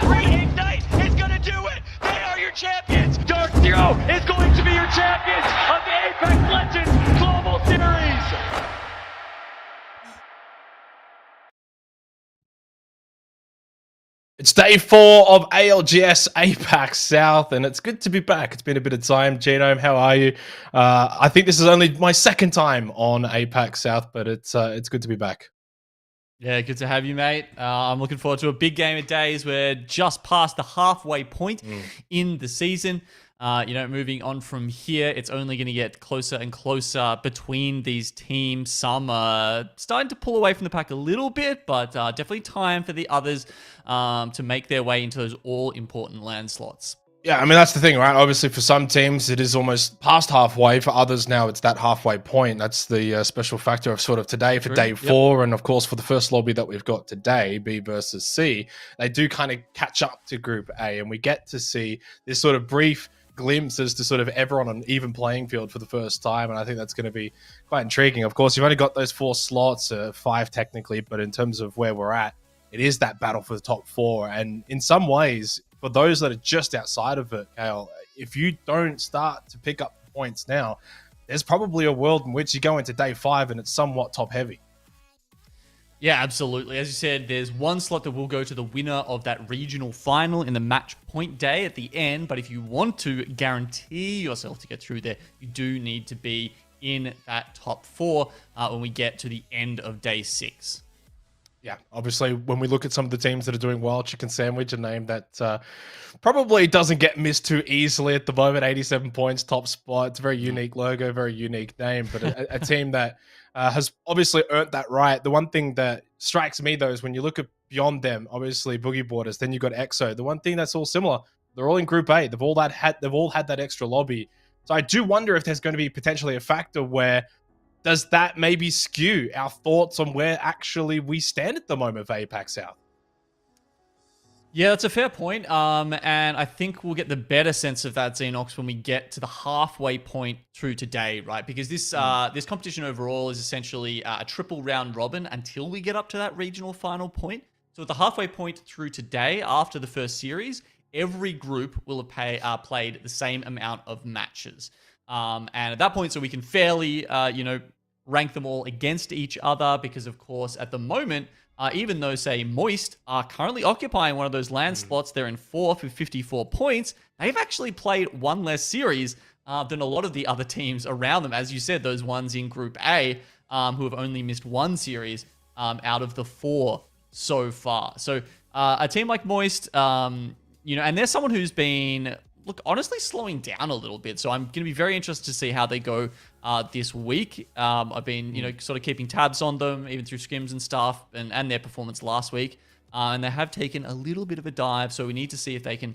Reignite is going to do it. They are your champions. Dark Zero is going to be your champions of the APAC Legends Global Series. It's day 4 of ALGS APAC South, and it's good to be back. It's been a bit of time. Genome, how are you? I think this is only my second time on APAC South, but it's good to be back. Yeah, good to have you, mate. I'm looking forward to a big game of days. We're just past the halfway point in the season. Moving on from here, it's only going to get closer and closer between these teams. Some are starting to pull away from the pack a little bit, but definitely time for the others to make their way into those all-important land slots. Yeah, I mean, that's the thing, right? Obviously, for some teams, it is almost past halfway. For others now, it's that halfway point. That's the special factor of sort of today for day 4. And of course, for the first lobby that we've got today, B versus C, they do kind of catch up to Group A. And we get to see this sort of brief glimpse as to sort of everyone on an even playing field for the first time. And I think that's going to be quite intriguing. Of course, you've only got those 4 slots, 5 technically. But in terms of where we're at, it is that battle for the top 4. And in some ways, for those that are just outside of it, Kale, if you don't start to pick up points now, there's probably a world in which you go into day 5 and it's somewhat top heavy. Yeah, absolutely. As you said, there's one slot that will go to the winner of that regional final in the match point day at the end. But if you want to guarantee yourself to get through there, you do need to be in that top 4 when we get to the end of day 6. Yeah, obviously, when we look at some of the teams that are doing well, Chicken Sandwich, a name that probably doesn't get missed too easily at the moment. 87 points, top spot. It's a very unique logo, very unique name, but a team that has obviously earned that right. The one thing that strikes me, though, is when you look at beyond them, obviously Boogie Boarders, then you've got EXO. The one thing that's all similar, they're all in Group A. They've all had that extra lobby. So I do wonder if there's going to be potentially a factor where does that maybe skew our thoughts on where actually we stand at the moment for APAC South? Yeah, that's a fair point. And I think we'll get the better sense of that, Xenox, when we get to the halfway point through today, right? Because this this competition overall is essentially a triple round robin until we get up to that regional final point. So at the halfway point through today, after the first series, every group will have played the same amount of matches. And at that point, so we can fairly, rank them all against each other because, of course, at the moment, even though, say, Moist are currently occupying one of those land slots, they're in 4th with 54 points. They've actually played one less series than a lot of the other teams around them. As you said, those ones in Group A who have only missed one series out of the 4 so far. So a team like Moist, and they're someone who's been, look, honestly slowing down a little bit. So I'm going to be very interested to see how they go this week. I've been, sort of keeping tabs on them, even through scrims and stuff, and their performance last week. And they have taken a little bit of a dive, so we need to see if they can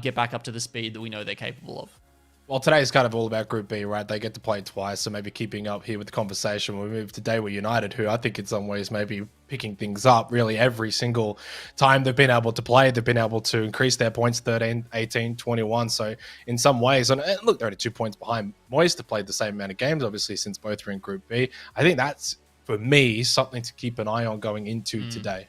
get back up to the speed that we know they're capable of. Well, today's kind of all about Group B, right? They get to play twice, so maybe keeping up here with the conversation. We move today with United, who I think in some ways maybe picking things up really every single time they've been able to play. They've been able to increase their points 13, 18, 21. So in some ways, and look, they're only 2 points behind Moist. Have played the same amount of games, obviously, since both are in Group B. I think that's, for me, something to keep an eye on going into today.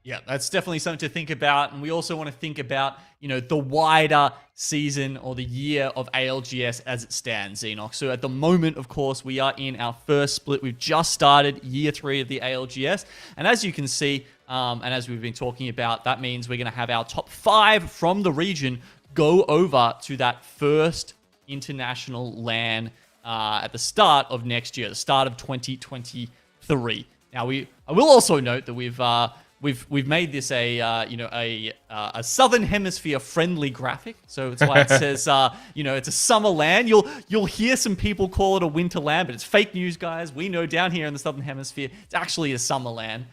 Yeah, that's definitely something to think about. And we also want to think about, the wider season or the year of ALGS as it stands, Xenox. So at the moment, of course, we are in our first split. We've just started year 3 of the ALGS. And as you can see, and as we've been talking about, that means we're going to have our top 5 from the region go over to that first international LAN at the start of next year, the start of 2024. 3. Now, I will also note that we've made this a Southern Hemisphere friendly graphic. So it's why it says it's a summer land. You'll hear some people call it a winter land, but it's fake news, guys. We know down here in the Southern Hemisphere, it's actually a summer land.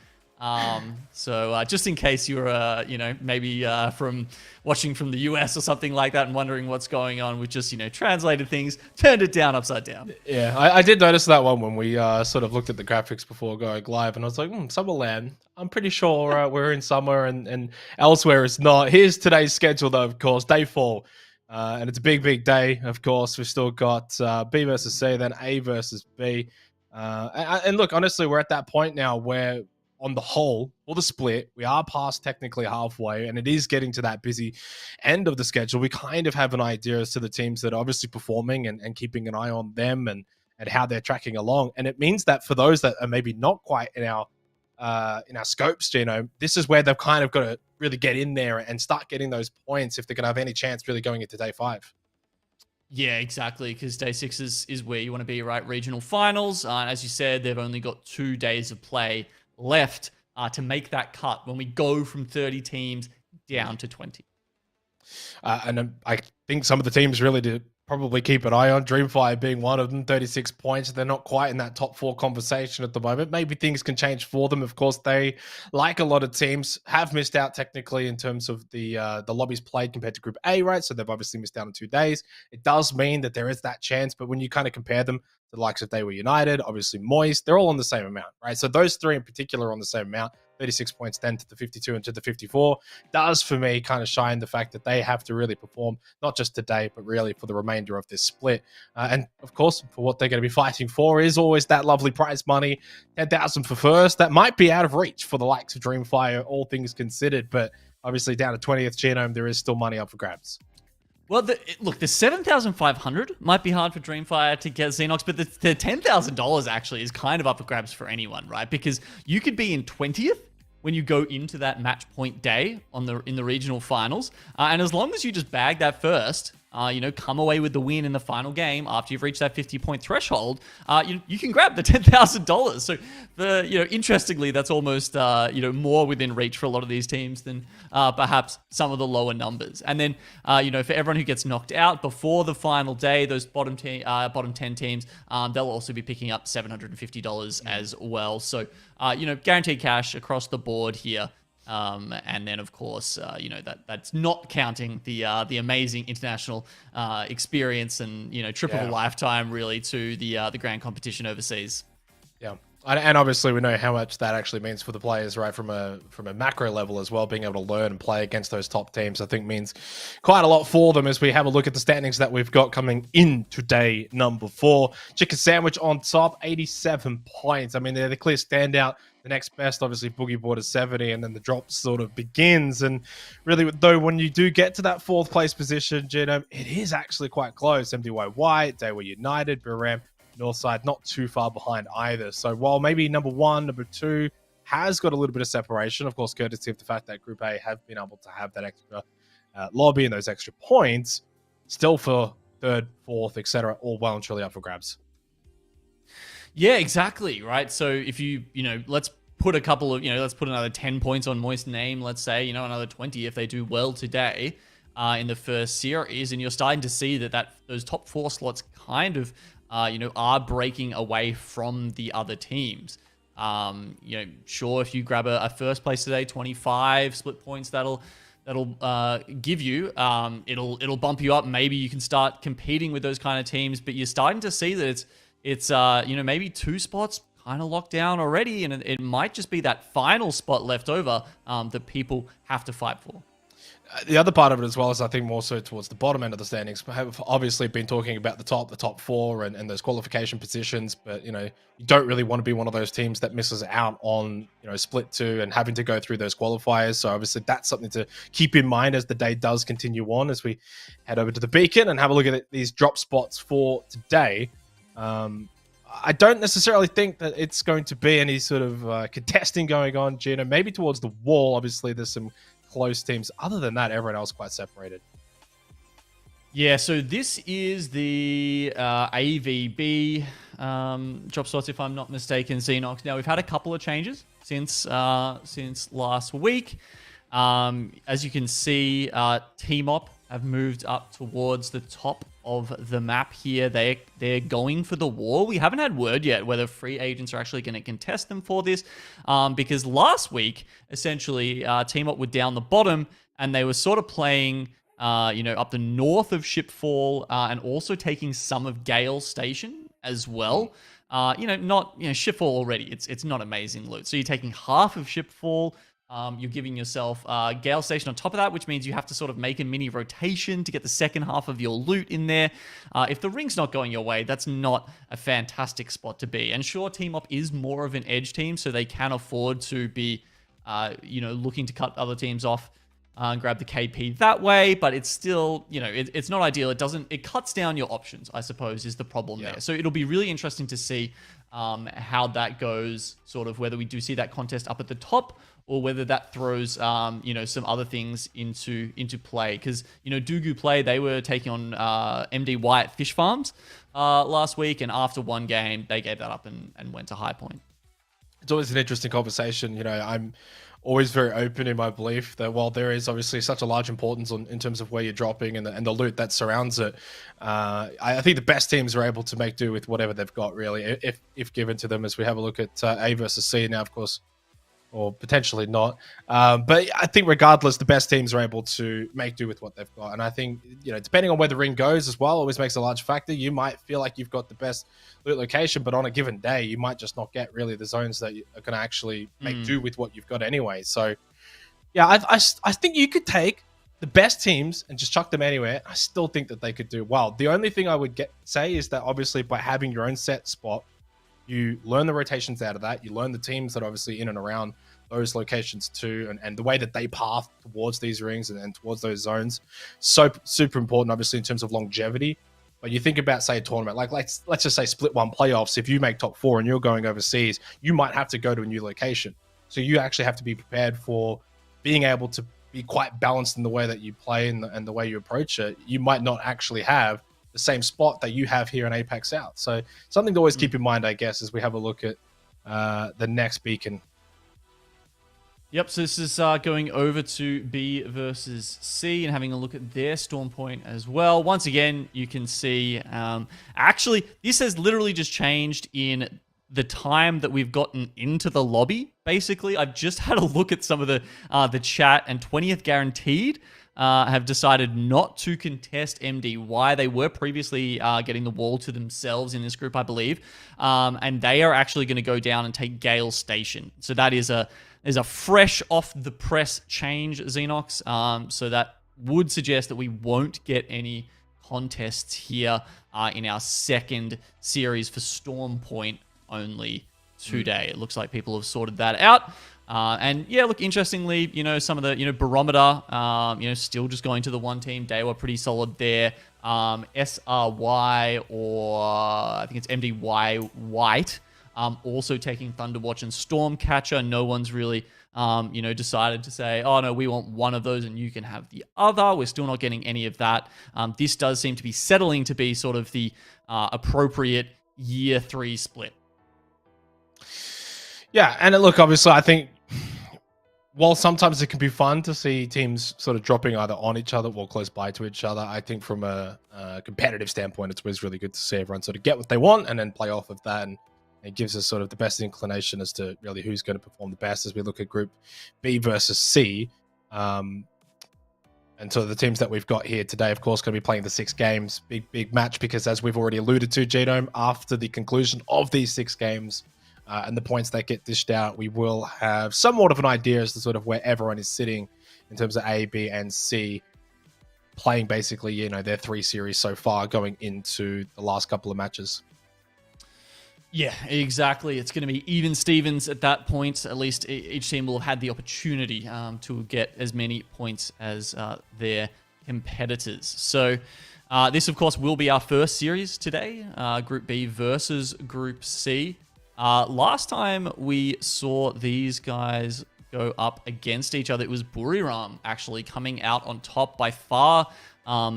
So just in case you're maybe from watching from the US or something like that and wondering what's going on, we just translated things, turned it down upside down. Yeah, I did notice that one when we sort of looked at the graphics before going live, and I was like, Summerland. I'm pretty sure we're in summer, and elsewhere it's not. Here's today's schedule, though, of course, day 4. And it's a big day, of course. We've still got B versus C, then A versus B. And look, honestly, we're at that point now where on the whole, for the split, we are past technically halfway, and it is getting to that busy end of the schedule. We kind of have an idea as to the teams that are obviously performing and keeping an eye on them and how they're tracking along. And it means that for those that are maybe not quite in our scopes, this is where they've kind of got to really get in there and start getting those points if they're going to have any chance really going into day 5. Yeah, exactly, because day 6 is where you want to be, right? Regional finals. As you said, they've only got 2 days of play left to make that cut when we go from 30 teams down to 20. And I think some of the teams really did probably keep an eye on, Dreamfire being one of them, 36 points. They're not quite in that top 4 conversation at the moment. Maybe things can change for them. Of course, they, like a lot of teams, have missed out technically in terms of the lobbies played compared to Group A, right? So they've obviously missed out on 2 days. It does mean that there is that chance, but when you kind of compare them to the likes of They Were United, obviously Moist, they're all on the same amount, right? So those 3 in particular are on the same amount. 36 points then to the 52 and to the 54 does for me kind of shine the fact that they have to really perform, not just today, but really for the remainder of this split. And of course, for what they're going to be fighting for is always that lovely prize money, 10,000 for first. That might be out of reach for the likes of Dreamfire, all things considered, but obviously down to 20th Genome, there is still money up for grabs. Well, the 7,500 might be hard for Dreamfire to get Xenox, but the $10,000 actually is kind of up for grabs for anyone, right? Because you could be in 20th when you go into that match point day in the regional finals, and as long as you just bag that first, come away with the win in the final game after you've reached that 50-point threshold, you can grab the $10,000. So, interestingly, that's almost more within reach for a lot of these teams than perhaps some of the lower numbers. And then, for everyone who gets knocked out before the final day, those bottom 10 teams, they'll also be picking up $750 as well. So, guaranteed cash across the board here. And then, of course, that's not counting the amazing international experience and trip of a lifetime, really, to the grand competition overseas. Yeah, and obviously we know how much that actually means for the players, right? From a macro level as well, being able to learn and play against those top teams, I think means quite a lot for them as we have a look at the standings that we've got coming into day number 4. Chicken Sandwich on top, 87 points. I mean, they're the clear standout. The next best, obviously, Boogie Board is 70, and then the drop sort of begins. And really, though, when you do get to that 4th place position, Genome, it is actually quite close. MDY White, They Were United, Biram, Northside, not too far behind either. So while maybe number 1, number 2 has got a little bit of separation, of course, courtesy of the fact that Group A have been able to have that extra lobby and those extra points, still for 3rd, 4th, etc., all well and truly up for grabs. Yeah, exactly, right? So if let's put a couple of, let's put another 10 points on Moist name, let's say, another 20 if they do well today in the first series, and you're starting to see that those top 4 slots kind of, are breaking away from the other teams. Sure, if you grab a first place today, 25 split points, that'll give you, it'll bump you up. Maybe you can start competing with those kind of teams, but you're starting to see that it's maybe 2 spots kind of locked down already, and it might just be that final spot left over that people have to fight for. The other part of it as well is, I think, more so towards the bottom end of the standings. We have obviously been talking about the top 4 and those qualification positions, but you don't really want to be one of those teams that misses out on split 2 and having to go through those qualifiers. So obviously that's something to keep in mind as the day does continue on, as we head over to the beacon and have a look at these drop spots for today. I don't necessarily think that it's going to be any sort of contesting going on, Gino. Maybe towards the wall, obviously, there's some close teams. Other than that, everyone else quite separated. Yeah, so this is the AVB drop slots, if I'm not mistaken, Xenox. Now, we've had a couple of changes since last week. As you can see, Team Op have moved up towards the top of the map here. They're going for the war. We haven't had word yet whether free agents are actually going to contest them for this, because last week, essentially, Team Op were down the bottom, and they were sort of playing up the north of Shipfall, and also taking some of Gale Station as well. Shipfall already, it's not amazing loot. So you're taking half of Shipfall. You're giving yourself Gale Station on top of that, which means you have to sort of make a mini rotation to get the second half of your loot in there. If the ring's not going your way, that's not a fantastic spot to be. And sure, Team Op is more of an edge team, so they can afford to be, looking to cut other teams off and grab the KP that way, but it's still, it's not ideal. It cuts down your options, I suppose, is the problem there. So it'll be really interesting to see how that goes, sort of whether we do see that contest up at the top, or whether that throws, some other things into play. Because, Dugu Play, they were taking on MD White Fish Farms last week, and after one game, they gave that up and went to High Point. It's always an interesting conversation. I'm always very open in my belief that while there is obviously such a large importance in terms of where you're dropping and the loot that surrounds it, I think the best teams are able to make do with whatever they've got, really, if given to them, as we have a look at A versus C now, of course, or potentially not. But I think regardless, the best teams are able to make do with what they've got. And I think, depending on where the ring goes as well, always makes a large factor. You might feel like you've got the best loot location, but on a given day, you might just not get really the zones that are going to actually make do with what you've got anyway. So, yeah, I think you could take the best teams and just chuck them anywhere. I still think that they could do well. The only thing I would say is that obviously by having your own set spot, you learn the rotations out of that. You learn the teams that are obviously in and around those locations too, and the way that they path towards these rings and towards those zones. So super important, obviously, in terms of longevity. But you think about, say, a tournament, like let's just say Split 1 playoffs. If you make top 4 and you're going overseas, you might have to go to a new location. So you actually have to be prepared for being able to be quite balanced in the way that you play and the way you approach it. You might not actually have the same spot that you have here in APAC South. So something to always keep in mind, I guess, as we have a look at the next beacon. Yep, so this is going over to B versus C and having a look at their Storm Point as well. Once again, you can see, actually, this has literally just changed in the time that we've gotten into the lobby, basically. I've just had a look at some of the chat, and 20th Guaranteed have decided not to contest MDY. They were previously getting the wall to themselves in this group, I believe, and they are actually going to go down and take Gale Station. So that is a fresh off the press change, Xenox. So that would suggest that we won't get any contests here in our second series for Storm Point only today. It looks like people have sorted that out. And yeah, look, interestingly, some of the, Barometer, still just going to the one team. They were pretty solid there. SRY, or I think it's MDY White, also taking Thunderwatch and Stormcatcher. No one's really, decided to say, oh no, we want one of those and you can have the other. We're still not getting any of that. This does seem to be settling to be sort of the appropriate year 3 split. Yeah, and look, obviously, I think while sometimes it can be fun to see teams sort of dropping either on each other or close by to each other, I think from a competitive standpoint, it's always really good to see everyone sort of get what they want and then play off of that. And it gives us sort of the best inclination as to really who's going to perform the best as we look at Group B versus C. And so the teams that we've got here today, of course, going to be playing the 6 games. Big match, because as we've already alluded to, Genome, after the conclusion of these 6 games, and the points that get dished out, we will have somewhat of an idea as to sort of where everyone is sitting in terms of A, B, and C, playing basically, their 3 series so far going into the last couple of matches. Yeah, exactly. It's going to be even Stevens at that point. At least each team will have had the opportunity to get as many points as their competitors. So this, of course, will be our first series today, Group B versus Group C. Last time we saw these guys go up against each other, it was Buriram actually coming out on top by far.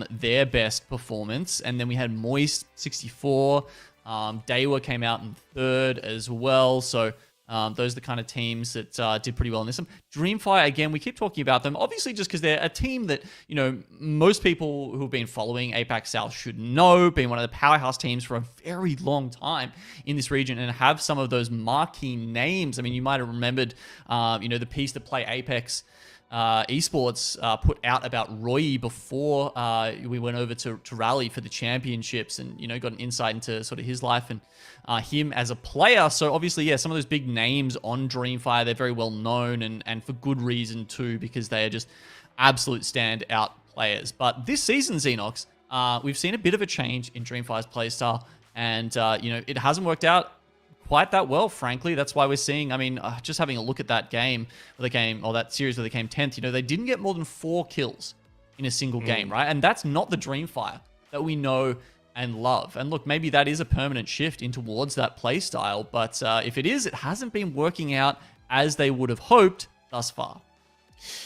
their best performance. And then we had Moist 64. Daewoo came out in third as well. So those are the kind of teams that did pretty well in this. Dreamfire, again, we keep talking about them, obviously just because they're a team that, you know, most people who've been following APAC South should know, being one of the powerhouse teams for a very long time in this region and have some of those marquee names. I mean, you might have remembered, you know, the piece that Play Apex esports put out about Roy before we went over to Rally for the championships, and you know, got an insight into sort of his life and him as a player. So obviously, yeah, some of those big names on Dreamfire, they're very well known, and for good reason too, because they are just absolute standout players. But this season, Xenox, we've seen a bit of a change in Dreamfire's playstyle, and you know, it hasn't worked out quite that well, frankly. That's why we're seeing, I mean, just having a look at that game, where they came, or that series where they came 10th, you know, they didn't get more than 4 kills in a single game, right? And that's not the Dreamfire that we know and love. And look, maybe that is a permanent shift in towards that play style, but if it is, it hasn't been working out as they would have hoped thus far.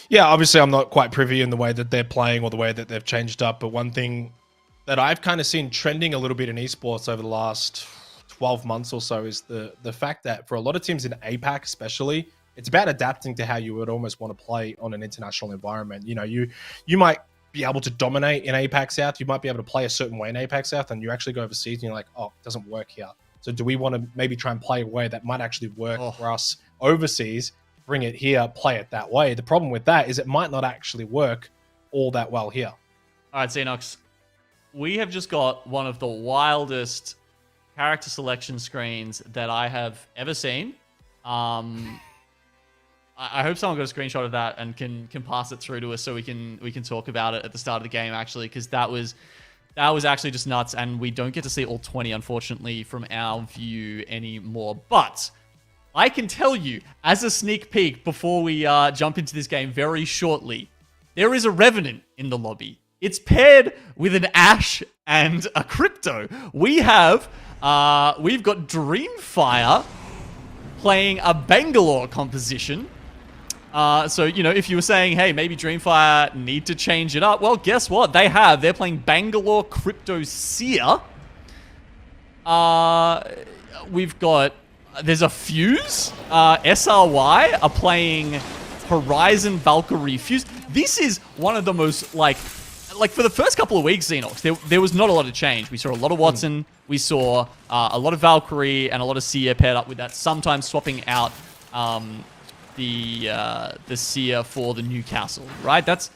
Yeah, obviously I'm not quite privy in the way that they're playing or the way that they've changed up, but one thing that I've kind of seen trending a little bit in esports over the last 12 months or so is the fact that for a lot of teams in APAC especially, it's about adapting to how you would almost want to play on an international environment. You know, you might be able to dominate in APAC South, you might be able to play a certain way in APAC South, and you actually go overseas and you're like, oh, it doesn't work here. So do we want to maybe try and play a way that might actually work for us overseas, bring it here, play it that way? The problem with that is it might not actually work all that well here. All right, Xenox, we have just got one of the wildest character selection screens that I have ever seen. I hope someone got a screenshot of that and can pass it through to us so we can talk about it at the start of the game, actually, because that was actually just nuts, and we don't get to see all 20, unfortunately, from our view anymore. But I can tell you, as a sneak peek before we jump into this game very shortly, there is a Revenant in the lobby. It's paired with an Ashe and a Crypto. We've got Dreamfire playing a Bangalore composition. So, you know, if you were saying, hey, maybe Dreamfire need to change it up, well, guess what? They have. They're playing Bangalore Crypto Seer. There's a Fuse. SRY are playing Horizon Valkyrie Fuse. This is one of the most, like for the first couple of weeks, Xenox, there was not a lot of change. We saw a lot of Watson. We saw a lot of Valkyrie and a lot of Seer paired up with that, sometimes swapping out the Seer for the Newcastle, right? That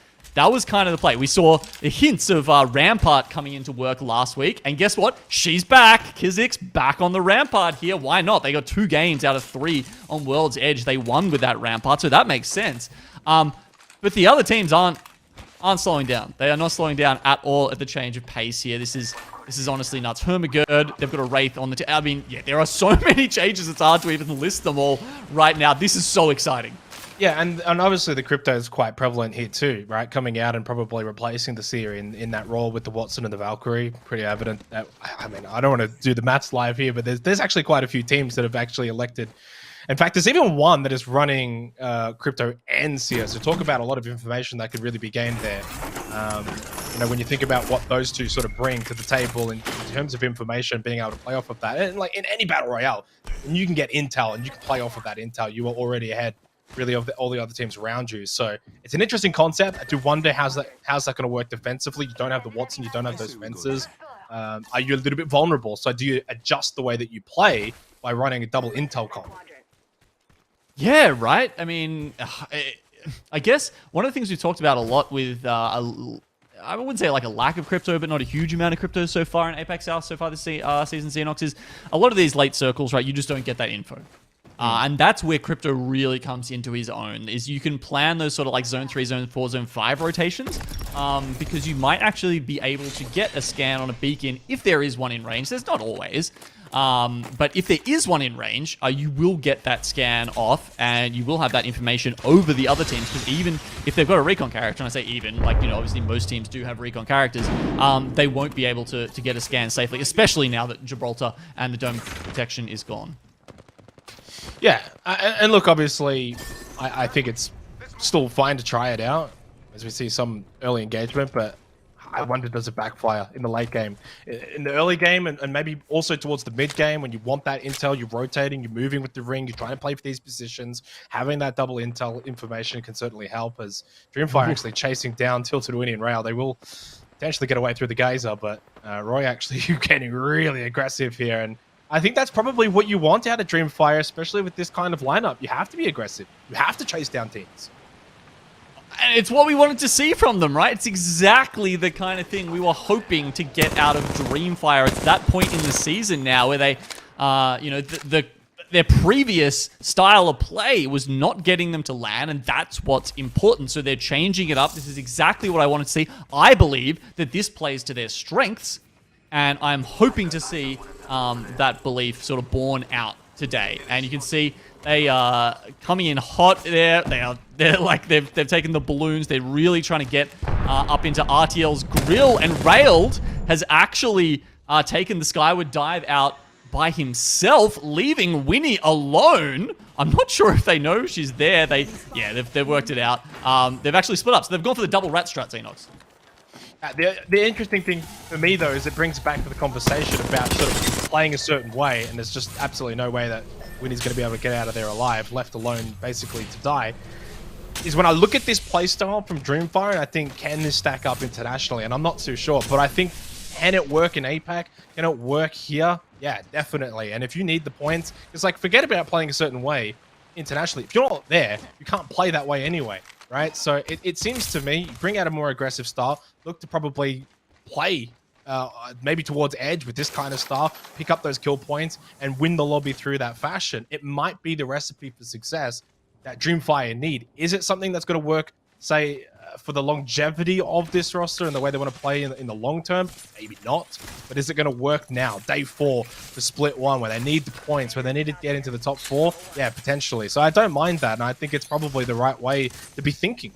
was kind of the play. We saw the hints of Rampart coming into work last week, and guess what? She's back. Kizik's back on the Rampart here. Why not? They got 2 games out of 3 on World's Edge. They won with that Rampart, so that makes sense. But the other teams aren't slowing down. They are not slowing down at all at the change of pace here. This is honestly nuts. Hermagerd, they've got a Wraith on the I mean, yeah, there are so many changes, it's hard to even list them all right now. This is so exciting. Yeah, and obviously the Crypto is quite prevalent here too, right? Coming out and probably replacing the Seer in that role with the Watson and the Valkyrie. Pretty evident that, I mean, I don't want to do the maths live here, but there's actually quite a few teams that have actually elected. In fact, there's even one that is running Crypto and Seer. So talk about a lot of information that could really be gained there. You know, when you think about what those two sort of bring to the table in terms of information, being able to play off of that, and like in any battle royale, and you can get intel and you can play off of that intel, you are already ahead, really, of all the other teams around you. So it's an interesting concept. I do wonder how's that going to work defensively. You don't have the Watson, you don't have those fences. Are you a little bit vulnerable? So do you adjust the way that you play by running a double intel comp? Yeah, right. I mean, I guess one of the things we've talked about a lot with, I wouldn't say like a lack of crypto, but not a huge amount of crypto so far in APAC South so far this season, Xenox, is a lot of these late circles, right? You just don't get that info. And that's where crypto really comes into his own, is you can plan those sort of like zone 3, zone 4, zone 5 rotations, because you might actually be able to get a scan on a beacon if there is one in range. There's not always. But if there is one in range, you will get that scan off, and you will have that information over the other teams, because even if they've got a recon character, and I say even, like, you know, obviously most teams do have recon characters, they won't be able to get a scan safely, especially now that Gibraltar and the dome protection is gone. Yeah, and look, obviously, I think it's still fine to try it out, as we see some early engagement, but I wonder, does it backfire in the late game? In the early game, and maybe also towards the mid game, when you want that intel, you're rotating, you're moving with the ring, you're trying to play for these positions, having that double intel information can certainly help. As Dreamfire actually chasing down Tilted Winnie and Rail, they will potentially get away through the geyser, but Roy actually getting really aggressive here. And I think that's probably what you want out of Dreamfire, especially with this kind of lineup. You have to be aggressive. You have to chase down teams. And it's what we wanted to see from them, right? It's exactly the kind of thing we were hoping to get out of Dreamfire at that point in the season now, where they, you know, their previous style of play was not getting them to land, and that's what's important. So they're changing it up. This is exactly what I wanted to see. I believe that this plays to their strengths, and I'm hoping to see that belief sort of borne out today. And you can see they are coming in hot there. They've taken the balloons. They're really trying to get up into RTL's grill, and Railed has actually taken the Skyward Dive out by himself, leaving Winnie alone. I'm not sure if they know she's there. They've worked it out. They've actually split up, so they've gone for the double rat strat, Xenox. The interesting thing for me, though, is it brings back to the conversation about sort of playing a certain way, and there's just absolutely no way that Winnie's going to be able to get out of there alive, left alone basically to die, is when I look at this playstyle from Dreamfire, and I think, can this stack up internationally? And I'm not too sure, but I think, can it work in APAC? Can it work here? Yeah, definitely. And if you need the points, it's like, forget about playing a certain way internationally. If you're not there, you can't play that way anyway, right? So it seems to me, bring out a more aggressive style, look to probably play maybe towards edge with this kind of stuff, pick up those kill points, and win the lobby through that fashion. It might be the recipe for success that Dreamfire need. Is it something that's going to work, say, for the longevity of this roster and the way they want to play in the long term? Maybe not. But is it going to work now? Day 4 for Split 1, where they need the points, where they need to get into the top 4? Yeah, potentially. So I don't mind that, and I think it's probably the right way to be thinking.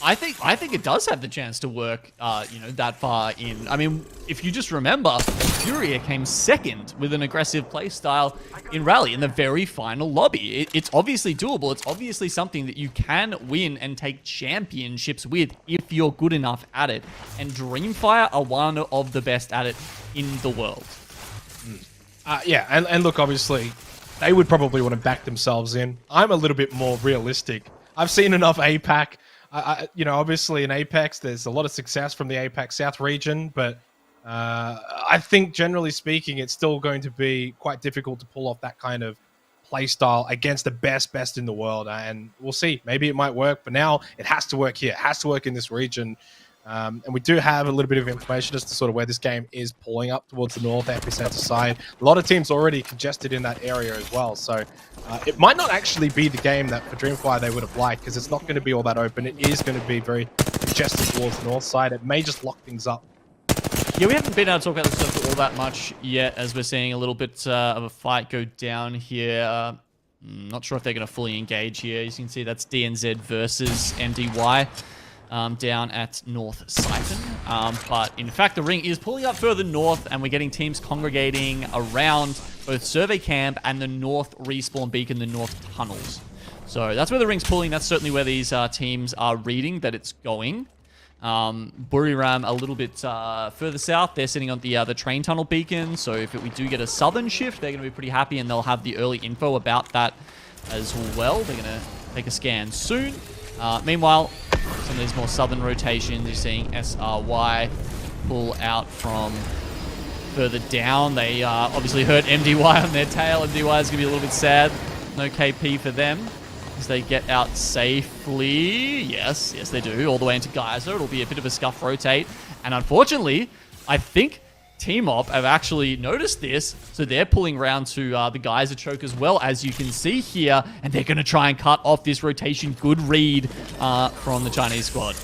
I think it does have the chance to work, you know, that far in. I mean, if you just remember, Furia came second with an aggressive play style in Rally in the very final lobby. It's obviously doable. It's obviously something that you can win and take championships with if you're good enough at it. And Dreamfire are one of the best at it in the world. Yeah, and look, obviously, they would probably want to back themselves in. I'm a little bit more realistic. I've seen enough APAC. You know, obviously in Apex, there's a lot of success from the APAC South region, but I think generally speaking, it's still going to be quite difficult to pull off that kind of play style against the best in the world. And we'll see. Maybe it might work, but now it has to work here. It has to work in this region. And we do have a little bit of information as to sort of where this game is pulling up towards the north epicenter side. A lot of teams already congested in that area as well. So it might not actually be the game that for Dreamfire they would have liked, because it's not going to be all that open. It is going to be very congested towards the north side. It may just lock things up. Yeah, we haven't been able to talk about this stuff all that much yet, as we're seeing a little bit of a fight go down here. Not sure if they're going to fully engage here. As you can see, that's DNZ versus MDY. Down at North Siphon. But in fact, the ring is pulling up further north, and we're getting teams congregating around both Survey Camp and the North Respawn Beacon, the North Tunnels. So that's where the ring's pulling. That's certainly where these teams are reading that it's going. Buriram a little bit further south. They're sitting on the train tunnel beacon. So if we do get a southern shift, they're going to be pretty happy, and they'll have the early info about that as well. They're going to take a scan soon. Meanwhile, some of these more southern rotations, you're seeing SRY pull out from further down. They obviously hurt MDY on their tail. MDY is going to be a little bit sad. No KP for them as they get out safely. Yes, they do. All the way into Geyser. It'll be a bit of a scuff rotate. And unfortunately, I think Team Op have actually noticed this, so they're pulling around to the Geyser choke as well, as you can see here, and they're going to try and cut off this rotation. Good read from the Chinese squad.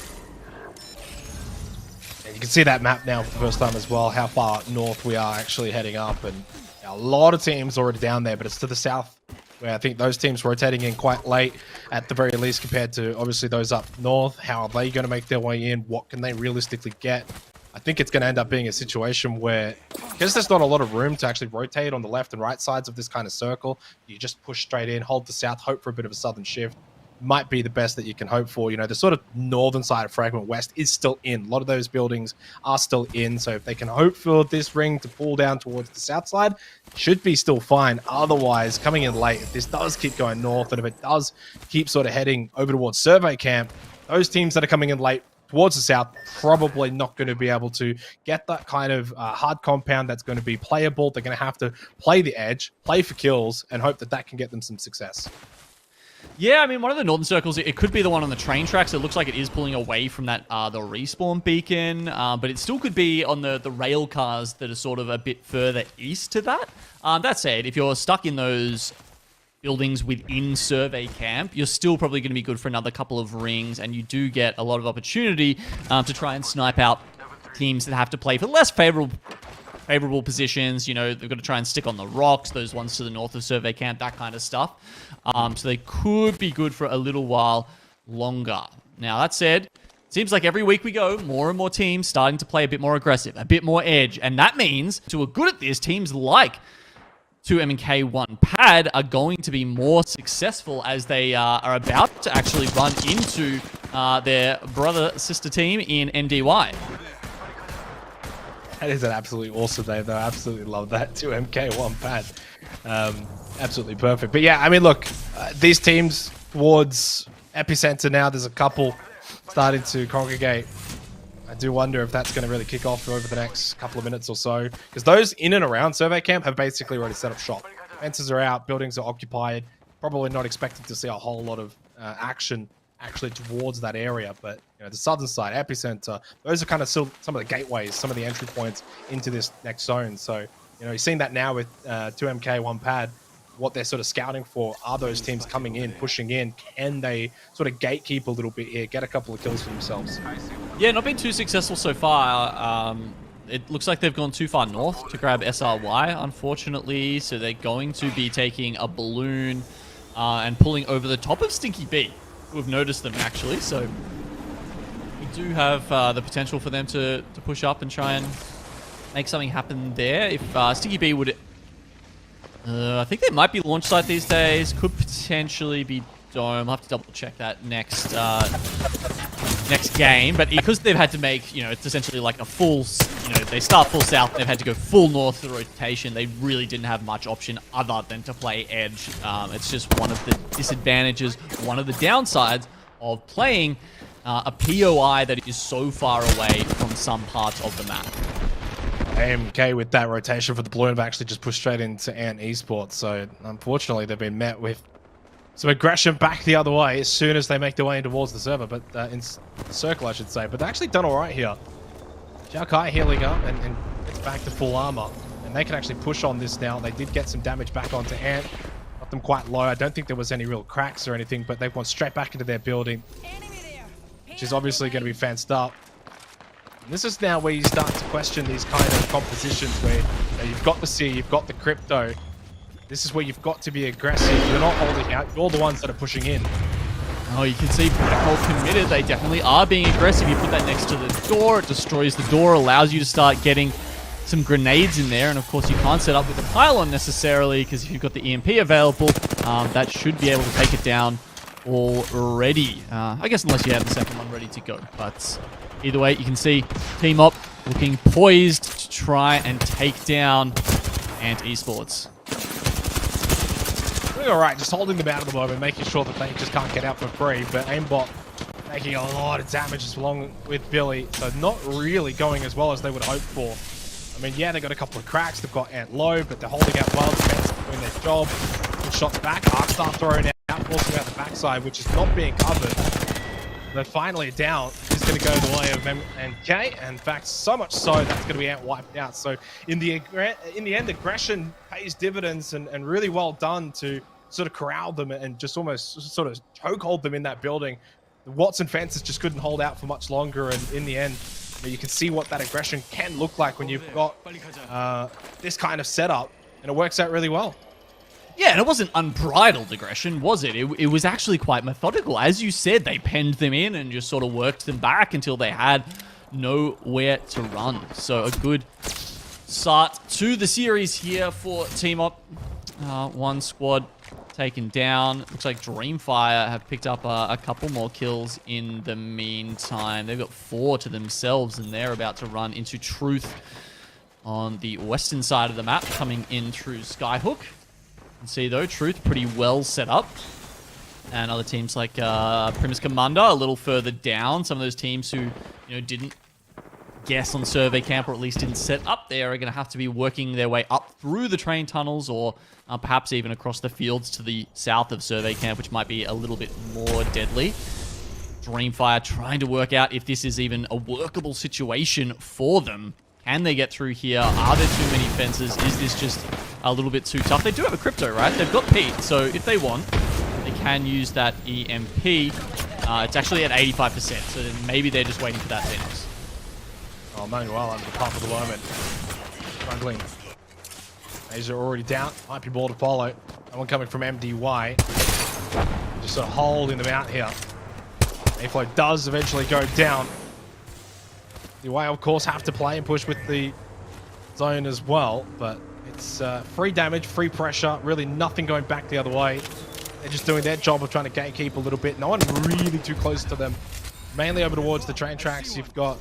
And you can see that map now for the first time as well, how far north we are actually heading up, and a lot of teams already down there, but it's to the south, where I think those teams rotating in quite late, at the very least, compared to obviously those up north. How are they going to make their way in? What can they realistically get? I think it's going to end up being a situation where, because there's not a lot of room to actually rotate on the left and right sides of this kind of circle, you just push straight in, hold the south, hope for a bit of a southern shift. might be the best that you can hope for. You know, the sort of northern side of Fragment West is still in. A lot of those buildings are still in. So if they can hope for this ring to pull down towards the south side, should be still fine. Otherwise, coming in late, if this does keep going north, and if it does keep sort of heading over towards Survey Camp, those teams that are coming in late towards the south probably not going to be able to get that kind of hard compound that's going to be playable. They're going to have to play the edge, play for kills, and hope that that can get them some success. Yeah, I mean, one of the northern circles, it could be the one on the train tracks. It looks like it is pulling away from that the respawn beacon, but it still could be on the rail cars that are sort of a bit further east to that. That said, if you're stuck in those buildings within Survey Camp, you're still probably going to be good for another couple of rings, and you do get a lot of opportunity to try and snipe out teams that have to play for less favorable positions. You know, they've got to try and stick on the rocks, those ones to the north of Survey Camp, that kind of stuff. So they could be good for a little while longer. Now, that said, it seems like every week we go, more and more teams starting to play a bit more aggressive, a bit more edge, and that means to a good at this, teams like 2MK1 Pad are going to be more successful as they are about to actually run into their brother-sister team in NDY. That is an absolutely awesome name, though. I absolutely love that. 2MK1 Pad. Absolutely perfect. But yeah, I mean, look, these teams towards Epicenter now, there's a couple starting to congregate. I do wonder if that's going to really kick off over the next couple of minutes or so, because those in and around Survey Camp have basically already set up shop. Fences are out, buildings are occupied, probably not expecting to see a whole lot of action actually towards that area. But you know, the southern side, Epicenter, those are kind of still some of the gateways, some of the entry points into this next zone. So, you know, you've seen that now with 2MK1 Pad. What they're sort of scouting for are those teams coming in, pushing in. Can they sort of gatekeep a little bit here, get a couple of kills for themselves? Yeah, not been too successful so far. It looks like they've gone too far north to grab SRY, unfortunately. So they're going to be taking a balloon and pulling over the top of Stinky B. We've noticed them, actually. So we do have the potential for them to push up and try and make something happen there. If Stinky B would... I think they might be launch site these days. Could potentially be Dome. I'll have to double check that next game. But because they've had to make, you know, it's essentially like a full, you know, they start full south, they've had to go full north for the rotation. They really didn't have much option other than to play edge. It's just one of the disadvantages, one of the downsides of playing a POI that is so far away from some parts of the map. AMK with that rotation for the balloon have actually just pushed straight into Ant Esports. So unfortunately, they've been met with some aggression back the other way as soon as they make their way in towards the server, but in the circle, I should say. But they've actually done all right here. Xiaokai healing up and gets back to full armor, and they can actually push on this now. They did get some damage back onto Ant, got them quite low. I don't think there was any real cracks or anything, but they've gone straight back into their building, which is obviously going to be fenced up. This is now where you start to question these kind of compositions where you know, you've got the C, you've got the crypto. This is where you've got to be aggressive. You're not holding out. You're the ones that are pushing in. Oh, you can see Protocol committed. They definitely are being aggressive. You put that next to the door. It destroys the door, allows you to start getting some grenades in there. And of course, you can't set up with a pylon necessarily because if you've got the EMP available, that should be able to take it down already. I guess unless you have the second one ready to go. But either way, you can see Team Op looking poised to try and take down Ant Esports. Doing all right, just holding them out at the moment, making sure that they just can't get out for free. But Aimbot making a lot of damage along with Billy, so not really going as well as they would hope for. I mean, yeah, they got a couple of cracks. They've got Ant low, but they're holding out well. Defense doing their job. Good shots back. Arcstar thrown out, forcing out the backside, which is not being covered. But finally down is going to go the way of MK. In fact, so much so that's going to be Ant wiped out. So in the end, aggression pays dividends and really well done to sort of corral them and just almost sort of chokehold them in that building. The Watson fences just couldn't hold out for much longer, and in the end, you can see what that aggression can look like when you've got this kind of setup, and it works out really well. Yeah, and it wasn't unbridled aggression, was it? It was actually quite methodical. As you said, they penned them in and just sort of worked them back until they had nowhere to run. So a good start to the series here for Team Op. One squad taken down. Looks like Dreamfire have picked up a couple more kills in the meantime. They've got 4 to themselves, and they're about to run into Truth on the western side of the map, coming in through Skyhook. You can see, though, Truth pretty well set up. And other teams like Primus Commander a little further down. Some of those teams who, didn't guess on survey camp, or at least didn't set up there, are going to have to be working their way up through the train tunnels, or perhaps even across the fields to the south of survey camp, which might be a little bit more deadly. Dreamfire trying to work out if this is even a workable situation for them. Can they get through here? Are there too many fences? Is this just a little bit too tough? They do have a crypto, right? They've got Pete, so if they want, they can use that EMP. It's actually at 85%, so then maybe they're just waiting for that Xenos. Oh, Manuel under the pump at the moment. Struggling. Asia already down. Might be ball to follow. That one coming from MDY. Just sort of holding them out here. A-Flow does eventually go down. MDY, of course, have to play and push with the zone as well, but it's free damage, free pressure, really nothing going back the other way. They're just doing their job of trying to gatekeep a little bit. No one really too close to them. Mainly over towards the train tracks. You've got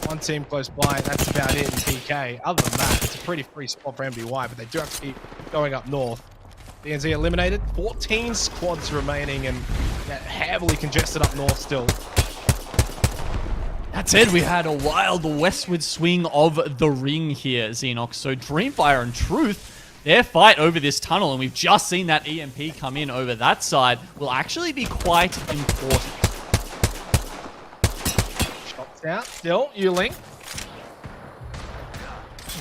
one team close by. That's about it in PK. Other than that, it's a pretty free spot for MDY, but they do have to keep going up north. DNZ eliminated. 14 squads remaining, and heavily congested up north still. That said, we had a wild westward swing of the ring here, Xenox. So Dreamfire and Truth, their fight over this tunnel, and we've just seen that EMP come in over that side, will actually be quite important. Shots out, still, Yuling.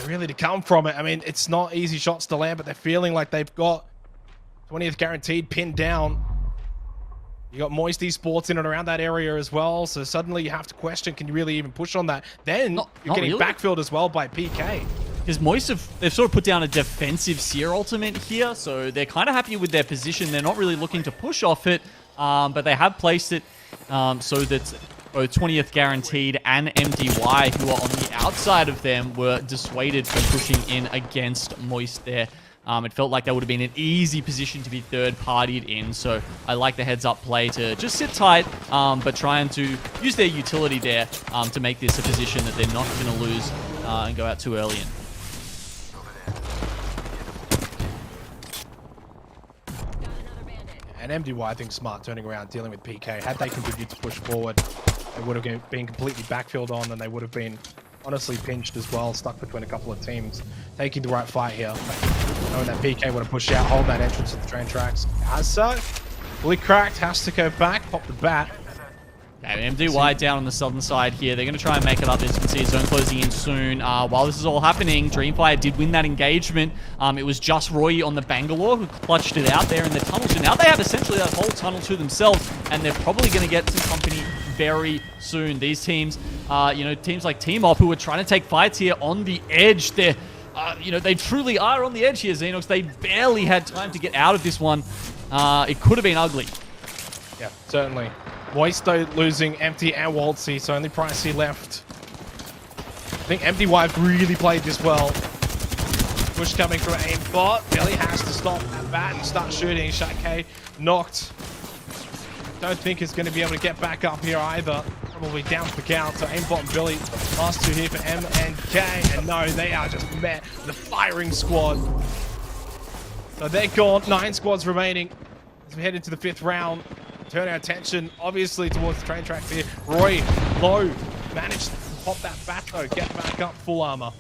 Really to come from it. I mean, it's not easy shots to land, but they're feeling like they've got 20th guaranteed pinned down. You got Moist Esports in and around that area as well, so suddenly you have to question, can you really even push on that? Then you're getting really backfilled as well by PK. Because Moist they've sort of put down a defensive Seer ultimate here, so they're kind of happy with their position. They're not really looking to push off it, but they have placed it so that both 20th Guaranteed and MDY, who are on the outside of them, were dissuaded from pushing in against Moist there. It felt like that would have been an easy position to be third-partied in, so I like the heads-up play to just sit tight, but trying to use their utility there to make this a position that they're not going to lose and go out too early in. And MDY, I think, smart turning around, dealing with PK. Had they continued to push forward, they would have been completely backfilled on, and they would have been honestly pinched as well, stuck between a couple of teams. Taking the right fight here. Knowing that PK would have pushed out, hold that entrance of the train tracks. As so, fully cracked, has to go back, pop the bat. Okay, MDY down on the southern side here. They're going to try and make it up. As you can see, zone closing in soon. While this is all happening, Dreamfire did win that engagement. It was just Roy on the Bangalore who clutched it out there in the tunnel. So now they have essentially that whole tunnel to themselves, and they're probably going to get some company very soon. These teams, teams like Team Op, who are trying to take fights here on the edge. They're, they truly are on the edge here, Xenox. They barely had time to get out of this one. It could have been ugly. Yeah, certainly. Moisto losing Empty and Waltzy, so only Pricey left. I think MDY have really played this well. Push coming through aimbot. Billy has to stop that bat and start shooting. Shaq knocked. Don't think he's going to be able to get back up here either. Probably down for count. So aimbot and Billy, last two here for M and K. And no, they are just met. The firing squad. So they're gone. 9 squads remaining as we head into the 5th round. Turn our attention, obviously, towards the train tracks here. Roy, low, managed to pop that bat, though. Get back up, full armor.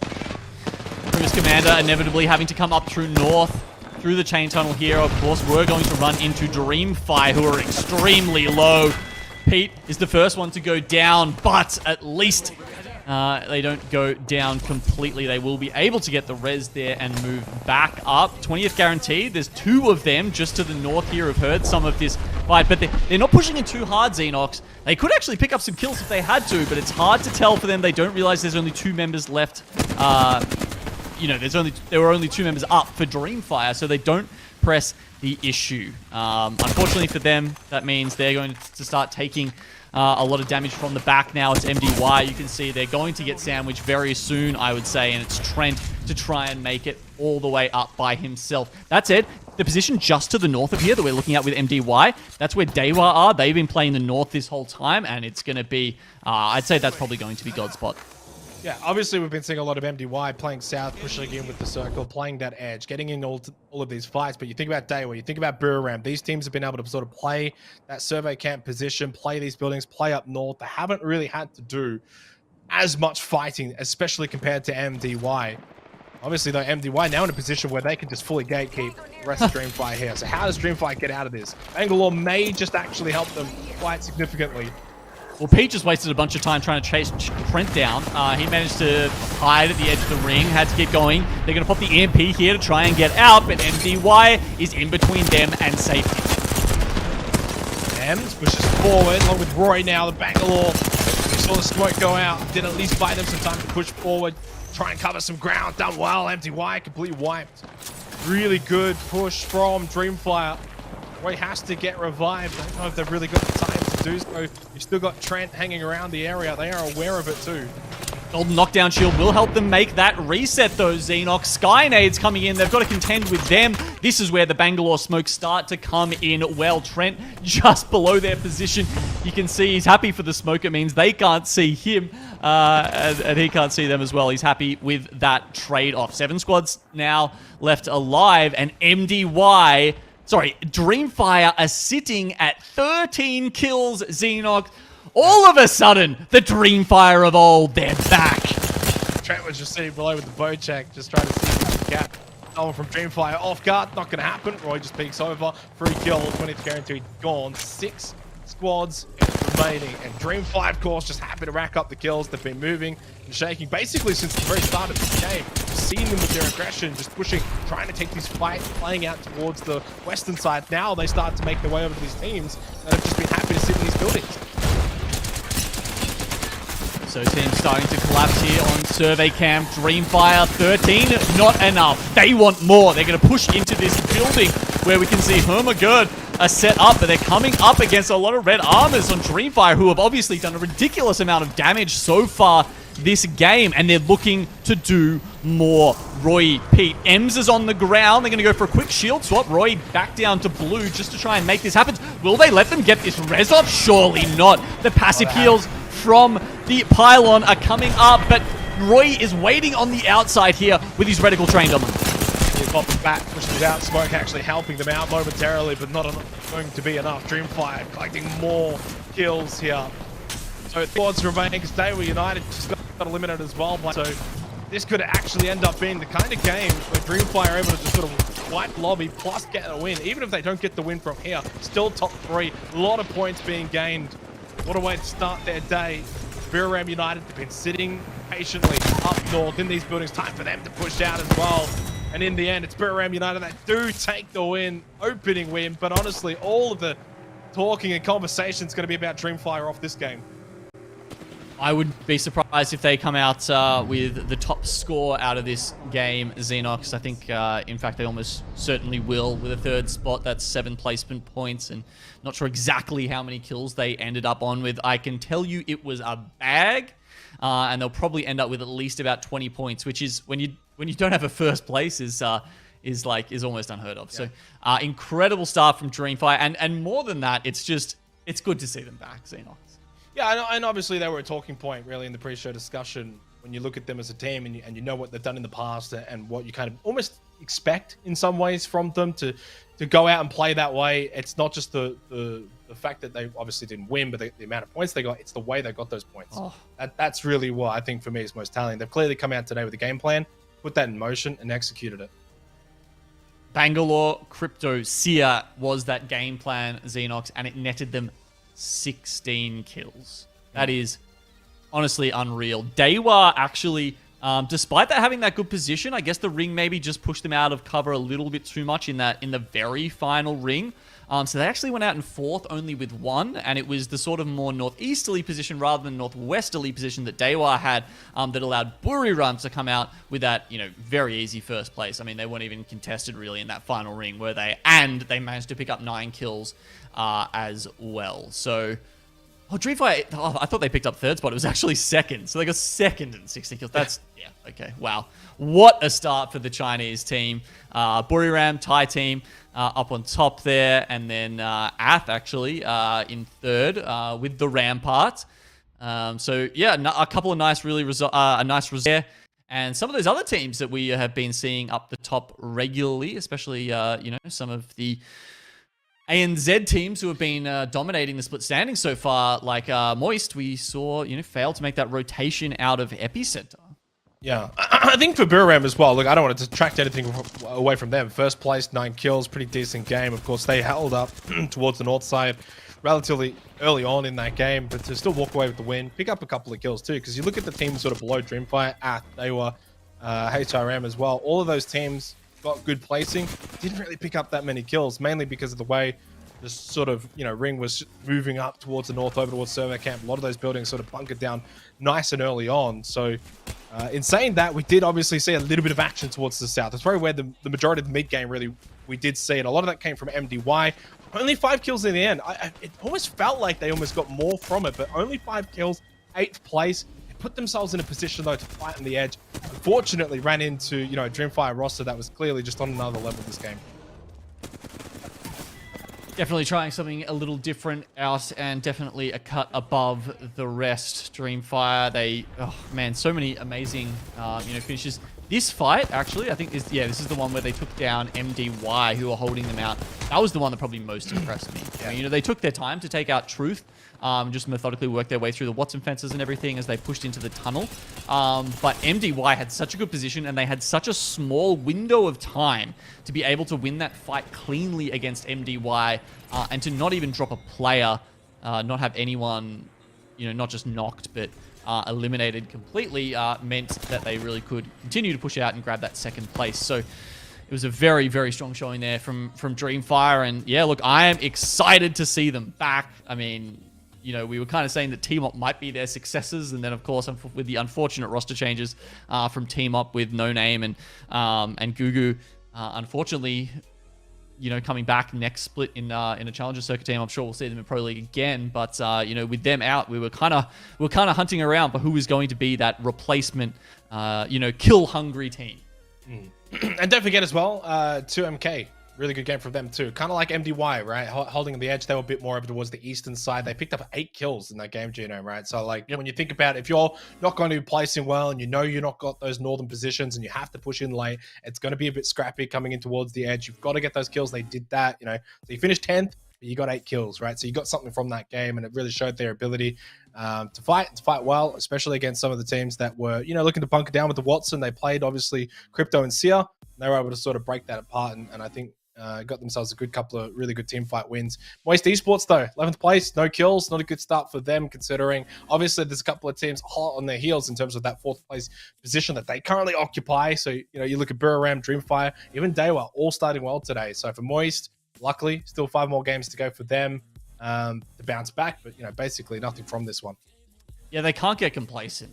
Primus Commander inevitably having to come up through north, through the chain tunnel here. Of course, we're going to run into Dreamfire, who are extremely low. Pete is the first one to go down, but at least they don't go down completely. They will be able to get the res there and move back up. 20th Guaranteed. There's 2 of them just to the north here. Have heard some of this fight, but they're not pushing in too hard, Xenox. They could actually pick up some kills if they had to, but it's hard to tell for them. They don't realize there's only 2 members left. There were only 2 members up for Dreamfire, so they don't press the issue. Unfortunately for them, that means they're going to start taking a lot of damage from the back now. It's MDY. You can see they're going to get sandwiched very soon, I would say, and it's Trent to try and make it all the way up by himself. That's it. The position just to the north of here that we're looking at with MDY, that's where Daewoo are. They've been playing the north this whole time, and it's going to be, I'd say that's probably going to be God's spot. Yeah, obviously we've been seeing a lot of MDY playing south, pushing in with the circle, playing that edge, getting in all of these fights. But you think about Daewoo, you think about Buriram, these teams have been able to sort of play that survey camp position, play these buildings, play up north. They haven't really had to do as much fighting, especially compared to MDY. Obviously, though, MDY now in a position where they can just fully gatekeep the rest of Dreamfire here. So how does Dreamfire get out of this? Bangalore may just actually help them quite significantly. Well, Pete just wasted a bunch of time trying to chase Trent down. He managed to hide at the edge of the ring, had to keep going. They're going to pop the EMP here to try and get out, but MDY is in between them and safety. Ems pushes forward, along with Roy now. The Bangalore, we saw the smoke go out, did at least buy them some time to push forward, try and cover some ground. Done well. MDY completely wiped. Really good push from Dreamfire. Roy has to get revived. I don't know if they've really got the time to do so. You've still got Trent hanging around the area. They are aware of it too. Golden Knockdown Shield will help them make that reset though, Xenox. Skynades coming in. They've got to contend with them. This is where the Bangalore smokes start to come in well. Trent just below their position. You can see he's happy for the smoke. It means they can't see him and he can't see them as well. He's happy with that trade-off. 7 squads now left alive, and Dreamfire are sitting at 13 kills, Xenox. All of a sudden, the Dreamfire of old, they're back. Trent was just sitting below with the bow check, just trying to see if he can get someone from Dreamfire off guard. Not going to happen. Roy just peeks over. 3 kills, 20th guaranteed gone. 6 squads remaining. And Dreamfire, of course, just happy to rack up the kills. They've been moving and shaking basically since the very start of the game. Seeing them with their aggression, just pushing, trying to take these fights, playing out towards the western side. Now they start to make their way over to these teams that have just been happy to sit in these buildings. So teams starting to collapse here on Survey Camp. Dreamfire 13, not enough. They want more. They're going to push into this building where we can see Hermagerd are set up, but they're coming up against a lot of red armors on Dreamfire, who have obviously done a ridiculous amount of damage so far this game, and they're looking to do more. Roy, Pete, Ems is on the ground. They're going to go for a quick shield swap. Roy back down to blue just to try and make this happen. Will they let them get this res off? Surely not. The passive heals from the pylon are coming up, but Roy is waiting on the outside here with his reticle trained on them. He's popping back, pushes out. Smoke actually helping them out momentarily, but not going to be enough. Dreamfire collecting more kills here. So thoughts remaining because Daewoo United just got eliminated as well. So this could actually end up being the kind of game where Dreamfire are able to just sort of wipe lobby plus get a win. Even if they don't get the win from here, still top 3. A lot of points being gained. What a way to start their day. Buriram United have been sitting patiently up north in these buildings. Time for them to push out as well. And in the end, it's Buriram United that do take the win, opening win. But honestly, all of the talking and conversation is going to be about Dreamfire off this game. I would be surprised if they come out with the top score out of this game, Xenox. I think, in fact, they almost certainly will with a 3rd spot. That's 7 placement points, and not sure exactly how many kills they ended up on with. I can tell you it was a bag, and they'll probably end up with at least about 20 points, which is when you don't have a 1st place is almost unheard of. Yeah. So incredible start from Dreamfire, and more than that, it's good to see them back, Xenox. Yeah, and obviously they were a talking point really in the pre-show discussion when you look at them as a team and you know what they've done in the past and what you kind of almost expect in some ways from them to go out and play that way. It's not just the fact that they obviously didn't win, but the amount of points they got, it's the way they got those points. Oh. That's really what I think for me is most telling. They've clearly come out today with a game plan, put that in motion and executed it. Bangalore Crypto Seer was that game plan, Xenox, and it netted them 16 kills. That is honestly unreal. Daewoo actually, despite that having that good position, I guess the ring maybe just pushed them out of cover a little bit too much in the very final ring. So they actually went out in 4th only with 1, and it was the sort of more northeasterly position rather than northwesterly position that Daewoo had that allowed Buriram to come out with that, very easy 1st place. I mean, they weren't even contested really in that final ring, were they? And they managed to pick up 9 kills as well. So Oh, Dreamfire, I thought they picked up third spot. It was actually second. So they got second and 60 kills. That's, yeah, okay. Wow. What a start for the Chinese team. Buriram, Thai team, up on top there. And then Ath, actually, in third with the Rampart. So, yeah, a couple of nice, really, a nice result there. And some of those other teams that we have been seeing up the top regularly, especially, some of the ANZ teams who have been dominating the split standing so far, like Moist, we saw, fail to make that rotation out of Epicenter. Yeah, I think for Buriram as well, look, I don't want to detract anything away from them. First place, 9 kills, pretty decent game. Of course, they held up towards the north side relatively early on in that game, but to still walk away with the win, pick up a couple of kills too, because you look at the teams sort of below Dreamfire, they were HRM as well. All of those teams got good placing, didn't really pick up that many kills, mainly because of the way the sort of, ring was moving up towards the north, over towards server camp. A lot of those buildings sort of bunkered down nice and early on. So in saying that, we did obviously see a little bit of action towards the south. That's probably where the majority of the mid game really we did see it. A lot of that came from MDY. Only 5 kills in the end. It almost felt like they almost got more from it, but only 5 kills, 8th place. They put themselves in a position though to fight on the edge. Unfortunately, ran into a Dreamfire roster that was clearly just on another level this game. Definitely trying something a little different out, and definitely a cut above the rest. Dreamfire, so many amazing, finishes. This fight, actually, I think this is the one where they took down MDY, who are holding them out. That was the one that probably most impressed me. Yeah. I mean, they took their time to take out Truth, just methodically worked their way through the Watson fences and everything as they pushed into the tunnel. But MDY had such a good position, and they had such a small window of time to be able to win that fight cleanly against MDY, and to not even drop a player, not have anyone, not just knocked, but eliminated completely, meant that they really could continue to push out and grab that second place. So it was a very, very strong showing there from Dreamfire. And yeah, look, I am excited to see them back. I mean, we were kind of saying that Team Up might be their successors, and then of course with the unfortunate roster changes from Team Up with No Name and Gugu, unfortunately, coming back next split in a Challenger Circuit team. I'm sure we'll see them in Pro League again. But with them out, we were kind of hunting around for who was going to be that replacement, kill hungry team. And don't forget as well, 2MK. Really good game from them too. Kind of like MDY, right? Holding the edge, they were a bit more over towards the eastern side. They picked up 8 kills in that game, Genome, right? So when you think about it, if you're not going to be placing well and you're not got those northern positions and you have to push in late, it's going to be a bit scrappy coming in towards the edge. You've got to get those kills. They did that, So you finished 10th, but you got 8 kills, right? So you got something from that game, and it really showed their ability to fight well, especially against some of the teams that were, looking to bunker down with the Watson. They played, obviously, Crypto and Seer. They were able to sort of break that apart, and I think got themselves a good couple of really good team fight wins. Moist Esports, though, 11th place, no kills, not a good start for them, considering obviously there's a couple of teams hot on their heels in terms of that 4th place position that they currently occupy. So, you look at Buriram, Dreamfire, even Dewa, all starting well today. So for Moist, luckily, still 5 more games to go for them to bounce back, but, basically nothing from this one. Yeah, they can't get complacent.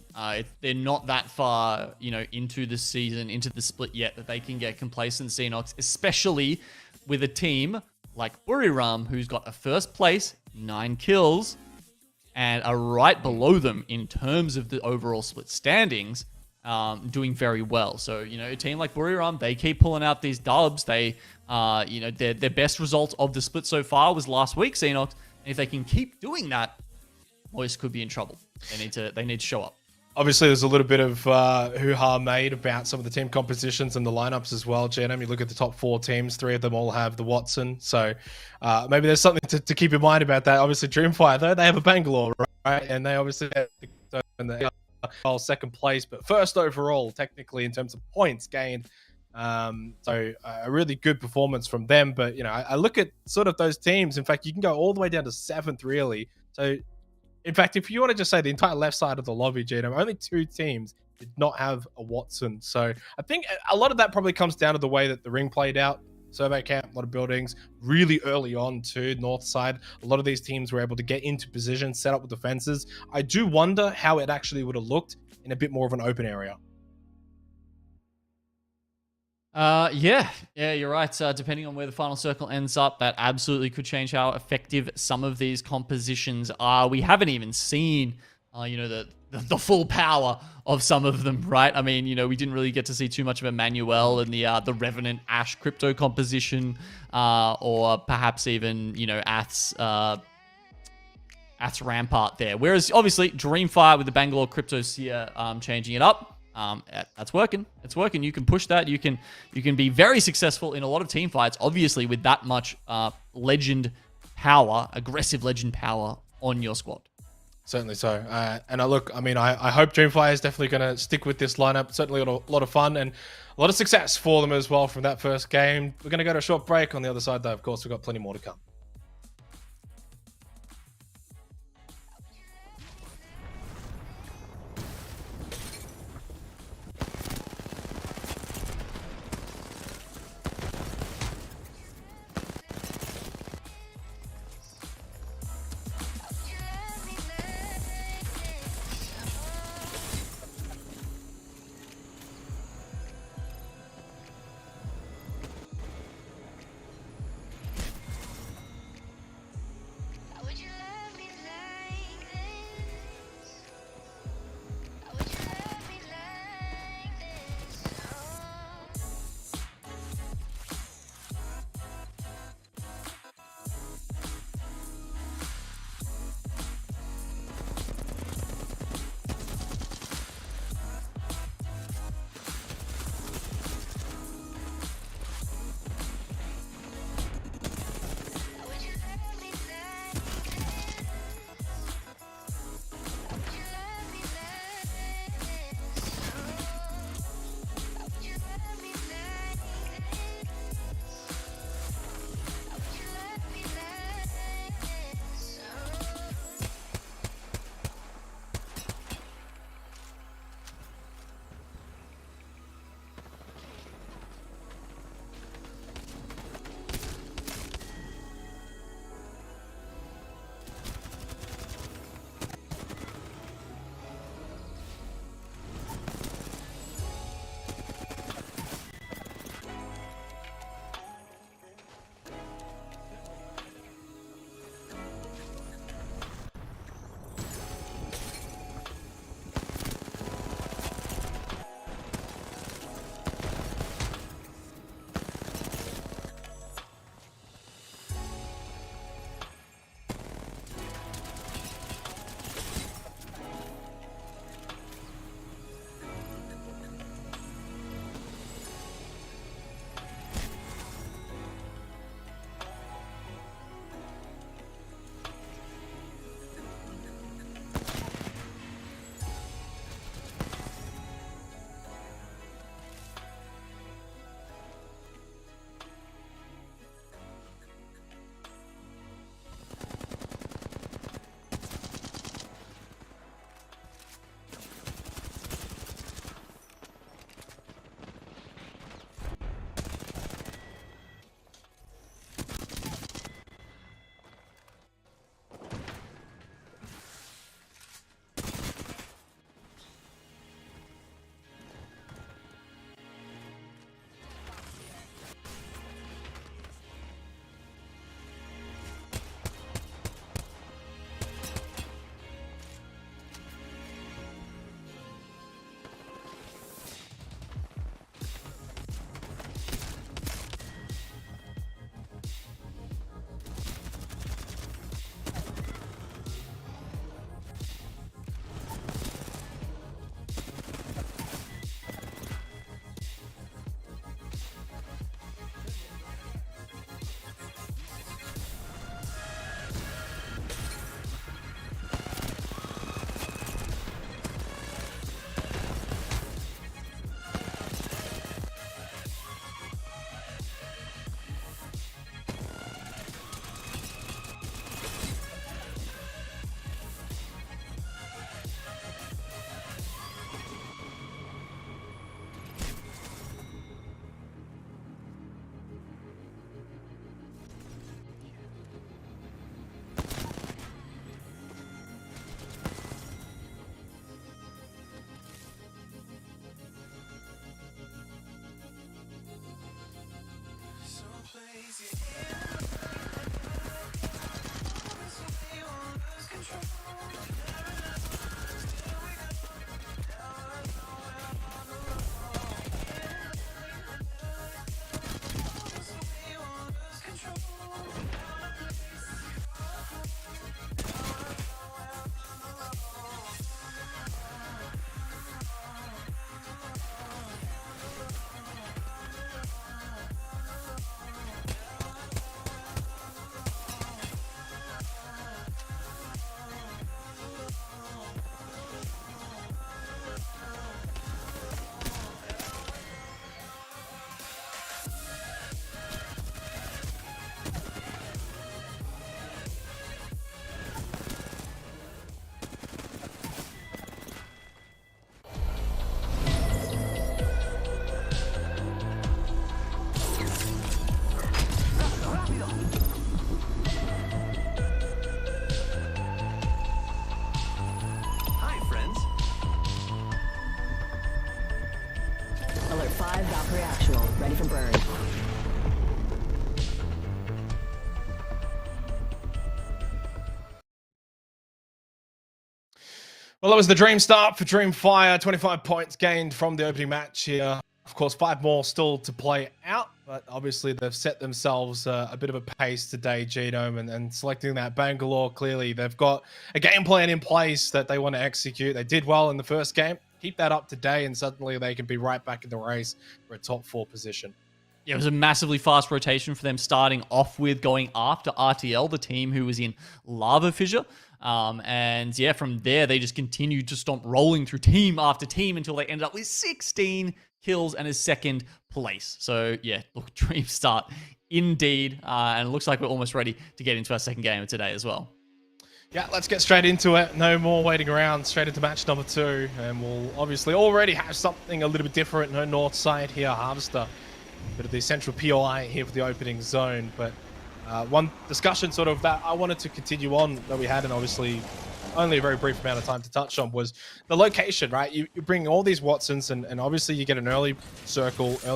They're not that far, into the season, into the split yet, that they can get complacent, Xenox, especially with a team like Buriram, who's got a first place, 9 kills, and are right below them in terms of the overall split standings, doing very well. So, a team like Buriram, they keep pulling out these dubs. They, their best result of the split so far was last week, Xenox. And if they can keep doing that, Moist could be in trouble. They need to show up. Obviously, there's a little bit of hoo-ha made about some of the team compositions and the lineups as well, GNM. You look at the top 4 teams, 3 of them all have the Watson. So maybe there's something to keep in mind about that. Obviously, Dreamfire, though, they have a Bangalore, right? And they obviously have the second place, but first overall, technically, in terms of points gained. So a really good performance from them. But, I look at sort of those teams. In fact, you can go all the way down to 7th, really. So, in fact, if you want to just say the entire left side of the lobby, Gino, only 2 teams did not have a Watson. So I think a lot of that probably comes down to the way that the ring played out. Survey camp, a lot of buildings, really early on too, north side. A lot of these teams were able to get into position, set up with defenses. I do wonder how it actually would have looked in a bit more of an open area. Yeah, you're right. Depending on where the final circle ends up, that absolutely could change how effective some of these compositions are. We haven't even seen, the full power of some of them, right? I mean, we didn't really get to see too much of Emmanuel in the Revenant Ash crypto composition, or perhaps even Ath's Rampart there. Whereas obviously Dreamfire with the Bangalore Crypto Seer changing it up. That's working. It's working. You can push that. You can be very successful in a lot of team fights, obviously, with that much legend power, aggressive legend power on your squad. Certainly so. And I hope Dreamfire is definitely going to stick with this lineup. Certainly a lot of fun and a lot of success for them as well from that first game. We're going to go to a short break. On the other side, though, of course, we've got plenty more to come. Well, it was the dream start for Dreamfire. 25 points gained from the opening match here. Of course, 5 more still to play out, but obviously they've set themselves a bit of a pace today, Genome, and selecting that Bangalore. Clearly, they've got a game plan in place that they want to execute. They did well in the first game. Keep that up today, and suddenly they can be right back in the race for a top 4 position. Yeah, it was a massively fast rotation for them, starting off with going after RTL, the team who was in Lava Fissure. And yeah, from there, they just continued to stomp rolling through team after team until they ended up with 16 kills and a second place. So yeah, look, dream start indeed. And it looks like we're almost ready to get into our second game of today as well. Yeah, let's get straight into it. No more waiting around. Straight into match number 2. And we'll obviously already have something a little bit different. No north side here, Harvester. Bit of the central POI here for the opening zone. But one discussion sort of that I wanted to continue on that we had, and obviously only a very brief amount of time to touch on, was the location, right? You bring all these Watsons and obviously you get an early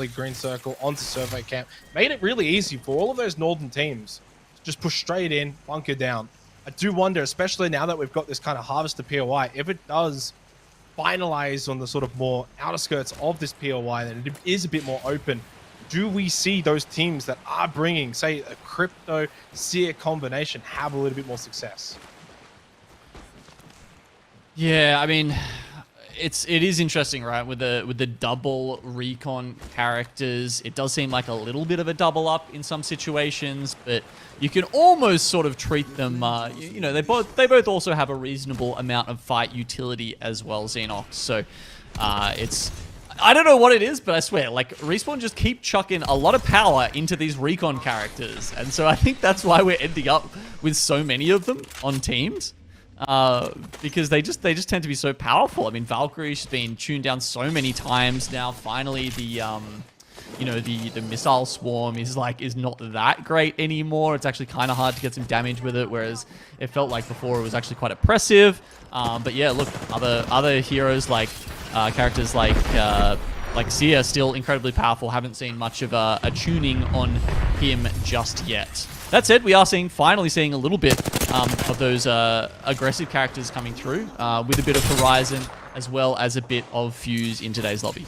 green circle onto survey camp. Made it really easy for all of those northern teams to just push straight in, bunker down. I do wonder, especially now that we've got this kind of Harvester POI, if it does finalize on the sort of more outer skirts of this POI, that it is a bit more open. Do we see those teams that are bringing, say, a crypto seer combination have a little bit more success? Yeah, I mean, it is interesting, right? With the double recon characters, it does seem like a little bit of a double up in some situations, but you can almost sort of treat them. You know, they both also have a reasonable amount of fight utility as well, Xenox. So I don't know what it is, but I swear, like, Respawn just keep chucking a lot of power into these recon characters, and so I think that's why we're ending up with so many of them on teams. Because they just tend to be so powerful. I mean, Valkyrie's been tuned down so many times now. Finally, the missile swarm is not that great anymore. It's actually kind of hard to get some damage with it, whereas it felt like before it was actually quite oppressive. But yeah, look, other heroes like characters like Seer still incredibly powerful. Haven't seen much of a tuning on him just yet. That said, we are finally seeing a little bit of those aggressive characters coming through with a bit of Horizon as well as a bit of Fuse in today's lobby.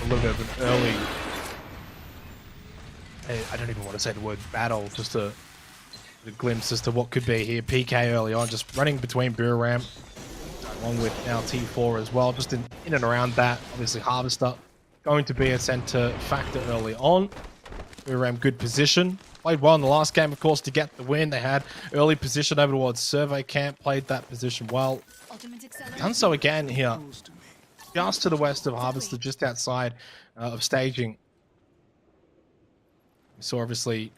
A little bit of an early, I don't even want to say the word battle, just a glimpse as to what could be here. PK early on, just running between Buram, along with now T4 as well, just in and around that. Obviously Harvester going to be a center factor early on. Buram good position. Played well in the last game, of course, to get the win. They had early position over towards survey camp, played that position well. Done so again here, just to the west of Harvester, just outside of staging. We saw obviously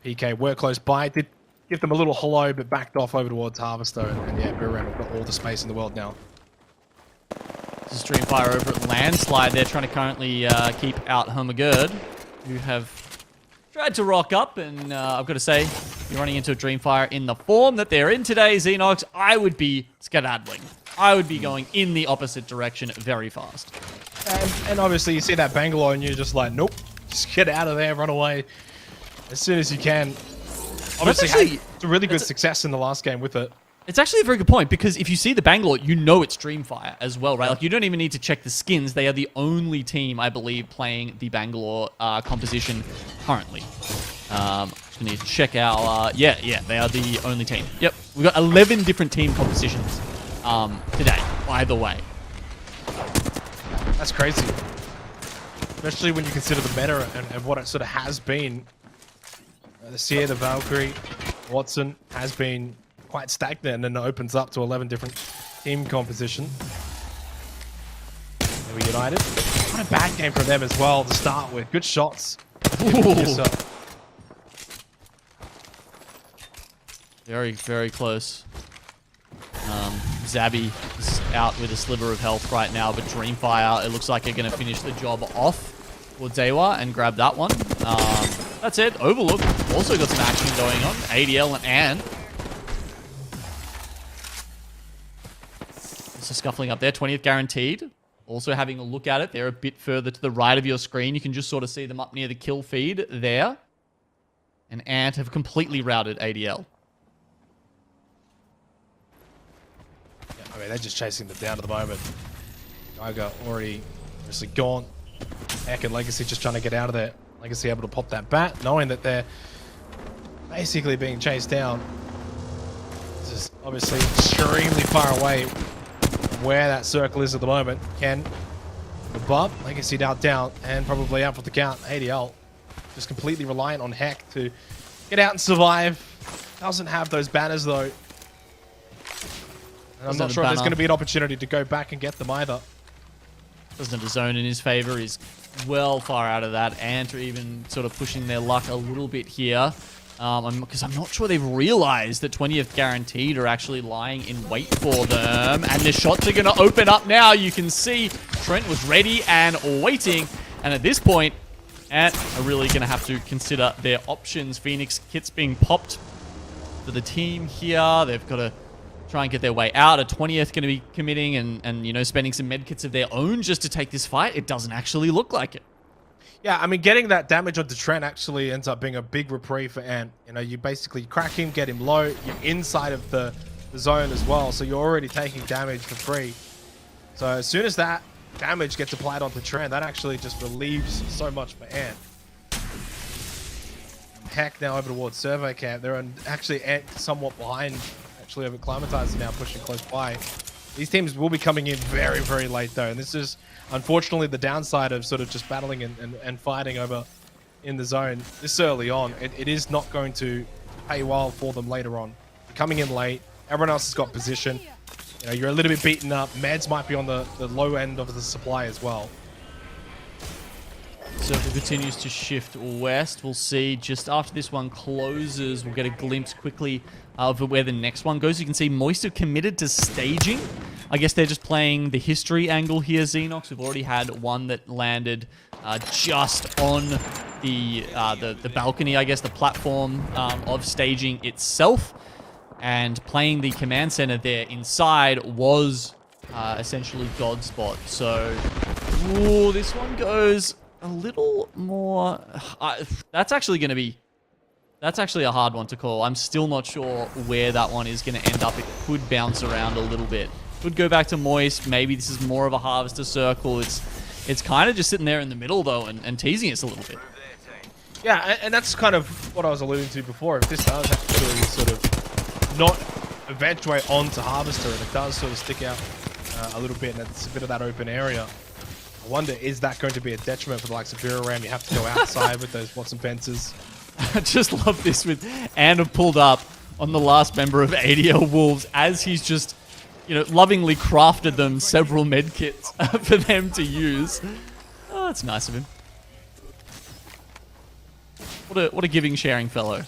PK were close by, did give them a little hello, but backed off over towards Harvester, and yeah, Buram have got all the space in the world now. This is Dreamfire over at Landslide. They're trying to currently keep out Hermagerd, who have tried to rock up, and I've got to say, you're running into a Dreamfire in the form that they're in today, Xenox, I would be skedaddling. I would be going in the opposite direction very fast. And obviously you see that Bangalore and you're just like, nope, just get out of there, run away as soon as you can. Obviously had some really good success in the last game with it. It's actually a very good point, because if you see the Bangalore, you know it's Dreamfire as well, right? Like, you don't even need to check the skins. They are the only team, I believe, playing the Bangalore composition currently. Just need to check our... yeah, they are the only team. Yep, we've got 11 different team compositions today, by the way. That's crazy. Especially when you consider the meta and what it sort of has been. The Seer, the Valkyrie, Watson has been quite stagnant, and then it opens up to 11 different team composition. There we United. What a bad game for them as well to start with. Good shots. Very, very close. Zabby is out with a sliver of health right now, but Dreamfire, it looks like they're going to finish the job off for Dewa and grab that one. That's it. Overlook also got some action going on. ADL and Ant. Just scuffling up there. 20th guaranteed. Also having a look at it. They're a bit further to the right of your screen. You can just sort of see them up near the kill feed there. And Ant have completely routed ADL. mean, they're just chasing them down at the moment. Geiger already obviously gone. Heck, and Legacy just trying to get out of there. Legacy able to pop that bat, knowing that they're basically being chased down. This is obviously extremely far away from where that circle is at the moment. Ken, the bump, Legacy down, and probably out for the count. ADL just completely reliant on Heck to get out and survive. Doesn't have those banners though. And I'm not sure if there's going to be an opportunity to go back and get them either. Doesn't have a zone in his favor. He's well far out of that. Ant are even sort of pushing their luck a little bit here. Because I'm not sure they've realized that 20th Guaranteed are actually lying in wait for them. And the shots are going to open up now. You can see Trent was ready and waiting. And at this point, Ant are really going to have to consider their options. Phoenix kits being popped for the team here. They've got to try and get their way out. A 20th going to be committing and you know, spending some med kits of their own just to take this fight. It doesn't actually look like it. Yeah, I mean, getting that damage onto Trent actually ends up being a big reprieve for Ant. You know, you basically crack him, get him low. You're inside of the zone as well, so you're already taking damage for free. So as soon as that damage gets applied onto Trent, that actually just relieves so much for Ant. Heck now over towards Survey Camp. They're actually Ant somewhat behind. Actually over Climatizer now pushing close by. These teams will be coming in very, very late though. And this is unfortunately the downside of sort of just battling and fighting over in the zone this early on. It is not going to pay well for them later on. They're coming in late. Everyone else has got position. You know, you're a little bit beaten up. Meds might be on the low end of the supply as well. Circle continues to shift west. We'll see just after this one closes, we'll get a glimpse quickly of where the next one goes. You can see Moist have committed to staging. I guess they're just playing the history angle here, Xenox. We've already had one that landed just on the balcony, I guess, the platform of staging itself. And playing the command center there inside was essentially Godspot. So, ooh, this one goes a little more... that's actually a hard one to call. I'm still not sure where that one is going to end up. It could bounce around a little bit. Could go back to Moist. Maybe this is more of a Harvester circle. It's kind of just sitting there in the middle, though, and teasing us a little bit. Yeah, and that's kind of what I was alluding to before. If this does actually sort of not eventuate onto Harvester, and it does sort of stick out a little bit, and it's a bit of that open area, I wonder, is that going to be a detriment for the likes of Ram? You have to go outside with those Watson fences. I just love this with Anna pulled up on the last member of ADL Wolves as he's just, you know, lovingly crafted them several med kits for them to use. Oh, that's nice of him. What a giving, sharing fellow.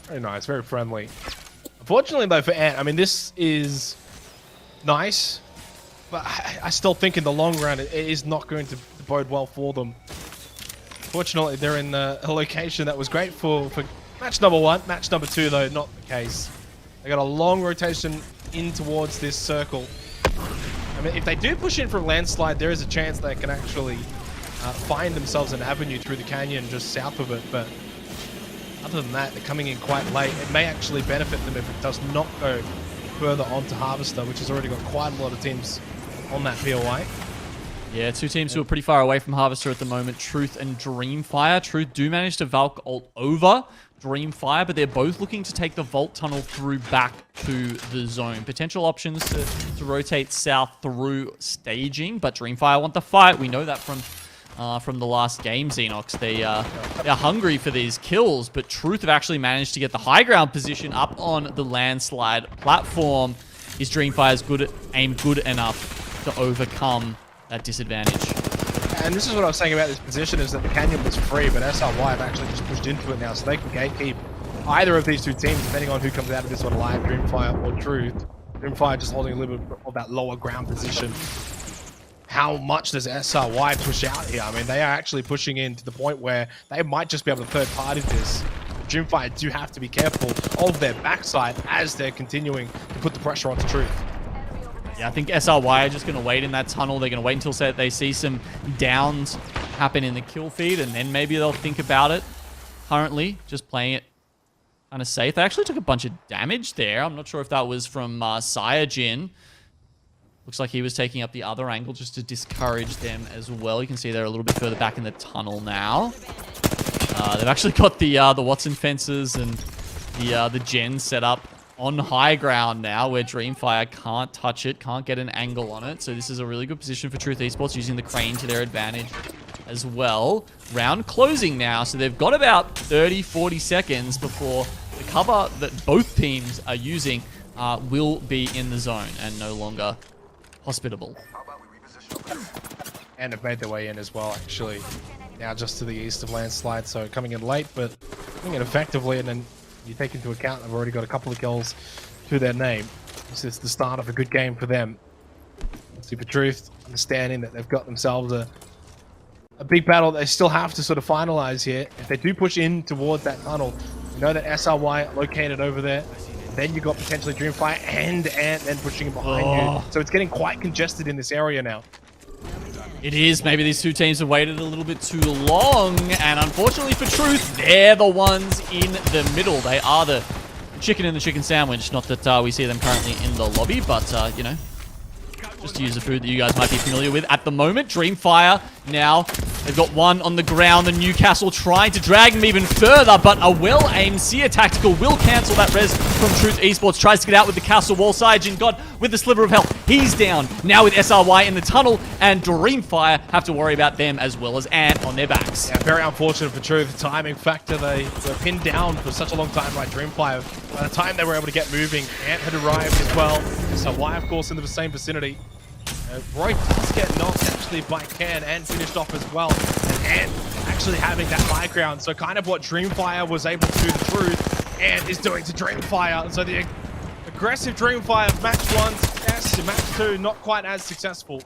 Very nice, very friendly. Unfortunately, though, for Ant, I mean, this is nice, but I still think in the long run, it is not going to bode well for them. Fortunately, they're in a location that was great for match number 1. Match number 2, though, not the case. They got a long rotation in towards this circle. I mean, if they do push in for a landslide, there is a chance they can actually find themselves an avenue through the canyon just south of it. But other than that, they're coming in quite late. It may actually benefit them if it does not go further onto Harvester, which has already got quite a lot of teams on that POI. Yeah, two teams who are pretty far away from Harvester at the moment, Truth and Dreamfire. Truth do manage to Valk ult over Dreamfire, but they're both looking to take the Vault Tunnel through back to the zone. Potential options to rotate south through staging, but Dreamfire want the fight. We know that from the last game, Xenox. They're hungry for these kills, but Truth have actually managed to get the high ground position up on the landslide platform. Is Dreamfire's aim good enough to overcome that disadvantage? And this is what I was saying about this position, is that the canyon was free, but SRY have actually just pushed into it now, so they can gatekeep either of these two teams, depending on who comes out of this one alive, Dreamfire or Truth. Dreamfire just holding a little bit of that lower ground position. How much does SRY push out here? I mean, they are actually pushing in to the point where they might just be able to third party this. Dreamfire do have to be careful of their backside as they're continuing to put the pressure onto Truth. Yeah, I think SRY are just going to wait in that tunnel. They're going to wait until they see some downs happen in the kill feed, and then maybe they'll think about it. Currently, just playing it kind of safe. They actually took a bunch of damage there. I'm not sure if that was from Saiyajin. Looks like he was taking up the other angle just to discourage them as well. You can see they're a little bit further back in the tunnel now. They've actually got the Watson fences and the gen set up on high ground now, where Dreamfire can't touch it, can't get an angle on it. So this is a really good position for Truth Esports, using the crane to their advantage as well. Round closing now, so they've got about 30-40 seconds before the cover that both teams are using will be in the zone and no longer hospitable. And have made their way in as well, actually. Now just to the east of Landslide, so coming in late, but coming in effectively, and then you take into account they've already got a couple of kills to their name. This is the start of a good game for them. Super Truth, understanding that they've got themselves a big battle they still have to sort of finalize here. If they do push in towards that tunnel, you know that SRY located over there. Then you've got potentially Dreamfire and Ant then pushing behind you. So it's getting quite congested in this area now. It is. Maybe these two teams have waited a little bit too long. And unfortunately for Truth, they're the ones in the middle. They are the chicken in the chicken sandwich. Not that we see them currently in the lobby, but, you know, just to use a food that you guys might be familiar with at the moment. Dreamfire now. They've got one on the ground. The Newcastle trying to drag him even further, but a well-aimed Seer Tactical will cancel that res from Truth Esports. Tries to get out with the castle wall. Saiyajin God with the sliver of health. He's down. Now with SRY in the tunnel, and Dreamfire have to worry about them as well as Ant on their backs. Yeah, very unfortunate for Truth. The timing factor, they were pinned down for such a long time by Dreamfire. By the time they were able to get moving, Ant had arrived as well. SRY, of course, in the same vicinity. Roy does get knocked actually by Ken and finished off as well. And Ant actually having that high ground. So kind of what Dreamfire was able to do to Truth, Ant is doing to Dreamfire. So the aggressive Dreamfire match 1 success, match 2 not quite as successful.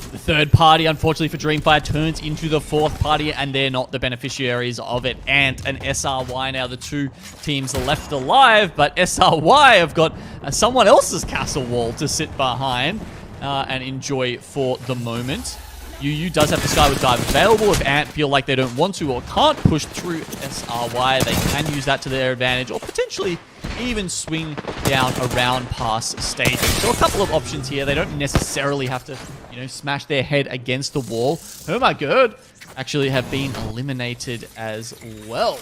The third party, unfortunately for Dreamfire, turns into the fourth party, and they're not the beneficiaries of it. Ant and SRY now the two teams left alive, but SRY have got someone else's castle wall to sit behind and enjoy for the moment. UU does have the Skyward Dive available. If Ant feel like they don't want to or can't push through SRY, they can use that to their advantage, or potentially even swing down around past staging. So a couple of options here. They don't necessarily have to, you know, smash their head against the wall. Oh my god, actually have been eliminated as well.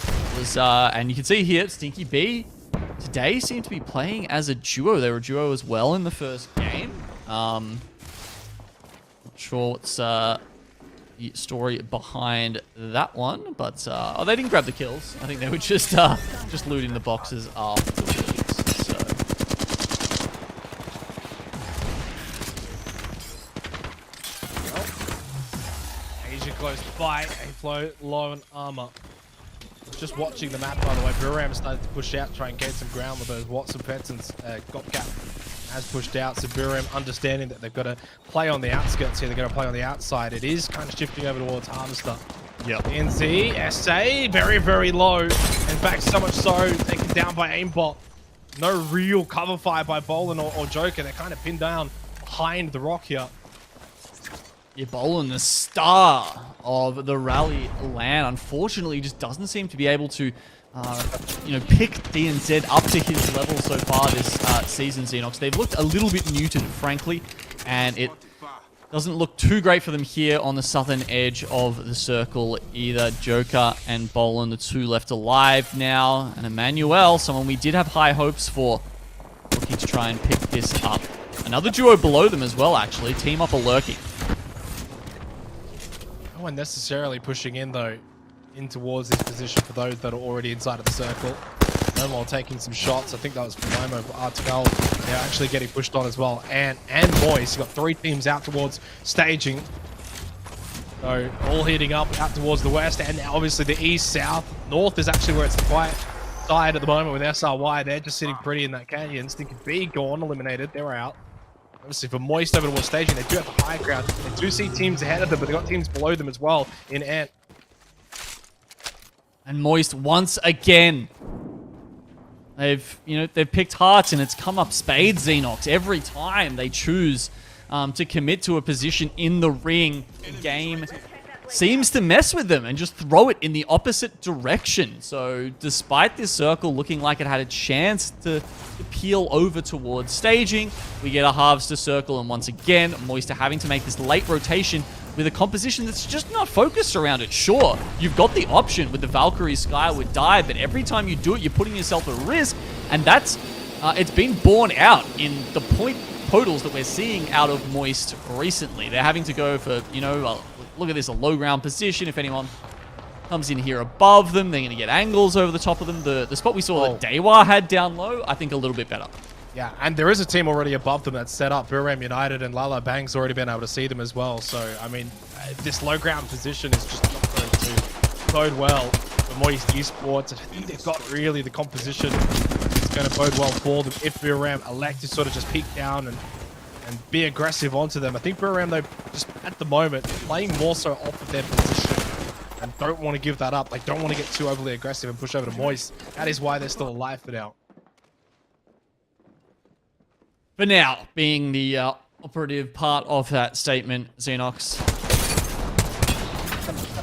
And you can see here, Stinky B today seemed to be playing as a duo. They were a duo as well in the first game. Not sure what's the story behind that one, but oh, they didn't grab the kills. I think they were just looting the boxes afterwards. So. Asia close by, A-Flow low on armor. Just watching the map, by the way. Buram started to push out, try and gain some ground with those Watson Petsons. Gopcap has pushed out, so Buram understanding that they've got to play on the outskirts here. They're going to play on the outside. It is kind of shifting over towards Harvester. Yep. NC, SA, very, very low. In fact, so much so, taken down by Aimbot. No real cover fire by Bolin or Joker. They're kind of pinned down behind the rock here. Yeah, Bolin, the star of the rally LAN, unfortunately just doesn't seem to be able to, you know, pick DNZ up to his level so far this season, Xenox. They've looked a little bit muted, frankly, and it doesn't look too great for them here on the southern edge of the circle either. Joker and Bolin, the two left alive now, and Emmanuel, someone we did have high hopes for, looking to try and pick this up. Another duo below them as well, actually. Team Up are lurking. No one necessarily pushing in, though, in towards this position for those that are already inside of the circle. While taking some shots. I think that was from Limo, but Artel, they're actually getting pushed on as well. And Moist, you've got three teams out towards staging. So all heading up out towards the west, and obviously the east, south, north is actually where it's the quiet side at the moment with SRY. They're just sitting pretty in that canyon. Stinky B gone, eliminated. They're out. Obviously for Moist over towards staging, they do have the high ground. They do see teams ahead of them, but they've got teams below them as well in Ant. And Moist once again. They've picked hearts, and it's come up spades, Xenox. Every time they choose to commit to a position in the ring, game seems to mess with them and just throw it in the opposite direction. So despite this circle looking like it had a chance to peel over towards staging, we get a harvester circle, and once again, Moister having to make this late rotation with a composition that's just not focused around it. Sure, you've got the option with the Valkyrie Skyward dive, but every time you do it, you're putting yourself at risk, and that's it's been borne out in the point totals that we're seeing out of Moist recently. They're having to go for, you know, look at this, a low ground position. If anyone comes in here above them, they're going to get angles over the top of them. The spot we saw that Dewa had down low, I think a little bit better. Yeah, and there is a team already above them that's set up. Buram United and Lala Bang's already been able to see them as well. So, I mean, this low ground position is just not going to bode well for Moist Esports. I think they've got really the composition that's going to bode well for them if Buram elect to sort of just peek down and be aggressive onto them. I think Buram, though, just at the moment, playing more so off of their position and don't want to give that up. They don't want to get too overly aggressive and push over to Moist. That is why they're still alive for now. For now, being the operative part of that statement, Xenox,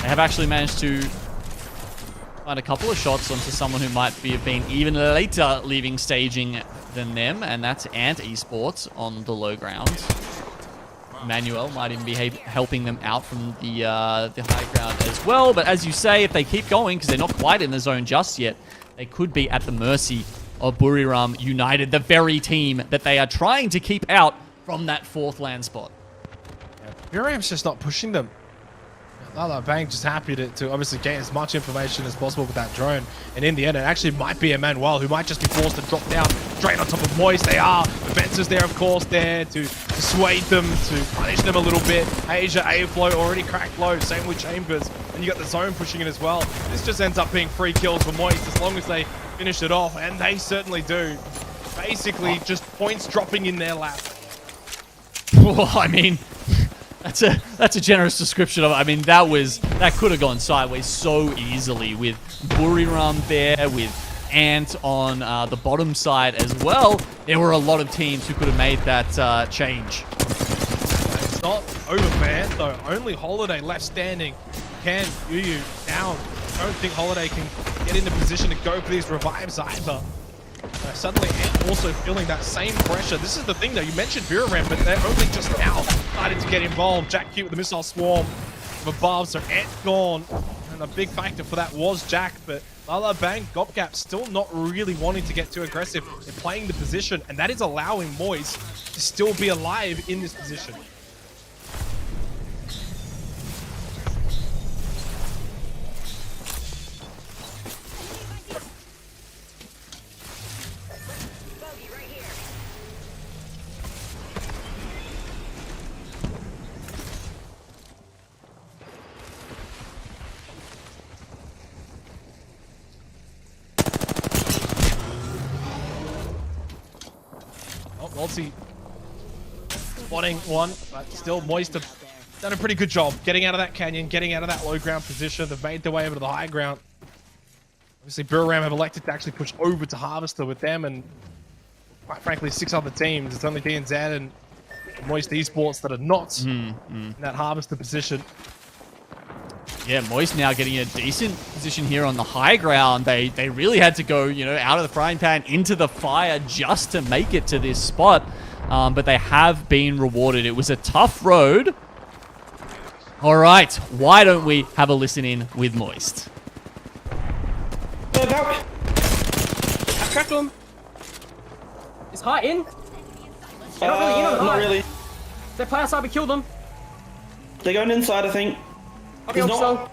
they have actually managed to find a couple of shots onto someone who might have been even later leaving staging than them, and that's Ant Esports on the low ground. Manuel might even be helping them out from the high ground as well, but as you say, if they keep going, because they're not quite in the zone just yet, they could be at the mercy of Buriram United, the very team that they are trying to keep out from that fourth land spot. Yeah, Buram's just not pushing them. Lala Bang just happy to obviously gain as much information as possible with that drone. And in the end, it actually might be Emmanuel who might just be forced to drop down straight on top of Moist. They are. The Fencer's there, of course, there to dissuade them, to punish them a little bit. Asia, A-Flow already cracked low. Same with Chambers. And you got the zone pushing it as well. This just ends up being free kills for Moist as long as they finish it off. And they certainly do. Basically, just points dropping in their lap. Well, I mean, that's a generous description of it. I mean, that could have gone sideways so easily with Buriram there, with Ant on the bottom side as well. There were a lot of teams who could have made that change. It's not over, man, though. Only Holiday left standing. Can Yu down. I don't think Holiday can get into position to go for these revives either. Suddenly, Ant also feeling that same pressure. This is the thing, though. You mentioned Buram, but they're only just now starting to get involved. Jack Q with the missile swarm from above, so Ant gone. And a big factor for that was Jack, but Lala Bang, Gopgap still not really wanting to get too aggressive. They're playing the position, and that is allowing Moist to still be alive in this position. Waltzy spotting one, but still Moist have done a pretty good job getting out of that canyon, getting out of that low ground position. They've made their way over to the high ground. Obviously, Buram have elected to actually push over to Harvester with them, and quite frankly, 6 other teams. It's only DNZ and Moist Esports that are not in that Harvester position. Yeah, Moist now getting a decent position here on the high ground. They really had to go, you know, out of the frying pan into the fire just to make it to this spot. But they have been rewarded. It was a tough road. All right, why don't we have a listen in with Moist? I cracked him. Is high in? They're not really in on the not high. really. They play outside, we killed them. They're going inside, I think. Okay, He's I'm not-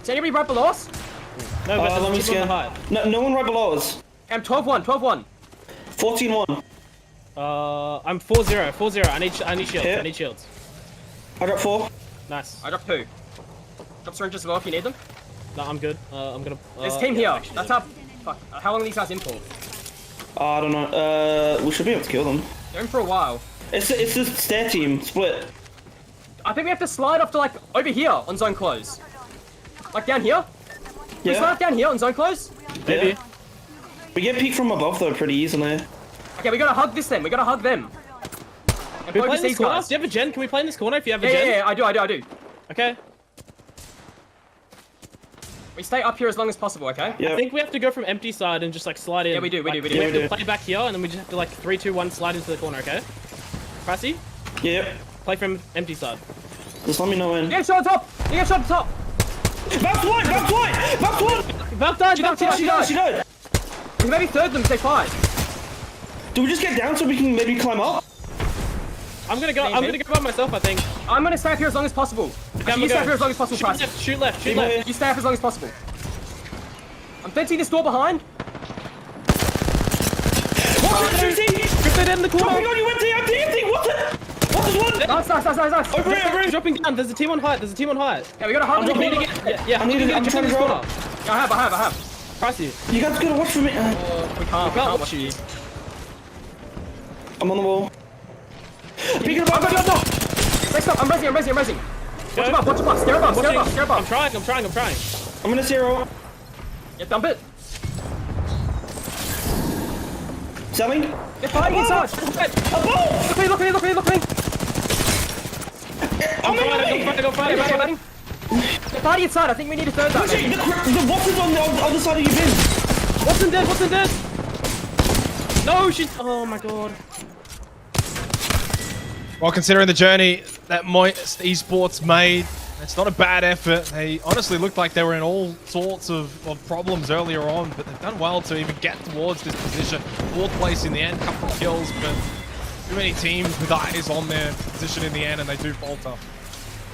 Is anybody right below us? No, but let me there's people on scan. the high. No one right below us. I'm 12-1, 12-1. 14-1. I'm 4-0, 4-0. I need shields. Hit. I need shields. I got 4. Nice. I dropped 2. Drop syringes as well if you need them. No, I'm good. I'm gonna. There's a team yeah, here. actually. That's up. Fuck. How long are these guys in for? I don't know. We should be able to kill them. They're in for a while. It's this stair team split. I think we have to slide off to like over here on zone close. Like down here? We slide Yeah. off down here on zone close? Maybe. Yeah. We get peeked from above though pretty easily. Okay, we gotta hug this then. We gotta hug them. I'm Can we play in focusing this these corner? guys. Do you have a gen? Can we play in this corner if you have a Yeah, gen? yeah, yeah, I do. Okay. We stay up here as long as possible, okay? Yeah. I think we have to go from empty side and just like slide in. Yeah, we do. We have we to do. play back here and then we just have to like 3, 2, 1 slide into the corner, okay? Pricey, Yeah. play from empty side. Just let me know when. You get shot on top! You get shot on top! Back one! Back one! Back one! Valk died, She Valk died, died. She died! She died! We can maybe third them if they fight. Do we just get down so we can maybe climb up? I'm gonna go by myself, I think. I'm gonna stay up here as long as possible. Actually, I'm you stay gonna up here as long as possible, Shoot Price. left, shoot left, shoot Yeah. left. You stay up as long as possible. I'm fencing this door behind. What's it? 50! Crypto dead in the Dropping corner. on you, empty! What the? What is one? Nice. Over here! Dropping down, there's a team on height, Yeah, we gotta hard I'm them dropping again. again. Yeah, I need it. I'm trying to draw. I have. Pricey, You guys gotta watch for me. We can't watch you. I'm on the wall. Peeking I'm above. going up. Next up, I'm raising. Watch above. Stare above. I'm trying. I'm gonna zero. Yeah, dump it. Selling. They're fighting inside. Above! Look at me. I'm Go fight. They're fighting inside. I think we need to third that. Pushing! maybe. The Watson's on the other side of your bin. Watson dead. No, she's. Oh my god. Well, considering the journey that Moist Esports made, it's not a bad effort. They honestly looked like they were in all sorts of problems earlier on, but they've done well to even get towards this position. 4th place in the end, couple of kills, but too many teams with eyes on their position in the end, and they do falter.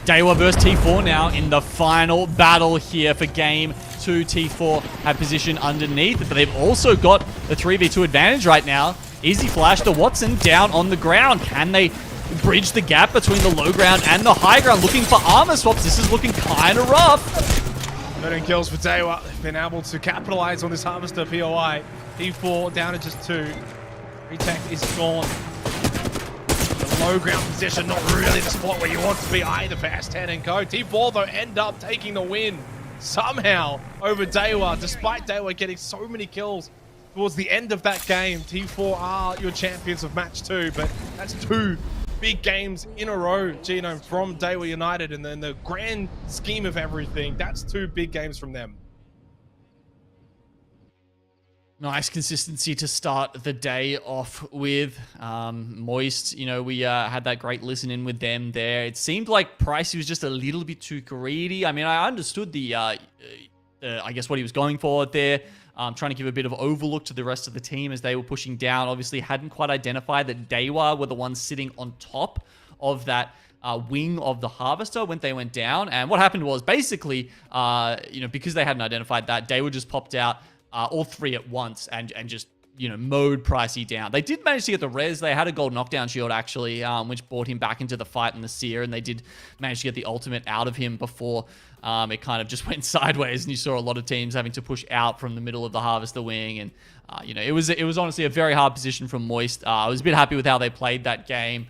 Dewa versus T4 now in the final battle here for game 2. T4 have position underneath, but they've also got the 3v2 advantage right now. Easy flash to Watson down on the ground. Can they bridge the gap between the low ground and the high ground? Looking for armor swaps. This is looking kind of rough. 13 kills for Dewa. They've been able to capitalize on this Harvester POI. T4 down to just 2. Retech is gone. The low ground position, not really the spot where you want to be either for S10 and Co. T4, though, end up taking the win somehow over Dewa, despite Dewa getting so many kills towards the end of that game. T4 are your champions of match 2, but that's 2 big games in a row, Genome, from Dewa United, and then the grand scheme of everything, that's 2 big games from them. Nice consistency to start the day off with. Moist, you know, we had that great listen in with them there. It seemed like Pricey was just a little bit too greedy. I mean, I understood I guess what he was going for there. Trying to give a bit of overlook to the rest of the team as they were pushing down. Obviously hadn't quite identified that Dewa were the ones sitting on top of that wing of the Harvester when they went down. And what happened was basically, you know, because they hadn't identified that, Dewa just popped out all 3 at once and just, you know, mowed Pricey down. They did manage to get the res. They had a gold knockdown shield, actually, which brought him back into the fight in the Seer, and they did manage to get the ultimate out of him before it kind of just went sideways, and you saw a lot of teams having to push out from the middle of the Harvester wing, and, you know, it was honestly a very hard position from Moist. I was a bit happy with how they played that game,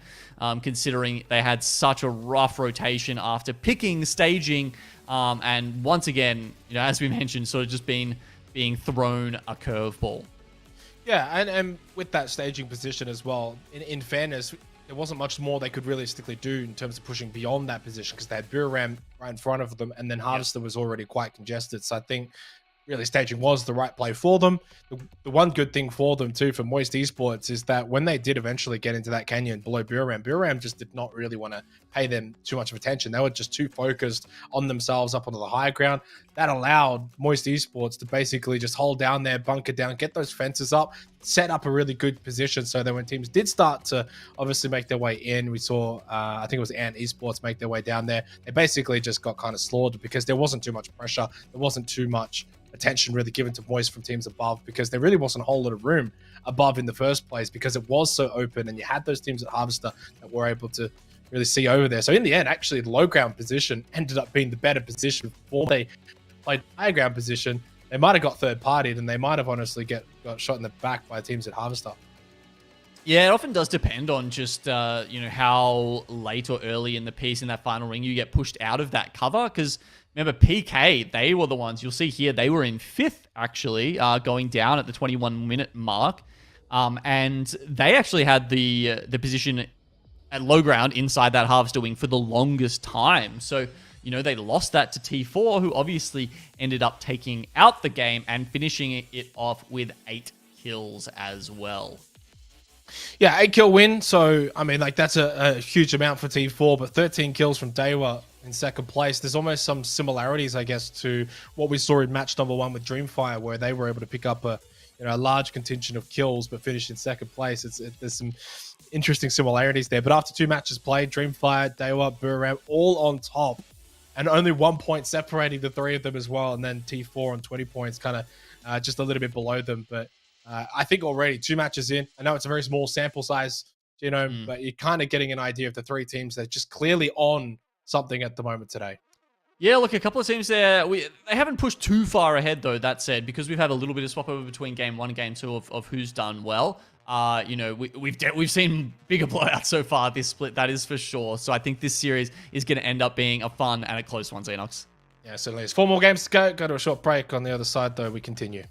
considering they had such a rough rotation after picking, staging, and once again, you know, as we mentioned, sort of just being thrown a curveball. Yeah, and with that staging position as well, in fairness, there wasn't much more they could realistically do in terms of pushing beyond that position because they had Buram right in front of them, and then Harvester was already quite congested. So I think really staging was the right play for them. The one good thing for them too, for Moist Esports, is that when they did eventually get into that canyon below Buram just did not really want to pay them too much of attention. They were just too focused on themselves up onto the high ground. That allowed Moist Esports to basically just hold down there, bunker down, get those fences up, set up a really good position so that when teams did start to obviously make their way in, we saw, I think it was Ant Esports make their way down there. They basically just got kind of slaughtered because there wasn't too much pressure. There wasn't too much attention really given to Moist from teams above because there really wasn't a whole lot of room above in the first place because it was so open and you had those teams at Harvester that were able to really see over there. So in the end, actually, the low ground position ended up being the better position for they played high ground position. They might have got third partied and they might have honestly got shot in the back by teams at Harvester. Yeah, it often does depend on just, you know, how late or early in the piece in that final ring you get pushed out of that cover. Because remember, PK, they were the ones, you'll see here, they were in 5th, actually, going down at the 21-minute mark. And they actually had the position at low ground inside that harvester wing for the longest time. So, you know, they lost that to T4, who obviously ended up taking out the game and finishing it off with 8 kills as well. Yeah, 8-kill win. So, I mean, like, that's a huge amount for T4, but 13 kills from Dewa in second place. There's almost some similarities, I guess, to what we saw in match number 1 with Dreamfire, where they were able to pick up a large contingent of kills, but finish in second place. There's some interesting similarities there. But after 2 matches played, Dreamfire, Dewa, Buram, all on top, and only 1 point separating the 3 of them as well. And then T4 on 20 points, kind of just a little bit below them. But I think already 2 matches in, I know it's a very small sample size, but you're kind of getting an idea of the 3 teams that are just clearly on something at the moment today. Yeah, look, a couple of teams there. They haven't pushed too far ahead, though, that said, because we've had a little bit of swap over between game 1 and game 2 of who's done well. We've seen bigger blowouts so far this split, that is for sure. So I think this series is going to end up being a fun and a close one, Xenox. Yeah, certainly. There's 4 more games to go. Go to a short break. On the other side, though, we continue.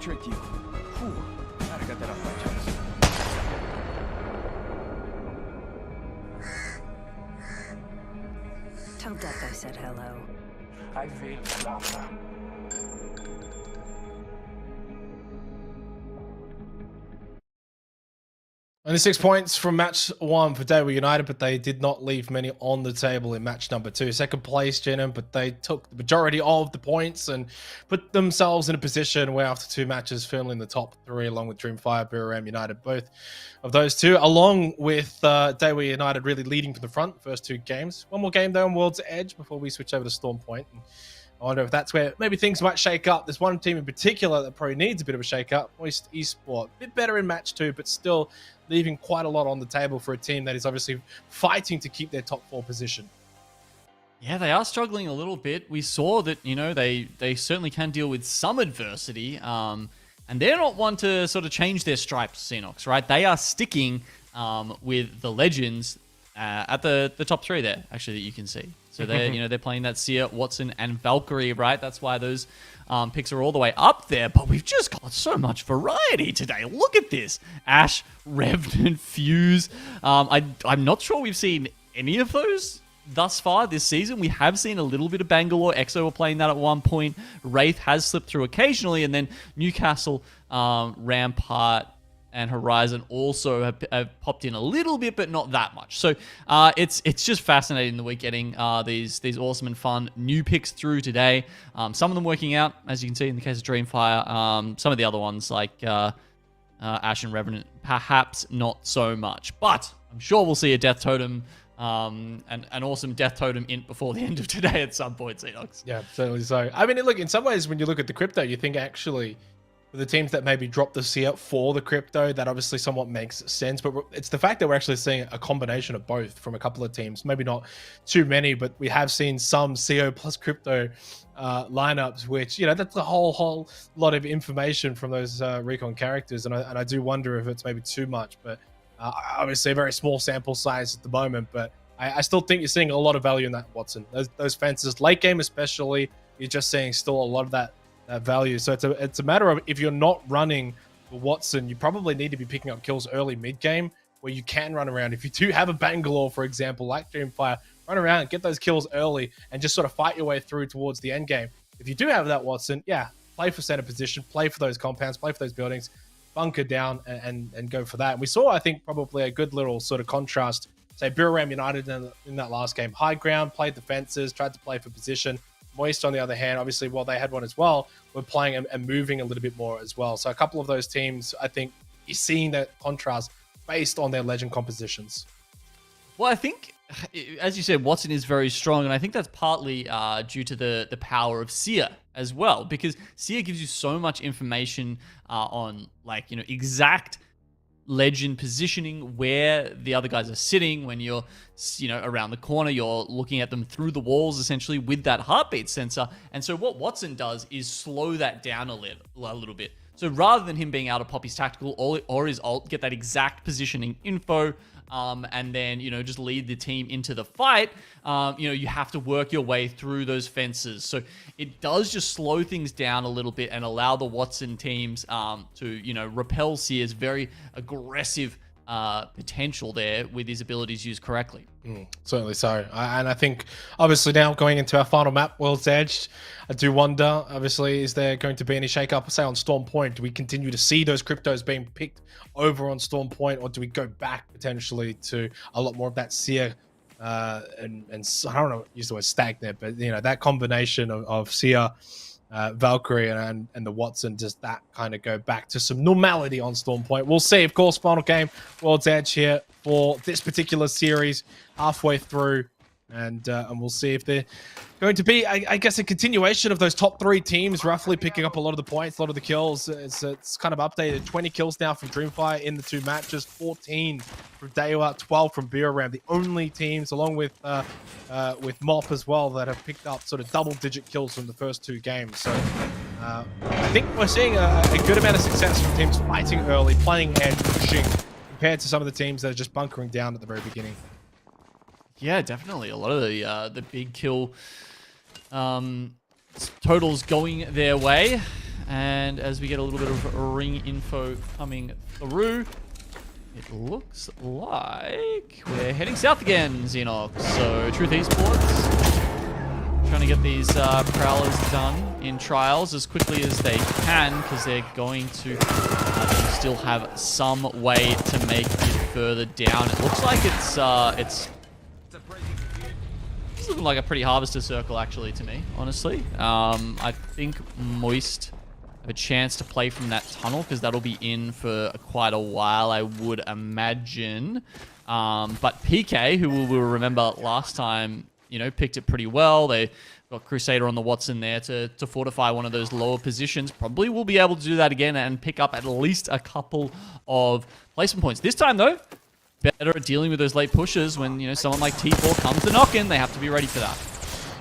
tricked you. Whew. Glad I got that off my chest. Tell Death I said hello. I feel Alpha. 6 points from match 1 for Daewoo United, but they did not leave many on the table in match number 2. Second place, Jenham, but they took the majority of the points and put themselves in a position where after 2 matches, firmly in the top 3, along with Dreamfire, Buriram United, both of those two, along with Daewoo United really leading from the front, first 2 games. One more game though on World's Edge before we switch over to Storm Point. And I wonder if that's where maybe things might shake up. There's one team in particular that probably needs a bit of a shake up, Moist Esport. A bit better in match 2, but still leaving quite a lot on the table for a team that is obviously fighting to keep their top 4 position. Yeah, they are struggling a little bit. We saw that, you know, they certainly can deal with some adversity. And they're not one to sort of change their stripes, Xenox, right? They are sticking with the legends at the top 3 there, actually, that you can see. So they're, you know, they're playing that Seer, Watson, and Valkyrie, right? That's why those picks are all the way up there. But we've just got so much variety today. Look at this. Ashe, Revenant, Fuse. I'm not sure we've seen any of those thus far this season. We have seen a little bit of Bangalore. EXO were playing that at one point. Wraith has slipped through occasionally. And then Newcastle, Rampart, and Horizon also have popped in a little bit, but not that much. So it's just fascinating that we're getting these awesome and fun new picks through today. Some of them working out, as you can see in the case of Dreamfire. Some of the other ones, like Ashe and Revenant, perhaps not so much. But I'm sure we'll see a Death Totem, an awesome Death Totem int before the end of today at some point, Xenox. Yeah, certainly so. I mean, look, in some ways, when you look at the crypto, you think actually the teams that maybe drop the Seer for the crypto, that obviously somewhat makes sense, but it's the fact that we're actually seeing a combination of both from a couple of teams. Maybe not too many, but we have seen some CO plus crypto lineups, which, you know, that's a whole lot of information from those recon characters, and I do wonder if it's maybe too much, but obviously a very small sample size at the moment, but I still think you're seeing a lot of value in that, Watson. Those fences, late game especially, you're just seeing still a lot of that value. So it's a matter of, if you're not running the Watson, you probably need to be picking up kills early mid game where you can run around. If you do have a Bangalore, for example, like Dreamfire, run around, get those kills early, and just sort of fight your way through towards the end game. If you do have that Watson, yeah, play for center position, play for those compounds, play for those buildings, bunker down and go for that. And we saw, I think, probably a good little sort of contrast. Say Buriram United in that last game, high ground, played the fences, tried to play for position. Moist, on the other hand, obviously, while they had one as well, were playing and moving a little bit more as well. So a couple of those teams, I think, you're seeing that contrast based on their legend compositions. Well, I think, as you said, Watson is very strong, and I think that's partly due to the power of Seer as well, because Seer gives you so much information on, like, you know, exact legend positioning, where the other guys are sitting. When you're, you know, around the corner, you're looking at them through the walls essentially with that heartbeat sensor. And so what Watson does is slow that down a little bit. So rather than him being able to pop his tactical or his ult, get that exact positioning info, and then, you know, just lead the team into the fight, you know, you have to work your way through those fences. So it does just slow things down a little bit and allow the Watson teams to, you know, repel Seer's very aggressive potential there with his abilities used correctly. Certainly so. And I think, obviously, now going into our final map, World's Edge, I do wonder, obviously, is there going to be any shake-up, say, on Storm Point? Do we continue to see those cryptos being picked over on Storm Point, or do we go back potentially to a lot more of that Seer and I don't know, use the word stack there, but, you know, that combination of Seer, Valkyrie and the Watson, does that kind of go back to some normality on Storm Point? We'll see. Of course, final game, World's Edge here for this particular series, halfway through, and we'll see if they're going to be, I guess, a continuation of those top 3 teams roughly picking up a lot of the points, a lot of the kills. It's kind of updated. 20 kills now from Dreamfire in the 2 matches, 14 from Daewoo, 12 from Buriram. The only teams, along with Mop as well, that have picked up sort of double-digit kills from the first 2 games. So I think we're seeing a good amount of success from teams fighting early, playing edge, pushing, compared to some of the teams that are just bunkering down at the very beginning. Yeah, definitely. A lot of the big kill totals going their way. And as we get a little bit of ring info coming through, it looks like we're heading south again, Xenox. So Truth Esports trying to get these prowlers done in trials as quickly as they can, because they're going to still have some way to make it further down. It looks like it's looking like a pretty harvester circle, actually, to me, honestly. I think Moist have a chance to play from that tunnel, because that'll be in for quite a while, I would imagine. But PK, who we'll remember last time, you know, picked it pretty well. They got Crusader on the Watson there to fortify one of those lower positions. Probably will be able to do that again and pick up at least a couple of placement points. This time, though, better at dealing with those late pushes when, you know, someone like T4 comes to knock in. They have to be ready for that.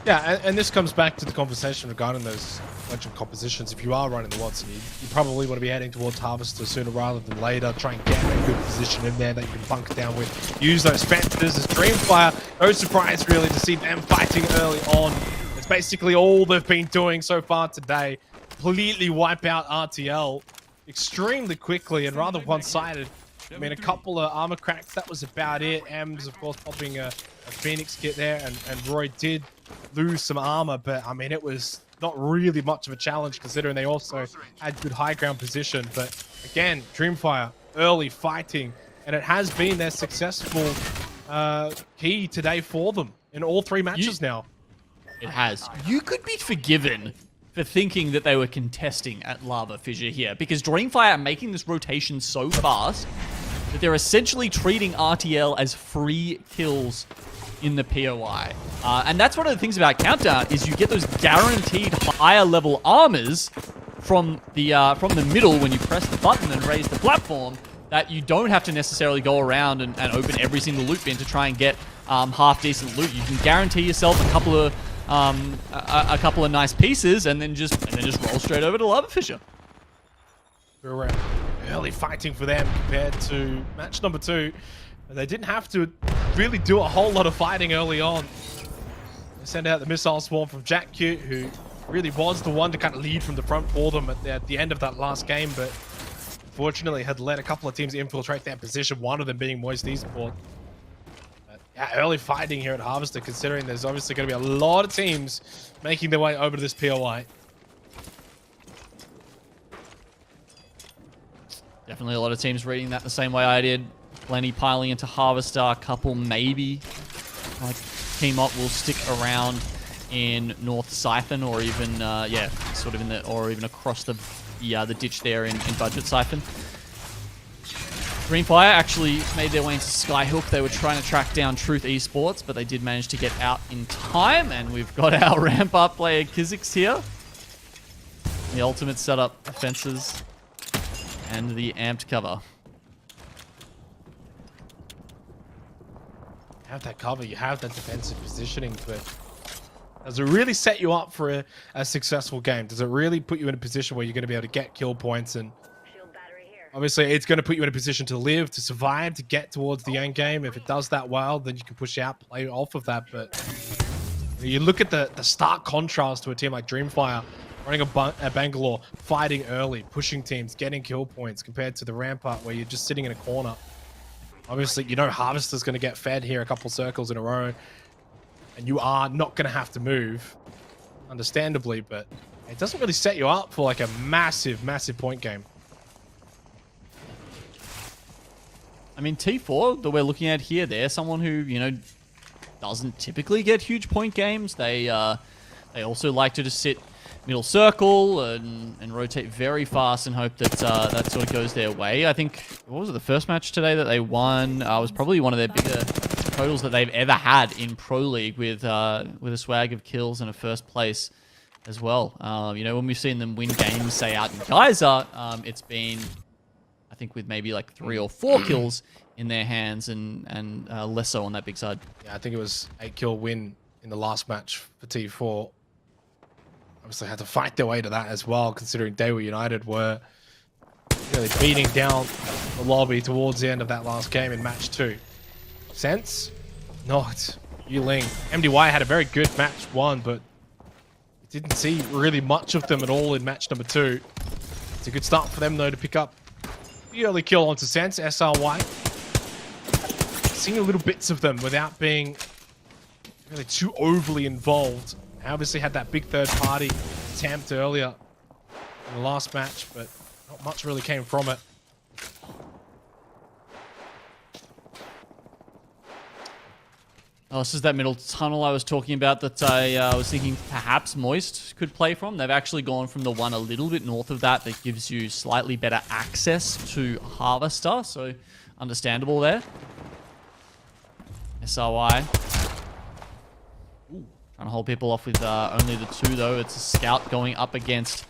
Yeah, and this comes back to the conversation regarding those bunch of compositions. If you are running the Watson, you probably want to be heading towards Harvester sooner rather than later. Try and get a good position in there that you can bunker down with. Use those fences as Dreamfire. No surprise, really, to see them fighting early on. It's basically all they've been doing so far today. Completely wipe out RTL extremely quickly and rather one-sided. I mean, a couple of armor cracks, that was about it. M's, of course, popping a Phoenix kit there, and Roy did lose some armor, but I mean, it was not really much of a challenge considering they also had good high ground position. But again, Dreamfire early fighting, and it has been their successful key today for them in all three matches now. It has. You could be forgiven for thinking that they were contesting at Lava Fissure here, because Dreamfire are making this rotation so fast that they're essentially treating RTL as free kills in the POI. And that's one of the things about Countdown, is you get those guaranteed higher level armors from the middle when you press the button and raise the platform, that you don't have to necessarily go around and open every single loot bin to try and get half decent loot. You can guarantee yourself a couple of nice pieces and then just roll straight over to Lava Fissure. Early fighting for them compared to match number 2. They didn't have to really do a whole lot of fighting early on. They send out the missile swarm from Jack Cute, who really was the one to kind of lead from the front for them at the end of that last game, but unfortunately had let a couple of teams infiltrate that position, one of them being Moist Esports. Yeah, early fighting here at Harvester, considering there's obviously going to be a lot of teams making their way over to this POI. Definitely a lot of teams reading that the same way I did. Plenty piling into Harvester, a couple maybe. Like Team Up will stick around in North Siphon, or even sort of in the, or even across the ditch there in Budget Siphon. Dreamfire actually made their way into Skyhook. They were trying to track down Truth Esports, but they did manage to get out in time, and we've got our ramp up player Kizix here. The ultimate setup fences and the amped cover. You have that cover, you have that defensive positioning, but does it really set you up for a successful game? Does it really put you in a position where you're going to be able to get kill points? And obviously, it's going to put you in a position to live, to survive, to get towards the end game. If it does that well, then you can push out, play off of that. But you look at the stark contrast to a team like Dreamfire, running a Bangalore, fighting early, pushing teams, getting kill points, compared to the Rampart, where you're just sitting in a corner. Obviously, you know Harvester's going to get fed here a couple circles in a row, and you are not going to have to move, understandably, but it doesn't really set you up for like a massive, massive point game. I mean, T4 that we're looking at here, they're someone who, you know, doesn't typically get huge point games. They also like to just sit middle circle and rotate very fast and hope that that sort of goes their way. I think, what was it, the first match today that they won was probably one of their bigger totals that they've ever had in Pro League, with a swag of kills and a first place as well. You know, when we've seen them win games, say out in Geyser, it's been, I think, with maybe like 3 or 4 kills in their hands, and less so on that big side. Yeah, I think it was 8-kill win in the last match for T4. Obviously had to fight their way to that as well, considering Daewoo United were really beating down the lobby towards the end of that last game in match 2. Sense? Not. Yuling. MDY had a very good match 1, but didn't see really much of them at all in match number 2. It's a good start for them, though, to pick up the early kill onto Sense. SRY. Seeing little bits of them without being really too overly involved. I obviously had that big third party attempt earlier in the last match, but not much really came from it. Oh, this is that middle tunnel I was talking about that I was thinking perhaps Moist could play from. They've actually gone from the one a little bit north of that gives you slightly better access to Harvester, so understandable there. SRY. Trying to hold people off with only the 2, though. It's a scout going up against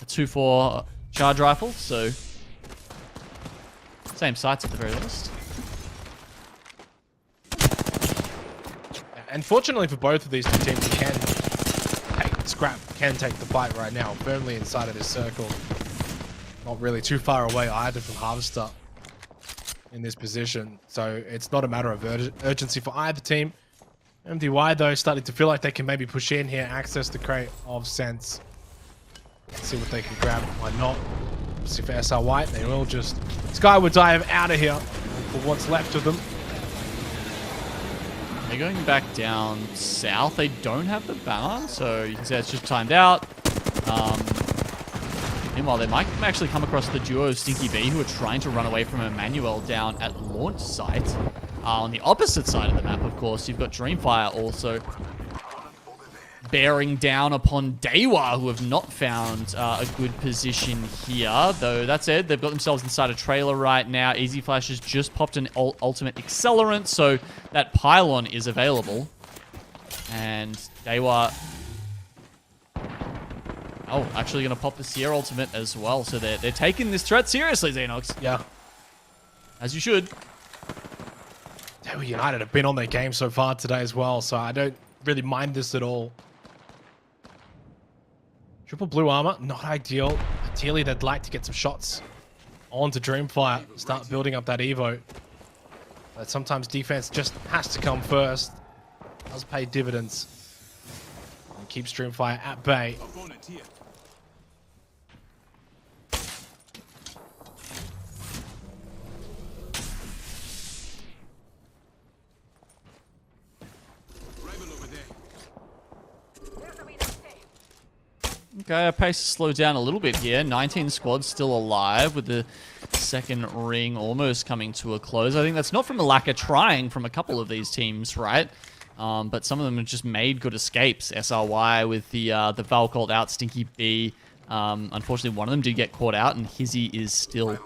a 2-4 charge rifle, so same sights at the very least. And fortunately for both of these two teams, can take the fight right now, firmly inside of this circle. Not really too far away either from Harvester in this position. So it's not a matter of urgency for either team. MDY, though, starting to feel like they can maybe push in here, access the crate of Sense. Let's see what they can grab. Why not? See for SRY, they will just skyward dive out of here for what's left of them. They're going back down south. They don't have the banner, so you can see it's just timed out. Meanwhile, they might actually come across the duo of Stinky B, who are trying to run away from Emmanuel down at launch site. On the opposite side of the map, of course, you've got Dreamfire also bearing down upon Dewa, who have not found a good position here. Though, that said, they've got themselves inside a trailer right now. Easy Flash has just popped an ultimate accelerant, so that pylon is available. And Dewa... Oh, actually going to pop the Sierra ultimate as well. So they're taking this threat seriously, Xenox. Yeah. As you should. Dewa United have been on their game so far today as well, so I don't really mind this at all. Triple blue armor, not ideal. Ideally, they'd like to get some shots onto Dreamfire, start building up that Evo. But sometimes defense just has to come first. Does pay dividends. And keeps Dreamfire at bay. Okay, our pace has slowed down a little bit here. 19 squads still alive with the second ring almost coming to a close. I think that's not from a lack of trying from a couple of these teams, right? But some of them have just made good escapes. SRY with the Val called out, Stinky B. Unfortunately, one of them did get caught out, and Hizzy is still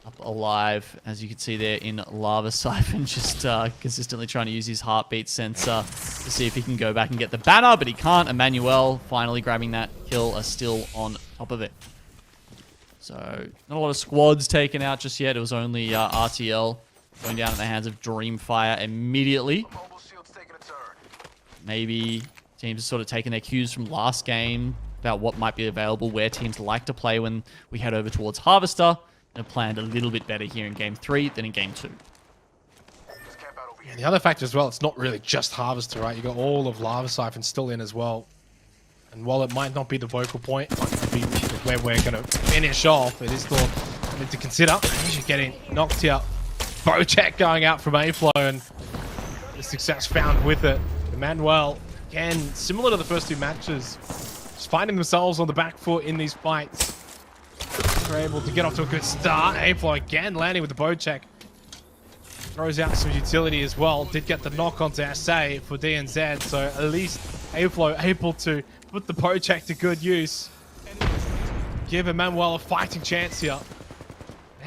up alive, as you can see there in Lava Siphon, just consistently trying to use his heartbeat sensor to see if he can go back and get the banner, but he can't. Emmanuel finally grabbing that kill are still on top of it. So, not a lot of squads taken out just yet. It was only RTL going down at the hands of Dreamfire immediately. Maybe teams are sort of taking their cues from last game about what might be available, where teams like to play when we head over towards Harvester, and planned a little bit better here in Game 3 than in Game 2. And the other factor as well, it's not really just Harvester, right? You got all of Lava Siphon still in as well. And while it might not be the vocal point, it might be where we're going to finish off, it is still something to consider. You're getting knocked here. Bojack going out from A-Flow, and the success found with it. Emmanuel, again, similar to the first two matches, just finding themselves on the back foot in these fights. They're able to get off to a good start. A-Flow again landing with the Bojack. Throws out some utility as well. Did get the knock onto SA for DNZ, so at least A-Flow able to put the Bojack to good use. Give Emmanuel a fighting chance here.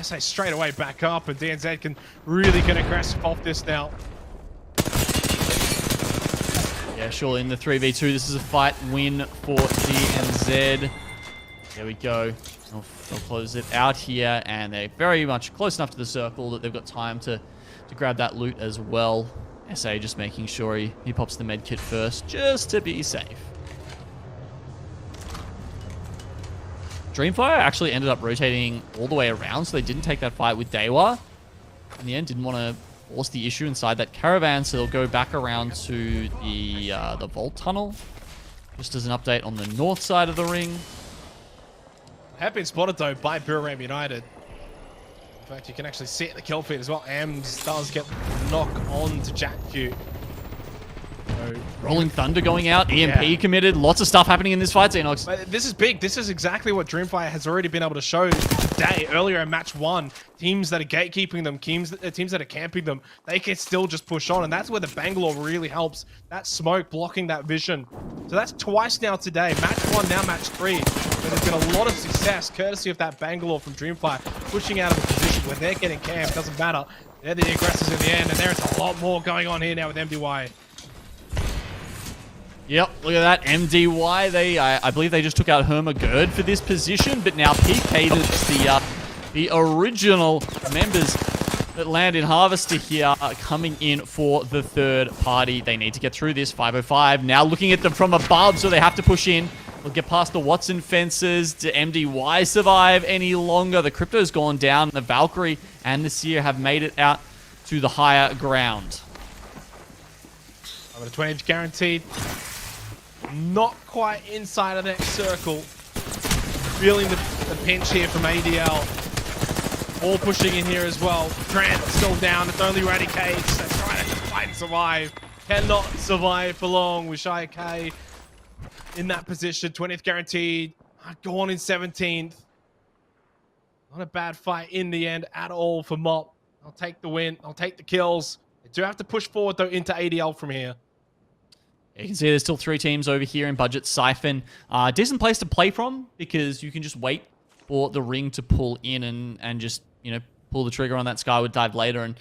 SA straight away back up, and DNZ can really get aggressive off this now. Yeah, surely in the 3v2, this is a fight win for DNZ. There we go. They'll close it out here, and they're very much close enough to the circle that they've got time to grab that loot as well. SA just making sure he pops the med kit first, just to be safe. Dreamfire actually ended up rotating all the way around, so they didn't take that fight with Dewa. In the end, didn't want to force the issue inside that caravan, so they'll go back around to the vault tunnel. Just as an update on the north side of the ring. Have been spotted though by Buriram United. In fact, you can actually see it in the kill feed as well. Ams does get the knock on to Jack Q. So, Rolling Thunder going out, EMP committed, lots of stuff happening in this fight, Xenox. but this is big. This is exactly what Dreamfire has already been able to show today. Earlier in match 1, teams that are gatekeeping them, teams that are camping them, they can still just push on, and that's where the Bangalore really helps. That smoke blocking that vision. So that's twice now today. Match 1, now match 3. But there's been a lot of success courtesy of that Bangalore from Dreamfire pushing out of a position where they're getting camped. Doesn't matter. They're the aggressors in the end, and there's a lot more going on here now with MDY. Yep, look at that. MDY, I believe they just took out Hermagerd for this position, but now PK, the original members that land in Harvester here are coming in for the third party. They need to get through this. 505 now looking at them from above, so they have to push in. They'll get past the Watson fences. Do MDY survive any longer? The Crypto's gone down. The Valkyrie and the Seer have made it out to the higher ground. Over to 20 guaranteed. Not quite inside of that circle. Feeling the pinch here from ADL. All pushing in here as well. Trent still down. It's only Radicates. They're trying to fight and survive. Cannot survive for long with Shia K in that position. 20th guaranteed. Go on in 17th. Not a bad fight in the end at all for Mop. I'll take the win. I'll take the kills. They do have to push forward though into ADL from here. You can see there's still 3 teams over here in Budget Siphon. Decent place to play from because you can just wait for the ring to pull in and just, you know, pull the trigger on that Skyward Dive later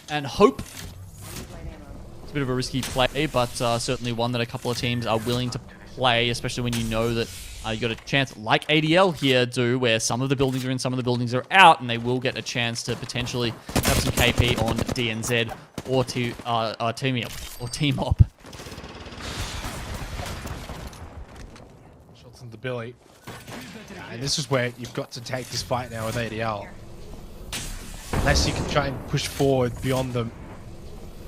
and hope. It's a bit of a risky play, but certainly one that a couple of teams are willing to play, especially when you know that you got a chance like ADL here do, where some of the buildings are in, some of the buildings are out, and they will get a chance to potentially have some KP on DNZ or Team Op. The Billy. And this is where you've got to take this fight now with ADL. Unless you can try and push forward beyond them.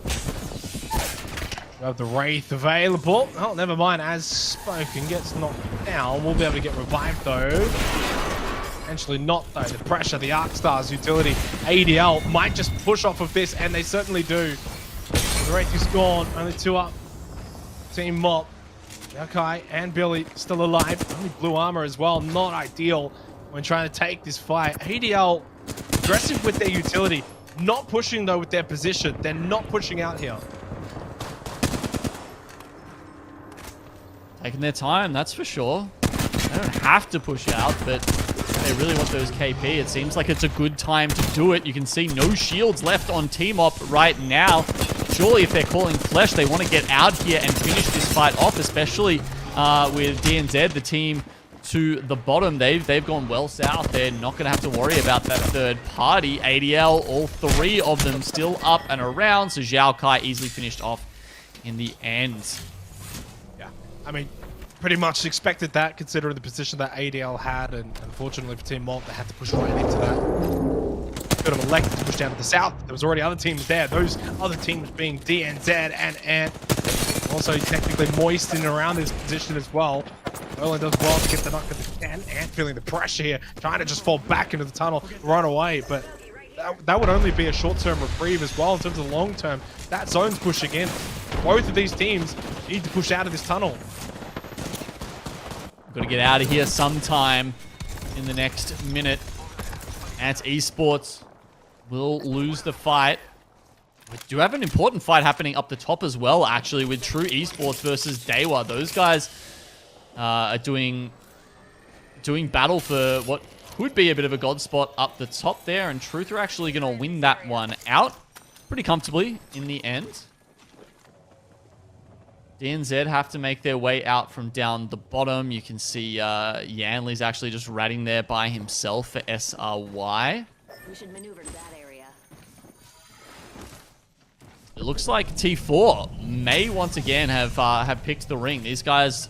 You have the Wraith available. Oh, never mind. As spoken, gets knocked down. We'll be able to get revived though. Potentially not though. The pressure, the Arcstars utility. ADL might just push off of this, and they certainly do. The Wraith is gone. Only 2 up. Team Mop. Okay, and Billy still alive. Only blue armor as well. Not ideal when trying to take this fight. ADL aggressive with their utility. Not pushing though with their position. They're not pushing out here. Taking their time, that's for sure. They don't have to push out, but they really want those KP. It seems like it's a good time to do it. You can see no shields left on Team Op right now. Surely if they're calling Flesh, they want to get out here and finish this fight off, especially with DNZ, the team to the bottom. They've gone well south. They're not going to have to worry about that third party. ADL, all 3 of them still up and around, so Zhao Kai easily finished off in the end. Yeah, I mean, pretty much expected that considering the position that ADL had, and unfortunately for Team Malt, they had to push right into that. Could have elected to push down to the south. There was already other teams there. Those other teams being DNZ and Ant. Also technically moist in and around this position as well. Erlen does well to get the knock at the Ant. Ant feeling the pressure here, trying to just fall back into the tunnel, run away, but that would only be a short-term reprieve as well. In terms of long-term, that zone's pushing in. Both of these teams need to push out of this tunnel. Got to get out of here sometime in the next minute. Ant Esports will lose the fight. We do have an important fight happening up the top as well, actually, with True Esports versus Dewa. Those guys are doing battle for what could be a bit of a god spot up the top there, and Truth are actually going to win that one out pretty comfortably in the end. DNZ have to make their way out from down the bottom. You can see Yanley's actually just ratting there by himself for SRY. We should maneuver to that area. It looks like T4 may once again have picked the ring. These guys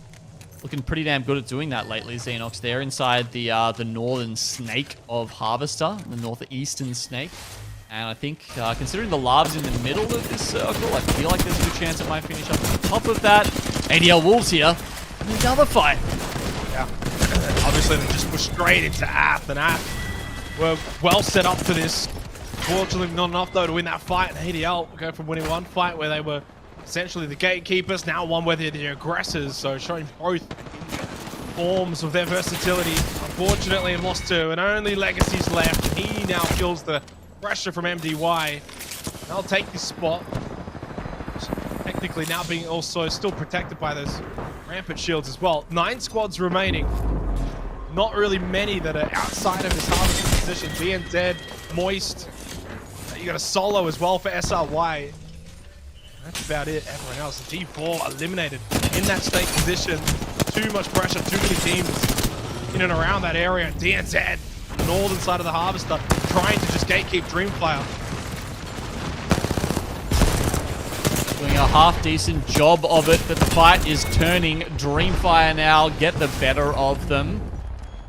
looking pretty damn good at doing that lately, Xenox. They're inside the northern snake of Harvester, the northeastern snake. And I think, considering the Lav's in the middle of this circle, I feel like there's a good chance it might finish up on top of that. ADL Wolves here. Another fight. Yeah. Obviously, they just pushed straight into Ath, and Ath were well set up for this. Fortunately, not enough though to win that fight, and ADL go from winning one fight where they were essentially the gatekeepers, now one where they're the aggressors, so showing both forms of their versatility. Unfortunately, lost two, and only Legacy's left. He now feels the pressure from MDY. They'll take this spot. Technically now being also still protected by those rampant shields as well. 9 squads remaining. Not really many that are outside of this harvesting position. DNZ, Moist. You got a solo as well for SRY. That's about it. Everyone else. D4 eliminated in that stake position. Too much pressure, too many teams in and around that area. DNZ, northern side of the Harvester, trying to just gatekeep Dreamfire. Doing a half-decent job of it, but the fight is turning. Dreamfire now get the better of them.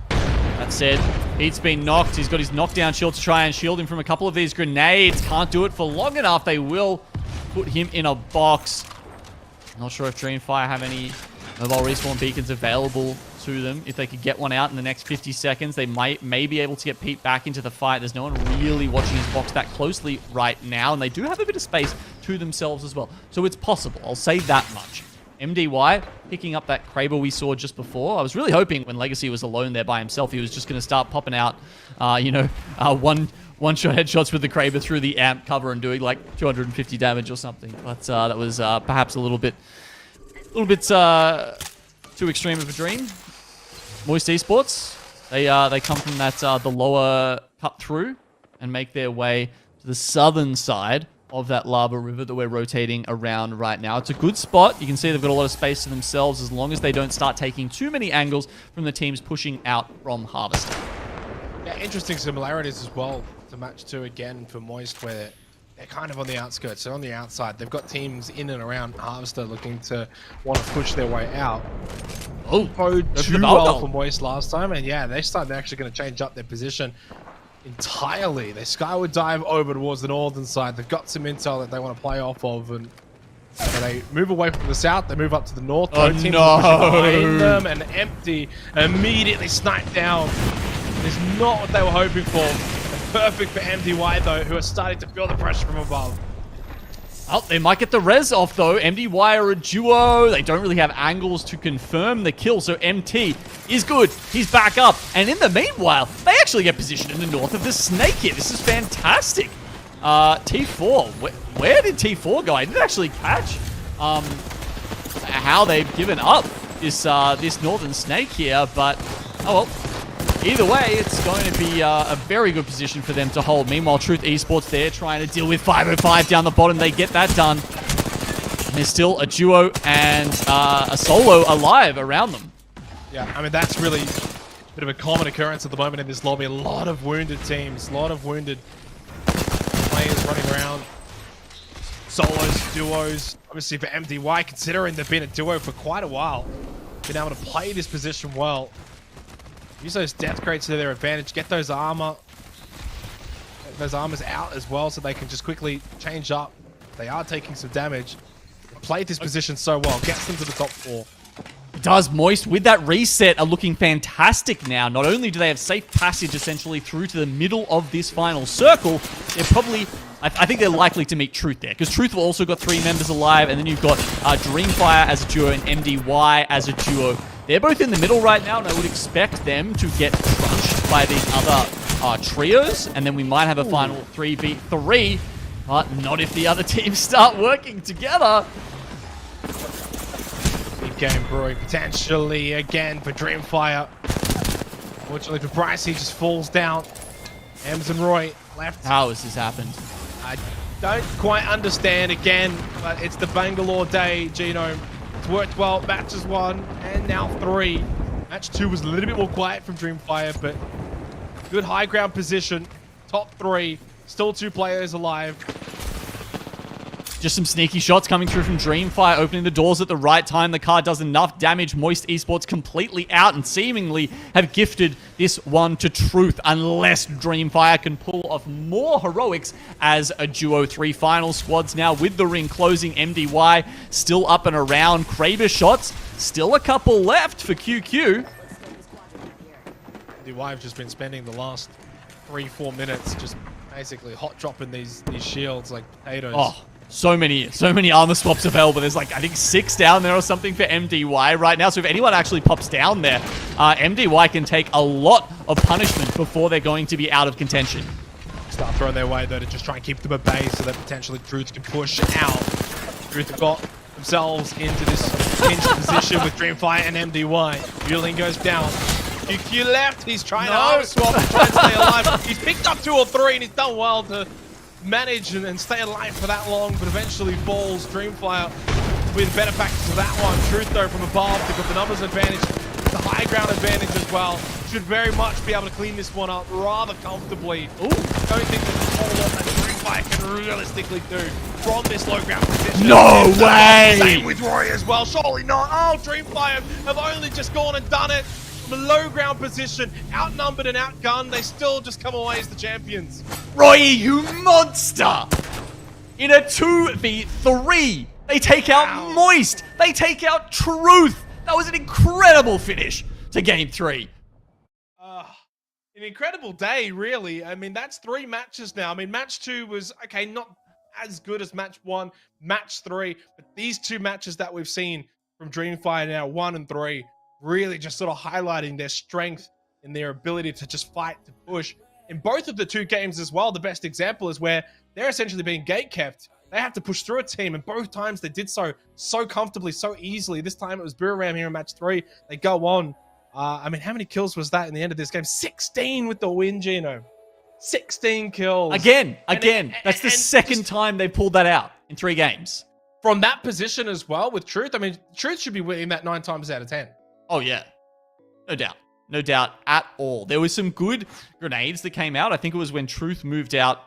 That said, Heat's been knocked. He's got his knockdown shield to try and shield him from a couple of these grenades. Can't do it for long enough. They will put him in a box. Not sure if Dreamfire have any mobile respawn beacons available to them. If they could get one out in the next 50 seconds, they may be able to get Pete back into the fight. There's no one really watching his box that closely right now, and they do have a bit of space to themselves as well. So it's possible. I'll say that much. MDY picking up that Kraber we saw just before. I was really hoping when Legacy was alone there by himself, he was just going to start popping out, one-shot headshots with the Kraber through the amp cover and doing like 250 damage or something. But that was perhaps a little bit too extreme of a dream. Moist Esports, they come from that the lower cut through and make their way to the southern side of that lava river that we're rotating around right now. It's a good spot. You can see they've got a lot of space to themselves as long as they don't start taking too many angles from the teams pushing out from Harvester. Yeah, interesting similarities as well to match 2 again for Moist, where they're kind of on the outskirts. They're on the outside. They've got teams in and around Harvester looking to want to push their way out. Oh, too well for Moist last time, and yeah, they're actually going to change up their position entirely. They skyward dive over towards the northern side. They've got some intel that they want to play off of, and so they move away from the south. They move up to the north. Oh, teams no. behind them, and Empty immediately sniped down. It's not what they were hoping for. Perfect for MDY though, who are starting to feel the pressure from above. Oh, they might get the res off though. MDY are a duo. They don't really have angles to confirm the kill, so MT is good. He's back up. And in the meanwhile, they actually get positioned in the north of the snake here. This is fantastic. T4, where did T4 go? I didn't actually catch how they've given up this northern snake here, but oh well. Either way, it's going to be a very good position for them to hold. Meanwhile, Truth Esports there trying to deal with 505 down the bottom. They get that done. And there's still a duo and a solo alive around them. Yeah, I mean, that's really a bit of a common occurrence at the moment in this lobby. A lot of wounded teams, a lot of wounded players running around. Solos, duos. Obviously for MDY, considering they've been a duo for quite a while, been able to play this position well. Use those death crates to their advantage. Get those armors out as well so they can just quickly change up. They are taking some damage. Played this position so well. Gets them to the top 4. It does. Moist with that reset are looking fantastic now. Not only do they have safe passage essentially through to the middle of this final circle, they're probably... I think they're likely to meet Truth there, because Truth have also got 3 members alive, and then you've got Dreamfire as a duo and MDY as a duo. They're both in the middle right now, and I would expect them to get crunched by these other trios, and then we might have a final 3v3, but not if the other teams start working together. Big game brewing potentially again for Dreamfire. Fortunately for Bryce, he just falls down. Ems and Roy left. How has this happened? I don't quite understand again, but it's the Bangalore day, Genome. It's worked well. Matches 1 and now 3. Match 2 was a little bit more quiet from Dreamfire, but good high ground position. Top 3. Still 2 players alive. Just some sneaky shots coming through from Dreamfire, opening the doors at the right time. The car does enough damage. Moist Esports completely out and seemingly have gifted this one to Truth, unless Dreamfire can pull off more heroics as a duo. 3 final squads now with the ring closing. MDY still up and around. Kraber shots, still a couple left for QQ. MDY have just been spending the last 3-4 minutes just basically hot dropping these shields like potatoes. Oh, so many armor swaps available. There's like, I think 6 down there or something for MDY right now. So if anyone actually pops down there, MDY can take a lot of punishment before they're going to be out of contention. Start throwing their way though to just try and keep them at bay so that potentially Truth can push out. Truth have got themselves into this pinch position with Dreamfire and MDY. Yuling goes down. QQ left. He's trying to arm swap and try and stay alive. He's picked up 2 or 3 and he's done well to manage and stay alive for that long, but eventually falls. Dreamfire with better factors of that one. Truth though from above, they've got the numbers advantage, the high ground advantage as well. Should very much be able to clean this one up rather comfortably. Ooh, don't think there's a whole lot that Dreamfire can realistically do from this low ground position. No way! Same with Roy as well, surely not. Oh, Dreamfire have only just gone and done it. From a low ground position, outnumbered and outgunned, they still just come away as the champions. Roy, you monster! In a 2v3, they take out Moist. They take out Truth. That was an incredible finish to game 3. An incredible day, really. I mean, that's 3 matches now. I mean, match 2 was, okay, not as good as match 1, match 3, but these 2 matches that we've seen from Dreamfire now, 1 and 3, really just sort of highlighting their strength and their ability to just fight, to push. In both of the 2 games as well, the best example is where they're essentially being gate-kept. They have to push through a team, and both times they did so comfortably, so easily. This time it was Buriram here in match 3. They go on. I mean, how many kills was that in the end of this game? 16 with the win, Gino. 16 kills. Again. That's the second time they pulled that out in 3 games. From that position as well with Truth. I mean, Truth should be winning that 9 times out of 10. Oh, yeah. No doubt at all. There was some good grenades that came out. I think it was when Truth moved out.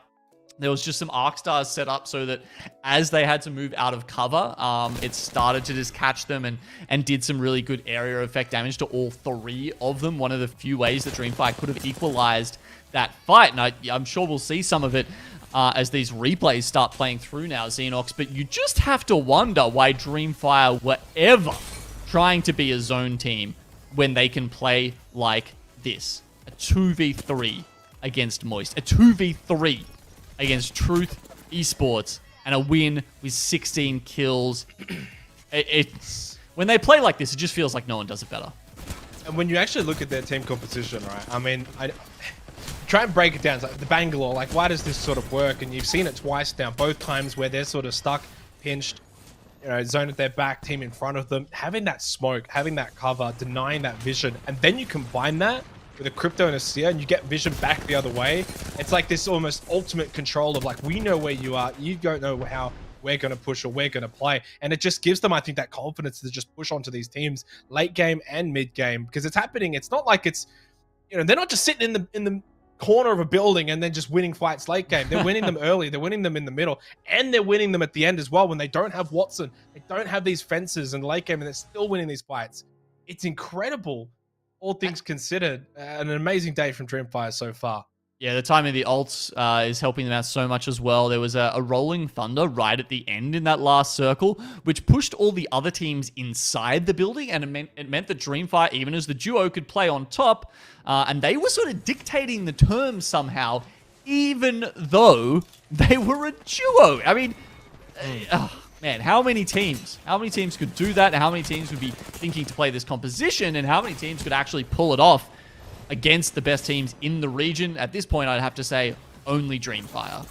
There was just some arc stars set up so that as they had to move out of cover, it started to just catch them and did some really good area effect damage to all 3 of them. One of the few ways that Dreamfire could have equalized that fight. And I'm sure we'll see some of it as these replays start playing through now, Xenox. But you just have to wonder why Dreamfire were ever trying to be a zone team when they can play like this. A 2v3 against Moist. A 2v3 against Truth Esports. And a win with 16 kills. It's when they play like this, it just feels like no one does it better. And when you actually look at their team composition, right? I mean, try and break it down. It's like the Bangalore, like, why does this sort of work? And you've seen it twice now, both times where they're sort of stuck, pinched, you know, zone at their back, team in front of them, having that smoke, having that cover, denying that vision, and then you combine that with a Crypto and a Seer, and you get vision back the other way. It's like this almost ultimate control of like, we know where you are, you don't know how we're going to push or we're going to play. And it just gives them, I think, that confidence to just push onto these teams late game and mid game, because it's happening. It's not like it's, you know, they're not just sitting in the corner of a building and then just winning fights late game. They're winning them early, they're winning them in the middle, and they're winning them at the end as well when they don't have Watson, they don't have these fences in the late game, and they're still winning these fights. It's incredible, all things considered. An amazing day from Dreamfire so far. Yeah, the timing of the ults is helping them out so much as well. There was a rolling thunder right at the end in that last circle, which pushed all the other teams inside the building, and it meant that Dreamfire, even as the duo, could play on top, and they were sort of dictating the terms somehow, even though they were a duo. I mean, man, how many teams could do that? And how many teams would be thinking to play this composition, and how many teams could actually pull it off against the best teams in the region? At this point, I'd have to say only Dreamfire.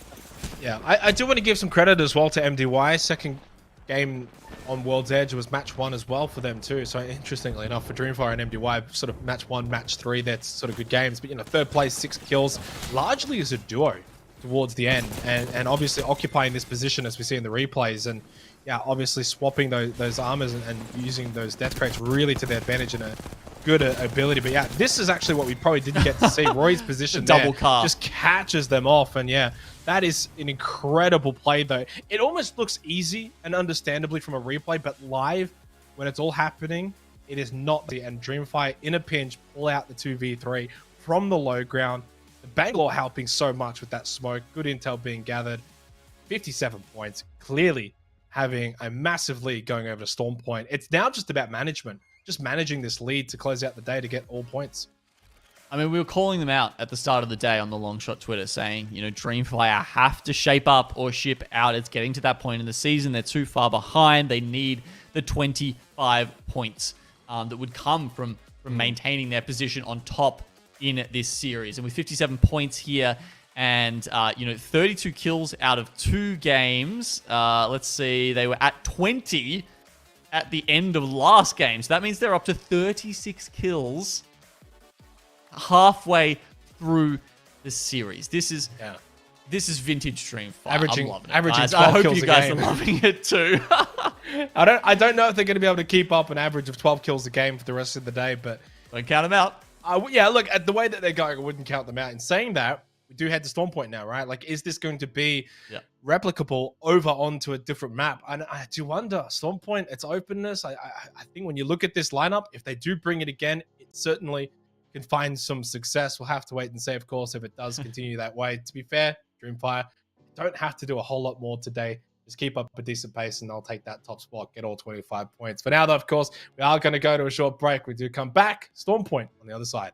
Yeah, I do want to give some credit as well to MDY. Second game on World's Edge was match 1 as well for them too. So interestingly enough, for Dreamfire and MDY, sort of match 1, match 3, that's sort of good games. But, you know, third place, 6 kills, largely as a duo towards the end, and obviously occupying this position as we see in the replays, and yeah, obviously swapping those armors and using those death crates really to their advantage in a good ability. But yeah, this is actually what we probably didn't get to see. Roy's position double car just catches them off, and yeah, that is an incredible play though. It almost looks easy and understandably from a replay, but live, when it's all happening, it is not. And Dreamfire in a pinch pull out the 2v3 from the low ground. The Bangalore helping so much with that smoke. Good intel being gathered. 57 points. Clearly having a massive lead going over to Storm Point. It's now just about management. Just managing this lead to close out the day to get all points. I mean, we were calling them out at the start of the day on the Long Shot Twitter saying, you know, Dreamfire have to shape up or ship out. It's getting to that point in the season. They're too far behind. They need the 25 points that would come from maintaining their position on top in this series. And with 57 points here and, 32 kills out of 2 games, let's see, they were at 20 at the end of last game. So that means they're up to 36 kills halfway through the series. This is vintage Dreamfire. Averaging I'm loving it, 12 guys. I hope kills you a guys game. are loving it too. I don't know if they're going to be able to keep up an average of 12 kills a game for the rest of the day, but Don't count them out. yeah, look, at the way that they're going, I wouldn't count them out. In saying that, we do head to Storm Point now, right? Like, is this going to be replicable over onto a different map? And I do wonder, Storm Point, its openness, I think when you look at this lineup, if they do bring it again, it certainly can find some success. We'll have to wait and see, of course, if it does continue that way. To be fair, Dreamfire don't have to do a whole lot more today. Just keep up a decent pace and they'll take that top spot, get all 25 points. For now, though, of course, we are going to go to a short break. We do come back. Storm Point on the other side.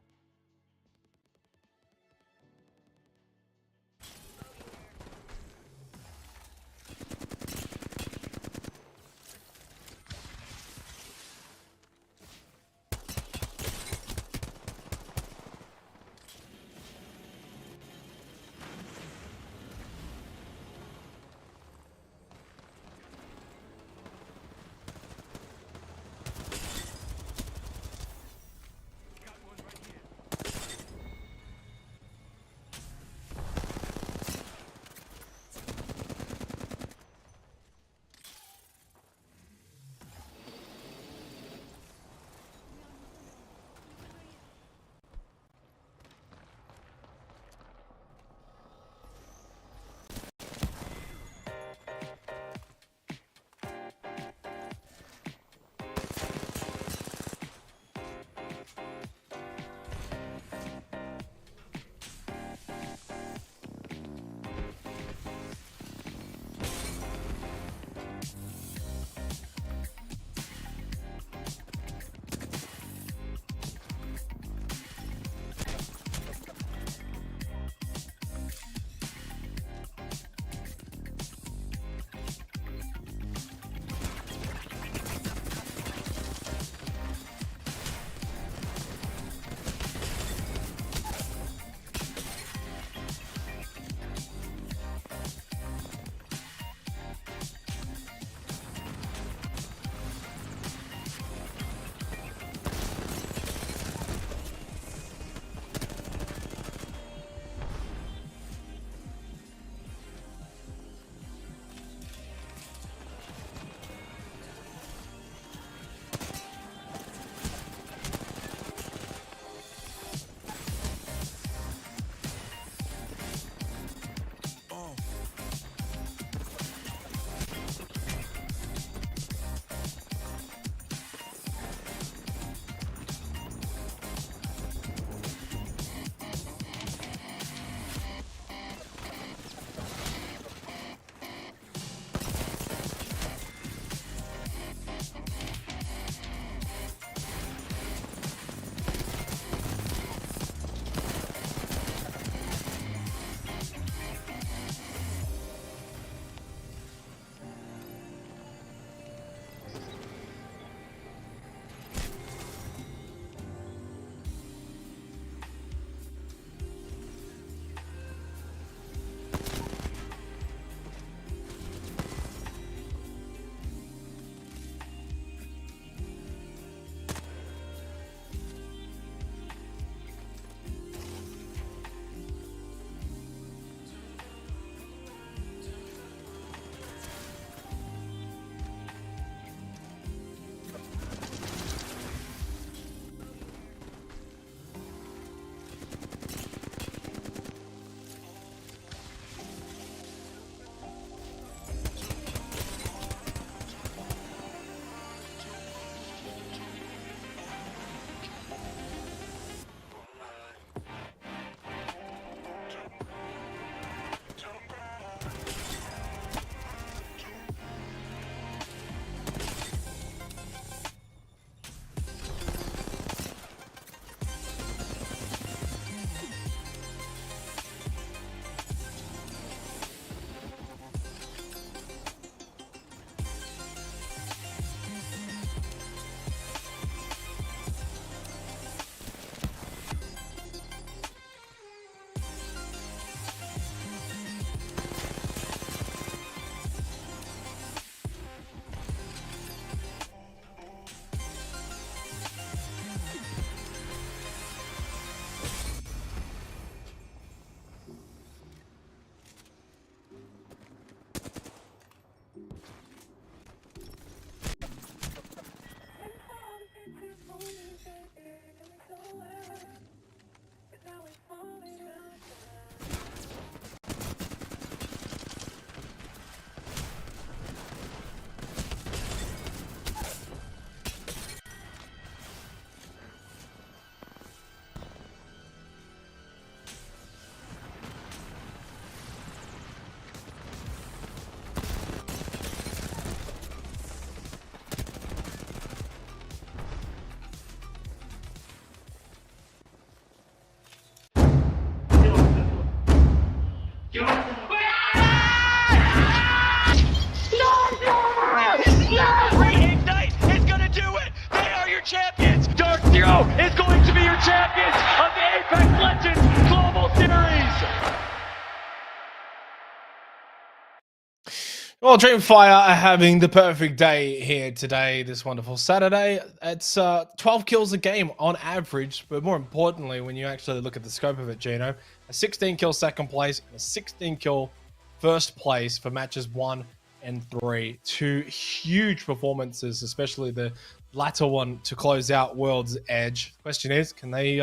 Well, Dreamfire are having the perfect day here today, this wonderful Saturday. It's 12 kills a game on average, but more importantly, when you actually look at the scope of it, Gino, a 16 kill second place and a 16 kill first place for matches 1 and 3. Two huge performances, especially the latter one to close out World's Edge. Question is, can they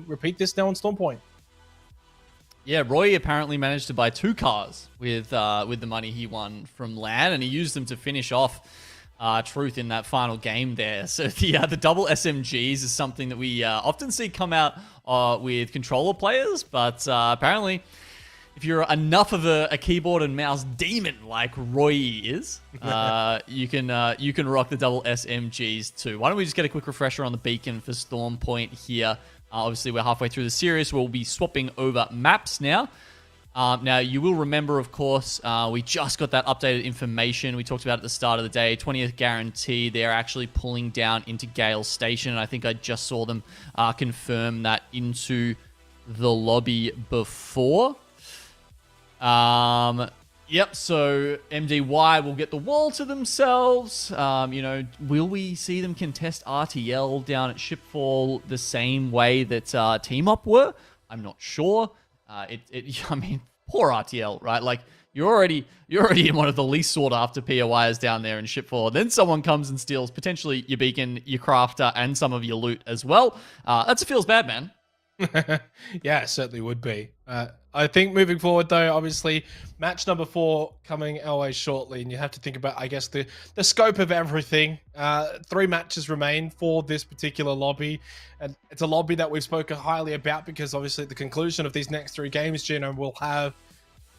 repeat this now on Stormpoint? Yeah, Roy apparently managed to buy 2 cars with the money he won from LAN, and he used them to finish off Truth in that final game there. So the double SMGs is something that we often see come out with controller players, but apparently, if you're enough of a keyboard and mouse demon like Roy is, you can rock the double SMGs too. Why don't we just get a quick refresher on the beacon for Stormpoint here? Obviously, we're halfway through the series. We'll be swapping over maps now. Now, you will remember, of course, we just got that updated information. We talked about at the start of the day. 20th guarantee. They're actually pulling down into Gale Station. And I think I just saw them confirm that into the lobby before. Yep, so MDY will get the wall to themselves. Will we see them contest RTL down at Shipfall the same way that Team Up were? I'm not sure. I mean, poor RTL, right? Like, you're already in one of the least sought after POIs down there in Shipfall. Then someone comes and steals potentially your beacon, your crafter, and some of your loot as well. That feels bad, man. Yeah, it certainly would be. I think moving forward, though, obviously, match number 4 coming our way shortly, and you have to think about, I guess, the scope of everything. 3 matches remain for this particular lobby, and it's a lobby that we've spoken highly about because, obviously, at the conclusion of these next 3 games, Gino, we'll have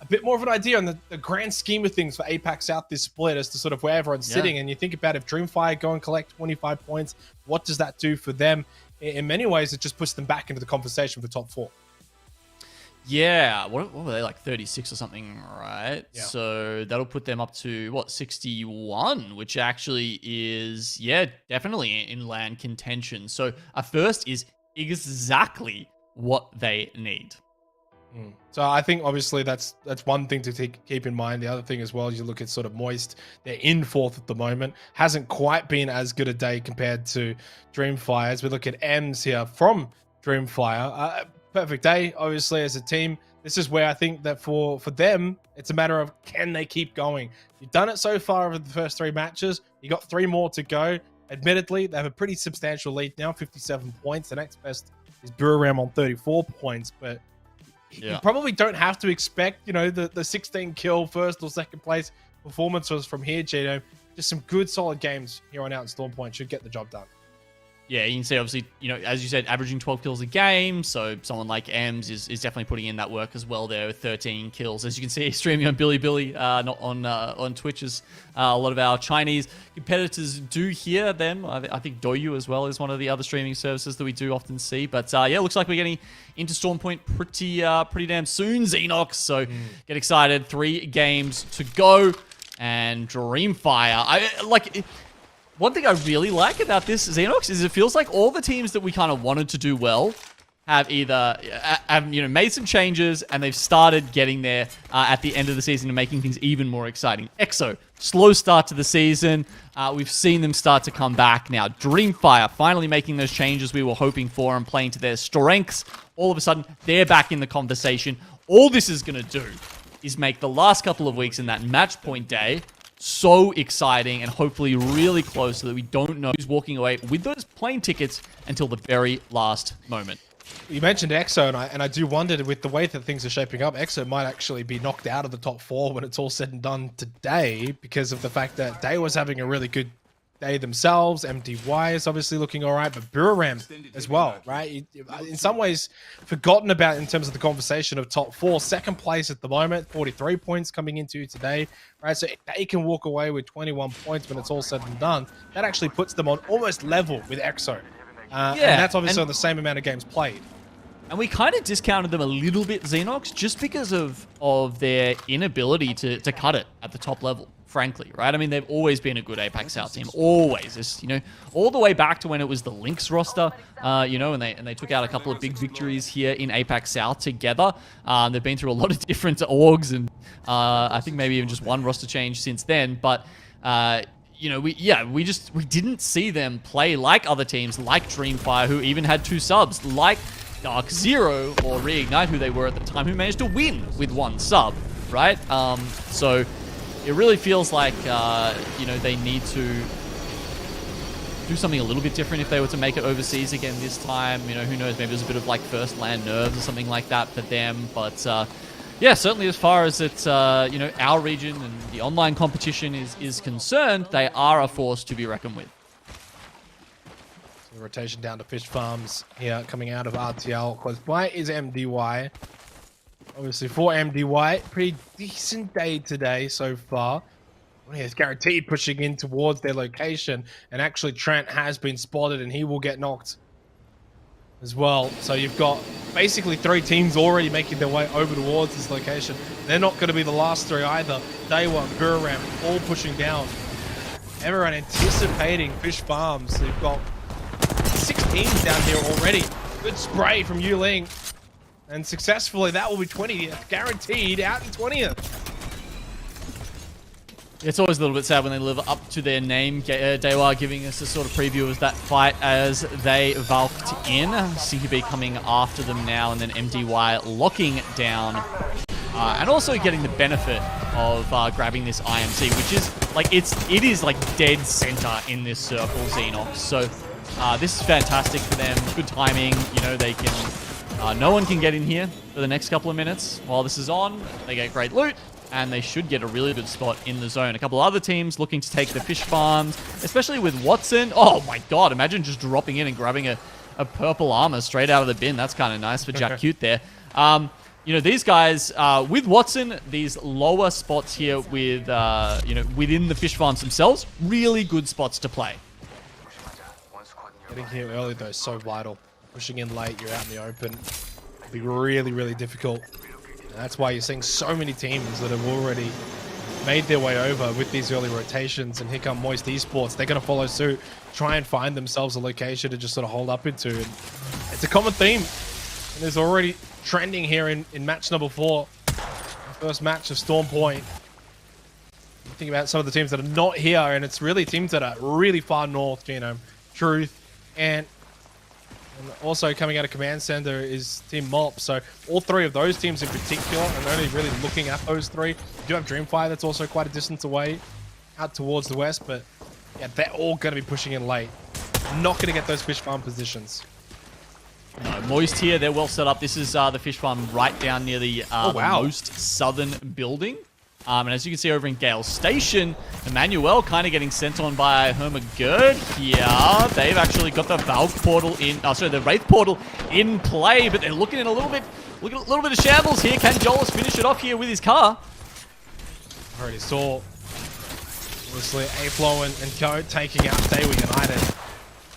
a bit more of an idea on the grand scheme of things for APAC South this split as to sort of where everyone's sitting. And you think about if Dreamfire go and collect 25 points, what does that do for them? In many ways, it just puts them back into the conversation for top 4. Yeah, what were they, like 36 or something, right? Yeah. So that'll put them up to, 61, which actually is, definitely in LAN contention. So a first is exactly what they need. So I think obviously that's one thing to keep in mind. The other thing as well is you look at sort of Moist. They're in 4th at the moment. Hasn't quite been as good a day compared to Dreamfire. As we look at M's here from Dreamfire, perfect day obviously as a team. This is where I think that for them it's a matter of can they keep going. You've done it so far over the first 3 matches. You got 3 more to go. Admittedly, they have a pretty substantial lead now, 57 points. The next best is Buram on 34 points, but you probably don't have to expect, the 16 kill first or second place performances from here, Gino. Just some good solid games here on out in Stormpoint should get the job done. Yeah, you can see, obviously, as you said, averaging 12 kills a game. So someone like Ems is definitely putting in that work as well there with 13 kills. As you can see, streaming on Billy, not on Twitch, as a lot of our Chinese competitors do hear them. I think Douyu as well is one of the other streaming services that we do often see. But looks like we're getting into Stormpoint pretty damn soon, Xenox. So get excited. 3 games to go. And Dreamfire. One thing I really like about this Xenox is it feels like all the teams that we kind of wanted to do well have either made some changes and they've started getting there at the end of the season and making things even more exciting. EXO, slow start to the season. We've seen them start to come back now. Dreamfire finally making those changes we were hoping for and playing to their strengths. All of a sudden, they're back in the conversation. All this is going to do is make the last couple of weeks in that match point day so exciting and hopefully really close so that we don't know who's walking away with those plane tickets until the very last moment. You mentioned EXO, and I do wonder with the way that things are shaping up, EXO might actually be knocked out of the top 4 when it's all said and done today because of the fact that they was having a really good day themselves. MDY is obviously looking all right, but Buram as well, right? In some ways, forgotten about in terms of the conversation of top 4. Second place at the moment, 43 points coming into today, right? So if they can walk away with 21 points when it's all said and done, that actually puts them on almost level with EXO. And that's obviously on the same amount of games played. And we kind of discounted them a little bit, Xenox, just because of their inability to cut it at the top level, frankly, right? I mean, they've always been a good APAC South team, always. It's, you know, all the way back to when it was the Lynx roster, you know, and they took out a couple of big victories here in APAC South together. They've been through a lot of different ALGS and I think maybe even just one roster change since then, but you know, we didn't see them play like other teams, like Dreamfire, who even had 2 subs, like Dark Zero or Reignite, who they were at the time, who managed to win with 1 sub, right? So it really feels like, you know, they need to do something a little bit different if they were to make it overseas again this time. You know, who knows, maybe there's a bit of like first land nerves or something like that for them. But yeah, certainly as far as it's, you know, our region and the online competition is concerned, they are a force to be reckoned with. The rotation down to Fish Farms here, coming out of RTL. Close by is MDY. Obviously for MDY, pretty decent day today so far. Yeah, it's guaranteed pushing in towards their location. And actually Trent has been spotted and he will get knocked as well. So you've got basically 3 teams already making their way over towards this location. They're not going to be the last 3 either. Day One, Buram, all pushing down. Everyone anticipating Fish Farms. They've got 6 teams down here already. Good spray from Yuling. And successfully, that will be 20th. Guaranteed out in 20th. It's always a little bit sad when they live up to their name. Dewa giving us a sort of preview of that fight as they valked in. CQB coming after them now, and then MDY locking down. And also getting the benefit of grabbing this IMT, which is like, it is like dead center in this circle, Xenox. So this is fantastic for them. Good timing. You know, they can, no one can get in here for the next couple of minutes while this is on. They get great loot, and they should get a really good spot in the zone. A couple other teams looking to take the Fish Farms, especially with Watson. Oh my god, imagine just dropping in and grabbing a purple armor straight out of the bin. That's kind of nice for Jack Cute there. You know, these guys, with Watson, these lower spots here with, you know, within the Fish Farms themselves, really good spots to play. Getting here early, though, is so vital. Pushing in late, you're out in the open. It'll be really, really difficult. And that's why you're seeing so many teams that have already made their way over with these early rotations. And here come Moist Esports. They're going to follow suit, try and find themselves a location to just sort of hold up into. And it's a common theme. And there's already trending here in match number 4. The first match of Storm Point. You think about some of the teams that are not here, and it's really teams that are really far north, you know, Truth, and also coming out of Command Center is Team Mop. So all 3 of those teams in particular, and only really looking at those 3. You do have Dreamfire that's also quite a distance away out towards the west, but yeah, they're all going to be pushing in late. Not going to get those Fish Farm positions. No, Moist here, they're well set up. This is the Fish Farm right down near the most southern building. And as you can see over in Gale Station, Emmanuel kind of getting sent on by Hermagerd here. They've actually got the Valk portal in, sorry, the Wraith portal in play, but they're looking in a little bit of shambles here. Can Jolas finish it off here with his car? Already saw, obviously, A-Flow and Co taking out Daewoo United.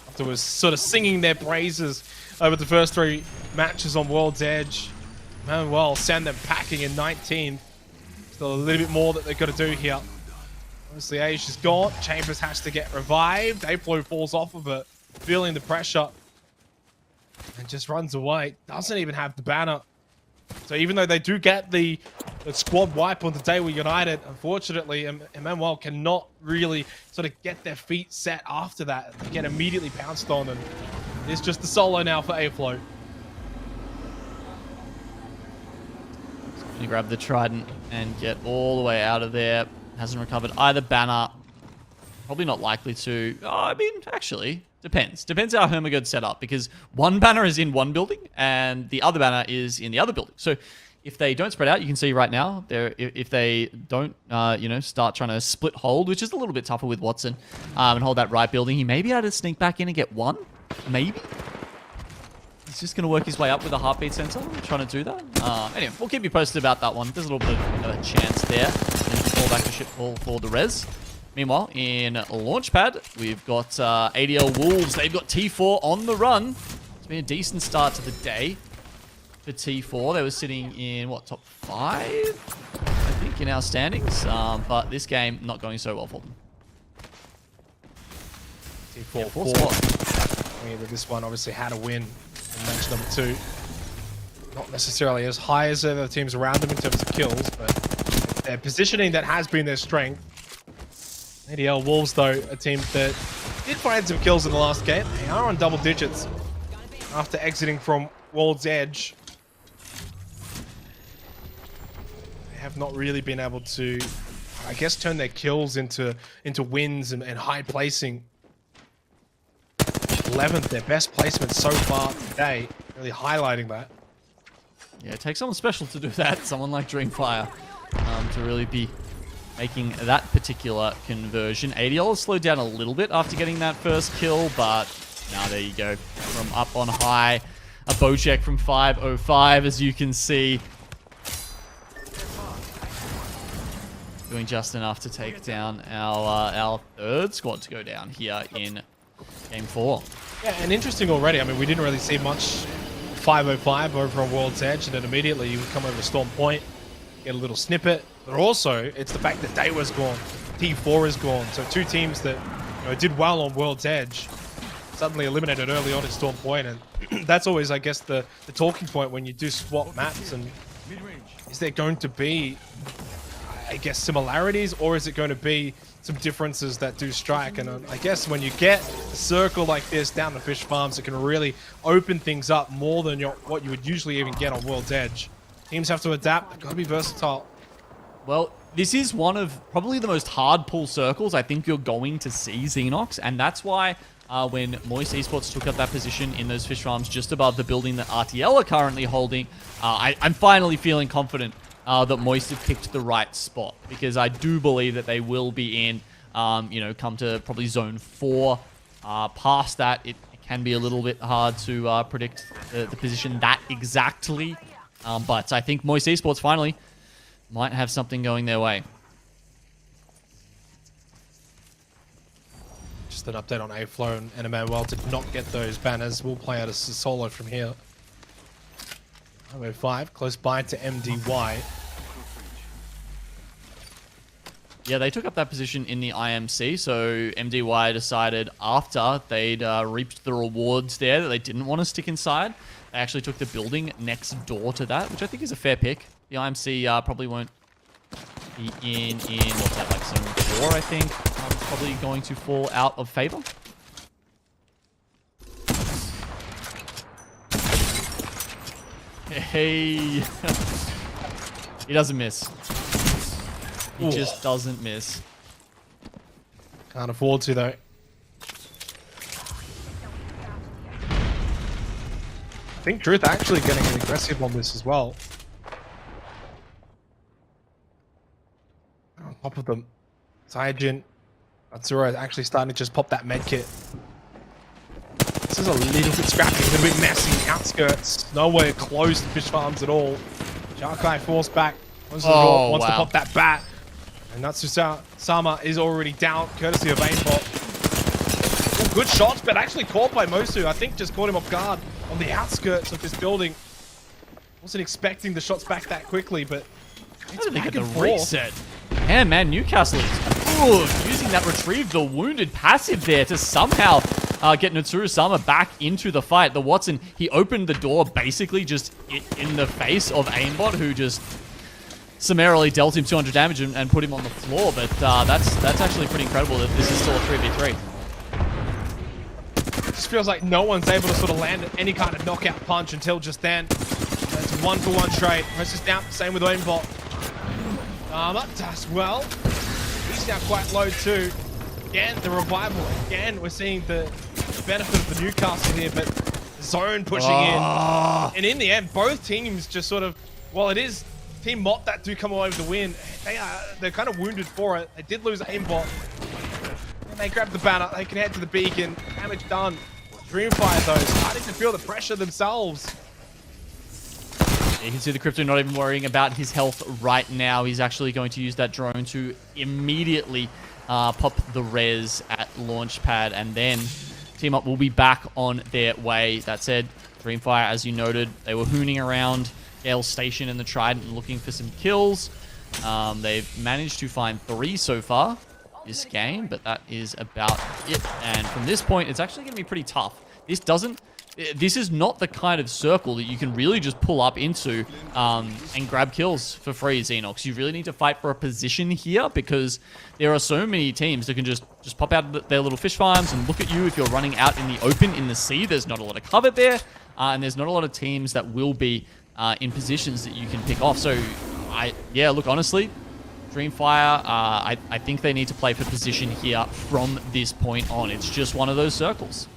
Afterwards, sort of singing their praises over the first 3 matches on World's Edge. Manuel send them packing in 19th. Still a little bit more that they've got to do here. Obviously, Age is gone. Chambers has to get revived. A-Flow falls off of it, feeling the pressure. And just runs away. Doesn't even have the banner. So even though they do get the squad wipe on the Daewoo United, unfortunately, Emmanuel cannot really sort of get their feet set after that. They get immediately pounced on, and it's just the solo now for A-Flow. Gonna grab the Trident and get all the way out of there. Hasn't recovered either banner. Probably not likely to. Oh, I mean, actually, depends. Depends how Hermagerd's set up, because one banner is in one building and the other banner is in the other building. So if they don't spread out, you can see right now, if they don't, you know, start trying to split hold, which is a little bit tougher with Watson, and hold that right building, he may be able to sneak back in and get one, maybe. He's just going to work his way up with a heartbeat sensor, trying to do that. Anyway, we'll keep you posted about that one. There's a little bit of a chance there. And fall back to ship ball for the res. Meanwhile, in Launchpad, we've got ADL Wolves. They've got T4 on the run. It's been a decent start to the day. for T4. They were sitting in, what, top 5? I think, in our standings. But this game, not going so well for them. T4 4. I mean, with this one, obviously had a win in match number 2. Not necessarily as high as the other teams around them in terms of kills, but their positioning that has been their strength. ADL Wolves, though, a team that did find some kills in the last game. They are on double digits after exiting from World's Edge. They have not really been able to, I guess, turn their kills into wins and high placing. 11th, their best placement so far today, really highlighting that. Yeah, it takes someone special to do that. Someone like Dreamfire to really be making that particular conversion. ADL has slowed down a little bit after getting that first kill, but now there you go. From up on high, a bow check from 505, as you can see. Doing just enough to take down our third squad to go down here in Game 4. Yeah, and interesting already. I mean, we didn't really see much 505 over on World's Edge, and then immediately you would come over to Storm Point, get a little snippet. But also, it's the fact that Daywa's gone, T4 is gone. So 2 teams that did well on World's Edge suddenly eliminated early on in Storm Point, and that's always, I guess, the talking point when you do swap maps. And is there going to be, I guess, similarities, or is it going to be some differences that do strike? And I guess when you get a circle like this down the fish farms, it can really open things up more than what you would usually even get on World's Edge. Teams have to adapt. They've got to be versatile. Well, this is one of probably the most hard pull circles I think you're going to see, Xenox, and that's why when Moist Esports took up that position in those fish farms just above the building that RTL are currently holding, I'm finally feeling confident that Moist have picked the right spot, because I do believe that they will be in, come to probably Zone 4. Past that, it can be a little bit hard to predict the position that exactly. But I think Moist Esports finally might have something going their way. Just an update on A-Flow and Emmanuel did not get those banners. We'll play out as a solo from here. 5 close by to MDY. Yeah, they took up that position in the IMC, so MDY decided after they'd reaped the rewards there that they didn't want to stick inside. They actually took the building next door to that, which I think is a fair pick. The IMC probably won't be in what's that, like Zone 4, I think. Probably going to fall out of favor. Hey. He doesn't miss. He just doesn't miss. Can't afford to, though. I think Truth actually getting aggressive on this as well. On top of them, Taijin, Atsura is actually starting to just pop that med kit. This is a little bit scrappy, a little bit messy. Outskirts, nowhere close to fish farms at all. Jarkai forced back. Wants to pop that bat. And Natsusama is already down, courtesy of aimbot. Ooh, good shots, but actually caught by Mosu. I think just caught him off guard on the outskirts of this building. Wasn't expecting the shots back that quickly, but it's back and forth. Reset. Yeah, man, Newcastle is good. Using that retrieve the wounded passive there to somehow get Natsuru-sama back into the fight. The Watson, he opened the door basically just in the face of aimbot, who just summarily dealt him 200 damage and put him on the floor. But that's actually pretty incredible that this is still a 3v3. It just feels like no one's able to sort of land any kind of knockout punch until just then. That's 1-for-1 trade. Versus down, same with aimbot. Does well. He's now quite low too. Again, the revival. Again, we're seeing the benefit of the Newcastle here, but zone pushing in. And in the end, both teams just sort of, well, it is Team Mott that do come away with the win. They're kind of wounded for it. They did lose aimbot. And they grab the banner. They can head to the beacon. Damage done. Dreamfire though, starting to feel the pressure themselves. You can see the Crypto not even worrying about his health right now. He's actually going to use that drone to immediately pop the res at launch pad, and then Team Up will be back on their way. That said, Dreamfire, as you noted, they were hooning around Gale Station and the Trident looking for some kills. They've managed to find 3 so far this game, but that is about it. And from this point, it's actually going to be pretty tough. This is not the kind of circle that you can really just pull up into and grab kills for free, Xenox. You really need to fight for a position here because there are so many teams that can just pop out of their little fish farms and look at you if you're running out in the open in the sea. There's not a lot of cover there, and there's not a lot of teams that will be in positions that you can pick off. So, look, honestly, Dreamfire, I think they need to play for position here from this point on. It's just one of those circles.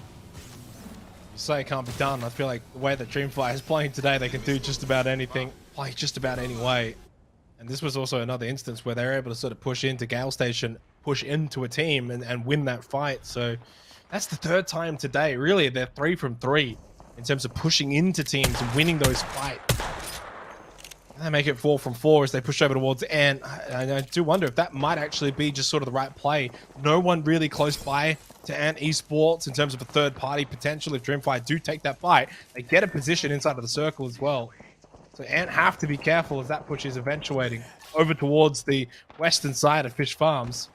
Say it can't be done. I feel like the way that Dreamfire is playing today, they can do just about anything, play just about any way. And this was also another instance where they're able to sort of push into Gale Station, push into a team and win that fight. So that's the 3rd time today. Really, they're 3 from 3 in terms of pushing into teams and winning those fights. And they make it 4 from 4 as they push over towards Ant. And I do wonder if that might actually be just sort of the right play. No one really close by to Ant Esports in terms of a third-party potential. If Dreamfire do take that fight, they get a position inside of the circle as well. So Ant have to be careful as that push is eventuating over towards the western side of Fish Farms.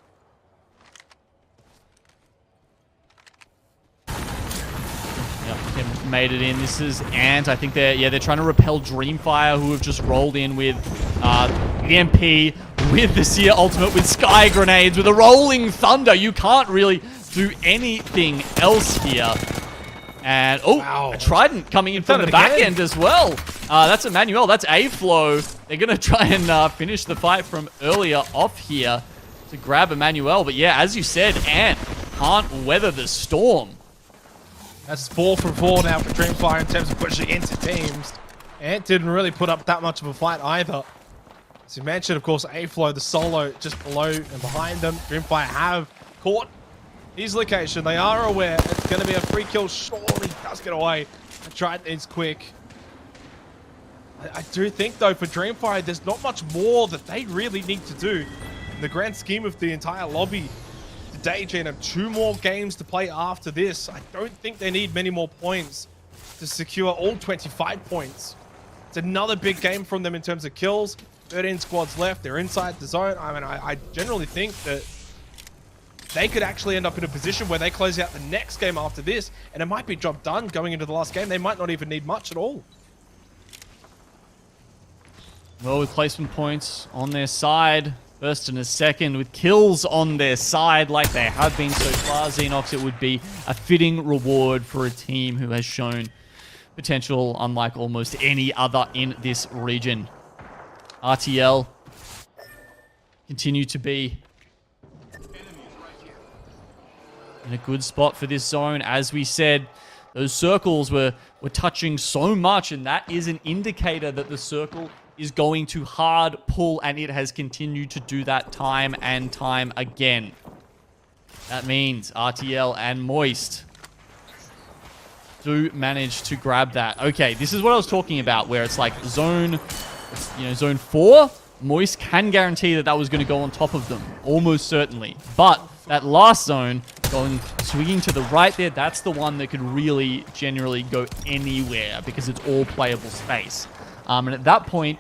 Yep, made it in. This is Ant. I think they're trying to repel Dreamfire, who have just rolled in with EMP, with the Seer Ultimate, with Sky Grenades, with a Rolling Thunder. You can't really do anything else here. And, wow. A Trident coming in from the back end as well. That's Emmanuel. That's A-Flow. They're going to try and finish the fight from earlier off here to grab Emmanuel. But yeah, as you said, Ant can't weather the storm. That's 4 from 4 now for Dreamfire in terms of pushing into teams. Ant didn't really put up that much of a fight either. As you mentioned, of course, A-Flow, the solo just below and behind them. Dreamfire have caught his location. They are aware it's going to be a free kill. Surely does get away. The Trident is quick. I do think, though, for Dreamfire, there's not much more that they really need to do in the grand scheme of the entire lobby today. Gene, 2 more games to play after this. I don't think they need many more points to secure all 25 points. It's another big game from them in terms of kills. 13 squads left. They're inside the zone. I mean, I generally think that they could actually end up in a position where they close out the next game after this, and it might be job done going into the last game. They might not even need much at all. Well, with placement points on their side, first and a second, with kills on their side like they have been so far, Xenox, it would be a fitting reward for a team who has shown potential unlike almost any other in this region. RTL continue to be in a good spot for this zone. As we said, those circles were touching so much, and that is an indicator that the circle is going to hard pull, and it has continued to do that time and time again. That means RTL and Moist do manage to grab that. Okay, this is what I was talking about, where it's like zone 4, Moist can guarantee that was going to go on top of them, almost certainly. But that last zone, swinging to the right there, that's the one that could really generally go anywhere because it's all playable space. And at that point,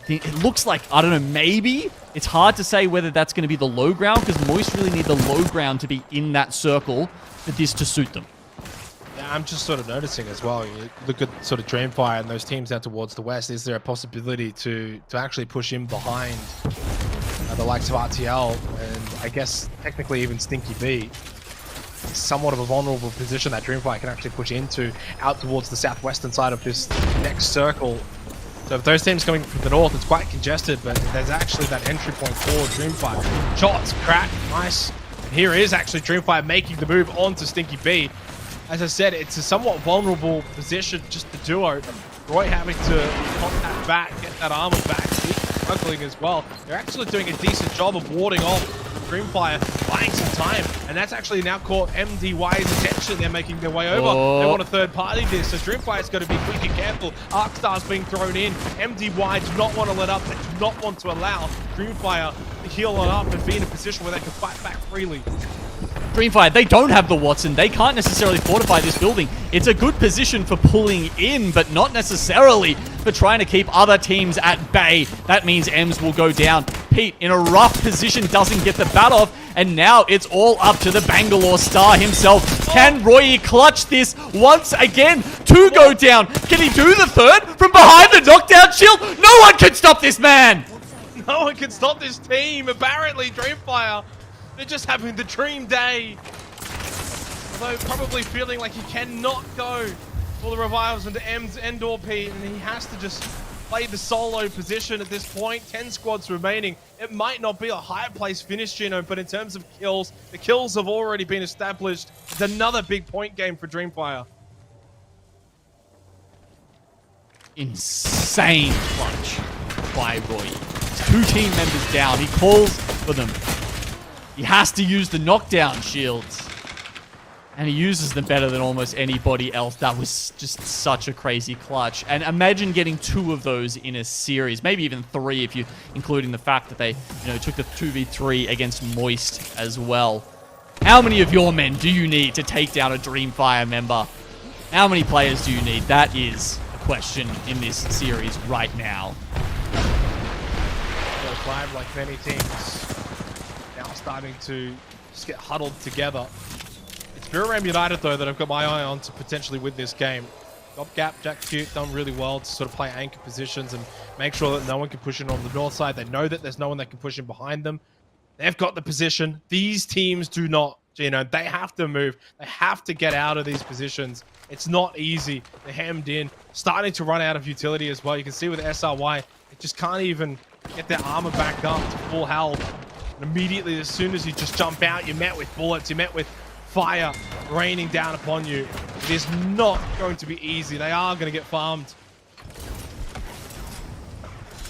it looks like, I don't know, maybe it's hard to say whether that's going to be the low ground, because Moist really need the low ground to be in that circle for this to suit them. Yeah, I'm just sort of noticing as well. You look at sort of Dreamfire and those teams out towards the west. Is there a possibility to actually push in behind the likes of RTL and I guess technically even Stinky B? Somewhat of a vulnerable position that Dreamfire can actually push into out towards the southwestern side of this next circle. So if those teams coming from the north, it's quite congested, but there's actually that entry point for Dreamfire. Shots, crack, nice. And here is actually Dreamfire making the move onto Stinky B. As I said, it's a somewhat vulnerable position, just the duo. Roy having to pop that back, get that armor back, struggling as well. They're actually doing a decent job of warding off Dreamfire, buying some time, and that's actually now caught MDY's attention. They're making their way over. They want a third party this, so Dreamfire's got to be quick and careful. Arcstar's being thrown in. MDY do not want to let up. They do not want to allow Dreamfire to heal on up and be in a position where they can fight back freely. Dreamfire, they don't have the Watson. They can't necessarily fortify this building. It's a good position for pulling in, but not necessarily for trying to keep other teams at bay. That means Ems will go down. Pete, in a rough position, doesn't get the bat off, and now it's all up to the Bangalore star himself. Can Roy clutch this once again? 2 go down. Can he do the third? From behind the knockdown shield? No one can stop this man! No one can stop this team. Apparently, Dreamfire, they're just having the dream day. Although probably feeling like he cannot go for the revives into M's and/or Pete, and he has to just play the solo position at this point. 10 squads remaining. It might not be a higher place finish, Gino, but in terms of kills, the kills have already been established. It's another big point game for Dreamfire. Insane clutch by Roy. 2 team members down. He calls for them. He has to use the knockdown shields. And he uses them better than almost anybody else. That was just such a crazy clutch. And imagine getting 2 of those in a series. Maybe even 3 if you including the fact that they, took the 2v3 against Moist as well. How many of your men do you need to take down a Dreamfire member? How many players do you need? That is a question in this series right now. 5, like many teams, now starting to just get huddled together. It's Buram United, though, that I've got my eye on to potentially win this game. Top gap, Jack Cute done really well to sort of play anchor positions and make sure that no one can push in on the north side. They know that there's no one that can push in behind them. They've got the position. These teams do not. They have to move. They have to get out of these positions. It's not easy. They're hemmed in, starting to run out of utility as well. You can see with SRY, it just can't even get their armor back up to full health. And immediately, as soon as you just jump out, you're met with bullets, you're met with fire raining down upon you. It is not going to be easy. They are going to get farmed.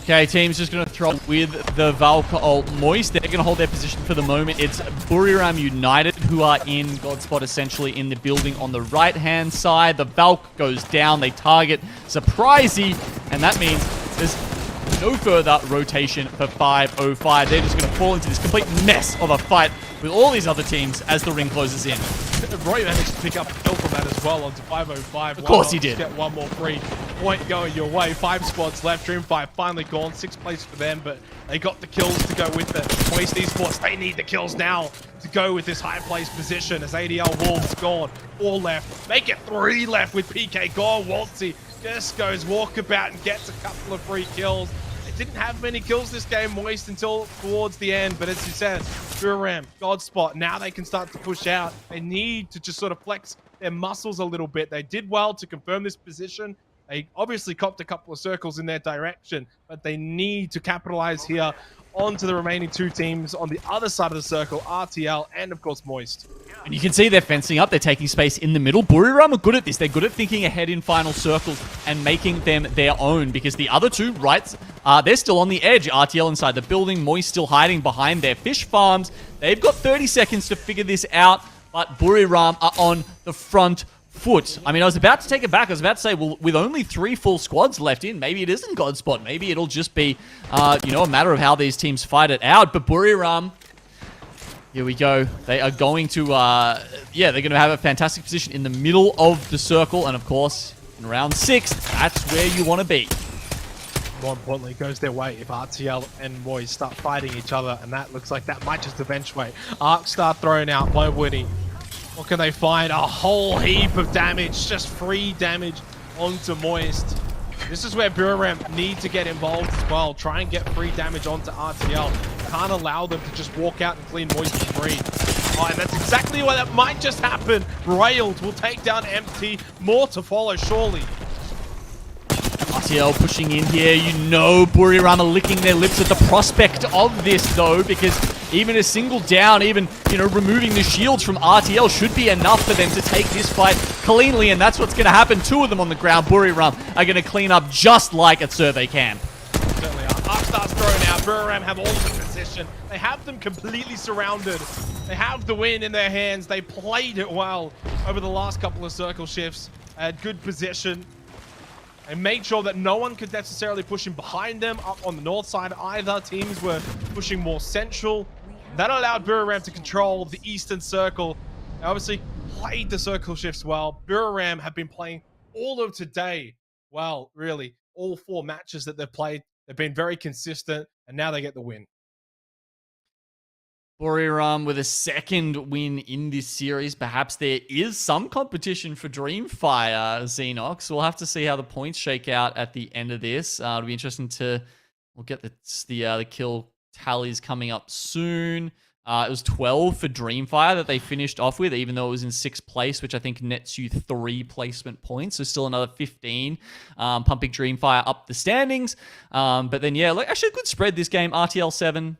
Okay, team's just going to throw with the Valka ult. Moist, they're going to hold their position for the moment. It's Buriram United who are in Godspot, essentially in the building on the right-hand side. The Valk goes down. They target Surprisey, and that means there's no further rotation for 505. They're just going to fall into this complete mess of a fight with all these other teams as the ring closes in. Roy managed to pick up a kill from that as well onto 505. Of course he did. Get one more free point going your way. 5 squads left. Dreamfire finally gone. 6th place for them, but they got the kills to go with it. Moist Esports, they need the kills now to go with this high place position as ADL Wolves gone. 4 left. Make it 3 left with PK gone. Waltzy just goes walkabout and gets a couple of free kills. Didn't have many kills this game, Moist, until towards the end. But as you said, Buram, Godspot, now they can start to push out. They need to just sort of flex their muscles a little bit. They did well to confirm this position. They obviously copped a couple of circles in their direction, but they need to capitalize here onto the remaining 2 teams on the other side of the circle, RTL and, of course, Moist. And you can see they're fencing up. They're taking space in the middle. Buriram are good at this. They're good at thinking ahead in final circles and making them their own, because the other 2 rights, they're still on the edge. RTL inside the building. Moist still hiding behind their fish farms. They've got 30 seconds to figure this out, but Buriram are on the front foot. I mean, I was about to take it back. I was about to say, well, with only 3 full squads left in, maybe it isn't Godspot. Maybe it'll just be, a matter of how these teams fight it out. But Buriram, here we go. They are going to, they're going to have a fantastic position in the middle of the circle. And of course, in round 6, that's where you want to be. More importantly, it goes their way if RTL and Moist start fighting each other, and that looks like that might just eventuate. Arc start throwing out Blow Woody. What can they find? A whole heap of damage, just free damage onto Moist. This is where Buram need to get involved as well. Try and get free damage onto RTL. Can't allow them to just walk out and clean Moist for free. Oh, and that's exactly what that might just happen. Railed will take down MT. More to follow, surely. RTL pushing in here. Buriram are licking their lips at the prospect of this, though, because even a single down, even, removing the shields from RTL should be enough for them to take this fight cleanly, and that's what's going to happen. 2 of them on the ground. Buriram are going to clean up just like at survey camp. Certainly are. Arc starts thrown out. Buriram have all the position. They have them completely surrounded. They have the win in their hands. They played it well over the last couple of circle shifts. Had good position. And made sure that no one could necessarily push in behind them up on the north side either. Teams were pushing more central. That allowed Buriram to control the Eastern Circle. They obviously played the circle shifts well. Buriram have been playing all of today well, really. All 4 matches that they've played, they've been very consistent, and now they get the win. Buriram with a second win in this series. Perhaps there is some competition for Dreamfire, Xenox. We'll have to see how the points shake out at the end of this. It'll be interesting to... We'll get the kill tallies coming up soon. It was 12 for Dreamfire that they finished off with, even though it was in 6th place, which I think nets you 3 placement points. So still another 15, pumping Dreamfire up the standings. But then, yeah, like actually a good spread this game. RTL 7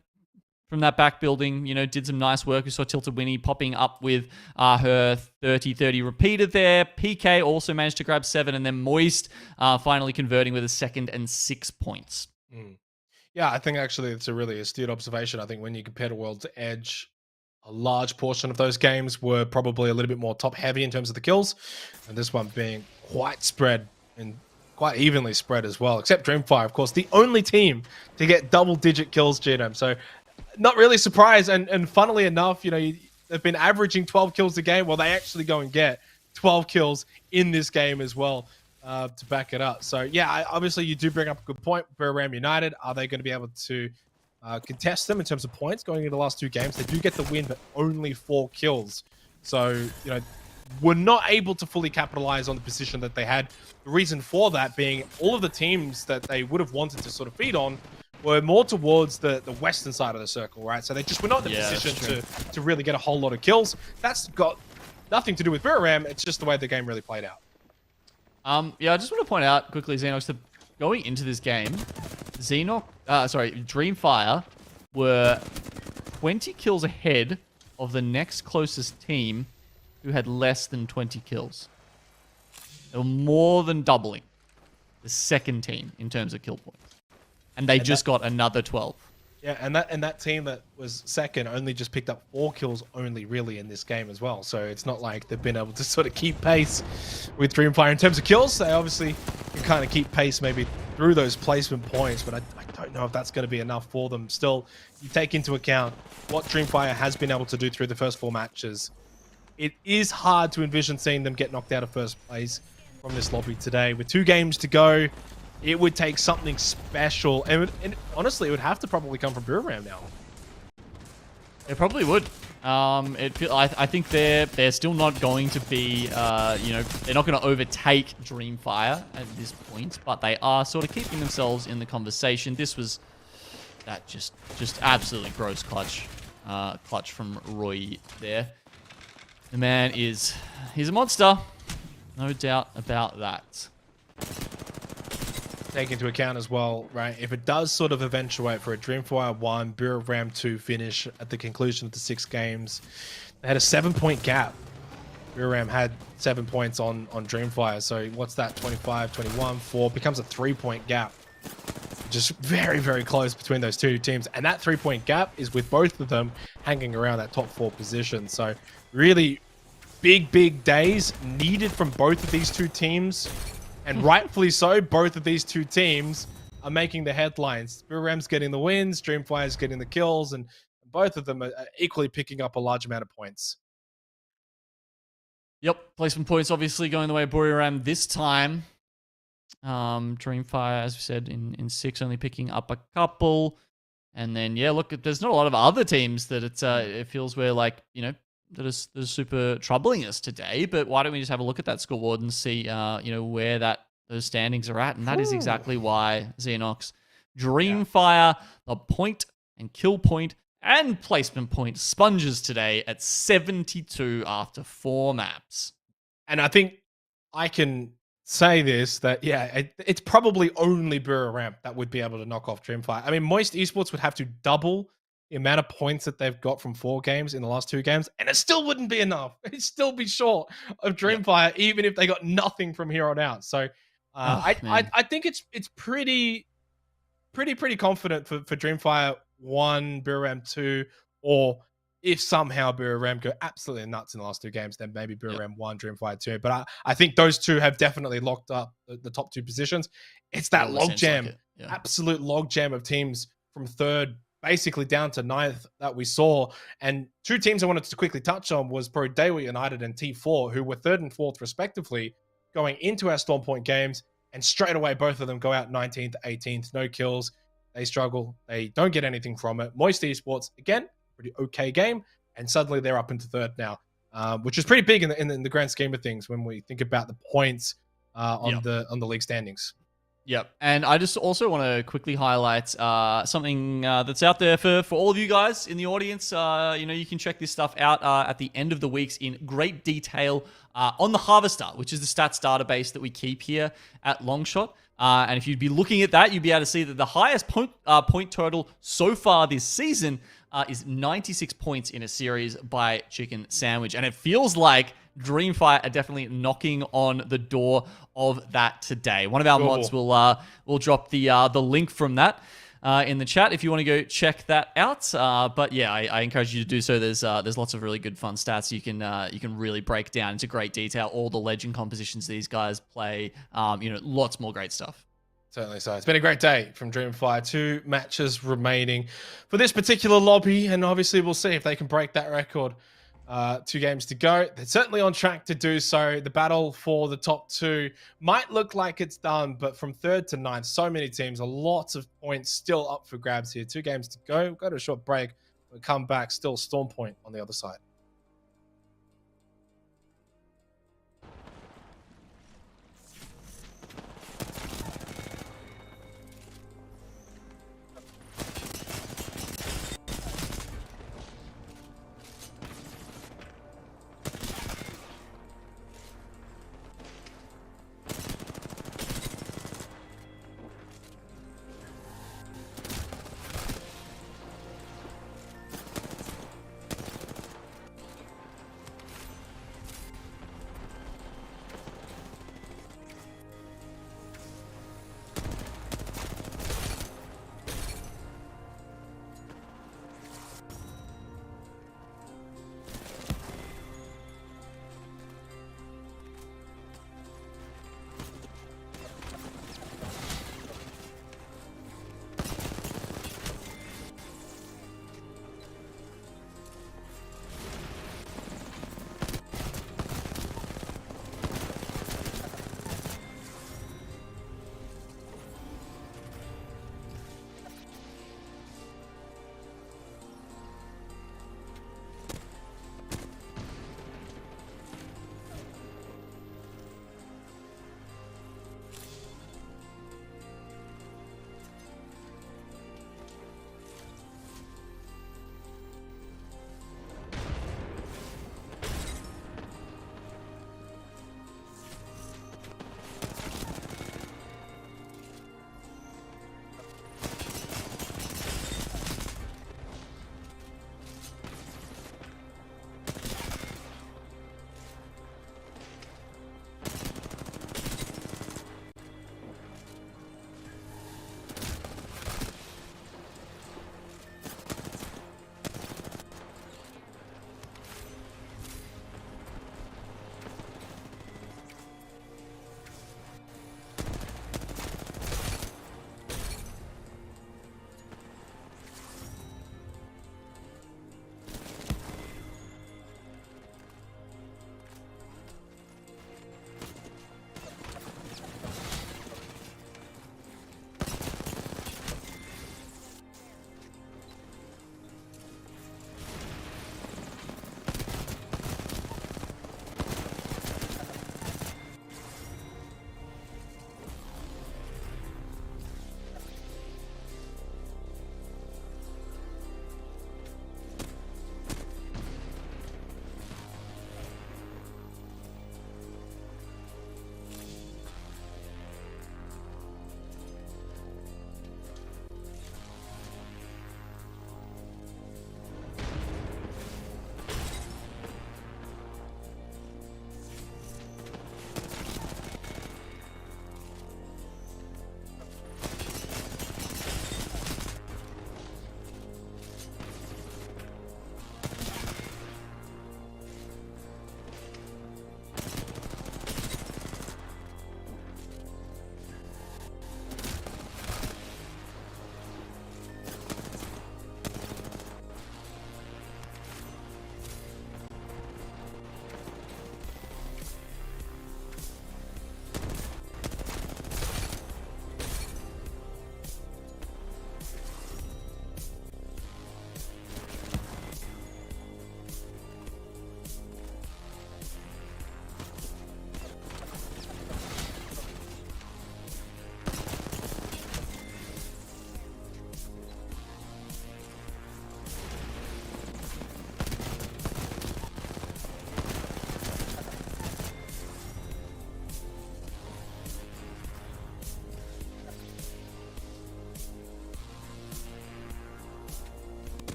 from that back building, did some nice work. We saw Tilted Winnie popping up with her 30-30 repeated there. PK also managed to grab 7, and then Moist finally converting with a 2nd and 6 points. Yeah, I think actually it's a really astute observation. I think when you compare to World's Edge, a large portion of those games were probably a little bit more top-heavy in terms of the kills, and this one being quite spread and quite evenly spread as well, except Dreamfire, of course, the only team to get double-digit kills, GM. So not really surprised, and funnily enough, they've been averaging 12 kills a game. Well, they actually go and get 12 kills in this game as well. To back it up. So, yeah, obviously you do bring up a good point. Buriram United, are they going to be able to contest them in terms of points going into the last 2 games? They do get the win, but only 4 kills. So, were not able to fully capitalize on the position that they had. The reason for that being all of the teams that they would have wanted to sort of feed on were more towards the western side of the circle, right? So they just were not in the position to really get a whole lot of kills. That's got nothing to do with Buriram. It's just the way the game really played out. Yeah, I just want to point out quickly, Xenox, that going into this game, Dreamfire were 20 kills ahead of the next closest team who had less than 20 kills. They were more than doubling the second team in terms of kill points. And they just got another 12. Yeah, and that team that was second only just picked up 4 kills only really in this game as well. So it's not like they've been able to sort of keep pace with Dreamfire in terms of kills. They obviously can kind of keep pace maybe through those placement points, but I don't know if that's going to be enough for them. Still, you take into account what Dreamfire has been able to do through the first 4 matches. It is hard to envision seeing them get knocked out of first place from this lobby today. With 2 games to go, it would take something special, and honestly, it would have to probably come from Buriram now. It probably would. I think they're still not going to be, they're not going to overtake Dreamfire at this point, but they are sort of keeping themselves in the conversation. This was that just absolutely gross clutch from Roy there. The man he's a monster, no doubt about that. Take into account as well, right? If it does sort of eventuate for a Dreamfire 1, Buriram 2 finish at the conclusion of the 6 games, they had a 7-point gap. Buriram had 7 points on Dreamfire. So what's that? 25, 21, 4 becomes a 3-point gap. Just very, very close between those 2 teams. And that 3-point gap is with both of them hanging around that top 4 position. So really big days needed from both of these 2 teams. And rightfully so, both of these 2 teams are making the headlines. Buriram's getting the wins, Dreamfire's getting the kills, and both of them are equally picking up a large amount of points. Yep, placement points obviously going the way of Buriram this time. Dreamfire, as we said, in 6, only picking up a couple. And then, yeah, look, there's not a lot of other teams that it feels we're like, that is super troubling us today. But why don't we just have a look at that scoreboard and see, where those standings are at? And that is exactly why, Xenox, Dreamfire, the point and kill point and placement point sponges today at 72 after 4 maps. And I think I can say this, that, it's probably only Buriram that would be able to knock off Dreamfire. I mean, Moist Esports would have to double the amount of points that they've got from 4 games in the last 2 games, and it still wouldn't be enough. It'd still be short of Dreamfire, even if they got nothing from here on out. So I think it's pretty confident for Dreamfire 1, Buriram 2, or if somehow Buriram go absolutely nuts in the last 2 games, then maybe Buriram 1, Dreamfire 2. But I think those 2 have definitely locked up the top 2 positions. It's that logjam, absolute logjam of teams from 3rd basically down to 9th that we saw. And two teams I wanted to quickly touch on was Pro Daewoo United and T4, who were 3rd and 4th respectively going into our Storm Point games. And straight away, both of them go out 19th, 18th, no kills. They struggle. They don't get anything from it. Moist Esports, again, pretty okay game. And suddenly they're up into 3rd now, which is pretty big in the grand scheme of things when we think about the points on the league standings. Yep. And I just also want to quickly highlight something that's out there for all of you guys in the audience. You can check this stuff out at the end of the weeks in great detail on the Harvester, which is the stats database that we keep here at Longshot. And if you'd be looking at that, you'd be able to see that the highest point total so far this season is 96 points in a series by Chicken Sandwich. And it feels like Dreamfight are definitely knocking on the door of that today. One of our mods will drop the link from that in the chat if you want to go check that out. But yeah, I encourage you to do so. There's lots of really good fun stats you can really break down into great detail. All the legend compositions these guys play. Lots more great stuff. Certainly so. It's been a great day from Dreamfire. 2 matches remaining for this particular lobby, and obviously we'll see if they can break that record. 2 games to go. They're certainly on track to do so. The battle for the top 2 might look like it's done, but from 3rd to 9th, so many teams, lots of points still up for grabs here. 2 games to go. We'll go to a short break. We'll come back. Still Storm Point on the other side.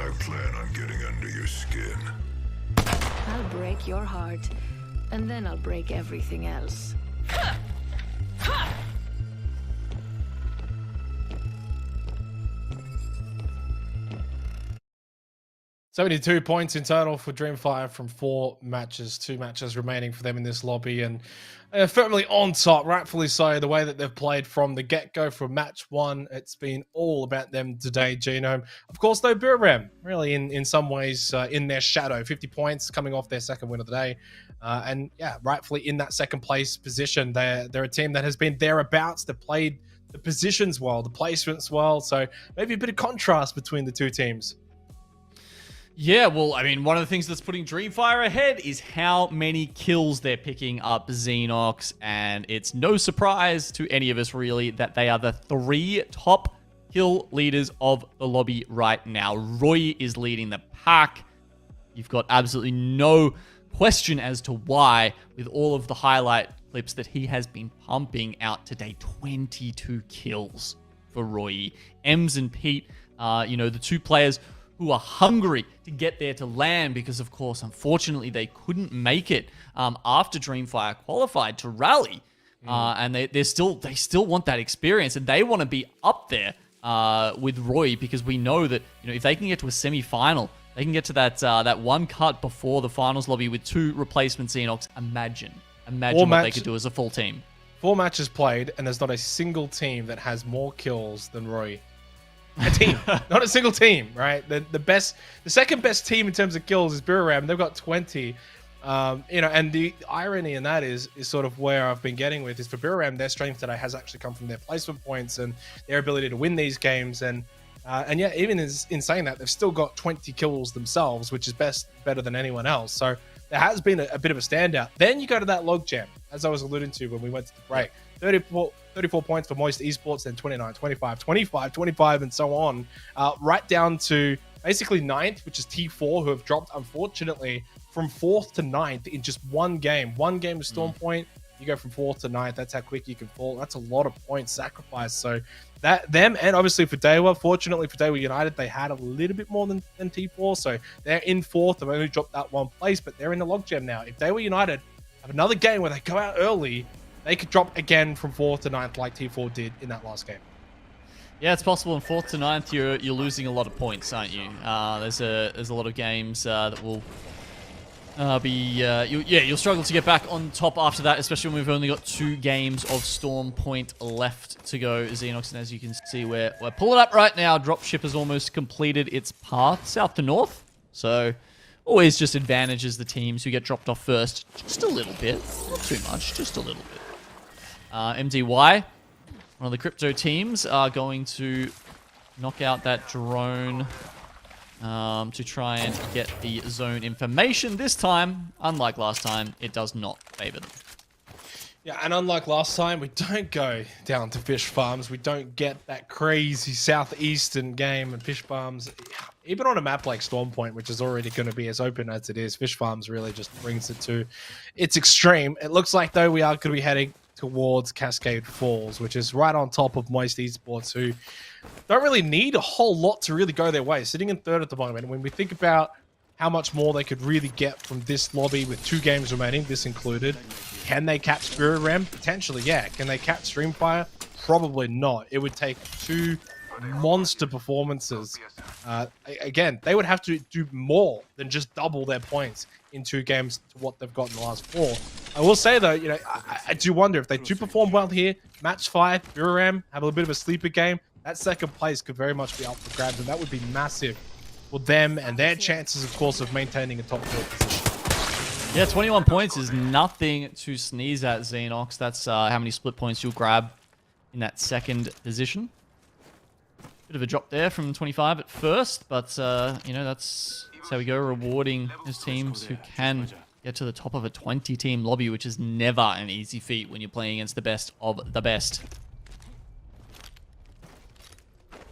I plan on getting under your skin. I'll break your heart, and then I'll break everything else. 72 points in total for Dreamfire from 4 matches, 2 matches remaining for them in this lobby, and firmly on top, rightfully so. The way that they've played from the get-go from match 1, it's been all about them today, Genome. Of course, though, Buram, really in some ways in their shadow, 50 points coming off their second win of the day, and yeah, rightfully in that second place position. They're a team that has been thereabouts. They've played the positions well, the placements well, so maybe a bit of contrast between the two teams. Yeah, well, I mean, one of the things that's putting Dreamfire ahead is how many kills they're picking up Xenox, and it's no surprise to any of us, really, that they are the 3 top kill leaders of the lobby right now. Roy is leading the pack. You've got absolutely no question as to why, with all of the highlight clips that he has been pumping out today. 22 kills for Roy. Ems and Pete, the 2 players who are hungry to get there to land because, of course, unfortunately, they couldn't make it after Dreamfire qualified to rally. And they still want that experience, and they want to be up there with Roy, because we know that if they can get to a semi-final, they can get to that one cut before the finals lobby with 2 replacement Xenox. Imagine what they could do as a full team. 4 matches played, and there's not a single team that has more kills than Roy. A team, not a single team, right? The second best team in terms of kills is Buram. They've got 20. And the irony in that is sort of where I've been getting with is for Buram, their strength today has actually come from their placement points and their ability to win these games. And yeah, even in saying that, they've still got 20 kills themselves, which is better than anyone else. So there has been a bit of a standout. Then you go to that logjam, as I was alluding to when we went to the break. 34 points for Moist Esports, then 29, 25, 25, 25, and so on. Right down to basically 9th, which is T4, who have dropped, unfortunately, from 4th to 9th in just one game. One game of Storm Point, you go from 4th to 9th. That's how quick you can fall. That's a lot of points sacrificed. So them, and obviously for Daywa, fortunately for Daywa United, they had a little bit more than T4. So they're in 4th. They've only dropped that 1 place, but they're in the logjam now. If Daywa United have another game where they go out early, they could drop again from 4th to 9th like T4 did in that last game. Yeah, it's possible. In 4th to 9th, you're losing a lot of points, aren't you? There's a lot of games that will you'll struggle to get back on top after that, especially when we've only got 2 games of Storm Point left to go. Xenox, and as you can see, we're pulling up right now. Dropship has almost completed its path south to north, so always just advantages the teams who get dropped off first just a little bit, not too much, just a little bit. MDY, one of the crypto teams, are going to knock out that drone to try and get the zone information. This time, unlike last time, it does not favor them. Yeah, and unlike last time, we don't go down to fish farms. We don't get that crazy southeastern game and fish farms. Even on a map like Storm Point, which is already going to be as open as it is, fish farms really just brings it to its extreme. It looks like, though, we are going to be heading towards Cascade Falls, which is right on top of Moist Esports, who don't really need a whole lot to really go their way, sitting in 3rd at the moment. And when we think about how much more they could really get from this lobby with 2 games remaining, this included, can they catch Spirit Ram? Potentially, yeah. Can they catch Streamfire? Probably not. It would take 2 monster performances. Again, they would have to do more than just double their points in 2 games to what they've got in the last 4. I will say, though, I do wonder if they do perform well here, match 5, Buram, have a little bit of a sleeper game, that second place could very much be up for grabs, and that would be massive for them and their chances, of course, of maintaining a top 4 position. Yeah, 21 points is nothing to sneeze at, Xenox. That's how many split points you'll grab in that second position. Bit of a drop there from 25 at first, but, that's how we go, rewarding those teams who can get to the top of a 20-team lobby, which is never an easy feat when you're playing against the best of the best.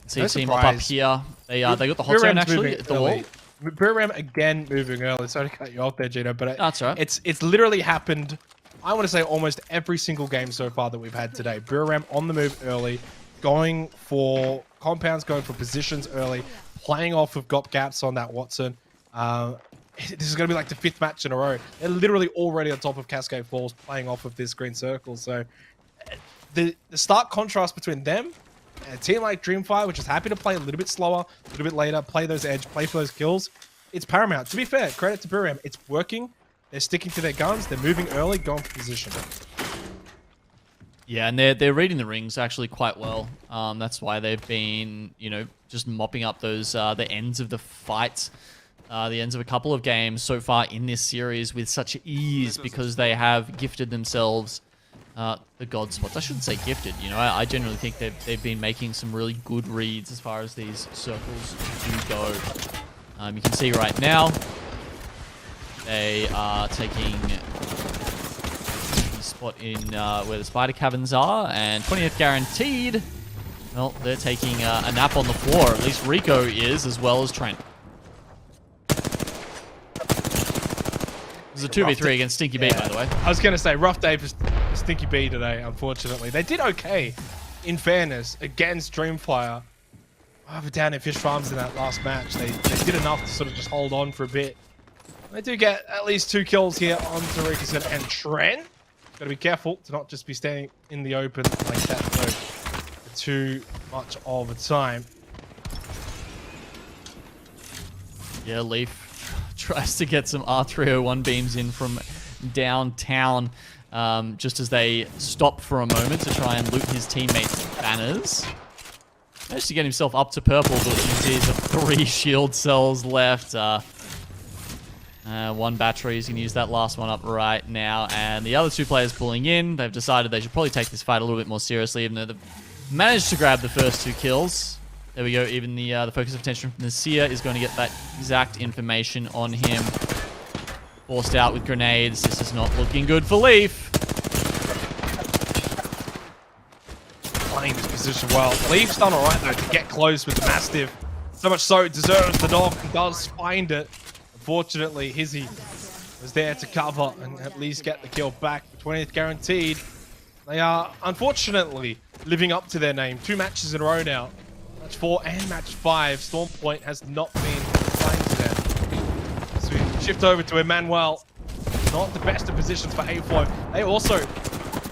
See a team up here. They got the hot zone, actually, at the wall. Buram again moving early. Sorry to cut you off there, Gino, but that's all right. It's literally happened, I want to say, almost every single game so far that we've had today. Buram on the move early, going for compounds, going for positions early, playing off of gop gaps on that Watson. This is going to be like the 5th match in a row. They're literally already on top of Cascade Falls, playing off of this green circle. So the stark contrast between them and a team like Dreamfire, which is happy to play a little bit slower, a little bit later, play those edge, play for those kills, it's paramount. To be fair, credit to Buram, it's working. They're sticking to their guns. They're moving early, going for position. Yeah, and they're reading the rings actually quite well. That's why they've been, you know, just mopping up those the ends of the fight, the ends of a couple of games so far in this series with such ease, because they have gifted themselves the god spots. I shouldn't say gifted, you know. I generally think they've been making some really good reads as far as these circles do go. You can see right now they are taking the spot in where the spider caverns are, and 20th guaranteed. Well, they're taking a nap on the floor. At least Rico is, as well as Trent. This is a 2v3 against Stinky B, by the way. I was going to say, rough day for Stinky B today, unfortunately. They did okay, in fairness, against Dreamfire. But down in Fish Farms in that last match, they did enough to sort of just hold on for a bit. They do get at least 2 kills here on Tariq and Trent. Got to be careful to not just be standing in the open like that for too much of a time. Yeah, Leaf tries to get some R301 beams in from downtown, just as they stop for a moment to try and loot his teammates' banners. Managed to get himself up to purple, but he's 3 shield cells left. 1 battery, he's going to use that last one up right now. And the other 2 players pulling in, they've decided they should probably take this fight a little bit more seriously, even though they've managed to grab the first 2 kills. There we go. Even the focus of attention from the Seer is going to get that exact information on him. Forced out with grenades. This is not looking good for Leaf. Playing this position well. Leaf's done alright though to get close with the Mastiff. So much so it deserves the knock and does find it. Unfortunately, Hizzy was there to cover and at least get the kill back. The 20th guaranteed. They are unfortunately living up to their name. 2 matches in a row now. Match 4 and match 5. Storm Point has not been playing to them. So we shift over to Emmanuel. Not the best of positions for A4. They also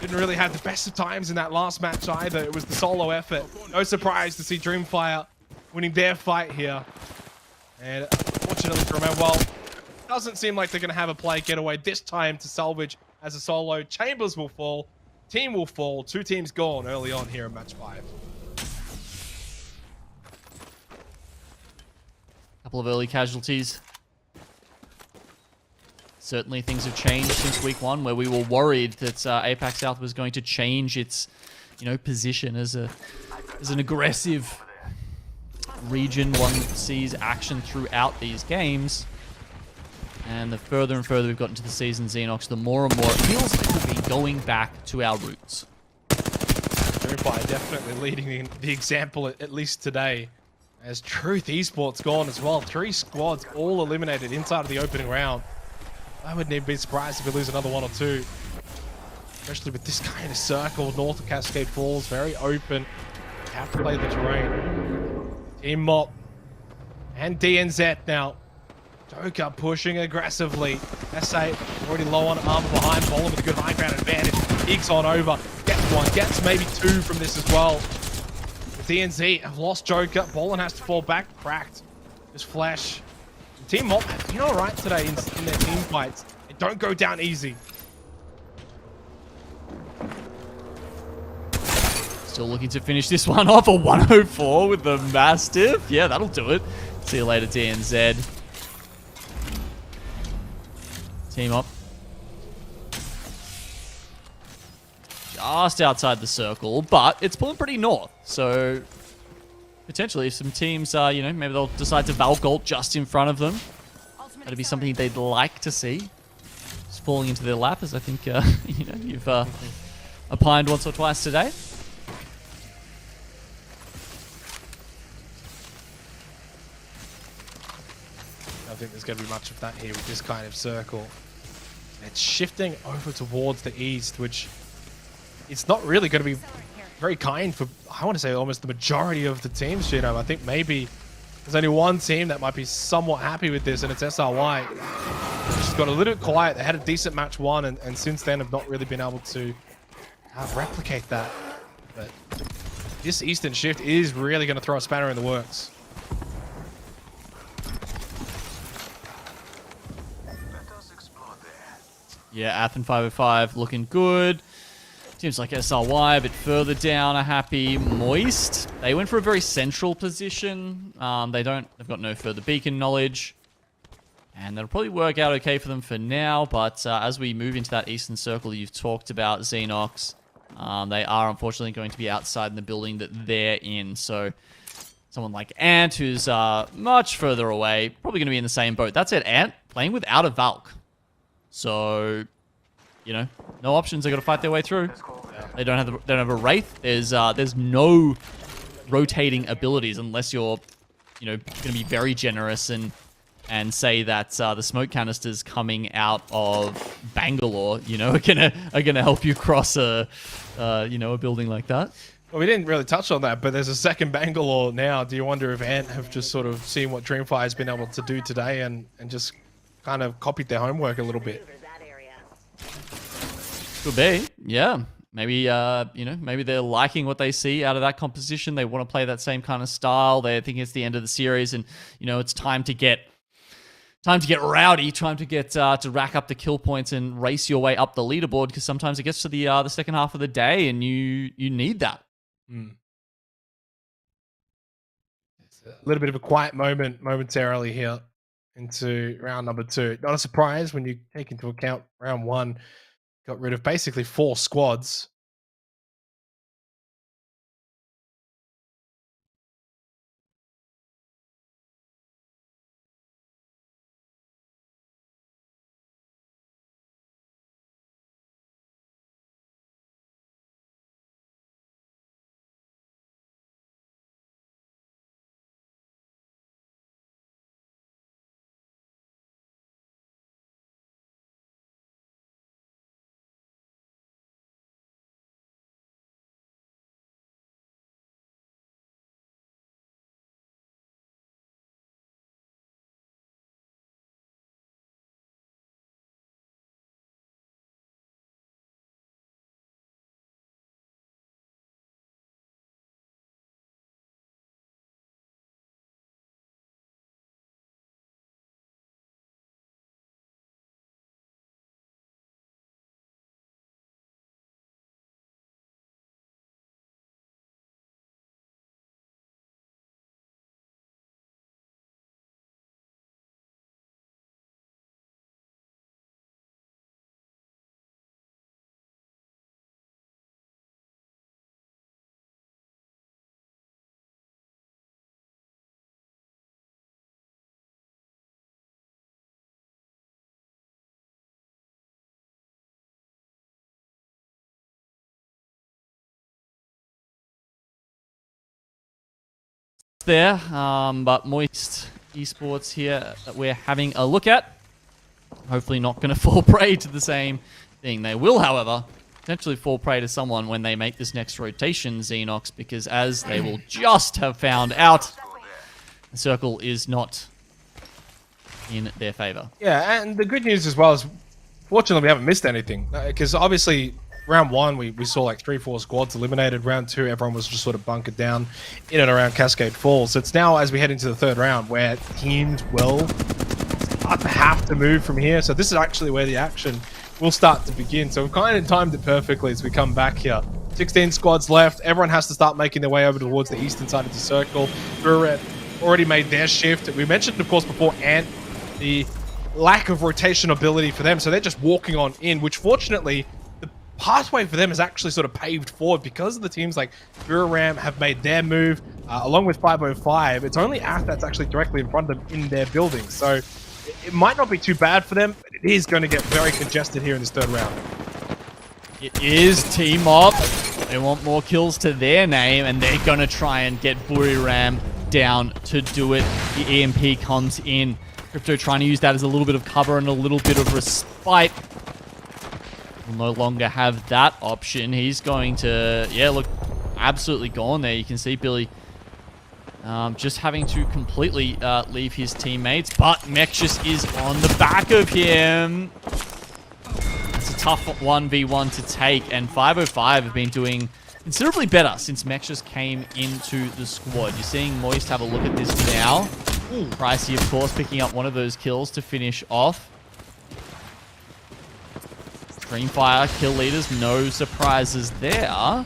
didn't really have the best of times in that last match either. It was the solo effort. No surprise to see Dreamfire winning their fight here. And unfortunately for Emmanuel, doesn't seem like they're going to have a play getaway this time to salvage as a solo. Chambers will fall. Team will fall. 2 teams gone early on here in match 5. Couple of early casualties. Certainly things have changed since week 1, where we were worried that APAC South was going to change its, you know, position as an aggressive region. One sees action throughout these games. And the further and further we've gotten to the season, Xenox, the more and more it feels like we'll be going back to our roots. Dreamfire definitely leading the example, at least today. As Truth Esports gone as well. 3 squads all eliminated inside of the opening round. I wouldn't even be surprised if we lose another 1 or 2. Especially with this kind of circle north of Cascade Falls. Very open. Have to play the terrain. Team Mop. And DNZ now. Joker pushing aggressively. SA already low on armor behind Bolin with a good high ground advantage. Eeks on over. Gets 1. Gets maybe 2 from this as well. DNZ have lost Joker. Bolin has to fall back. Cracked. Just flash. Team Mop, you know, right today in their team fights. They don't go down easy. Still looking to finish this one off. A 104 with the Mastiff. Yeah, that'll do it. See you later, DNZ. Team up. Just outside the circle, but it's pulling pretty north. So potentially if some teams, you know, maybe they'll decide to Valgolt just in front of them. That'd be something they'd like to see. Just falling into their lap, as I think, you know, you've opined once or twice today. I think there's going to be much of that here with this kind of circle. It's shifting over towards the east, which it's not really going to be very kind for, I want to say, almost the majority of the teams, Gino. I think maybe there's only one team that might be somewhat happy with this, and it's SRY. Just got a little bit quiet. They had a decent match one, and since then have not really been able to replicate that. But this Eastern shift is really going to throw a spanner in the works. Yeah, Athen 505 looking good. Seems like SRY a bit further down are happy. Moist, they went for a very central position. They've got no further beacon knowledge. And that'll probably work out okay for them for now. But as we move into that eastern circle you've talked about, Xenox, they are unfortunately going to be outside in the building that they're in. So someone like Ant, who's much further away, probably going to be in the same boat. That's it, Ant playing without a Valk. So, you know, no options. They got to fight their way through. They don't have a Wraith. There's no rotating abilities unless you're, you know, going to be very generous and say that the smoke canisters coming out of Bangalore, you know, are gonna help you cross a building like that. Well, we didn't really touch on that, but there's a second Bangalore now. Do you wonder if Ant have just sort of seen what Dreamfire has been able to do today and just kind of copied their homework a little bit? Could be, yeah. Maybe maybe they're liking what they see out of that composition. They want to play that same kind of style. They think it's the end of the series, and you know it's time to get rowdy, time to get to rack up the kill points and race your way up the leaderboard. Because sometimes it gets to the second half of the day, and you need that. It's a little bit of a quiet moment momentarily here into round number 2. Not a surprise when you take into account round 1 got rid of basically 4 squads. There, but Moist Esports here that we're having a look at. Hopefully not going to fall prey to the same thing. They will, however, potentially fall prey to someone when they make this next rotation, Xenox, because as they will just have found out, the circle is not in their favor. Yeah, and the good news as well is, fortunately, we haven't missed anything. Because obviously, round 1, we saw like 3-4 squads eliminated. Round 2, everyone was just sort of bunkered down in and around Cascade Falls. So it's now, as we head into the 3rd round, where teams will start to have to move from here. So this is actually where the action will start to begin. So we've kind of timed it perfectly as we come back here. 16 squads left. Everyone has to start making their way over towards the eastern side of the circle. Buret already made their shift. We mentioned, of course, before Ant, the lack of rotation ability for them. So they're just walking on in, which fortunately, the pathway for them is actually sort of paved forward because of the teams like Buram have made their move, along with 505. It's only Ath that's actually directly in front of them in their building. So it might not be too bad for them, but it is going to get very congested here in this 3rd round. It is Team Up. They want more kills to their name, and they're going to try and get Buriram down to do it. The EMP comes in. Crypto trying to use that as a little bit of cover and a little bit of respite. Will no longer have that option. He's going to, yeah, look, absolutely gone there. You can see Billy just having to completely leave his teammates, but Mexus is on the back of him. It's a tough 1v1 to take, and 505 have been doing considerably better since Mexus came into the squad. You're seeing Moist have a look at this now. Pricey, of course, picking up one of those kills to finish off. Dreamfire, kill leaders, no surprises there.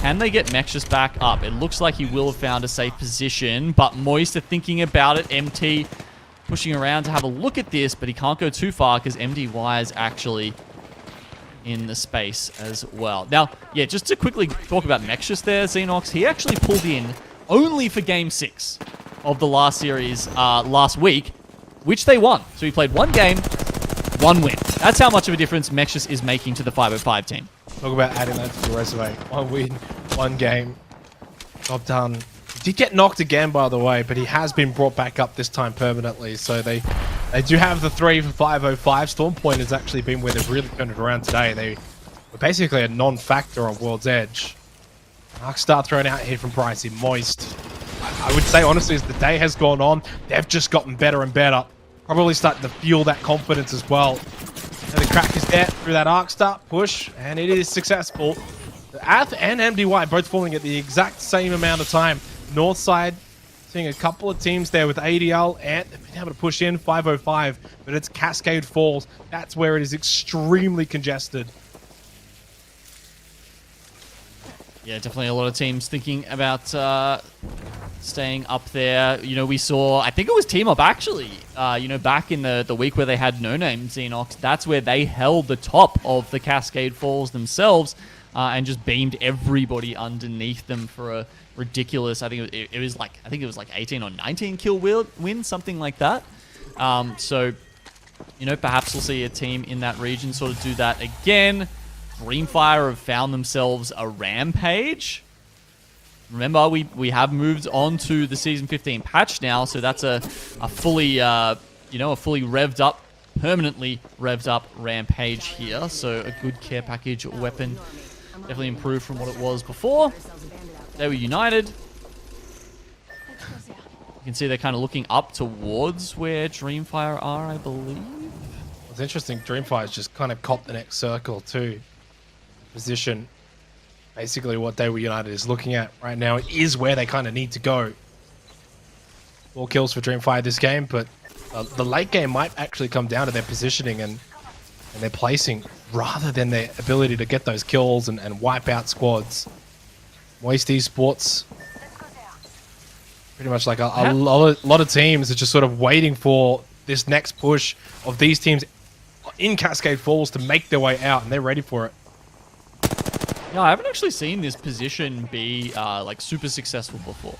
Can they get Mexus back up? It looks like he will have found a safe position, but Moist are thinking about it. MT pushing around to have a look at this, but he can't go too far because MDY is actually in the space as well. Now, yeah, just to quickly talk about Mexus there, Xenox, he actually pulled in only for Game 6 of the last series last week, which they won. So he played one game, one win. That's how much of a difference Mexus is making to the 505 team. Talk about adding that to the resume. One win, one game. Job done. He did get knocked again, by the way, but he has been brought back up this time permanently. So they do have the 3 for 505. Storm Point has actually been where they've really turned it around today. They were basically a non-factor on World's Edge. Arcstar thrown out here from Pricey. Moist. I would say, honestly, as the day has gone on, they've just gotten better and better. Probably starting to feel that confidence as well. And the crack is there through that Arcstar push, and it is successful. Ath and MDY both falling at the exact same amount of time. North side, seeing a couple of teams there with ADL, and they've been able to push in 505, but it's Cascade Falls. That's where it is extremely congested. Yeah, definitely a lot of teams thinking about staying up there. You know, we saw, I think it was Team Up actually, you know, back in the week where they had no name Xenox, that's where they held the top of the Cascade Falls themselves and just beamed everybody underneath them for a ridiculous, I think it was like 18 or 19 kill win, something like that. So, you know, perhaps we'll see a team in that region sort of do that again. Dreamfire have found themselves a rampage. Remember, we have moved on to the Season 15 patch now, so that's a fully, you know, a fully revved up, permanently revved up rampage here. So a good care package weapon, definitely improved from what it was before. They were united. You can see they're kind of looking up towards where Dreamfire are, I believe. It's interesting, Dreamfire's just kind of caught the next circle too. Position. Basically what They Were United is looking at right now is where they kind of need to go. 4 kills for Dreamfire this game, but the late game might actually come down to their positioning and their placing rather than their ability to get those kills and wipe out squads. Moist Esports, pretty much like a lot of teams are just sort of waiting for this next push of these teams in Cascade Falls to make their way out, and they're ready for it. Yeah, I haven't actually seen this position be like super successful before.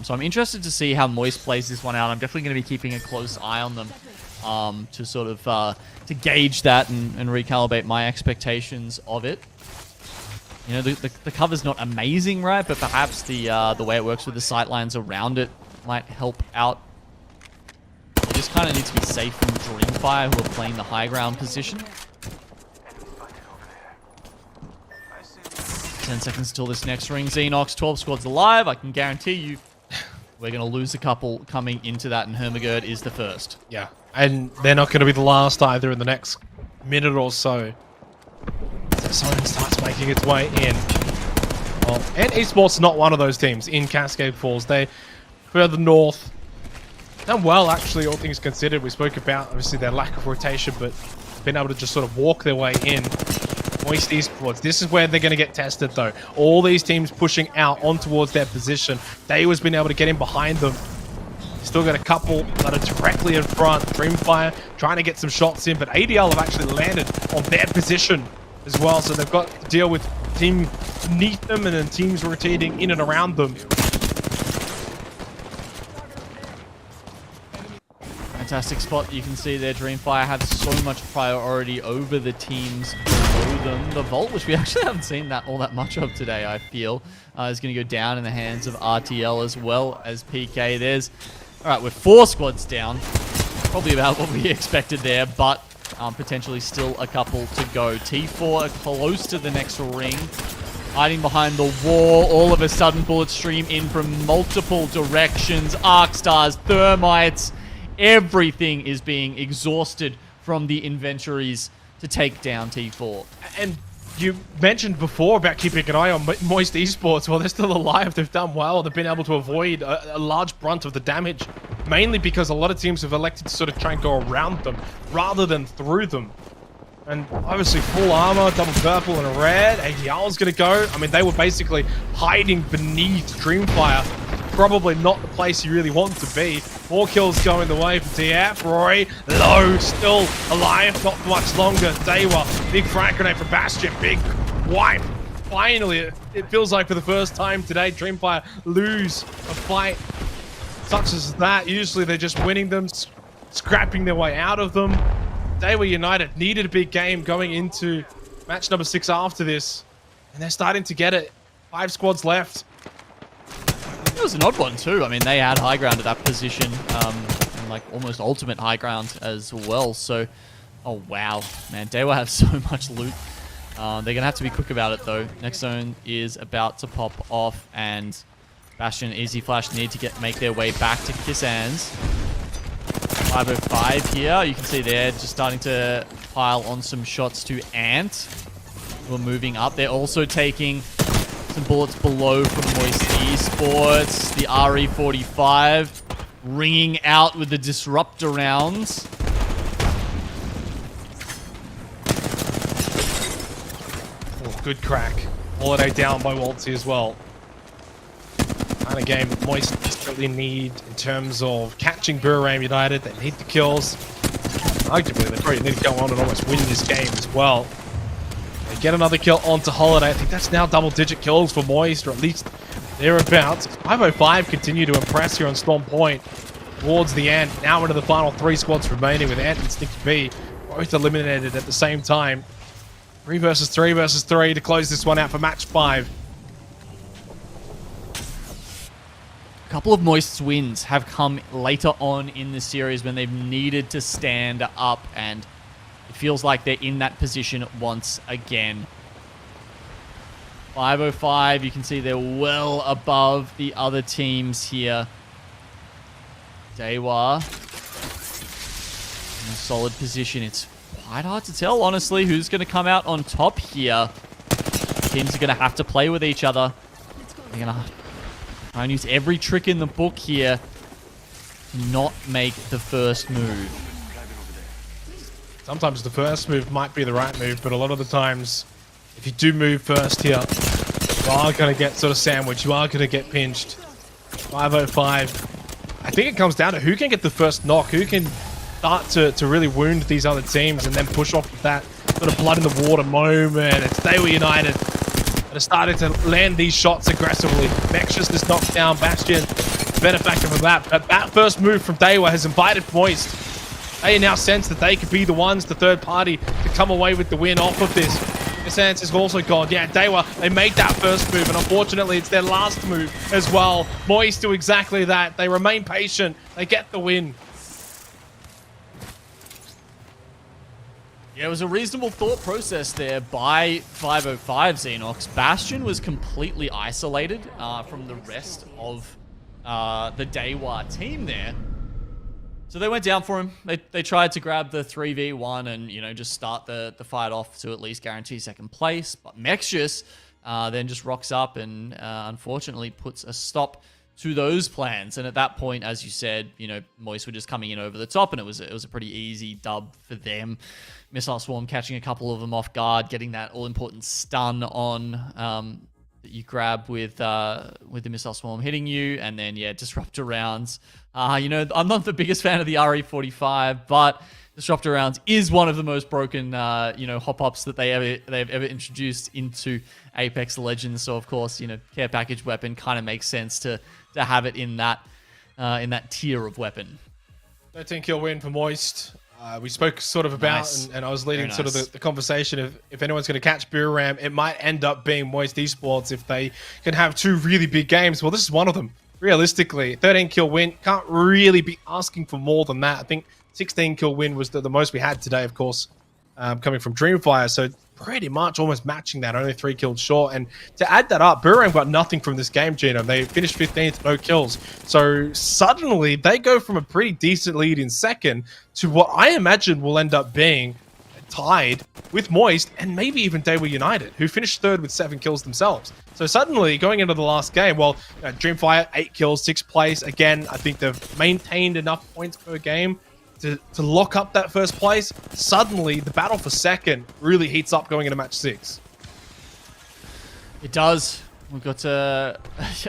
So I'm interested to see how Moist plays this one out. I'm definitely going to be keeping a close eye on them to sort of to gauge that and recalibrate my expectations of it. You know, the cover's not amazing, right? But perhaps the way it works with the sightlines around it might help out. You just kind of need to be safe from Dreamfire, who are playing the high ground position. 10 seconds till this next ring. Xenox, 12 squads alive. I can guarantee you we're going to lose a couple coming into that, and Hermagerd is the first. Yeah, and they're not going to be the last either in the next minute or so. So Siren starts making its way in. Well, and Esports not one of those teams in Cascade Falls. They further north. Done well, actually, all things considered. We spoke about, obviously, their lack of rotation, but been able to just sort of walk their way in. Moist Esports. This is where they're going to get tested, though. All these teams pushing out on towards their position. They was been able to get in behind them. Still got a couple that are directly in front. Dreamfire trying to get some shots in, but ADL have actually landed on their position as well. So they've got to deal with team beneath them and then teams rotating in and around them. Fantastic spot. You can see there Dreamfire have so much priority over the teams below them. The Vault, which we actually haven't seen all that much of today, I feel, is going to go down in the hands of RTL as well as PK. There's, all right, we're 4 squads down. Probably about what we expected there, but potentially still a couple to go. T4 are close to the next ring. hiding behind the wall. All of a sudden, bullets stream in from multiple directions. Arc stars, thermites, everything is being exhausted from the inventories to take down T4. And you mentioned before about keeping an eye on Moist Esports. Well, they're still alive. They've done well. They've been able to avoid a large brunt of the damage, mainly because a lot of teams have elected to sort of try and go around them rather than through them. And obviously full armor, double purple and a red. ADL is going to go. I mean, they were basically hiding beneath Dreamfire. Probably not the place you really want to be. More kills going the way for TF. Roy, low, still alive, not much longer. Dewa, big frag grenade for Bastion, big wipe. Finally, it feels like for the first time today, Dreamfire lose a fight such as that. Usually they're just winning them, scrapping their way out of them. Dewa United needed a big game going into match number 6 after this, and they're starting to get it. 5 squads left. It was an odd one too. I mean, they had high ground at that position, and like almost ultimate high ground as well. So, oh wow, man, Dewa have so much loot. They're gonna have to be quick about it though. Next zone is about to pop off, and Bastion, Easy Flash need to make their way back to Kissans. 505 here. You can see they're just starting to pile on some shots to Ant, who are moving up. They're also taking some bullets below from Moist Esports. The RE45 ringing out with the disruptor rounds. Oh, good crack. Holiday down by Waltzy as well. Kind of game Moist desperately need in terms of catching Buram United. They need the kills. Arguably, they probably need to go on and almost win this game as well. They get another kill onto Holiday. I think that's now double-digit kills for Moist, or at least thereabouts. 505 continue to impress here on Storm Point towards the end. Now into the final 3 squads remaining with Ant and Sneaky B both eliminated at the same time. 3 versus 3 versus 3 to close this one out for match 5. A couple of Moist's wins have come later on in the series when they've needed to stand up, and it feels like they're in that position once again. 505, you can see they're well above the other teams here. Dewa in a solid position. It's quite hard to tell, honestly, who's going to come out on top here. Teams are going to have to play with each other. They're going to try and use every trick in the book here to not make the first move. Sometimes the first move might be the right move, but a lot of the times, if you do move first here, you are going to get sort of sandwiched. You are going to get pinched. 505. I think it comes down to who can get the first knock, who can start to really wound these other teams and then push off with that sort of blood in the water moment. It's Dewa United that are starting to land these shots aggressively. Nexus is knocked down. Bastion, benefactor from that. But that first move from Dewa has invited Moist. They now sense that they could be the ones, the third party, to come away with the win off of this. The sense is also gone. Yeah, Dewa, they made that first move, and unfortunately, it's their last move as well. Moist do exactly that. They remain patient. They get the win. Yeah, it was a reasonable thought process there by 505 Xenox. Bastion was completely isolated from the rest of the Dewa team there. So they went down for him. They tried to grab the 3v1 and, you know, just start the fight off to at least guarantee second place. But Mexius then just rocks up and unfortunately puts a stop to those plans. And at that point, as you said, you know, Moist were just coming in over the top, and it was a pretty easy dub for them. Missile Swarm catching a couple of them off guard, getting that all-important stun on that you grab with the Missile Swarm hitting you, and then, yeah, Disruptor rounds. You know, I'm not the biggest fan of the RE45, but Disruptor rounds is one of the most broken, you know, hop-ups that they've ever introduced into Apex Legends. So, of course, you know, care package weapon kind of makes sense to have it in that tier of weapon. 13 kill win for Moist. We spoke sort of about, Nice. and I was leading Very sort of nice. the conversation if anyone's going to catch Buram, it might end up being Moist Esports if they can have 2 really big games. Well, this is one of them. Realistically, 13 kill win, can't really be asking for more than that. I think 16 kill win was the most we had today, of course, coming from Dreamfire. So pretty much almost matching that, only 3 kills short. And to add that up, Buram got nothing from this game, Gino. They finished 15th, no kills. So suddenly they go from a pretty decent lead in second to what I imagine will end up being tied with Moist and maybe even Daewoo United, who finished third with 7 kills themselves. So suddenly, going into the last game, well, Dreamfire, 8 kills, 6th place. Again, I think they've maintained enough points per game to lock up that first place. Suddenly, the battle for second really heats up going into match 6. It does. We've got to,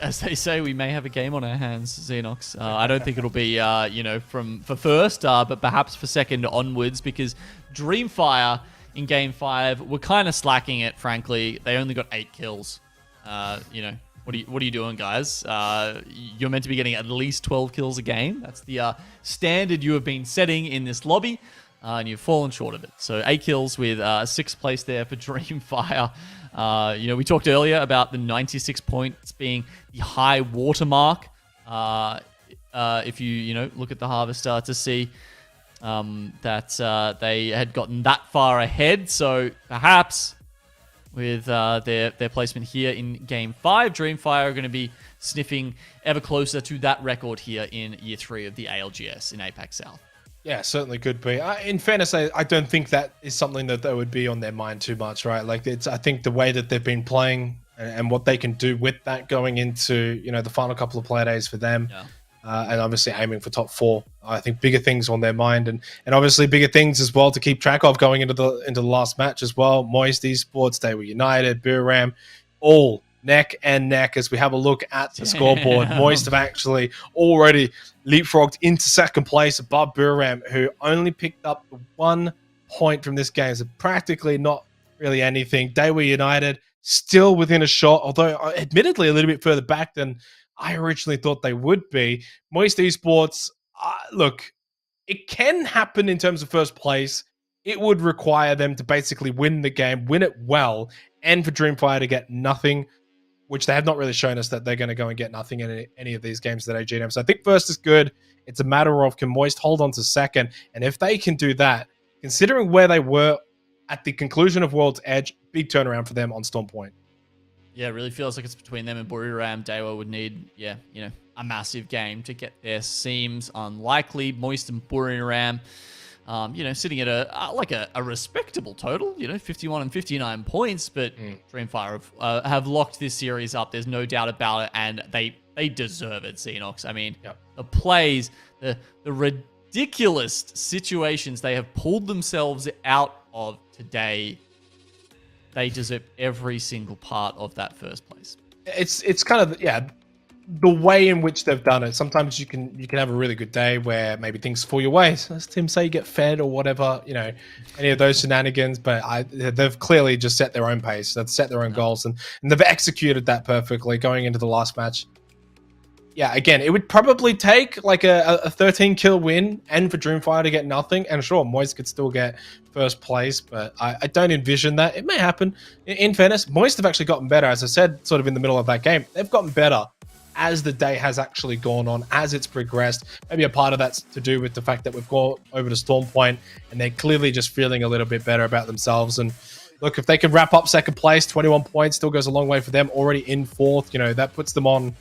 as they say, we may have a game on our hands, Xenox. I don't think it'll be, for first, but perhaps for second onwards, because Dreamfire in Game 5 were kind of slacking it, frankly. They only got 8 kills. What are you doing, guys? You're meant to be getting at least 12 kills a game. That's the standard you have been setting in this lobby, and you've fallen short of it. So 8 kills with 6th place there for Dreamfire. We talked earlier about the 96 points being the high watermark. If you look at the Harvester to see that they had gotten that far ahead. So perhaps with their placement here in Game 5, Dreamfire are going to be sniffing ever closer to that record here in Year 3 of the ALGS in APAC South. Yeah, certainly could be. In fairness, I don't think that is something that would be on their mind too much, right? Like, I think the way that they've been playing and what they can do with that going into, the final couple of play days for them, and obviously aiming for top 4. I think bigger things on their mind, and obviously bigger things as well to keep track of going into the last match as well. Moist Esports, Daewoo United, Buram, all neck and neck as we have a look at the scoreboard. Moist have actually already leapfrogged into second place above Buram, who only picked up the 1 point from this game. So practically not really anything. Daewoo United still within a shot, although admittedly a little bit further back than I originally thought they would be. Moist Esports, look, it can happen in terms of first place. It would require them to basically win the game, win it well, and for Dreamfire to get nothing, which they have not really shown us that they're going to go and get nothing in any of these games today, GM. So I think first is good. It's a matter of, can Moist hold on to second? And if they can do that, considering where they were at the conclusion of World's Edge, big turnaround for them on Storm Point. Yeah, it really feels like it's between them and Buriram. Daewoo would need, a massive game to get there. Seems unlikely. Moist and Buriram, sitting at a respectable total, 51 and 59 points, but Dreamfire have locked this series up. There's no doubt about it, and they deserve it, Xenox. I mean, the plays, the ridiculous situations they have pulled themselves out of today, they deserve every single part of that first place. It's kind of, the way in which they've done it. Sometimes you can have a really good day where maybe things fall your way. So as Tim say, you get fed or whatever, any of those shenanigans. But they've clearly just set their own pace. They've set their own goals, and they've executed that perfectly going into the last match. Yeah, again, it would probably take like a 13 kill win and for Dreamfire to get nothing. And sure, Moist could still get first place, but I don't envision that. It may happen. In fairness, Moist have actually gotten better. As I said, sort of in the middle of that game, they've gotten better as the day has actually gone on, as it's progressed. Maybe a part of that's to do with the fact that we've gone over to Storm Point and they're clearly just feeling a little bit better about themselves. And look, if they can wrap up second place, 21 points, still goes a long way for them. Already in fourth, that puts them on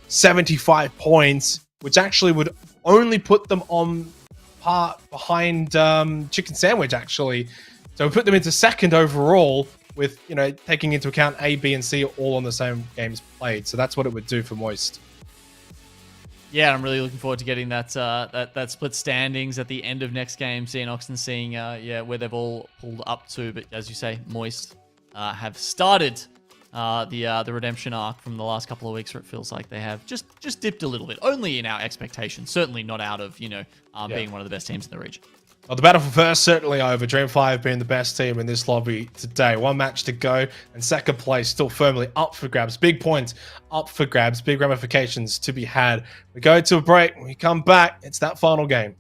75 points, which actually would only put them on par behind Chicken Sandwich, actually. So we put them into second overall with, taking into account A, B, and C all on the same games played. So that's what it would do for Moist. Yeah, I'm really looking forward to getting that split standings at the end of next game, Xenox, and seeing where they've all pulled up to. But as you say, Moist have started the redemption arc from the last couple of weeks, where it feels like they have just dipped a little bit, only in our expectations, certainly not out of being one of the best teams in the region. Well, the battle for first certainly over. Dreamfire being the best team in this lobby today. 1 match to go, and second place still firmly up for grabs. Big points up for grabs. Big ramifications to be had. We go to a break. When we come back, it's that final game.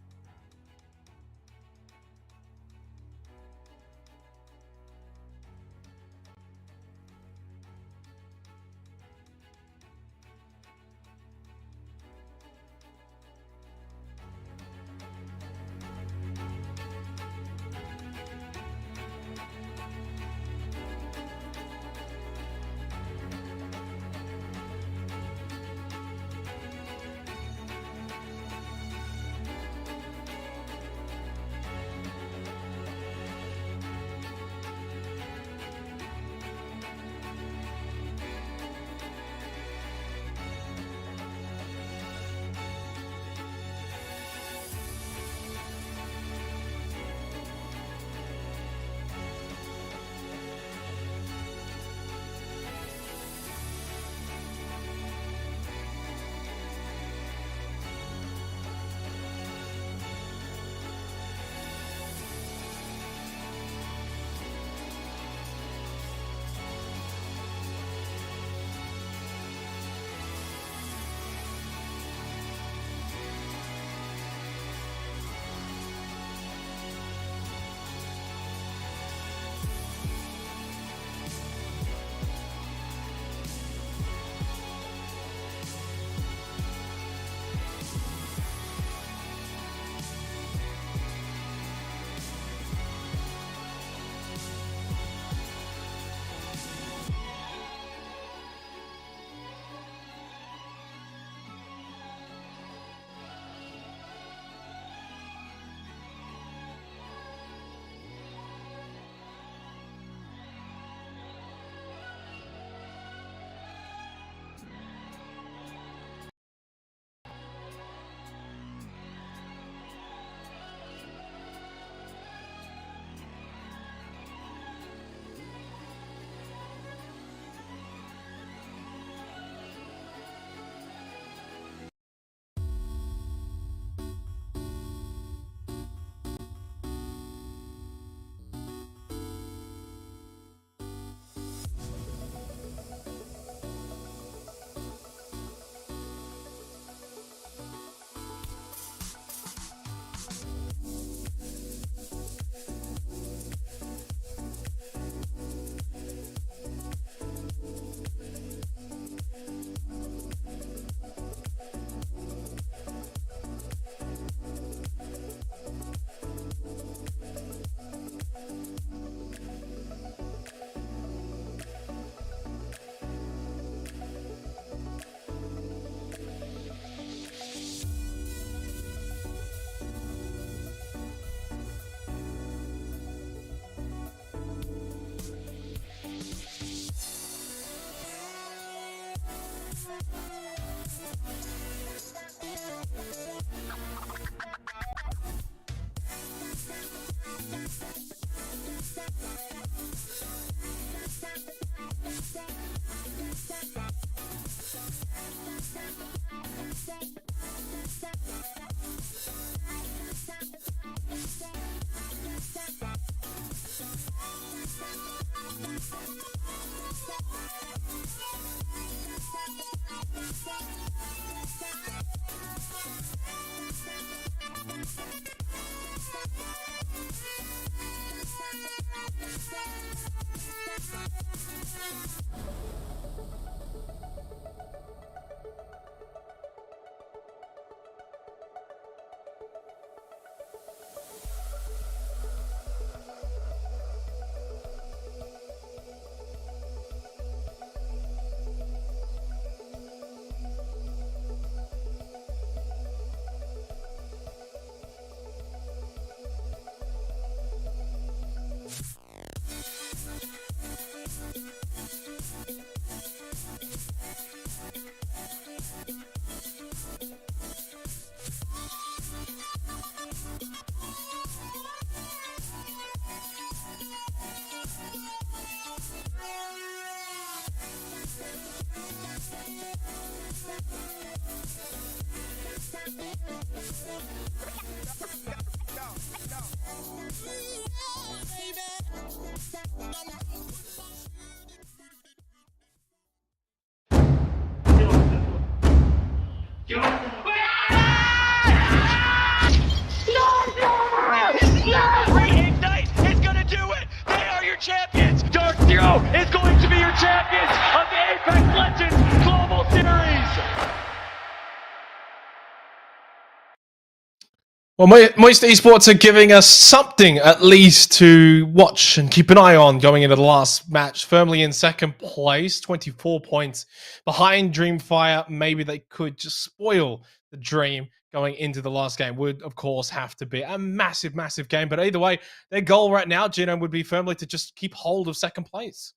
Well, Moist Esports are giving us something at least to watch and keep an eye on going into the last match. Firmly in second place, 24 points behind Dreamfire. Maybe they could just spoil the dream going into the last game. Would, of course, have to be a massive, massive game. But either way, their goal right now, Gino, would be firmly to just keep hold of second place.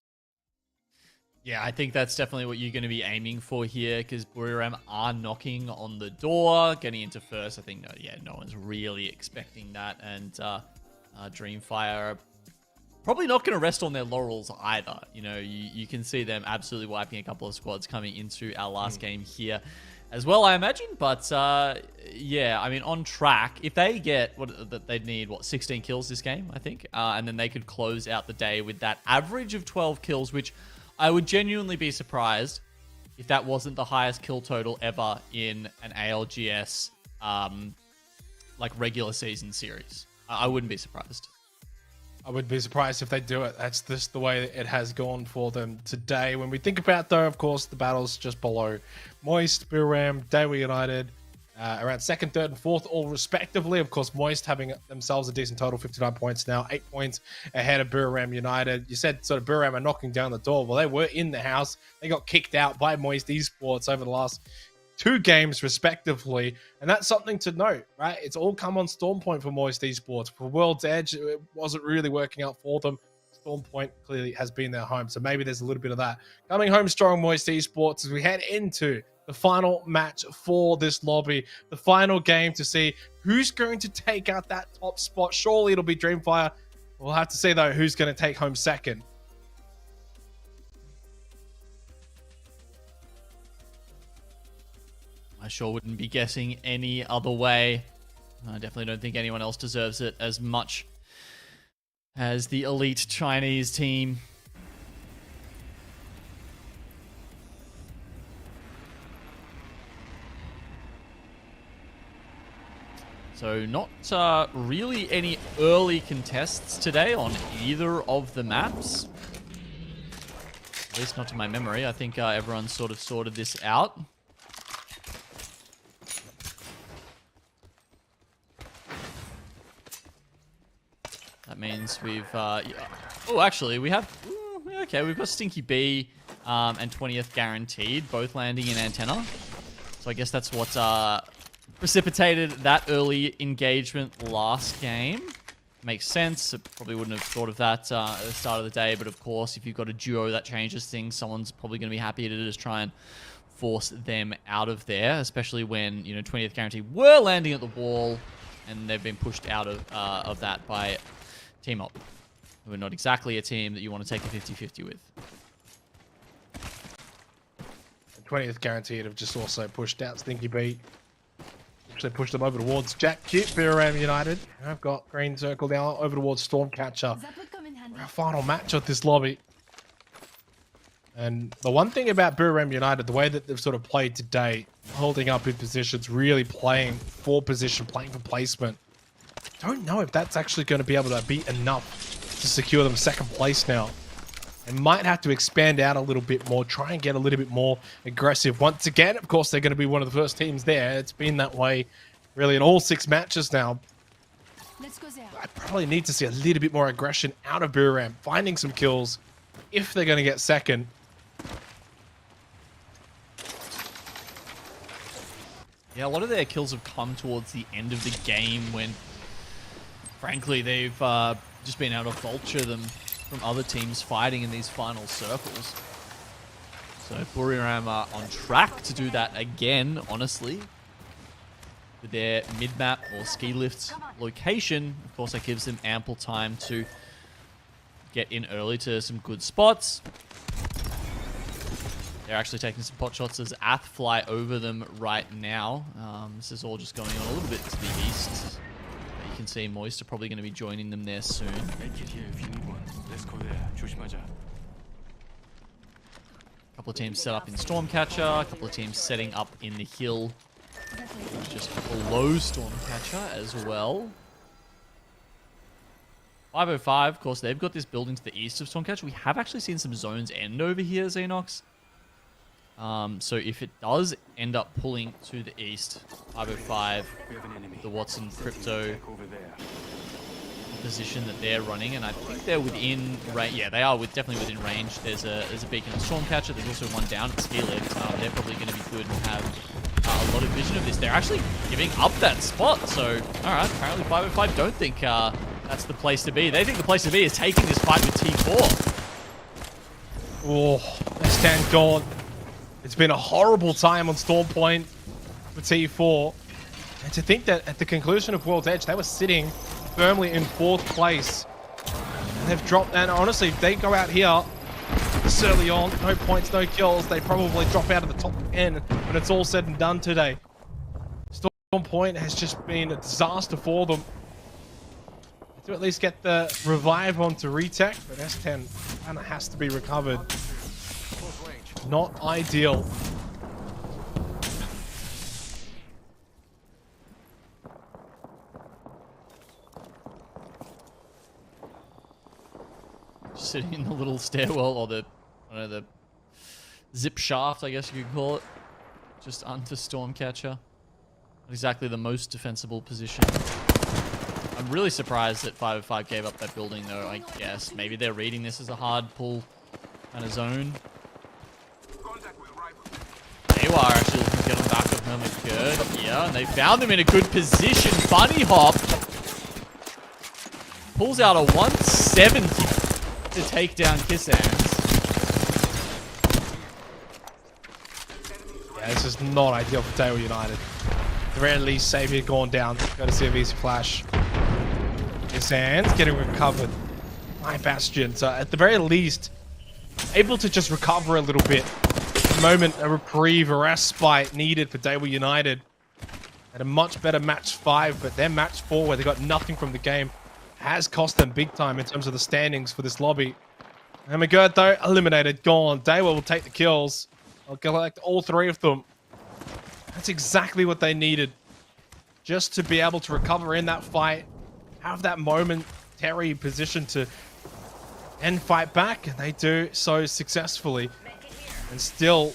Yeah, I think that's definitely what you're going to be aiming for here because Buriram are knocking on the door, getting into first. I think, no one's really expecting that. And Dreamfire are probably not going to rest on their laurels either. You know, you can see them absolutely wiping a couple of squads coming into our last game here as well, I imagine. But yeah, I mean, on track, if they get they'd need 16 kills this game, I think, and then they could close out the day with that average of 12 kills, which I would genuinely be surprised if that wasn't the highest kill total ever in an ALGS like regular season series. I wouldn't be surprised. I would be surprised if they do it. That's just the way it has gone for them today. When we think about, though, of course, the battles just below. Moist, Buriram, Daewoo United, around second, third, and fourth, all respectively. Of course, Moist having themselves a decent total, 59 points now, 8 points ahead of Buriram United. You said sort of Buriram are knocking down the door. Well, they were in the house. They got kicked out by Moist Esports over the last 2 games, respectively. And that's something to note, right? It's all come on Storm Point for Moist Esports. For World's Edge, it wasn't really working out for them. Storm Point clearly has been their home. So maybe there's a little bit of that. Coming home strong, Moist Esports, as we head into the final match for this lobby, the final game to see who's going to take out that top spot. Surely it'll be Dreamfire. We'll have to see, though, who's going to take home second. I sure wouldn't be guessing any other way. I definitely don't think anyone else deserves it as much as the elite Chinese team. So not really any early contests today on either of the maps. At least not to my memory. I think everyone's sort of sorted this out. That means we've... oh, actually, we have... okay, we've got Stinky B and 20th guaranteed, both landing in Antenna. So I guess that's what precipitated that early engagement last game. Makes sense. I probably wouldn't have thought of that at the start of the day, but of course, if you've got a duo, that changes things. Someone's probably going to be happy to just try and force them out of there, especially when, you know, 20th guarantee were landing at the wall, and they've been pushed out of that by Team Up, who are not exactly a team that you want to take a 50-50 with. 20th guaranteed have just also pushed out Stinky B. Actually pushed them over towards Jack Cute, Buriram United. I've got green circle now over towards Stormcatcher. Our final match of this lobby. And the one thing about Buriram United, the way that they've sort of played today, holding up in positions, really playing for position, playing for placement. Don't know if that's actually going to be able to be enough to secure them second place now. They might have to expand out a little bit more, try and get a little bit more aggressive. Once again, of course, they're going to be one of the first teams there. It's been that way really in all 6 matches now. I probably need to see a little bit more aggression out of Buriram, finding some kills if they're going to get second. Yeah, a lot of their kills have come towards the end of the game when, frankly, they've just been able to vulture them from other teams fighting in these final circles. So Buriram are on track to do that again, honestly. With their mid-map or ski lift location, of course, that gives them ample time to get in early to some good spots. They're actually taking some pot shots as Ath fly over them right now. This is all just going on a little bit to the east. You can see Moist are probably going to be joining them there soon. Let's go there. 조심하자. A couple of teams set up in Stormcatcher, a couple of teams setting up in the hill just below Stormcatcher as well. 505, of course, they've got this building to the east of Stormcatcher. We have actually seen some zones end over here, Xenox. So if it does end up pulling to the east, 505, We have an enemy. the Watson Crypto Over there. position that they're running, and I think they're within range. Yeah, they are definitely within range. There's a beacon of Stormcatcher. There's also one down at Steelix. They're probably going to be good and have a lot of vision of this. They're actually giving up that spot. So, all right, apparently 505 don't think that's the place to be. They think the place to be is taking this fight with T4. Oh, S10 gone. It's been a horrible time on Storm Point for T4. And to think that at the conclusion of World's Edge, they were sitting firmly in 4th place. And they've dropped, and honestly, if they go out here this early on, no points, no kills, they probably drop out of the top 10 when it's all said and done today. Storm Point has just been a disaster for them. To at least get the revive onto retech, but S10 kind of has to be recovered. Not ideal. Sitting in the little stairwell, or the, I don't know, the zip shaft, I guess you could call it. Just under Stormcatcher. Not exactly the most defensible position. I'm really surprised that 505 gave up that building, though, I guess. Maybe they're reading this as a hard pull kind of zone. They are actually looking to get on the back of Hermit Good. Yeah, and they found them in a good position. Bunny Hop pulls out a 170 to take down Kissans. Yeah, this is not ideal for Dale United. At the very least, Xavier gone down. Got to see a easy flash. His hands getting recovered. My Bastion. So at the very least, able to just recover a little bit. A moment, a reprieve, a respite needed for Daewoo United. Had a much better match 5, but their match 4, where they got nothing from the game, has cost them big time in terms of the standings for this lobby. And McGurk, though, eliminated, gone. Daewoo will take the kills. I'll collect all 3 of them. That's exactly what they needed. Just to be able to recover in that fight. Have that momentary position to end fight back. And they do so successfully. And still,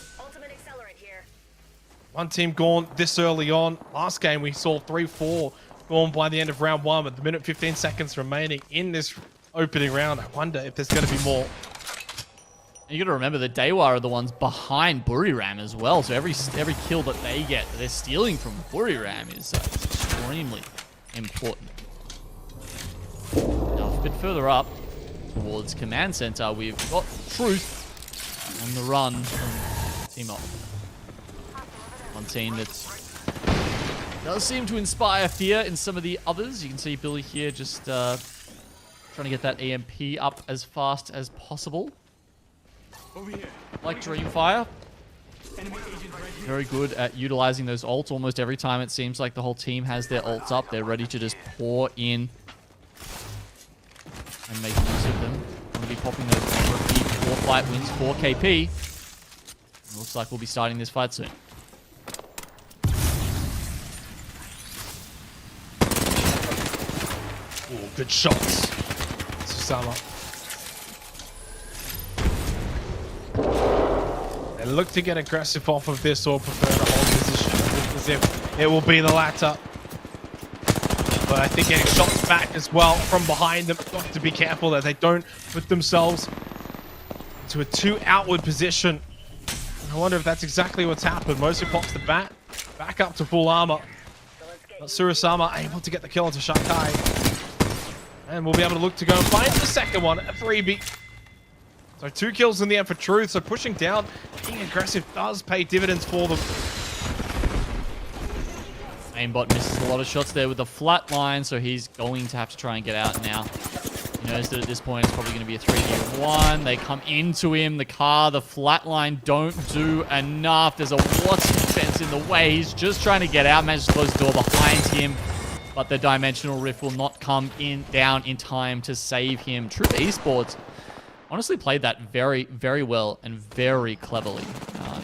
one team gone this early on. Last game we saw 3-4 gone by the end of round 1 with the minute 15 seconds remaining in this opening round. I wonder if there's going to be more. And you got to remember that Daewoo are the ones behind Buriram as well. So every kill that they get, that they're stealing from Buriram is extremely important. Now, a bit further up towards Command Center, we've got Truth on the run from Team Up. One team that does seem to inspire fear in some of the others. You can see Billy here just trying to get that EMP up as fast as possible. Over here. Like Dreamfire. Enemy agent right here. Very good at utilizing those ults. Almost every time it seems like the whole team has their ults up. They're ready to just pour in and make use of them. Going to be popping those repeat 4 fight wins for KP. Looks like we'll be starting this fight soon. Ooh, good shots. Susama. They look to get aggressive off of this or prefer to hold position. It looks as if it will be the latter. But I think getting shots back as well from behind them. Got to be careful that they don't put themselves into a too outward position. I wonder if that's exactly what's happened. Mosu pops the bat back up to full armor. But Surasama able to get the kill onto Shakai. And we'll be able to look to go and find the second one, a freebie. So 2 kills in the end for Truth. So pushing down, being aggressive does pay dividends for them. Aimbot misses a lot of shots there with the flat line, so he's going to have to try and get out now. He knows that at this point it's probably going to be a 3v1. They come into him, the car, the flat line don't do enough. There's a Watson fence in the way. He's just trying to get out, manages to close the door behind him, but the Dimensional Rift will not come down in time to save him. True Esports honestly played that very, very well and very cleverly.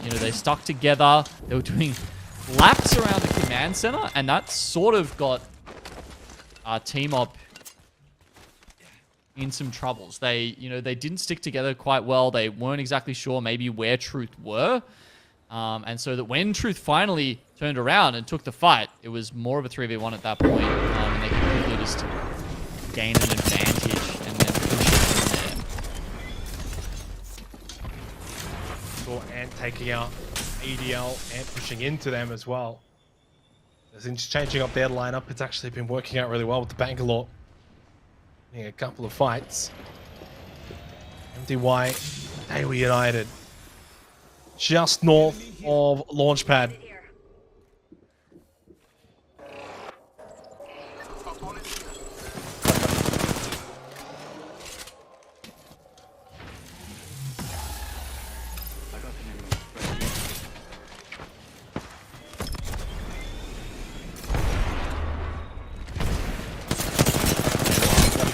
You know, they stuck together. They were doing laps around the command center, and that sort of got Team Op in some troubles. They didn't stick together quite well. They weren't exactly sure maybe where Truth were. And so that when Truth finally turned around and took the fight, it was more of a 3v1 at that point. And they could quickly just gain an advantage and then push it from there. And taking out ADL and pushing into them as well. Since changing up their lineup, it's actually been working out really well with the Bangalore. Winning a couple of fights. MDY, Daewoo United. Just north of Launchpad.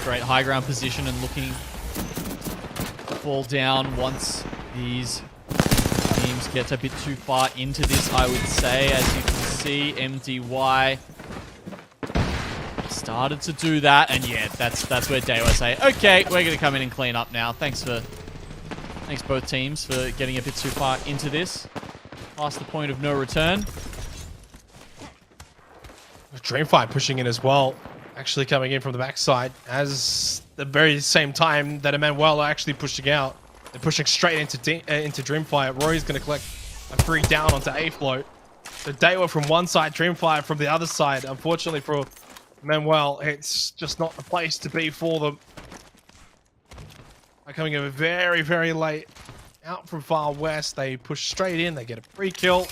Great high ground position and looking to fall down once these teams get a bit too far into this, I would say. As you can see, MDY started to do that, and yeah, that's where Daewoo say, okay, we're gonna come in and clean up now. Thanks both teams for getting a bit too far into this, past the point of no return. Dreamfire pushing in as well. Actually coming in from the backside as the very same time that Emmanuel are actually pushing out. They're pushing straight into Dreamfire. Rory's going to collect a free down onto A-Float. So Daewoo from one side, Dreamfire from the other side. Unfortunately for Emmanuel, it's just not the place to be for them. They're coming in very, very late. Out from far west, they push straight in. They get a free kill.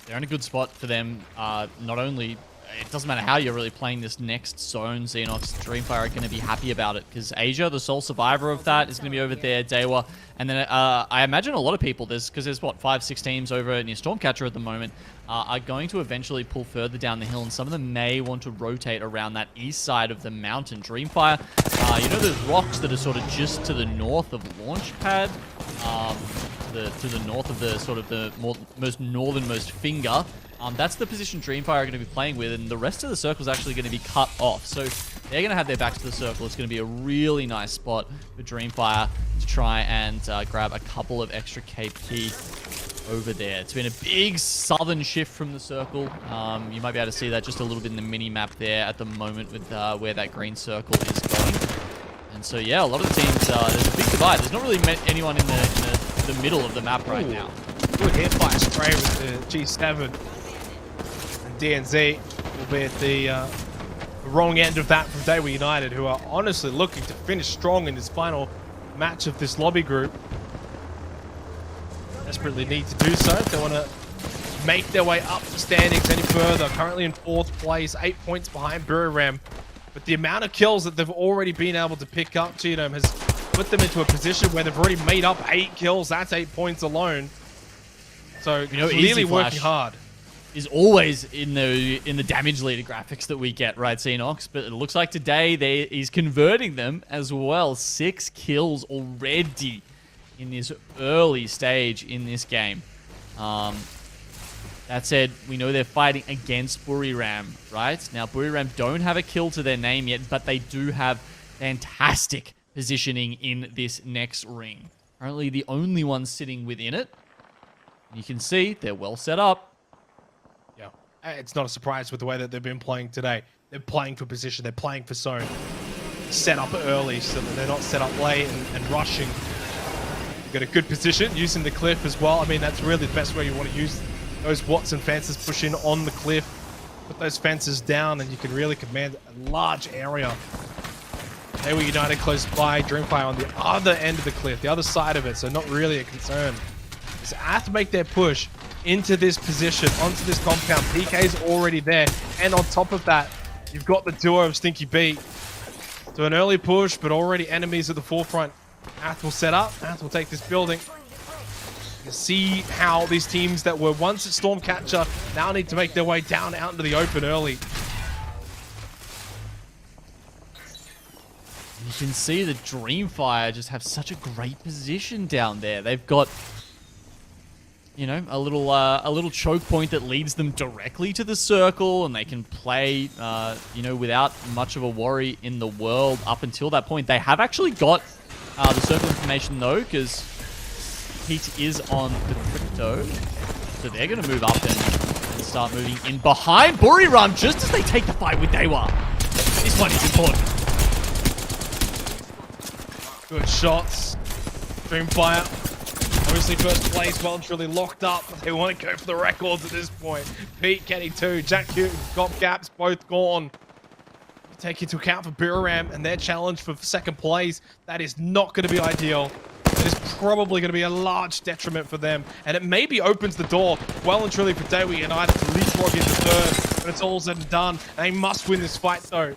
They're in a good spot for them. Not only, it doesn't matter how you're really playing this next zone, Xenox, Dreamfire are going to be happy about it because Asia, the sole survivor of that, is going to be over there, Daewoo. And then I imagine a lot of people, because there's what, 5-6 teams over near Stormcatcher at the moment, are going to eventually pull further down the hill, and some of them may want to rotate around that east side of the mountain. Dreamfire, you know those rocks that are sort of just to the north of Launchpad? To the north of the sort of the most northernmost finger. That's the position Dreamfire are going to be playing with, and the rest of the circle is actually going to be cut off. So they're going to have their backs to the circle. It's going to be a really nice spot for Dreamfire to try and grab a couple of extra KP over there. It's been a big southern shift from the circle. You might be able to see that just a little bit in the mini-map there at the moment with where that green circle is going. And so, yeah, a lot of the teams, there's a big divide. There's not really anyone in the middle of the map right now. Good hit by spray with the G7. And DNZ will be at the wrong end of that from Daewoo United, who are honestly looking to finish strong in this final match of this lobby group. Desperately need to do so if they want to make their way up the standings any further. Currently in 4th place, 8 points behind Buriram. But the amount of kills that they've already been able to pick up, Genome, has put them into a position where they've already made up 8 kills. That's 8 points alone. So, you know, clearly working hard. Is always in the damage leader graphics that we get, right, Xenox? But it looks like today he's converting them as well. 6 kills already in this early stage in this game. That said, we know they're fighting against Buriram, right? Now, Buriram don't have a kill to their name yet, but they do have fantastic positioning in this next ring. Currently, the only one sitting within it. You can see they're well set up. Yeah, it's not a surprise with the way that they've been playing today. They're playing for position. They're playing for zone. Set up early so that they're not set up late and rushing. You've got a good position using the cliff as well. I mean, that's really the best way you want to use those Watson fences. Push in on the cliff. Put those fences down and you can really command a large area. Daewoo United close by. Dreamfire on the other end of the cliff, the other side of it, so not really a concern. So have to make their push into this position, onto this compound. PK's already there, and on top of that, you've got the duo of Stinky B. So an early push, but already enemies at the forefront. Ath will set up. Ath will take this building. You can see how these teams that were once at Stormcatcher now need to make their way down out into the open early. You can see the Dreamfire just have such a great position down there. They've got, you know, a little choke point that leads them directly to the circle, and they can play, you know, without much of a worry in the world up until that point. They have actually got the circle information though, because Heat is on the crypto. So they're going to move up and start moving in behind Buriram just as they take the fight with Dewa. This one is important. Good shots. Dreamfire. Obviously first place well and truly locked up. They want to go for the records at this point. Pete getting 2. Jack Hewton, Gop Gaps both gone. Take into account for Buriram and their challenge for second place. That is not going to be ideal. It is probably going to be a large detriment for them. And it maybe opens the door well and truly for Dewa United to leapfrog into third. When it's all said and done. They must win this fight though.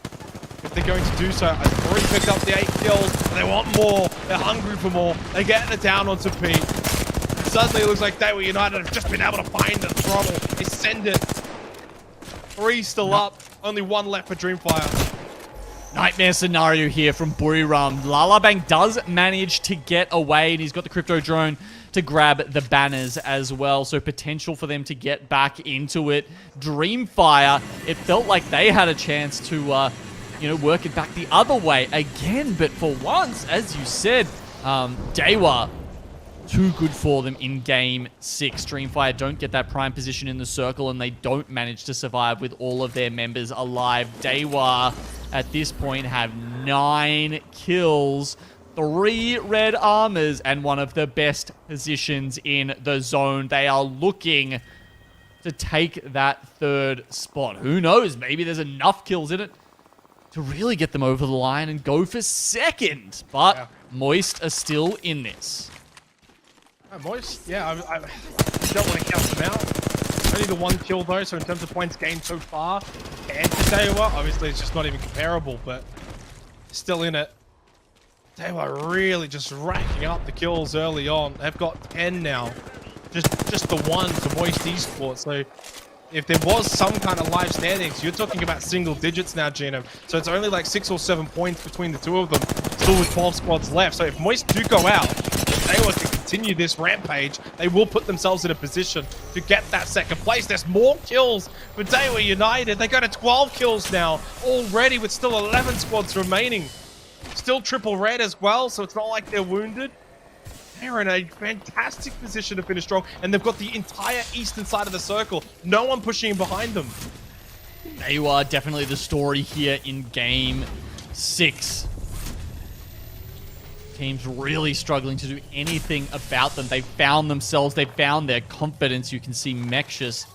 If they're going to do so, I've already picked up the 8 kills. And they want more. They're hungry for more. They get it down onto Pete. And suddenly it looks like Dewa United have just been able to find the throttle. They send it. 3 still up. Only 1 left for Dreamfire. Nightmare scenario here from Buriram. Lalabang does manage to get away, and he's got the crypto drone to grab the banners as well. So potential for them to get back into it. Dreamfire, it felt like they had a chance to, work it back the other way again. But for once, as you said, Dewa, too good for them in game 6. Dreamfire don't get that prime position in the circle, and they don't manage to survive with all of their members alive. Dewa, at this point, have 9 kills, 3 red armors, and one of the best positions in the zone. They are looking to take that 3rd spot. Who knows? Maybe there's enough kills in it to really get them over the line and go for 2nd. But yeah. Moist are still in this. Moist, yeah, I don't want to count them out. Only the 1 kill though, so in terms of points gained so far, and for Dewa, obviously it's just not even comparable, but still in it. Dewa really just racking up the kills early on. They've got 10 now. Just the 1 to Moist Esports. So if there was some kind of live standings, you're talking about single digits now, Gino. So it's only like 6 or 7 points between the 2 of them, still with 12 squads left. So if Moist do go out, they want to continue this rampage, they will put themselves in a position to get that 2nd place. There's more kills for Dewa United. They go to 12 kills now already with still 11 squads remaining. Still triple red as well, so it's not like they're wounded. They're in a fantastic position to finish strong, and they've got the entire eastern side of the circle. No one pushing in behind them. They are definitely the story here in game 6. Teams really struggling to do anything about them. They found themselves. They found their confidence. You can see Mexus,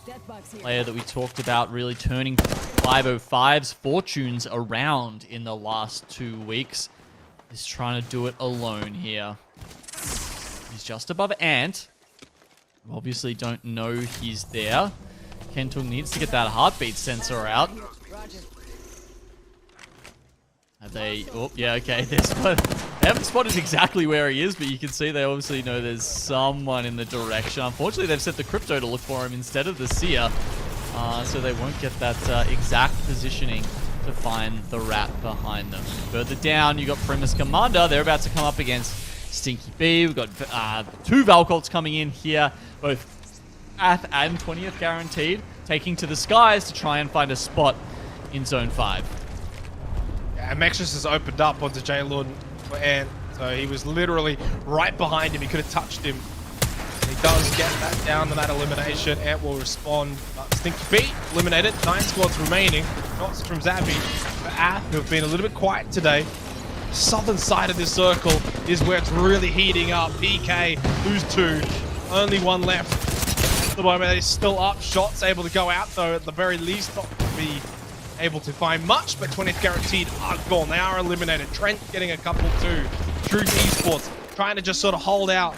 player that we talked about, really turning 505's fortunes around in the last 2 weeks. He's trying to do it alone here. He's just above Ant. Obviously don't know he's there. Kentung needs to get that heartbeat sensor out. Have they... Oh, yeah, okay. They haven't spotted exactly where he is, but you can see they obviously know there's someone in the direction. Unfortunately, they've set the crypto to look for him instead of the seer. So they won't get that exact positioning to find the rat behind them. Further down, you got Primus Commander. They're about to come up against Stinky B. We've got 2 Valcolts coming in here, both Ath and 20th guaranteed, taking to the skies to try and find a spot in Zone 5. Yeah, and Mexus has opened up onto J-Lord for Ant, so he was literally right behind him. He could have touched him. And he does get that down to that elimination. Ant will respond. Stinky B eliminated. 9 squads remaining. Shots from Zabby. For Ath, who have been a little bit quiet today. Southern side of this circle is where it's really heating up. PK, lose 2. Only 1 left. At the moment, they're still up. Shots able to go out, though, at the very least. Not to be able to find much, but 20th guaranteed are gone. They are eliminated. Trent getting a couple too. Truth Esports trying to just sort of hold out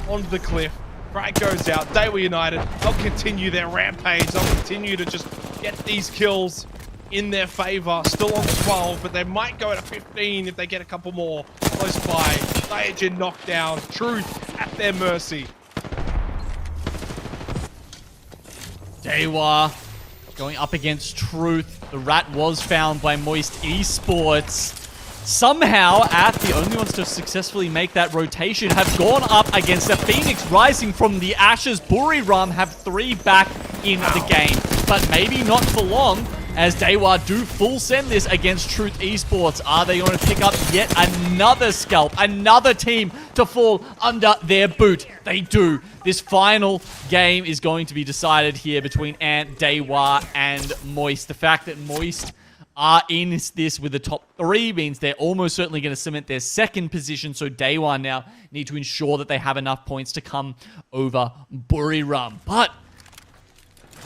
onto the cliff. Frag goes out. Dewa United, they'll continue their rampage. They'll continue to just get these kills in their favor. Still on 12, but they might go to 15 if they get a couple more close by. Diagen knocked down. Truth at their mercy. Dewa going up against Truth. The rat was found by Moist Esports. Somehow, Ath, the only ones to successfully make that rotation, have gone up against a Phoenix rising from the ashes. Buriram have 3 back in the game, but maybe not for long. as Daewoo do full send this against Truth Esports. Are they going to pick up yet another scalp, another team to fall under their boot? They do. This final game is going to be decided here between Ant, Daewoo, and Moist. The fact that Moist are in this with the top 3 means they're almost certainly going to cement their second position. So Daewoo now need to ensure that they have enough points to come over Buriram. But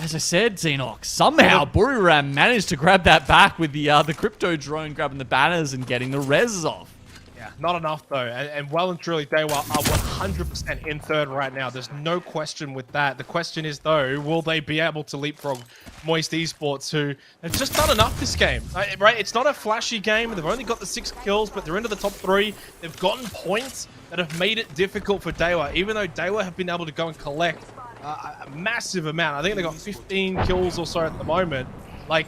as I said, Xenox, somehow Buriram managed to grab that back with the crypto drone grabbing the banners and getting the reses off. Yeah, not enough though, and well and truly Daewoo are 100% in third right now. There's no question with that. The question is though, will they be able to leapfrog Moist Esports, who have just done enough this game, right? It's not a flashy game. They've only got the 6 kills, but they're into the top 3. They've gotten points that have made it difficult for Daewoo, even though Daewoo have been able to go and collect a massive amount. I think they got 15 kills or so at the moment. Like,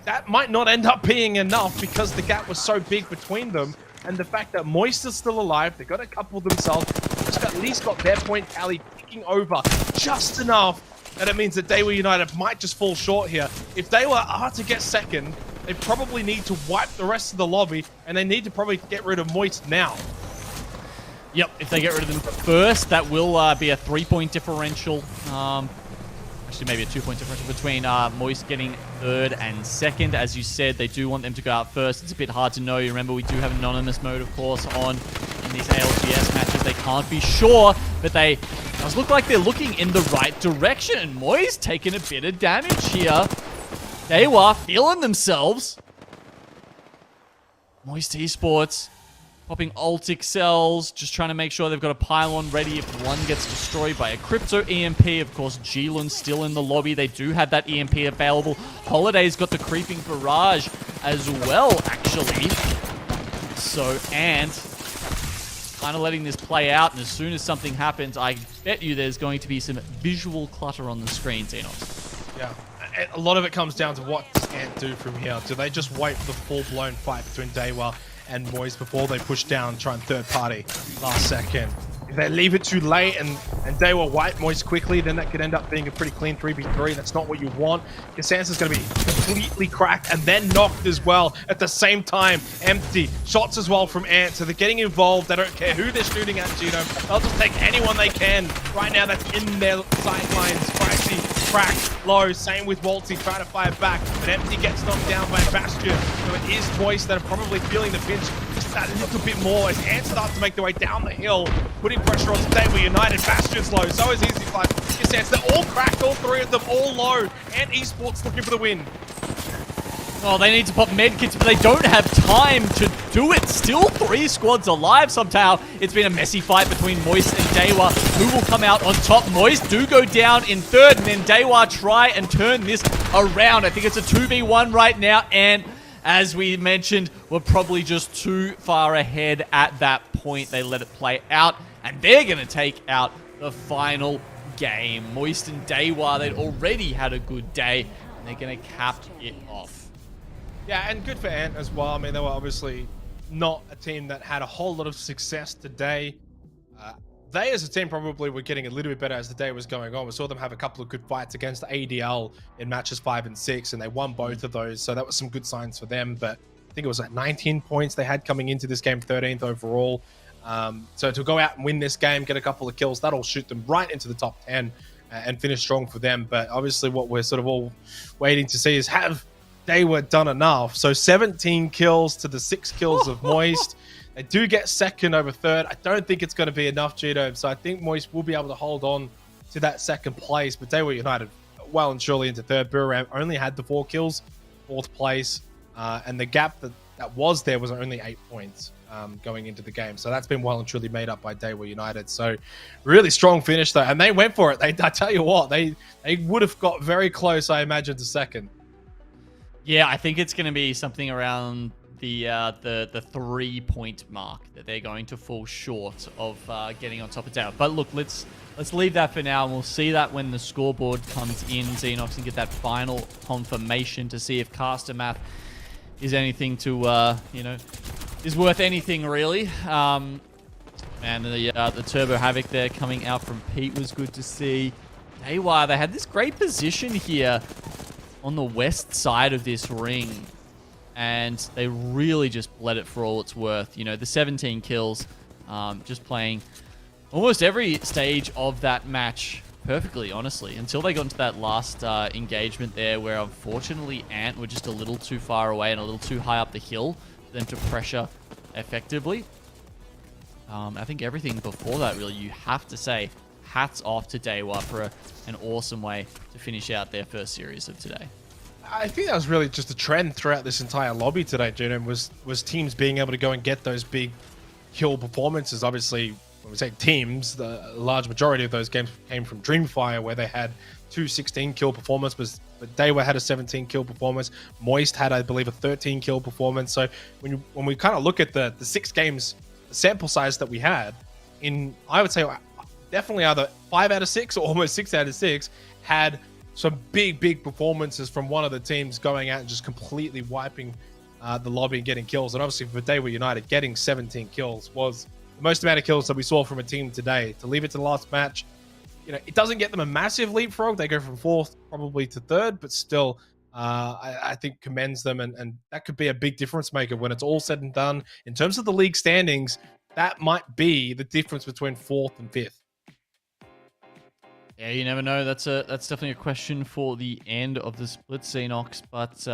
that might not end up being enough because the gap was so big between them. And the fact that Moist is still alive, they got a couple themselves, just at least got their point tally ticking over just enough that it means that Daewoo United might just fall short here. If Daewoo are to get second, they probably need to wipe the rest of the lobby, and they need to probably get rid of Moist now. Yep, if they get rid of them first, that will be a 3-point differential. Actually, maybe a 2-point differential between Moist getting third and second. As you said, they do want them to go out first. It's a bit hard to know. You remember, we do have anonymous mode, of course, on in these ALGS matches. They can't be sure, but they does look like they're looking in the right direction. Moist taking a bit of damage here. Daewoo feeling themselves. Moist Esports popping ultic cells, just trying to make sure they've got a pylon ready if one gets destroyed by a crypto EMP. Of course, Jilun's still in the lobby. They do have that EMP available. Holiday's got the creeping barrage as well, actually. So, and kind of letting this play out, and as soon as something happens, I bet you there's going to be some visual clutter on the screen, Xenos. Yeah. A lot of it comes down to what does Ant do from here. Do they just wait for the full-blown fight between Daewoo and Moist before they push down and try and third party last second? If they leave it too late and Daewoo wipe Moist quickly, then that could end up being a pretty clean 3v3. That's not what you want. Kasansa's going to be completely cracked and then knocked as well at the same time. Empty. Shots as well from Ant, so they're getting involved. They don't care who they're shooting at, Genome. They'll just take anyone they can right now that's in their sightlines. Pricey, cracked, low. Same with Waltzy trying to fire back, but Empty gets knocked down by Bastion. So it is Moist that are probably feeling the pinch just that little bit more as Ant starts to make their way down the hill, putting pressure on Daewoo United. Bastion's low, so is Easy Fight. They're all cracked, all 3 of them, all low. And Esports looking for the win. Oh, they need to pop medkits, but they don't have time to do it. Still 3 squads alive somehow. It's been a messy fight between Moist and Daewoo. Who will come out on top? Moist do go down in third, and then Daewoo try and turn this around. I think it's a 2v1 right now, and as we mentioned, we're probably just too far ahead at that point. They let it play out, and they're going to take out the final game. Moist and Daewoo, they'd already had a good day, and they're going to cap it off. Yeah, and good for Ant as well. I mean, they were obviously not a team that had a whole lot of success today. They as a team probably were getting a little bit better as the day was going on. We saw them have a couple of good fights against ADL in matches 5 and 6, and they won both of those. So that was some good signs for them. But I think it was like 19 points they had coming into this game, 13th overall. So to go out and win this game, get a couple of kills, that'll shoot them right into the top 10 and finish strong for them. But obviously what we're sort of all waiting to see is have Daewoo done enough. So 17 kills to the 6 kills of Moist. They do get second over third. I don't think it's going to be enough, Gito. So I think Moist will be able to hold on to that second place. But Daewoo United well and surely into third. Buriram only had the 4 kills, 4th place. And the gap that was there was only 8 points going into the game. So that's been well and truly made up by Daewoo United. So really strong finish though. And they went for it. I tell you what, they would have got very close, I imagine, to second. Yeah, I think it's going to be something around the 3-point mark that they're going to fall short of getting on top of Daewoo. But look, let's leave that for now, and we'll see that when the scoreboard comes in, Xenox, and get that final confirmation to see if caster math is anything to is worth anything really. And the Turbo Havoc there coming out from Pete was good to see. Daewoo, they had this great position here on the west side of this ring, and they really just bled it for all it's worth. You know, the 17 kills, just playing almost every stage of that match perfectly, honestly, until they got into that last engagement there where unfortunately Ant were just a little too far away and a little too high up the hill for them to pressure effectively. I think everything before that, really, you have to say hats off to Daewoo for an awesome way to finish out their first series of today. I think that was really just a trend throughout this entire lobby today, Juno, was teams being able to go and get those big kill performances. Obviously, when we say teams, the large majority of those games came from Dreamfire, where they had 2 16 kill performances, but Daewoo had a 17 kill performance. Moist had, I believe, a 13 kill performance. So when we kind of look at the 6 games sample size that we had, I would say definitely either 5 out of 6 or almost 6 out of 6 had some big performances from one of the teams going out and just completely wiping the lobby and getting kills. And obviously for Daewoo United, getting 17 kills was the most amount of kills that we saw from a team today. To leave it to the last match, you know, it doesn't get them a massive leapfrog. They go from 4th probably to 3rd, but still, I think commends them, and that could be a big difference maker when it's all said and done. In terms of the league standings, that might be the difference between 4th and 5th. Yeah, you never know. That's definitely a question for the end of the split, Xenox, but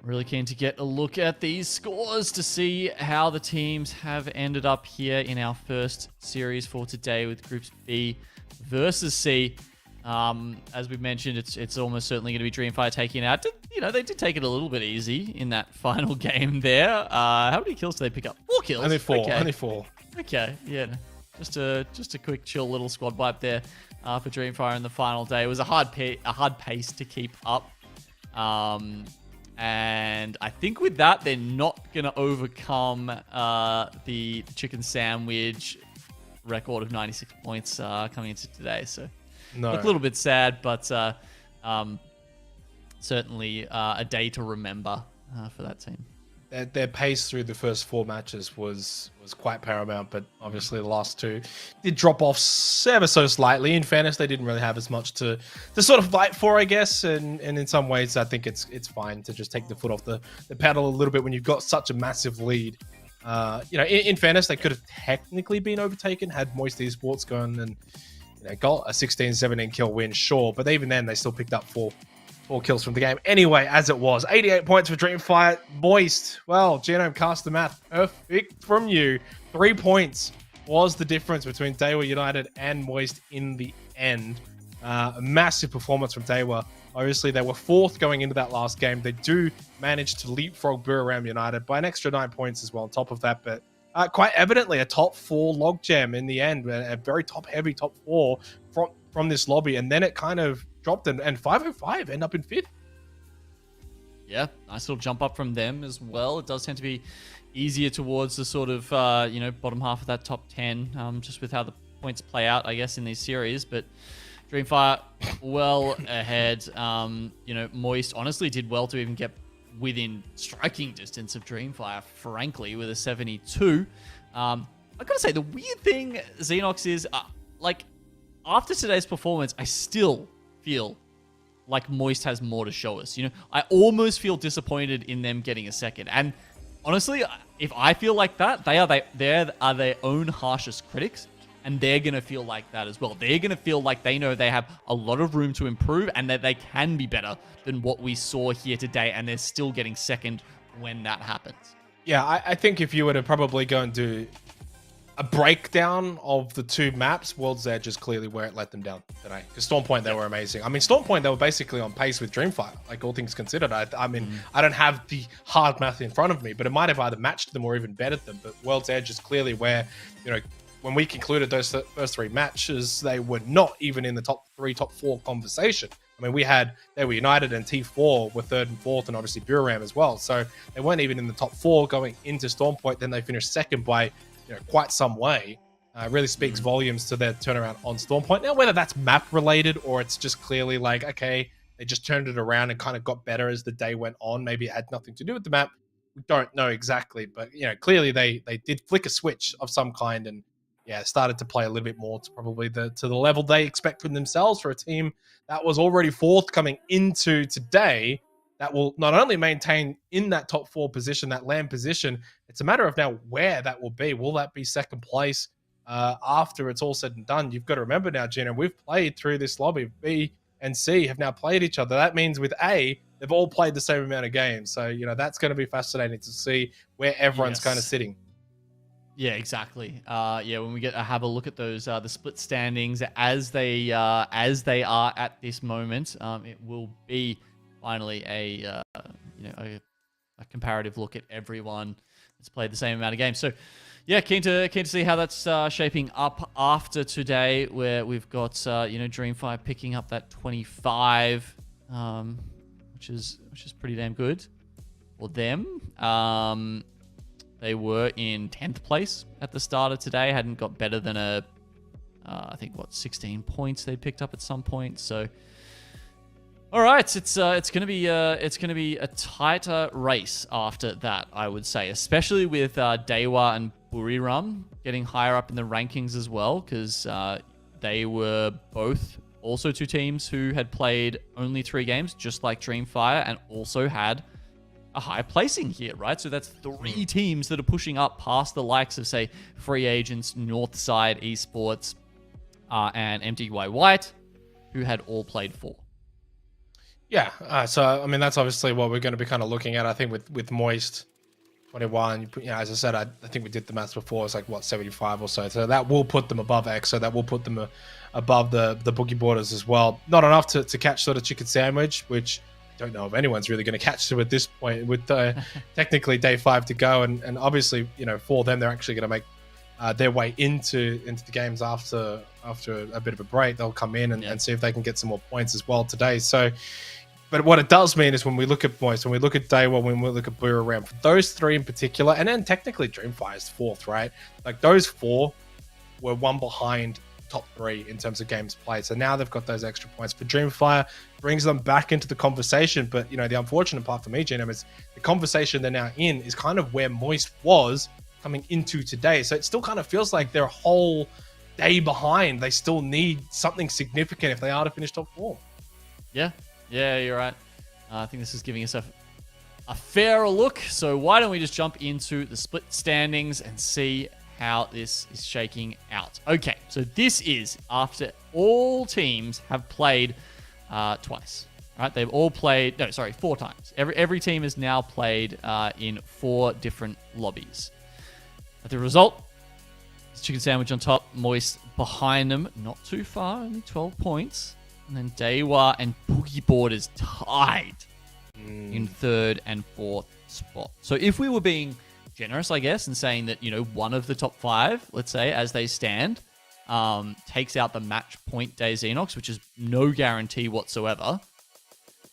really keen to get a look at these scores to see how the teams have ended up here in our first series for today with groups B versus C. As we mentioned, it's almost certainly going to be Dreamfire taking it out. You know, they did take it a little bit easy in that final game there. How many kills did they pick up? 4 kills. Only 4. Okay. Only 4. Okay, yeah. Just a quick chill little squad wipe there for Dreamfire in the final day. It was a hard pace to keep up. And I think with that, they're not going to overcome the chicken sandwich record of 96 points coming into today. So No. look a little bit sad, but certainly a day to remember for that team. Their pace through the first 4 matches was quite paramount, but obviously the last 2 did drop off ever so slightly. In fairness, they didn't really have as much to sort of fight for, I guess, and in some ways, I think it's fine to just take the foot off the pedal a little bit when you've got such a massive lead. You know, in fairness, they could have technically been overtaken had Moist Esports gone and got a 16-17 kill win, sure, but even then, they still picked up 4 kills from the game. Anyway, as it was, 88 points for Dreamfire. Moist, well, Genome cast the math perfect from you. 3 points was the difference between Daewoo United and Moist in the end. A massive performance from Daewoo. Obviously, they were 4th going into that last game. They do manage to leapfrog Buriram United by an extra 9 points as well on top of that, but quite evidently a top 4 logjam in the end, a very top-heavy top 4 from this lobby, and then it kind of dropped, and 505 end up in 5th. Yeah, nice little jump up from them as well. It does tend to be easier towards the sort of, bottom half of that top 10, just with how the points play out, I guess, in these series. But Dreamfire well ahead. Moist honestly did well to even get within striking distance of Dreamfire, frankly, with a 72. I've got to say, the weird thing, Xenox, is, after today's performance, I still feel like Moist has more to show us. I almost feel disappointed in them getting a second. And honestly, if I feel like that, they are their own harshest critics, and they're going to feel like that as well. They're going to feel like they know they have a lot of room to improve and that they can be better than what we saw here today, and they're still getting second when that happens. Yeah, I think if you were to probably go and do a breakdown of the 2 maps, World's Edge is clearly where it let them down today. Because Storm Point, they were amazing. I mean, Storm Point, they were basically on pace with Dreamfire, like all things considered. I mean, I don't have the hard math in front of me, but it might have either matched them or even bettered them. But World's Edge is clearly where, when we concluded those first 3 matches, they were not even in the top 3, top 4 conversation. I mean, they were United and T4 were 3rd and 4th, and obviously Buriram as well. So they weren't even in the top 4 going into Storm Point. Then they finished 2nd by quite some way. Really speaks volumes to their turnaround on Storm Point. Now, whether that's map related or it's just clearly like, okay, they just turned it around and kind of got better as the day went on. Maybe it had nothing to do with the map. We don't know exactly, but clearly they did flick a switch of some kind, and started to play a little bit more to probably to the level they expect from themselves for a team that was already fourth coming into today, that will not only maintain in that top 4 position, that land position. It's a matter of now where that will be. Will that be second place after it's all said and done? You've got to remember now, Gina, we've played through this lobby. B and C have now played each other. That means with A, they've all played the same amount of games. So, that's going to be fascinating to see where everyone's kind of sitting. Yeah, exactly. When we get to have a look at those the split standings as they are at this moment, it will be finally a comparative look at everyone that's played the same amount of games. So, yeah, keen to see how that's shaping up after today, where we've got Dreamfire picking up that 25, which is pretty damn good for them. They were in 10th place at the start of today. Hadn't got better than 16 points they picked up at some point. So, all right, it's gonna be a tighter race after that, I would say, especially with Dewa and Buriram getting higher up in the rankings as well, because they were both also 2 teams who had played only 3 games, just like Dreamfire, and also had a high placing here, right? So that's 3 teams that are pushing up past the likes of, say, Free Agents, Northside Esports, and MTY White, who had all played 4. Yeah, so I mean that's obviously what we're going to be kind of looking at. I think with Moist 21, as I said, I think we did the maths before. It's like 75 or so. So that will put them above X. So that will put them above the boogie borders as well. Not enough to catch sort of chicken sandwich, which I don't know if anyone's really going to catch to at this point. With technically day 5 to go, and obviously for them they're actually going to make their way into the games after a bit of a break. They'll come in and see if they can get some more points as well today. So. But what it does mean is when we look at Moist, when we look at Day 1, when we look at Blue Ram, for those 3 in particular, and then technically Dreamfire is 4th, right? Like those 4 were 1 behind top 3 in terms of games played. So now they've got those extra points. For Dreamfire, brings them back into the conversation. But, the unfortunate part for me, Gino, is the conversation they're now in is kind of where Moist was coming into today. So it still kind of feels like they're a whole day behind. They still need something significant if they are to finish top 4. Yeah, you're right. I think this is giving us a fairer look. So why don't we just jump into the split standings and see how this is shaking out. Okay, so this is after all teams have played twice. Right? They've all played, 4 times. Every team has now played in 4 different lobbies. But the result is Chicken Sandwich on top, Moist behind them, not too far, only 12 points. And then Dewa and Boogie Borders tied in 3rd and 4th spot. So if we were being generous, I guess, and saying that, one of the top 5, let's say, as they stand, takes out the match point day Xenox, which is no guarantee whatsoever.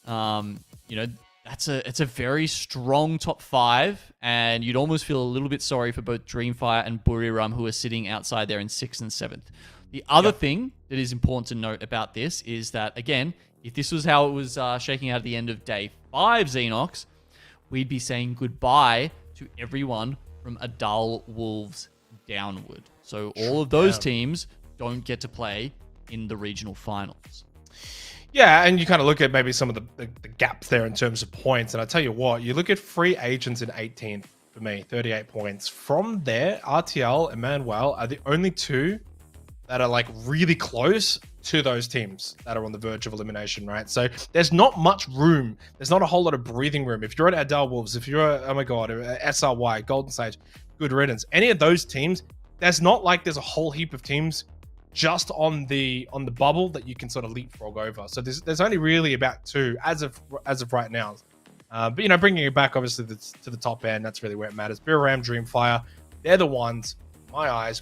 It's a very strong top 5, and you'd almost feel a little bit sorry for both Dreamfire and Buriram, who are sitting outside there in 6th and 7th. The other thing that is important to note about this is that, again, if this was how it was shaking out at the end of day 5 Xenox, we'd be saying goodbye to everyone from Adal Wolves downward. So all of those teams don't get to play in the regional finals. Yeah, and you kind of look at maybe some of the gaps there in terms of points. And I tell you what, you look at Free Agents in 18th for me, 38 points. From there, RTL and Manuel are the only 2 that are like really close to those teams that are on the verge of elimination, right? So there's not much room. There's not a whole lot of breathing room. If you're at Adal Wolves, if you're, SRY, Golden Sage, Good Riddance, any of those teams, there's not like there's a whole heap of teams just on the bubble that you can sort of leapfrog over. So there's only really about 2 as of right now. But bringing it back obviously to the top end, that's really where it matters. Biram, Dreamfire, they're the ones, in my eyes,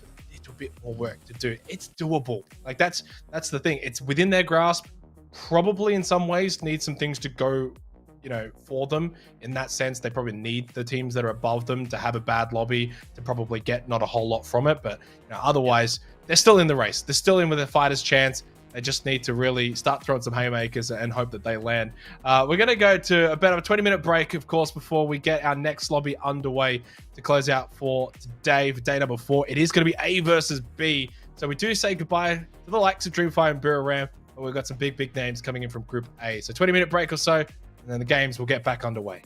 a bit more work to do. It's doable. Like that's the thing. It's within their grasp. Probably in some ways need some things to go, for them. In that sense, they probably need the teams that are above them to have a bad lobby to probably get not a whole lot from it. But otherwise, they're still in the race. They're still in with a fighter's chance. They just need to really start throwing some haymakers and hope that they land. We're going to go to about a 20-minute break, of course, before we get our next lobby underway to close out for today, for day number 4. It is going to be A versus B. So we do say goodbye to the likes of Dreamfire and Buriram, but we've got some big names coming in from Group A. So 20-minute break or so, and then the games will get back underway.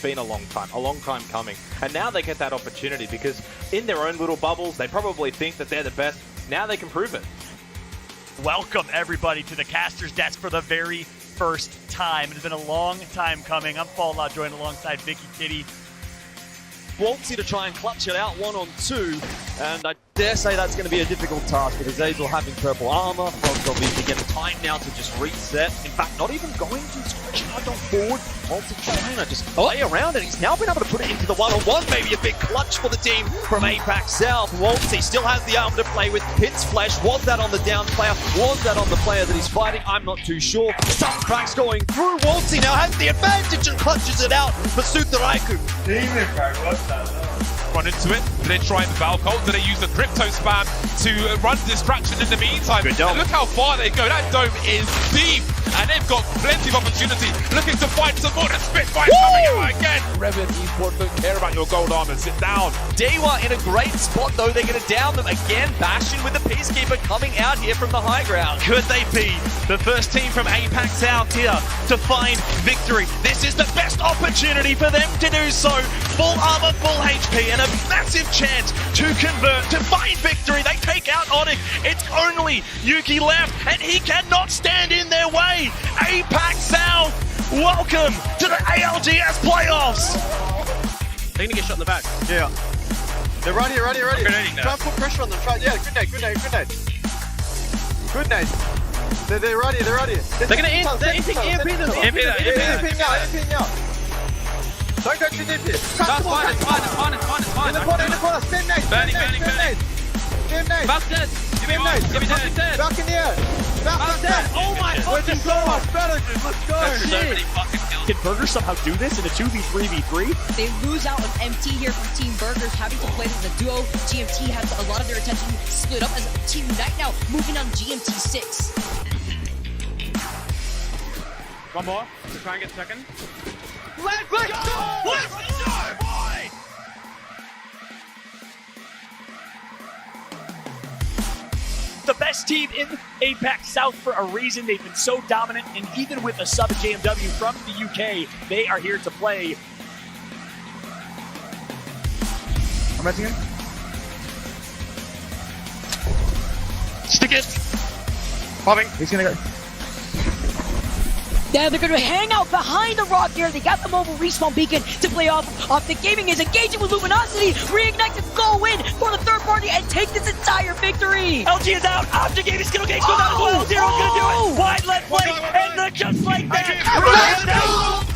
been a long time coming. And now they get that opportunity because in their own little bubbles, they probably think that they're the best. Now they can prove it. Welcome, everybody, to the caster's desk for the very first time. It has been a long time coming. I'm Fallout, joined alongside Vicky Kitty. Waltzy to try and clutch it out 1-on-2, and I dare say that's going to be a difficult task with Azazel having purple armor. Frog's obviously getting time now to just reset. In fact, not even going to charge on forward. Waltzy trying to just play around, and he's now been able to put it into the 1-on-1. Maybe a big clutch for the team from APAC South. Waltzy still has the armor to play with. Pit's Flesh, was that on the down player? Was that on the player that he's fighting? I'm not too sure. Some cracks going through. Waltzy now has the advantage and clutches it out for Sutaraiku. Run into it, then try the Valcolt, then they use the crypto spam to run distraction in the meantime. And look how far they go, that dome is deep, and they've got plenty of opportunity, looking to find some more, the Spitfire coming out again. Revit Esports don't care about your gold armor, sit down. Dewa in a great spot though, they're going to down them again. Bastion with the Peacekeeper coming out here from the high ground. Could they be the first team from APAC South here to find victory? This is the best opportunity for them to do so. Full armor, full HP, and a massive chance to convert, to find victory. They take out Onyx. It's only Yuki left, and he cannot stand in their way. APAC South, welcome to the ALGS playoffs. They're gonna get shot in the back. Yeah. They're ready. Try and put pressure on them. Yeah, good nade. Good nade. They're ready. They're gonna end. They're ending EMP now. Don't go too deep here. It's fine. In the corner. Spin nade. Burning. Val's dead. Give me dead. Valk in the air. Val's dead. Oh my god. We're just so much better, dude. Let's go. That's so many fucking kills. Can Burger somehow do this in a 2v3v3? They lose out on MT here from Team Burgers, having to play this as a duo. GMT has a lot of their attention split up as Team Unite now, moving on GMT 6. One more. Try and get second. Let's go, boy! The best team in APAC South for a reason. They've been so dominant, and even with a sub JMW from the UK, they are here to play. I'm matching him. Stick it! Popping. He's gonna go. Yeah, they're going to hang out behind the rock here. They got the mobile respawn beacon to play off. Optic Gaming is engaging with Luminosity. Reignite to go in for the third party and take this entire victory. LG is out. Optic Gaming skill gates goes out as well. Zero's going to do it. Wide left flank, and they're just like that.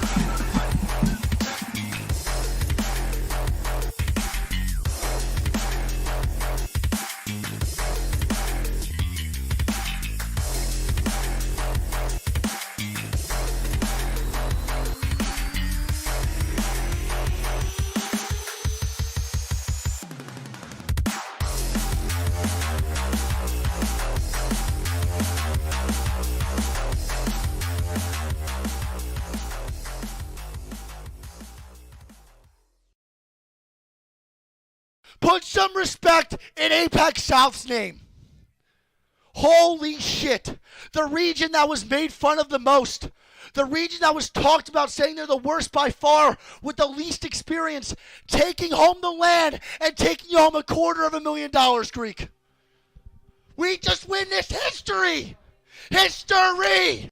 Put some respect in APAC South's name. Holy shit. The region that was made fun of the most. The region that was talked about saying they're the worst by far with the least experience. Taking home the land and taking home $250,000, Greek. We just witnessed history. History.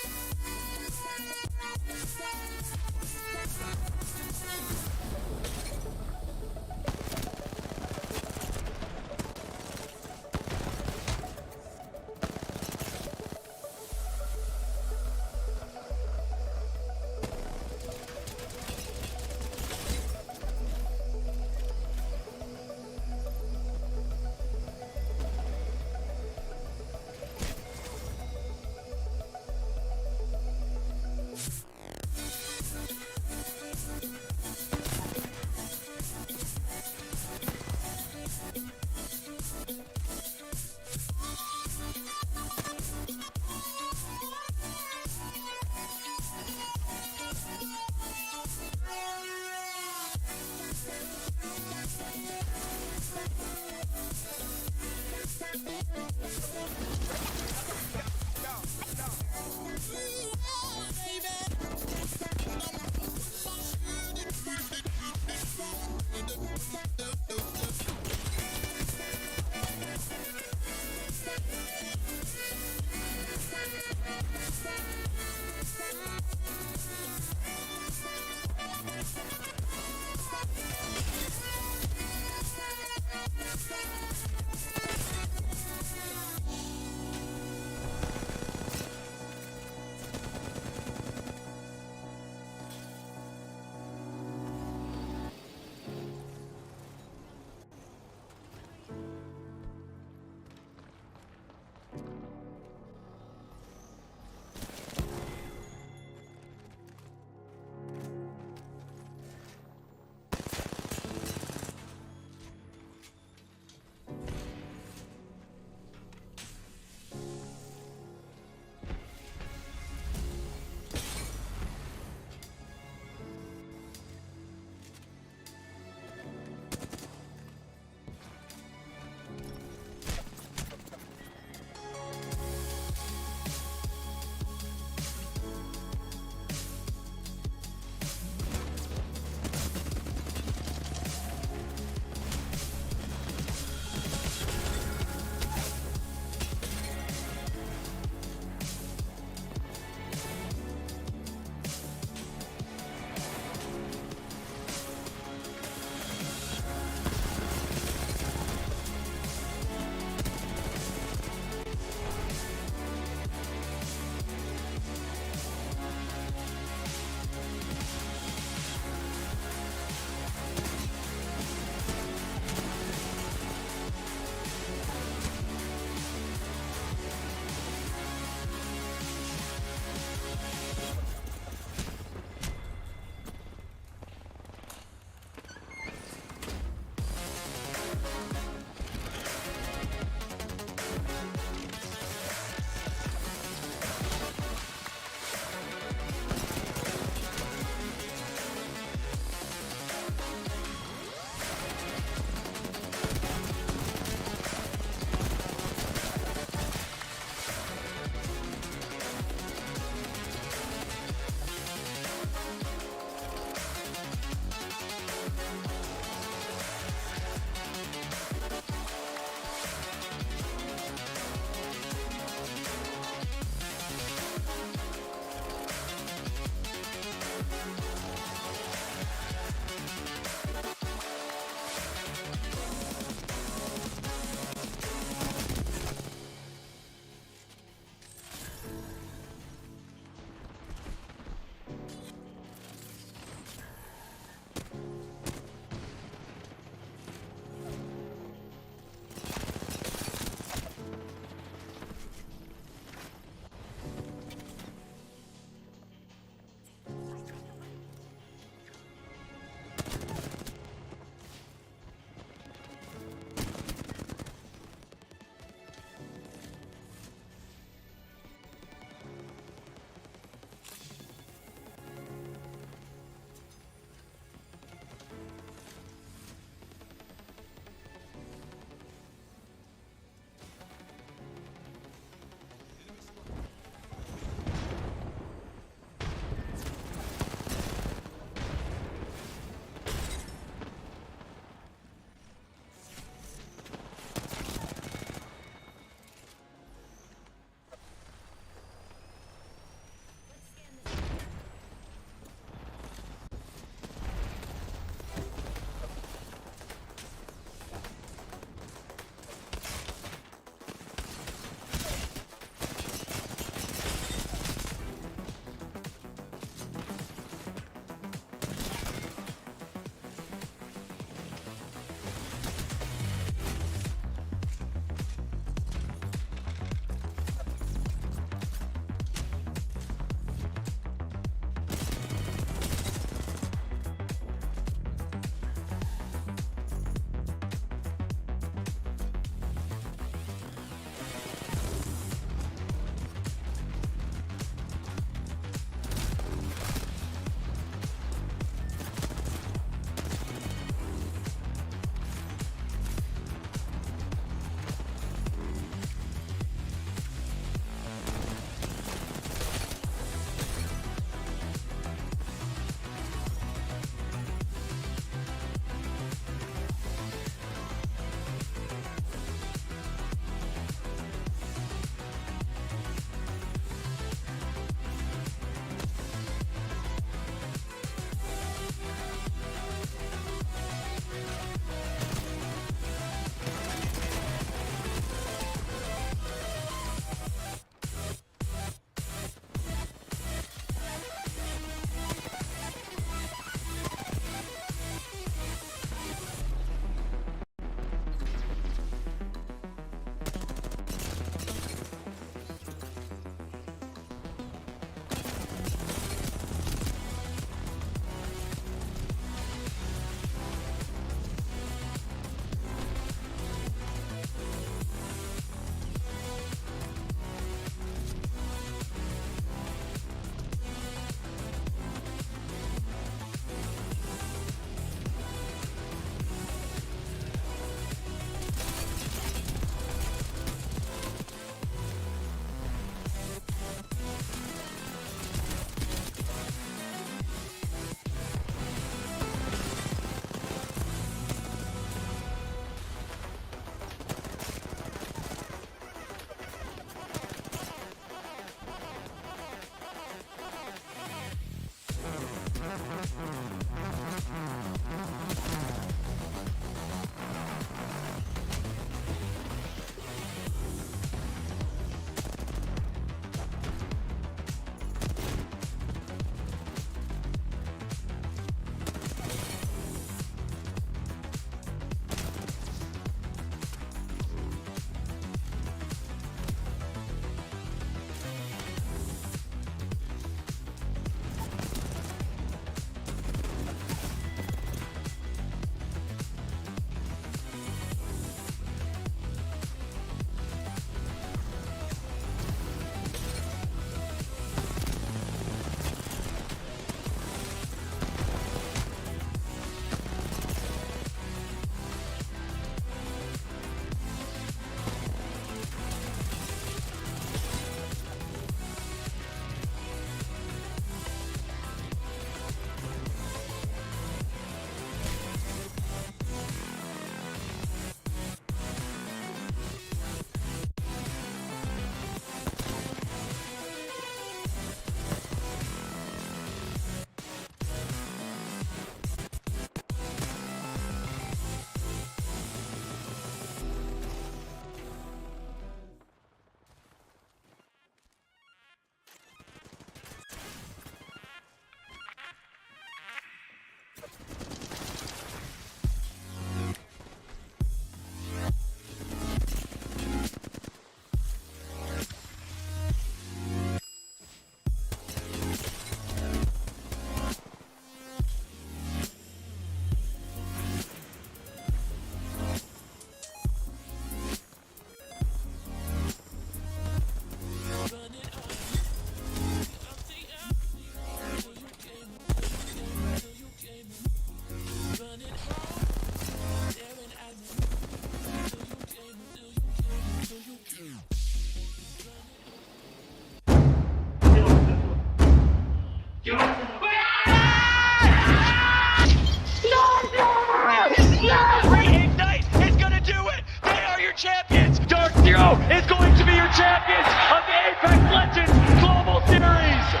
Reignite is going to do it. They are your champions. Dark Zero is going to be your champions of the APAC Legends Global Series.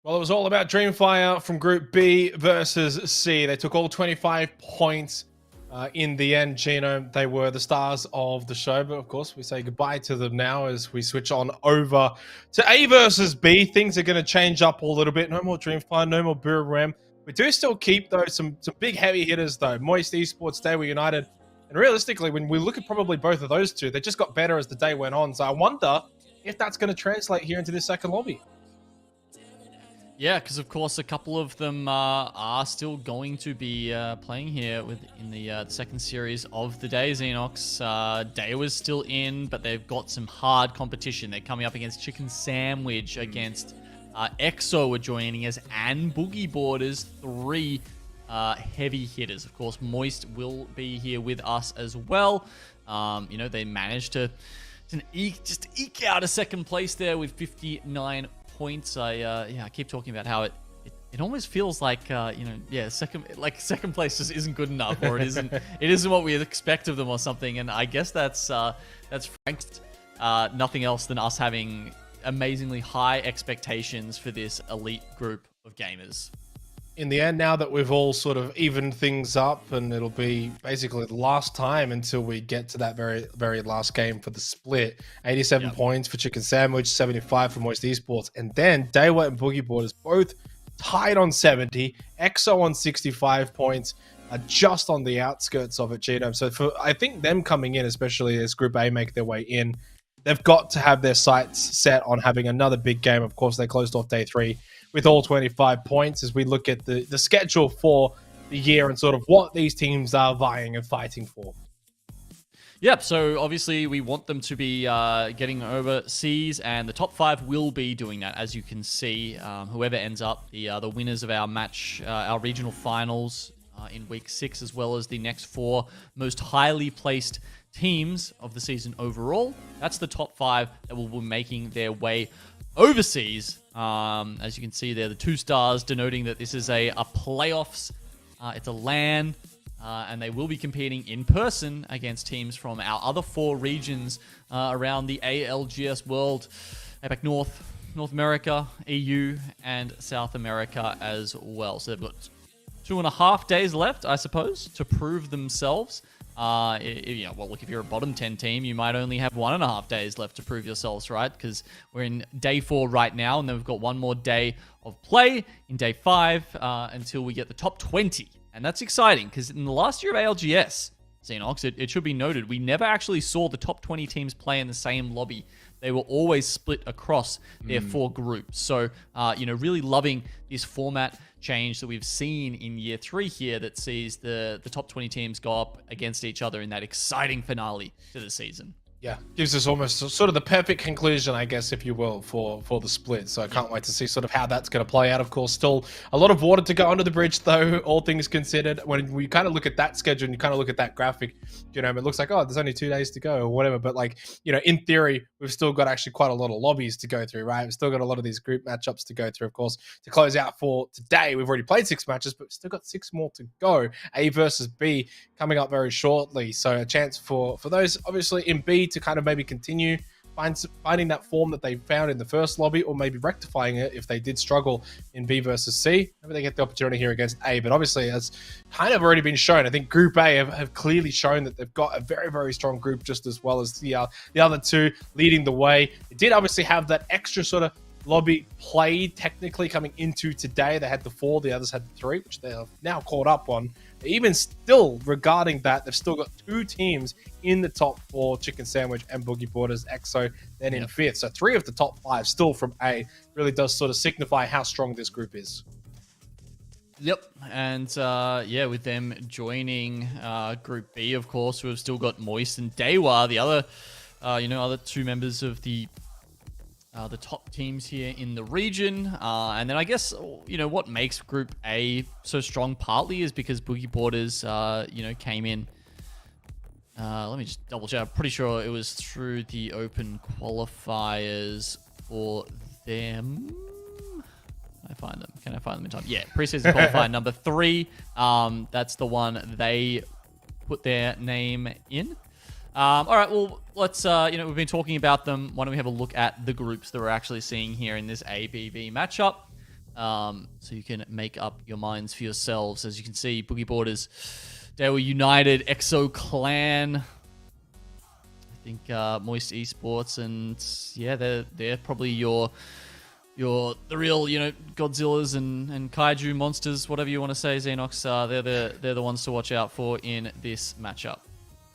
Well, it was all about Dreamfire from Group B versus C. They took all 25 points in the end, Gino. They were the stars of the show, but of course, we say goodbye to them now as we switch on over to A versus B. Things are going to change up a little bit. No more Dreamfire, no more Buram. We do still keep, though, some big heavy hitters, though. Moist Esports, They Were United. And realistically, when we look at probably both of those two, they just got better as the day went on. So I wonder if that's going to translate here into this second lobby. Yeah, because of course a couple of them are still going to be playing here in the second series of the day. Xenox, Day was still in, but they've got some hard competition. They're coming up against Chicken Sandwich, against EXO are joining us, and Boogie Borders, three heavy hitters. Of course, Moist will be here with us as well. You know, they managed to just eke out a second place there with 59 points. I keep talking about how it almost feels like second place just isn't good enough, or it isn't what we expect of them or something. And I guess that's franked nothing else than us having amazingly high expectations for this elite group of gamers. In the end, now that we've all sort of evened things up, and it'll be basically the last time until we get to that very, very last game for the split. 87 points for Chicken Sandwich, 75 for Moist Esports, and then Daywet and Boogie Borders both tied on 70. EXO on 65 points, just on the outskirts of it, Genome. So I think them coming in, especially as Group A make their way in, they've got to have their sights set on having another big game. Of course, they closed off day 3 with all 25 points as we look at the schedule for the year and sort of what these teams are vying and fighting for. Yep, so obviously we want them to be getting overseas, and the top 5 will be doing that, as you can see. Whoever ends up the winners of our match, our regional finals in week 6, as well as the next 4 most highly placed teams of the season overall. That's the top 5 that will be making their way overseas. As you can see there, the 2 stars denoting that this is a playoffs. It's a LAN, and they will be competing in person against teams from our other 4 regions around the ALGS world: APAC North, North America, EU, and South America as well. So they've got 2.5 days left, I suppose, to prove themselves. Well, look, if you're a bottom 10 team, you might only have 1.5 days left to prove yourselves, right? Because we're in day 4 right now, and then we've got one more day of play in day 5 until we get the top 20. And that's exciting, because in the last year of ALGS, Xenox, it should be noted, we never actually saw the top 20 teams play in the same lobby. They were always split across their 4 groups. So, really loving this format change that we've seen in year 3 here that sees the top 20 teams go up against each other in that exciting finale to the season. Yeah, gives us almost sort of the perfect conclusion, I guess, if you will, for the split. So I can't wait to see sort of how that's going to play out. Of course, still a lot of water to go under the bridge, though, all things considered. When we kind of look at that schedule and you kind of look at that graphic, it looks like, oh, there's only 2 days to go or whatever. But in theory, we've still got actually quite a lot of lobbies to go through, right? We've still got a lot of these group matchups to go through, of course, to close out for today. We've already played 6 matches, but we've still got 6 more to go. A versus B coming up very shortly. So a chance for those, obviously, in B to kind of maybe continue finding that form that they found in the first lobby, or maybe rectifying it if they did struggle in B versus C. Maybe they get the opportunity here against A, but obviously as kind of already been shown, I think Group A have clearly shown that they've got a very, very strong group, just as well as the other 2 leading the way. It did obviously have that extra sort of lobby play technically coming into today. They had the 4, the others had the 3, which they have now caught up on. Even still, regarding that, they've still got 2 teams in the top 4, Chicken Sandwich and Boogie Borders, EXO, then in 5th. So 3 of the top 5 still from A. Really does sort of signify how strong this group is. Yep, and with them joining Group B, of course, we've still got Moist and Dewa, the other, other 2 members of the top teams here in the region. And then I guess, what makes Group A so strong partly is because Boogie Borders, came in. Let me just double check. I'm pretty sure it was through the open qualifiers for them. Can I find them in time? Yeah, preseason qualifier number 3. That's the one they put their name in. All right, well, let's, we've been talking about them. Why don't we have a look at the groups that we're actually seeing here in this ABB matchup, so you can make up your minds for yourselves. As you can see, Boogie Borders, they were United, EXO Clan, I think Moist Esports, and yeah, they're probably the real, Godzillas and Kaiju monsters, whatever you want to say, Xenox. They're the ones to watch out for in this matchup.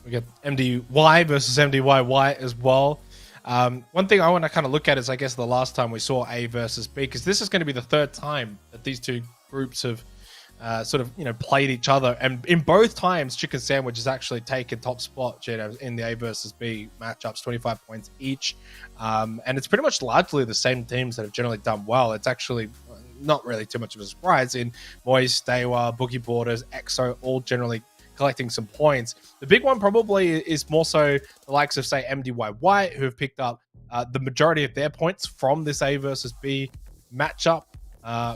We got MDY versus MDYY as well. One thing I want to kind of look at is, I guess, the last time we saw A versus B, because this is going to be the 3rd time that these 2 groups have played each other. And in both times, Chicken Sandwich has actually taken top spot, in the A versus B matchups, 25 points each. And it's pretty much largely the same teams that have generally done well. It's actually not really too much of a surprise in Moist, Dewa, Boogie Borders, EXO, all generally collecting some points. The big one probably is more so the likes of, say, MDYY, who have picked up the majority of their points from this A versus B matchup,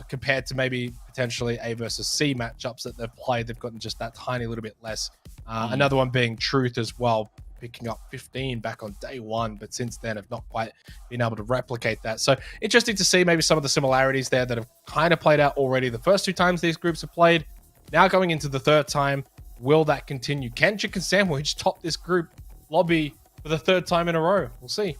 compared to maybe potentially A versus C matchups that they've played. They've gotten just that tiny little bit less. Another one being Truth as well, picking up 15 back on day 1, but since then have not quite been able to replicate that. So interesting to see maybe some of the similarities there that have kind of played out already the first 2 times these groups have played. Now going into the 3rd time, will that continue? Can Chicken Sandwich top this group lobby for the 3rd time in a row? We'll see.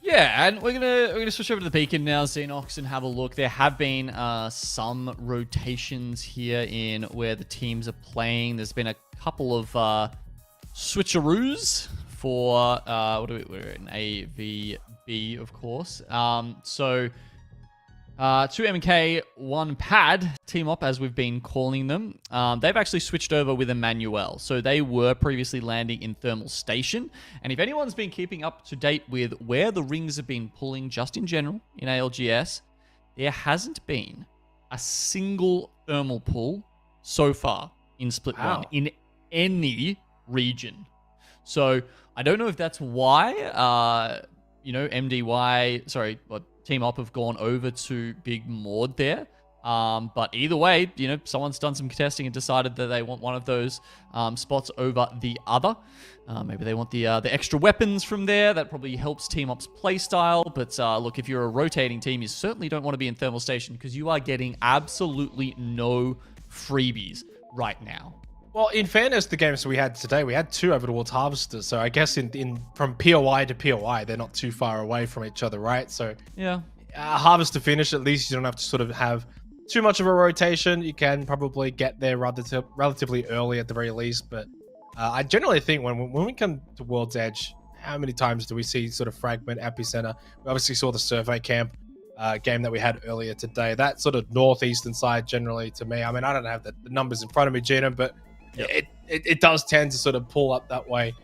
Yeah, and we're gonna switch over to the beacon now, Xenox, and have a look. There have been some rotations here in where the teams are playing. There's been a couple of switcheroos for we're in AVB, of course. 2 MK, 1 Pad, team up as we've been calling them. They've actually switched over with Emmanuel. So they were previously landing in Thermal Station. And if anyone's been keeping up to date with where the rings have been pulling just in general in ALGS, there hasn't been a single thermal pull so far in Split 1 in any region. So I don't know if that's why, Team Up have gone over to Big Maud there. But either way, someone's done some contesting and decided that they want one of those spots over the other. Maybe they want the extra weapons from there. That probably helps Team Op's playstyle. But look, if you're a rotating team, you certainly don't want to be in Thermal Station because you are getting absolutely no freebies right now. Well, in fairness, the games we had today, we had 2 over towards Harvesters. So I guess from POI to POI, they're not too far away from each other, right? So yeah, Harvester finish, at least you don't have to sort of have too much of a rotation. You can probably get there relatively early at the very least. But I generally think when we come to World's Edge, how many times do we see sort of Fragment, Epicenter? We obviously saw the Survey Camp game that we had earlier today. That sort of northeastern side generally, to me, I mean, I don't have the numbers in front of me, Gina, but it does tend to sort of pull up that way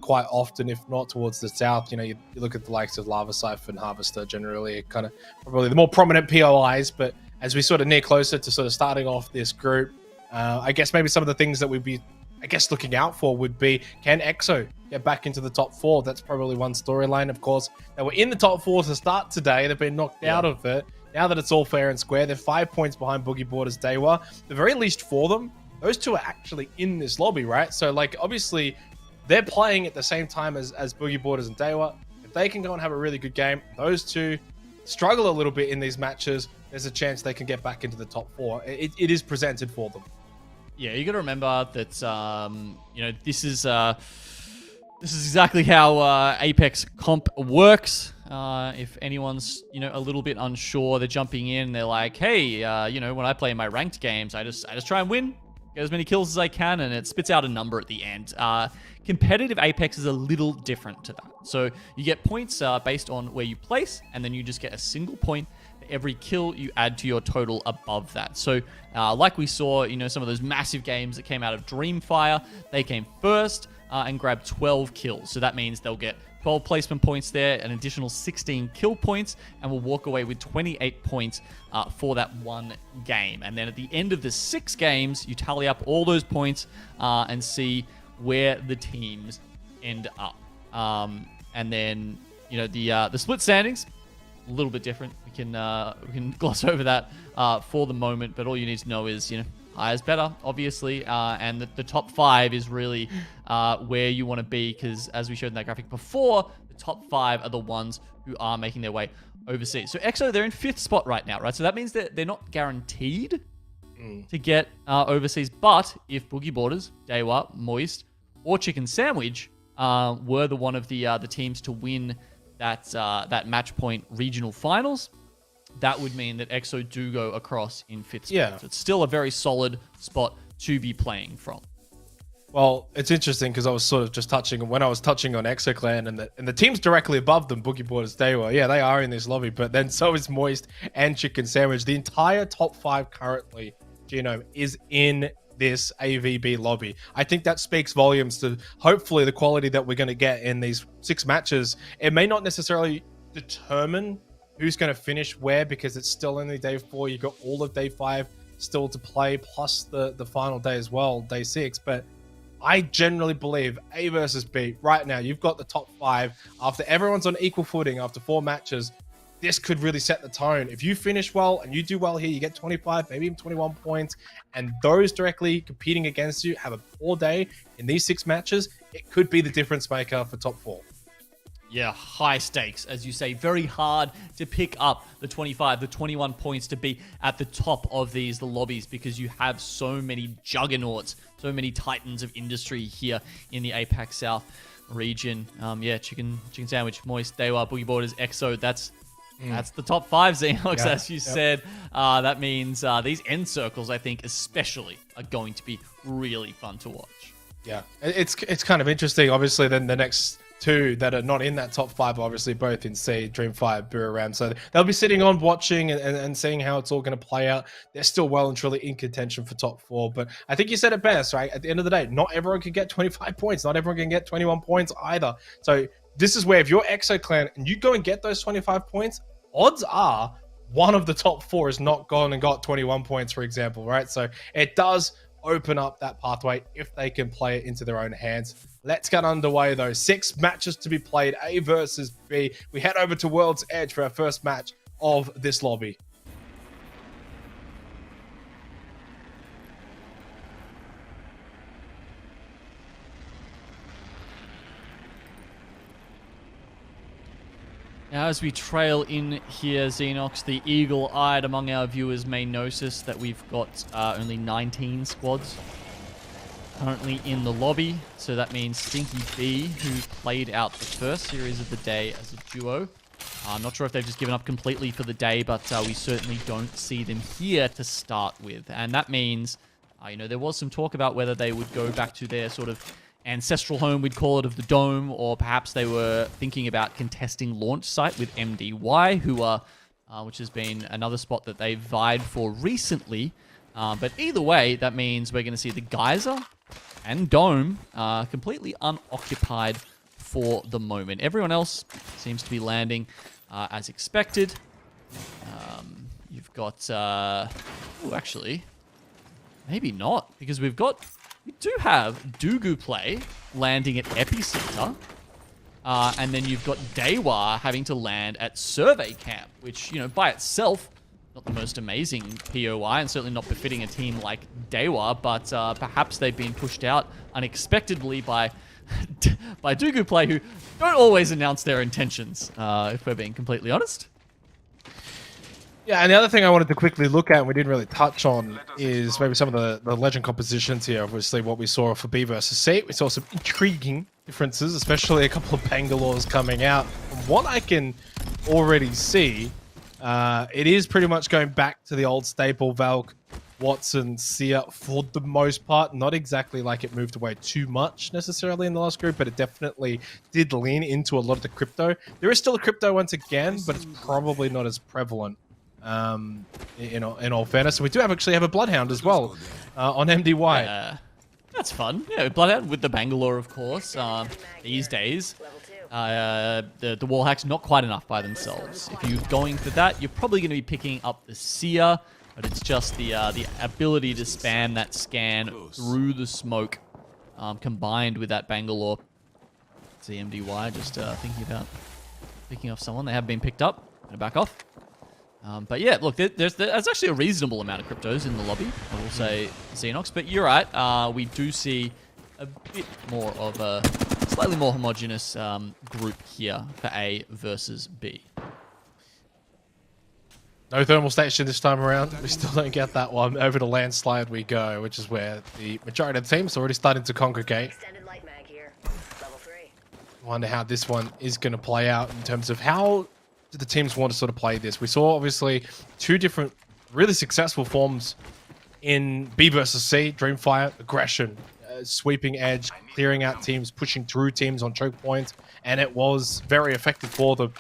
quite often, if not towards the south. You look at the likes of Lava Siphon, Harvester, generally kind of probably the more prominent POIs. But as we sort of near closer to sort of starting off this group, I guess maybe some of the things that we'd be, looking out for would be, can EXO get back into the top 4? That's probably one storyline. Of course, they were in the top 4 to start today. They've been knocked out of it. Now that it's all fair and square, they're 5 points behind Boogie Borders, Dewa. The very least for them, those 2 are actually in this lobby, right? So, obviously, they're playing at the same time as Boogie Borders and Dewa. If they can go and have a really good game, those 2 struggle a little bit in these matches, there's a chance they can get back into the top 4. It is presented for them. Yeah, you got to remember that this is exactly how Apex comp works. If anyone's a little bit unsure, they're jumping in. They're like, hey, when I play my ranked games, I just try and win, get as many kills as I can, and it spits out a number at the end. Competitive Apex is a little different to that. So you get points based on where you place, and then you just get a single point for every kill you add to your total above that. So like we saw, some of those massive games that came out of Dreamfire, they came first and grabbed 12 kills. So that means they'll get 12 placement points there, an additional 16 kill points, and will walk away with 28 points for that one game. And then at the end of the 6 games, you tally up all those points and see where the teams end up. And then, the split standings, a little bit different. We can gloss over that for the moment, but all you need to know is, higher is better, obviously, and the top 5 is really where you want to be, because as we showed in that graphic before, the top 5 are the ones who are making their way overseas. So EXO, they're in 5th spot right now, right? So that means that they're not guaranteed to get overseas, but if Boogie Borders, Dewa, Moist, or Chicken Sandwich were the one of the teams to win that match point regional finals, that would mean that EXO do go across in 5th spot. Yeah. So it's still a very solid spot to be playing from. Well, it's interesting because I was sort of just touching on EXO Clan and the teams directly above them, Boogie Borders, Dewa. Yeah, they are in this lobby, but then so is Moist and Chicken Sandwich. The entire top 5 currently, Genome, is in this AVB lobby. I think that speaks volumes to hopefully the quality that we're going to get in these 6 matches. It may not necessarily determine who's going to finish where, because it's still only day 4. You've got all of day 5 still to play, plus the final day as well, day 6. But I generally believe A versus B right now. You've got the top 5 after everyone's on equal footing after 4 matches. This could really set the tone. If you finish well and you do well here, you get 25, maybe even 21 points, and those directly competing against you have a poor day in these 6 matches, it could be the difference maker for top 4. Yeah, high stakes, as you say. Very hard to pick up the 25, the 21 points to be at the top of the lobbies, because you have so many juggernauts, so many titans of industry here in the APAC South region. Chicken Sandwich, Moist, Dewa, Boogie Borders, EXO. That's the top 5, Xenox, as you said. That means these end circles, I think, especially, are going to be really fun to watch. Yeah, it's kind of interesting. Obviously, then the next 2 that are not in that top 5, obviously both in C, Dreamfire, Buriram. So they'll be sitting on watching and seeing how it's all going to play out. They're still well and truly in contention for top 4. But I think you said it best, right? At the end of the day, not everyone can get 25 points. Not everyone can get 21 points either. So this is where if you're EXO Clan and you go and get those 25 points, odds are one of the top 4 has not gone and got 21 points, for example, right? So it does open up that pathway if they can play it into their own hands. Let's get underway, though. 6 matches to be played, A versus B. We head over to World's Edge for our first match of this lobby. As we trail in here, Xenox, the eagle-eyed among our viewers may notice that we've got only 19 squads currently in the lobby. So that means Stinky B, who played out the first series of the day as a duo. I'm not sure if they've just given up completely for the day, but we certainly don't see them here to start with. And that means, you know, there was some talk about whether they would go back to their sort of ancestral home, we'd call it, of the Dome, or perhaps they were thinking about contesting launch site with MDY, who are, which has been another spot that they've vied for recently. But either way, that means we're going to see the Geyser and Dome completely unoccupied for the moment. Everyone else seems to be landing as expected. You've got... oh, actually, maybe not, because we do have Dugu Play landing at Epicenter. And then you've got Dewa having to land at Survey Camp, which, you know, by itself, not the most amazing POI, and certainly not befitting a team like Dewa, but perhaps they've been pushed out unexpectedly by Dugu Play, who don't always announce their intentions, if we're being completely honest. Yeah, and the other thing I wanted to quickly look at, and we didn't really touch on, is maybe some of the legend compositions here. Obviously, what we saw for B versus C, we saw some intriguing differences, especially a couple of Bangalores coming out. From what I can already see, it is pretty much going back to the old staple, Valk, Watson, Sia, for the most part. Not exactly like it moved away too much necessarily in the last group, but it definitely did lean into a lot of the crypto. There is still a crypto once again, but it's probably not as prevalent. In all fairness, so we do actually have a Bloodhound as well on MDY. That's fun. Yeah, Bloodhound with the Bangalore, of course. These days, the Wallhacks not quite enough by themselves. If you're going for that, you're probably going to be picking up the Seer, but it's just the ability to spam that scan through the smoke, combined with that Bangalore. It's the MDY just thinking about picking off someone. They have been picked up. Gonna back off. But yeah, look, there's actually a reasonable amount of cryptos in the lobby, I will say, Xenox. But you're right, we do see a bit more of a slightly more homogenous group here for A versus B. No thermal station this time around. We still don't get that one. Over to Landslide we go, which is where the majority of the team's already starting to congregate. Wonder how this one is going to play out in terms of how the teams want to sort of play this. We saw obviously two different really successful forms in B versus C. Dreamfire, aggression, sweeping edge, clearing out teams, pushing through teams on choke points, and it was very effective for them.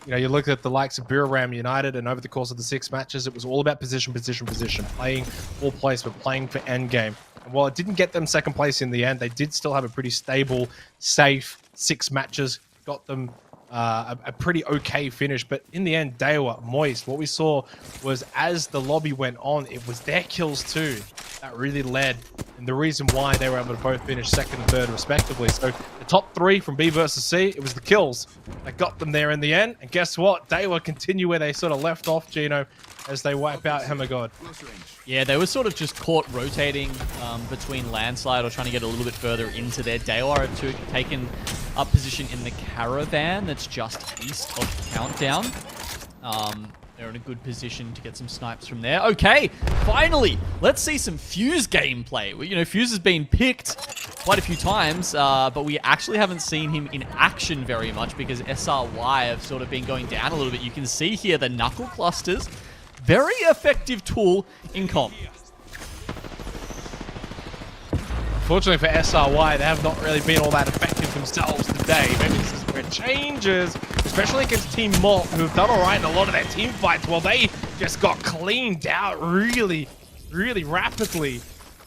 You know, you look at the likes of Buriram United, and over the course of the 6 matches, it was all about position, playing full placement, playing for endgame. And while it didn't get them second place in the end, they did still have a pretty stable, safe 6 matches, got them a pretty okay finish. But in the end, Dewa, Moist, what we saw was as the lobby went on, it was their kills too that really led, and the reason why they were able to both finish second and third respectively. So the top 3 from B versus C, it was the kills that got them there in the end. And guess what? Dewa continue where they sort of left off, Gino, as they wipe out Hammergod. Yeah, they were sort of just caught rotating between Landslide or trying to get a little bit further into their Dewa have taken up position in the caravan that's just east of Countdown. They're in a good position to get some snipes from there. Okay, finally, let's see some Fuse gameplay. You know, Fuse has been picked quite a few times, but we actually haven't seen him in action very much because SRY have sort of been going down a little bit. You can see here the knuckle clusters. Very effective tool in comp. Unfortunately for SRY, they have not really been all that effective themselves today. Maybe this is where it changes, especially against Team Malt, who have done all right in a lot of their team fights. Well, they just got cleaned out really, really rapidly.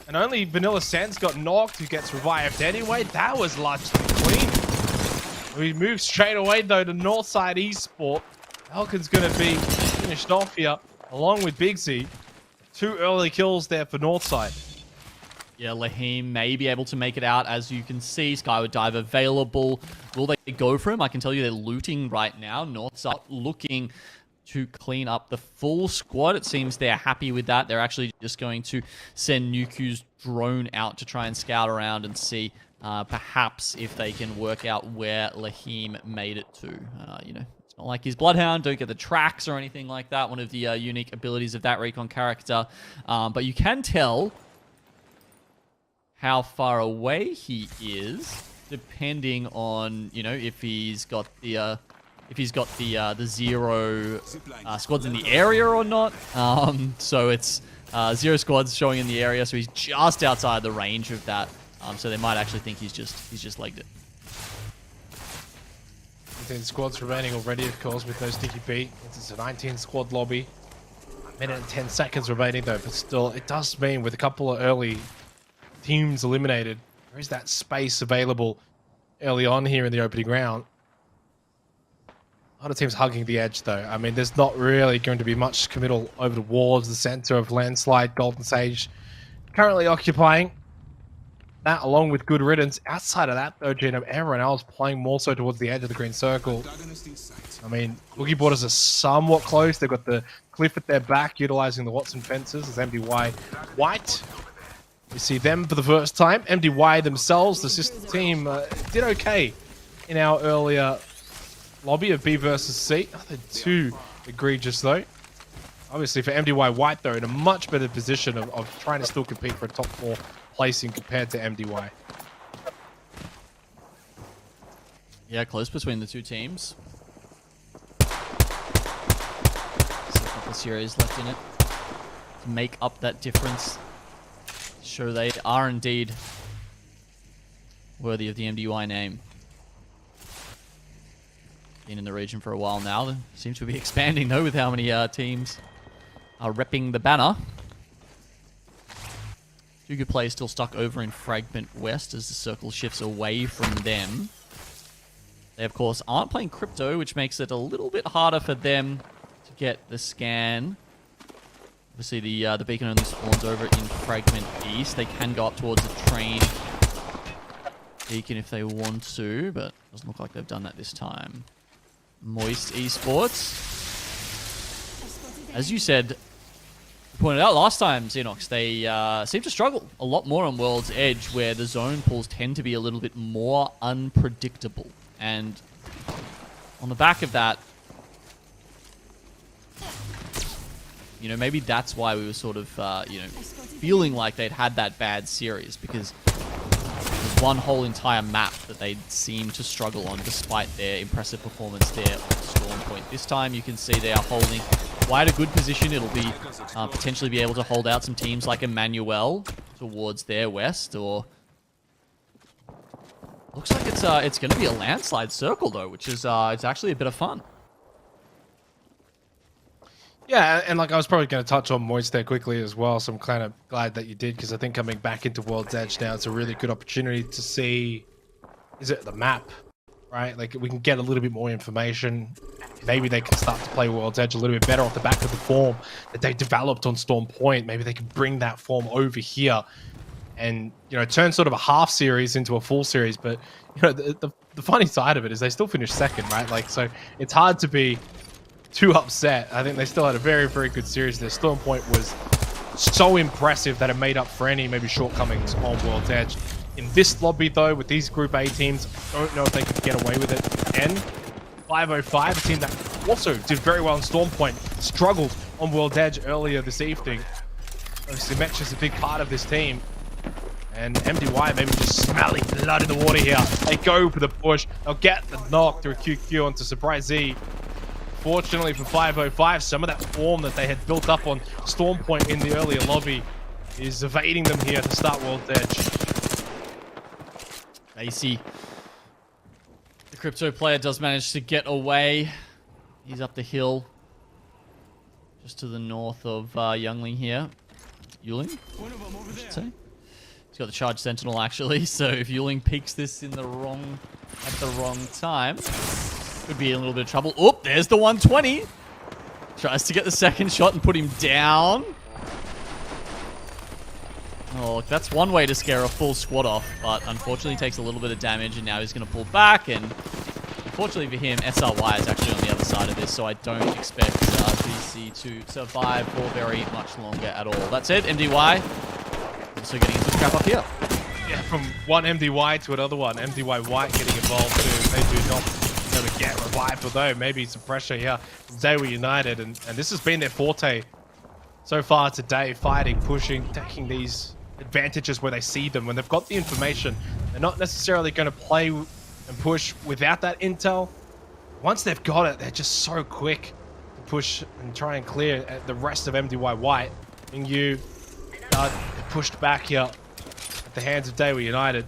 And only Vanilla Sands got knocked, who gets revived anyway. That was largely clean. We move straight away, though, to Northside Esport. Falcon's going to be finished off here, along with Big Z. 2 early kills there for Northside. Yeah, Lahim may be able to make it out. As you can see, Skyward Dive available. Will they go for him? I can tell you they're looting right now. Northside looking to clean up the full squad. It seems they're happy with that. They're actually just going to send Nuku's drone out to try and scout around and see perhaps if they can work out where Lahim made it to. You know, it's Not like his Bloodhound, don't get the tracks or anything like that. One of the unique abilities of that recon character. But you can tell how far away he is, depending on, you know, if he's got the zero squads in the area or not. So it's 0 squads showing in the area, so he's just outside the range of that. So they might actually think he's just legged it. 10 squads remaining already, of course, with no Sticky Pete. It's a 19 squad lobby. A minute and 10 seconds remaining though, but still, it does mean with a couple of early teams eliminated, there is that space available early on here in the opening round. A lot of teams hugging the edge though. I mean, there's not really going to be much committal over towards the center of Landslide. Golden Sage currently occupying that along with Good Riddance. Outside of that though, Gino, everyone else playing more so towards the edge of the green circle. I mean, Boogie Borders are somewhat close. They've got the cliff at their back, utilizing the Watson fences as MDY White. We see them for the first time. MDY themselves, the sister team, did okay in our earlier lobby of B versus C. Nothing too egregious though. Obviously for MDY White though, in a much better position of trying to still compete for a top 4 placing compared to MDY. Yeah, close between the two teams. Still a couple of series left in it to make up that difference. Show they are indeed worthy of the MDY name. Been in the region for a while now. They seem to be expanding though with how many teams are repping the banner. Two good players still stuck over in Fragment West as the circle shifts away from them. They, of course, aren't playing Crypto, which makes it a little bit harder for them to get the scan. Obviously, the beacon only spawns over in Fragment East. They can go up towards the train beacon if they want to, but doesn't look like they've done that this time. Moist Esports. As you said, pointed out last time, Xenox, they seem to struggle a lot more on World's Edge, where the zone pools tend to be a little bit more unpredictable. And on the back of that, you know, maybe that's why we were sort of, you know, feeling like they'd had that bad series, because there's one whole entire map that they seem to struggle on, despite their impressive performance there on Storm Point. This time, you can see they are holding quite a good position. It'll be potentially be able to hold out some teams like Emmanuel towards their west, or looks like it's going to be a landslide circle though, which is it's actually a bit of fun. Yeah, and like I was probably going to touch on Moist there quickly as well, so I'm kind of glad that you did, because I think coming back into World's Edge now, it's a really good opportunity to see, is it the map, right? Like we can get a little bit more information. Maybe they can start to play World's Edge a little bit better off the back of the form that they developed on Storm Point. Maybe they can bring that form over here and, you know, turn sort of a half series into a full series. But, you know, the funny side of it is they still finished second, right? Like, so it's hard to be too upset. I think they still had a very, very good series there. Storm Point was so impressive that it made up for any maybe shortcomings on World's Edge. In this lobby, though, with these Group A teams, I don't know if they could get away with it again. 505, a team that also did very well in Storm Point, struggled on World's Edge earlier this evening. Obviously, Metch is a big part of this team. And MDY maybe just smelling blood in the water here. They go for the push. They'll get the knock through a QQ onto Surprise Z. Fortunately for 505, some of that form that they had built up on Storm Point in the earlier lobby is evading them here to start World's Edge. AC. The Crypto player does manage to get away. He's up the hill. Just to the north of Youngling here. Yuling, I should say. He's got the Charge Sentinel actually, so if Yuling peeks this in the at the wrong time, could be in a little bit of trouble. Oh, there's the 120. Tries to get the second shot and put him down. Oh, look, that's one way to scare a full squad off, but unfortunately takes a little bit of damage, and now he's going to pull back, and unfortunately for him, SRY is actually on the other side of this, so I don't expect BC to survive for very much longer at all. That's it, MDY also getting into the trap up here. Yeah, from one MDY to another one. MDY White getting involved too. They do not going to get revived, although maybe some pressure here. Today we're united, and this has been their forte so far today, fighting, pushing, taking these advantages where they see them. When they've got the information, they're not necessarily going to play and push without that intel. Once they've got it, they're just so quick to push and try and clear the rest of MDY White. And you are pushed back here at the hands of Daewoo United.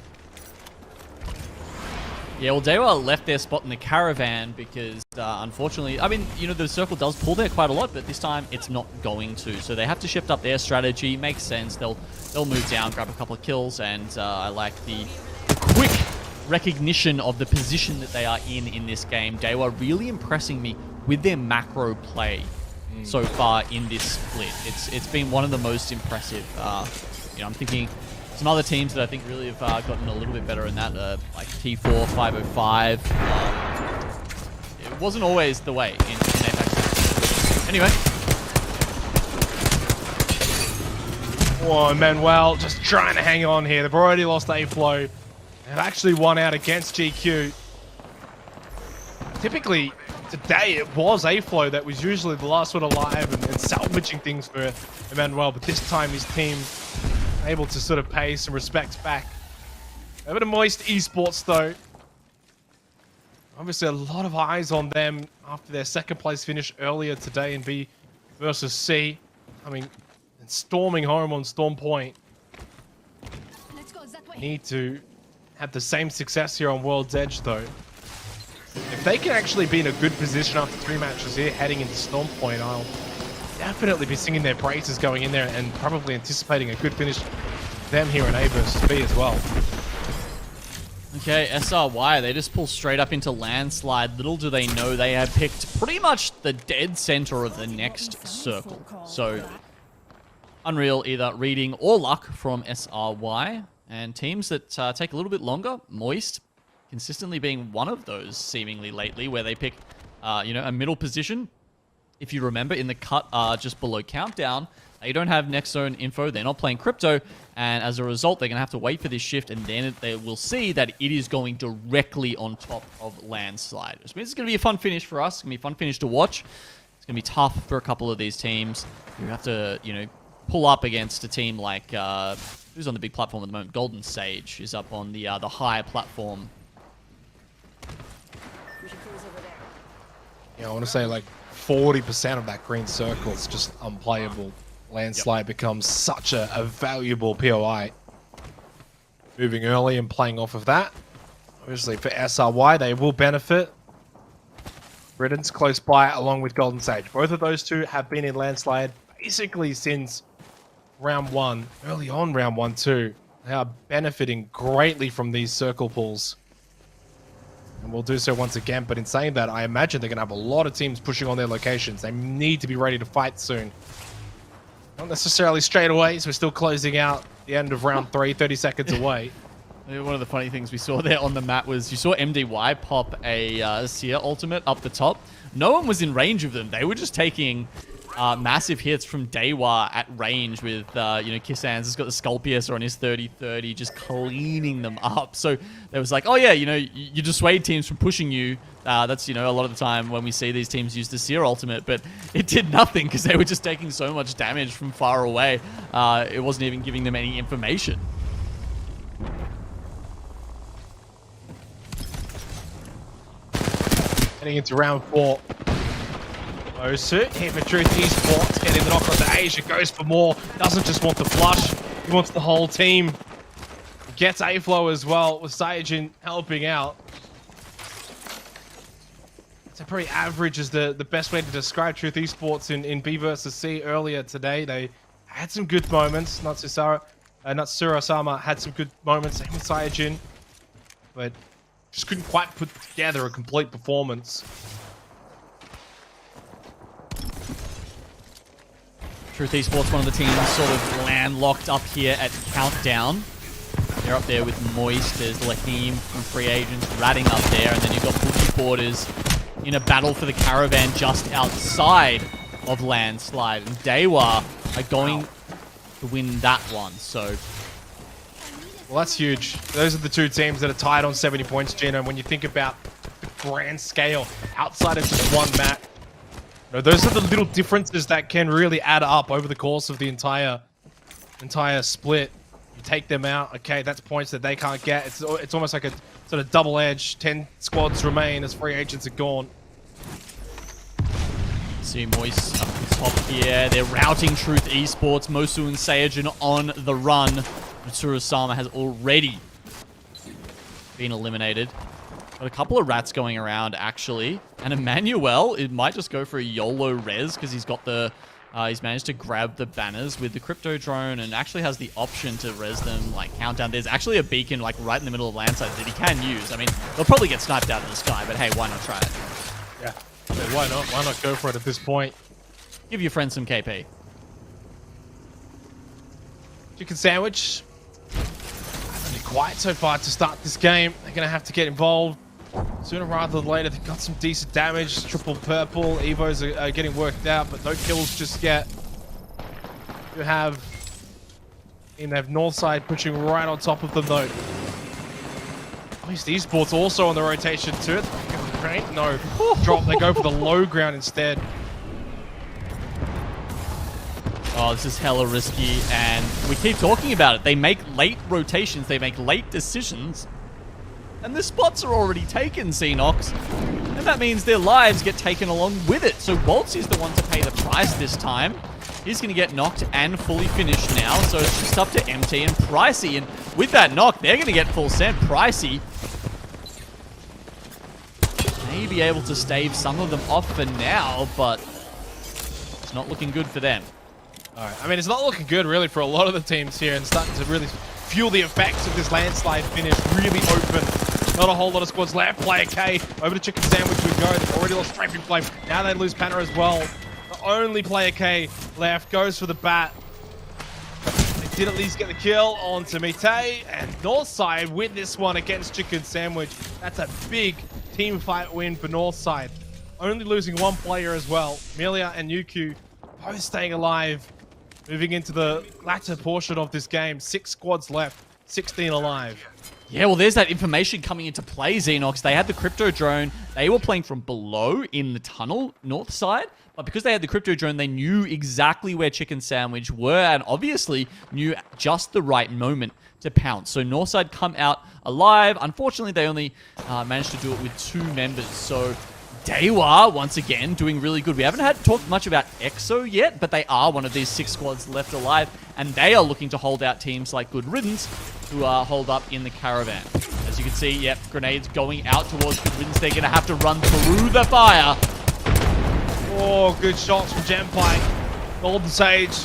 Yeah, well, Daewoo left their spot in the caravan because, unfortunately, I mean, you know, the circle does pull there quite a lot, but this time it's not going to. So they have to shift up their strategy. Makes sense. They'll move down, grab a couple of kills, and I like the quick recognition of the position that they are in this game. Daewoo really impressing me with their macro play so far in this split. It's been one of the most impressive. You know, I'm thinking some other teams that I think really have gotten a little bit better in that, like T4, 505. It wasn't always the way in APAC. Anyway. Oh, Manuel just trying to hang on here. They've already lost A-Flow. They've actually won out against GQ. Typically, today it was A-Flow that was usually the last one alive and salvaging things for Emmanuel, but this time his team able to sort of pay some respect back. Over to Moist Esports though. Obviously a lot of eyes on them after their second place finish earlier today in B versus C. Coming and storming home on Storm Point. Need to have the same success here on World's Edge though. If they can actually be in a good position after 3 matches here heading into Storm Point, I'll definitely be singing their praises going in there and probably anticipating a good finish for them here in A versus B as well. Okay, SRY, they just pull straight up into Landslide. Little do they know they have picked pretty much the dead center of the next circle. So, unreal either reading or luck from SRY. And teams that take a little bit longer, Moist, consistently being one of those seemingly lately, where they pick, you know, a middle position. If you remember, in the cut just below Countdown, they don't have next zone info. They're not playing crypto. And as a result, they're going to have to wait for this shift. And then they will see that it is going directly on top of Landslide. Which means it's going to be a fun finish for us. It's going to be a fun finish to watch. It's going to be tough for a couple of these teams. You have to, you know, pull up against a team like, who's on the big platform at the moment? Golden Sage is up on the higher platform. Yeah, I want to say like 40% of that green circle is just unplayable. Landslide becomes such a valuable POI. Moving early and playing off of that. Obviously for SRY, they will benefit. Britain's close by along with Golden Sage. Both of those two have been in Landslide basically since round 1. Early on round 1 too. They are benefiting greatly from these circle pulls. And we'll do so once again, but in saying that, I imagine they're going to have a lot of teams pushing on their locations. They need to be ready to fight soon. Not necessarily straight away, so we're still closing out the end of round 3, 30 seconds away. One of the funny things we saw there on the map was you saw MDY pop a Seer ultimate up the top. No one was in range of them. They were just taking massive hits from Daewoo at range with, you know, Kissan's has got the Skull Piercer on his 30-30, just cleaning them up. So there was like, oh yeah, you know, you dissuade teams from pushing you. That's, you know, a lot of the time when we see these teams use the Seer ultimate, but it did nothing because they were just taking so much damage from far away. It wasn't even giving them any information. Heading into round 4. Osu, here for Truth Esports, getting the knock onto Asia, goes for more, doesn't just want the flush, he wants the whole team. Gets A-Flow as well, with Saiyajin helping out. So pretty average is the best way to describe Truth Esports in B versus C earlier today. They had some good moments, Natsura-sama had some good moments, same with Saiyajin, but just couldn't quite put together a complete performance. Truth Esports, one of the teams sort of landlocked up here at Countdown. They're up there with Moist. There's Lahim from Free Agents ratting up there. And then you've got Boogie Borders in a battle for the caravan just outside of Landslide. And Daewoo are going to win that one. So, well, that's huge. Those are the two teams that are tied on 70 points, Gino. And when you think about the grand scale outside of just one map. You know, those are the little differences that can really add up over the course of the entire split. You take them out, okay, that's points that they can't get. It's almost like a sort of double edge. 10 squads remain as free agents are gone. See Moist up the top here. They're routing Truth Esports. Mosu and Saiyajin on the run. Matsuru-sama has already been eliminated. Got a couple of rats going around, actually. And Emmanuel, it might just go for a YOLO res because he's got the... he's managed to grab the banners with the crypto drone and actually has the option to res them, like, countdown. There's actually a beacon, like, right in the middle of landside that he can use. I mean, they'll probably get sniped out of the sky, but hey, why not try it? Yeah. Why not? Why not go for it at this point? Give your friend some KP. Chicken sandwich. Hasn't been quiet so far to start this game. They're going to have to get involved sooner rather than later. They've got some decent damage. Triple purple. Evos are getting worked out, but no kills just yet. You have... And they have Northside pushing right on top of them, though. These esports also on the rotation too. Right? No. Drop. They go for the low ground instead. Oh, this is hella risky, and we keep talking about it. They make late rotations, they make late decisions, and the spots are already taken, Xenox. And that means their lives get taken along with it. So Waltz is the one to pay the price this time. He's going to get knocked and fully finished now, so it's just up to MT and Pricey. And with that knock, they're going to get full send. Pricey may be able to stave some of them off for now, but it's not looking good for them. All right. I mean, it's not looking good, really, for a lot of the teams here, and starting to really fuel the effects of this landslide finish. Really open. Not a whole lot of squads left. Player K over to Chicken Sandwich we go. They've already lost Strafing Flame. Now they lose Panna as well. The only Player K left goes for the bat. They did at least get the kill onto Mite, and Northside win this one against Chicken Sandwich. That's a big team fight win for Northside. Only losing one player as well. Melia and Yuku both staying alive. Moving into the latter portion of this game. 6 squads left, 16 alive. Yeah, well, there's that information coming into play, Xenox. They had the crypto drone. They were playing from below in the tunnel, north side. But because they had the crypto drone, they knew exactly where Chicken Sandwich were and obviously knew just the right moment to pounce. So Northside come out alive. Unfortunately, they only managed to do it with 2 members. So Dewa, once again, doing really good. We haven't talked much about EXO yet, but they are one of these 6 squads left alive, and they are looking to hold out teams like Good Riddance, who are holed up in the caravan. As you can see, yep, grenades going out towards Good Riddance. They're going to have to run through the fire. Oh, good shots from Genpike. Golden Sage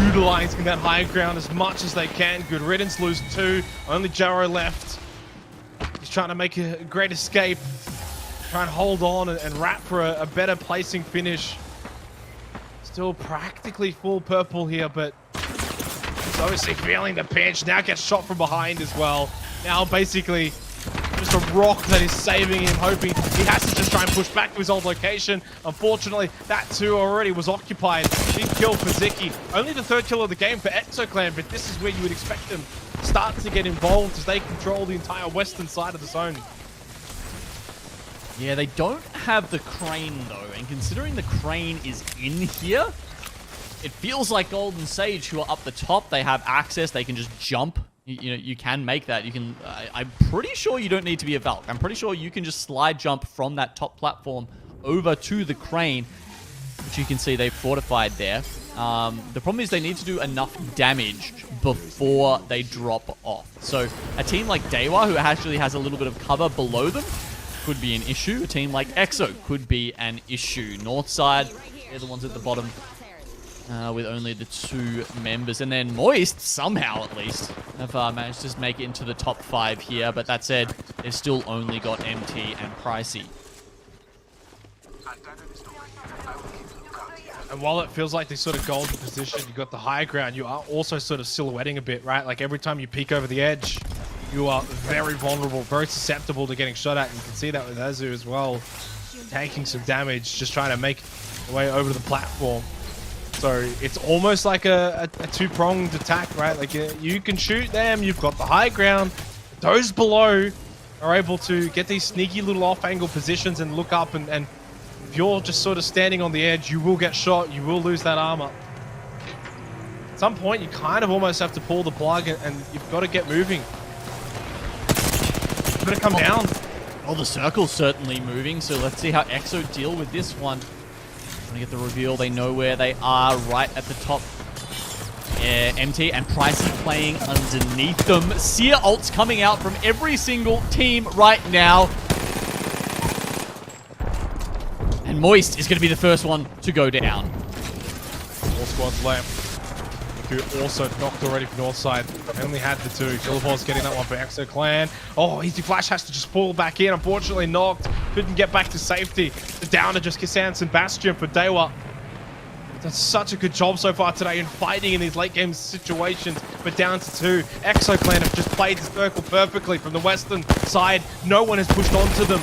utilizing that high ground as much as they can. Good Riddance lose 2. Only Jaro left. He's trying to make a great escape. Try and hold on and rap for a better placing finish. Still practically full purple here, but he's obviously feeling the pinch. Now gets shot from behind as well. Now basically just a rock that is saving him, hoping he has to just try and push back to his old location. Unfortunately, that too already was occupied. Big kill for Ziki. Only the 3rd kill of the game for ExoClan, but this is where you would expect them to start to get involved as they control the entire western side of the zone. Yeah, they don't have the crane, though, and considering the crane is in here, it feels like Golden Sage, who are up the top, they have access, they can just jump. You know, you can make that. You can. I'm pretty sure you don't need to be a Valk. I'm pretty sure you can just slide jump from that top platform over to the crane, which you can see they've fortified there. The problem is they need to do enough damage before they drop off. So a team like Dewa, who actually has a little bit of cover below them, could be an issue. A team like EXO could be an issue. Northside, they're the ones at the bottom with only the 2 members. And then Moist, somehow at least, have managed to make it into the top 5 here. But that said, they've still only got MT and Pricey. And while it feels like they sort of golden position, you got the high ground, you are also sort of silhouetting a bit, right? Like every time you peek over the edge, you are very vulnerable, very susceptible to getting shot at. And you can see that with Azu as well, taking some damage, just trying to make the way over to the platform. So it's almost like a 2-pronged attack, right? Like you can shoot them, you've got the high ground. Those below are able to get these sneaky little off-angle positions and look up, and if you're just sort of standing on the edge, you will get shot, you will lose that armor. At some point, you kind of almost have to pull the plug, and you've got to get moving. You've got to come down. Well, the circle's certainly moving, so let's see how EXO deal with this one. Trying to get the reveal. They know where they are, right at the top. MT and Pricey playing underneath them. Seer ults coming out from every single team right now. And Moist is going to be the first one to go down. 4 squads left. Who also knocked already from Northside. Only had the 2. Killaball's getting that one for EXO Clan. Oh, Easy Flash has to just pull back in. Unfortunately knocked. Couldn't get back to safety. The downer just Kisans and Bastion for Dewa. Done such a good job so far today in fighting in these late game situations, but down to 2. EXO Clan have just played the circle perfectly from the western side. No one has pushed onto them.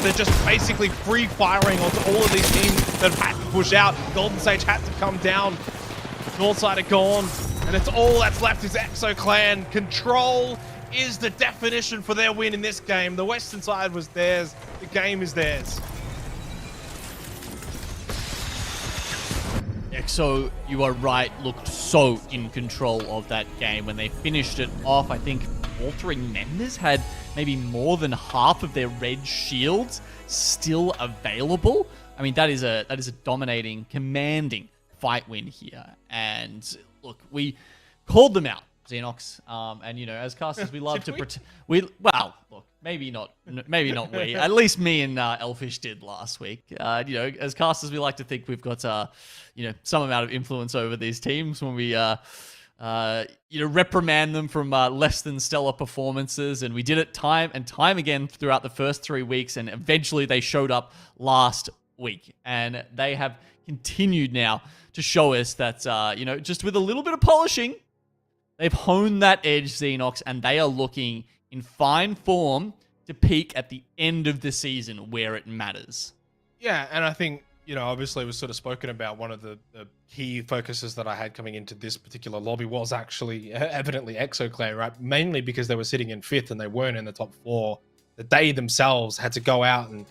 They're just basically free firing onto all of these teams that have had to push out. Golden Sage had to come down. Northside are gone, and it's all that's left is EXO Clan. Control is the definition for their win in this game. The western side was theirs. The game is theirs. EXO, you are right, looked so in control of that game. When they finished it off, I think Altering Members had maybe more than half of their red shields still available. I mean, that is a dominating, commanding fight win here. And look, we called them out, Xenox, and you know, as casters, we love to pretend. Well, look, maybe not we. At least me and Elfish did last week. You know, as casters, we like to think we've got you know, some amount of influence over these teams when we you know, reprimand them from less than stellar performances, and we did it time and time again throughout the first 3 weeks, and eventually they showed up last week, and they have continued now to show us that you know, just with a little bit of polishing, they've honed that edge, Xenox, and they are looking in fine form to peak at the end of the season where it matters. Yeah, and I think, you know, obviously it was sort of spoken about. One of the key focuses that I had coming into this particular lobby was actually evidently EXO Clan, right? Mainly because they were sitting in 5th and they weren't in the top 4. That they themselves had to go out and,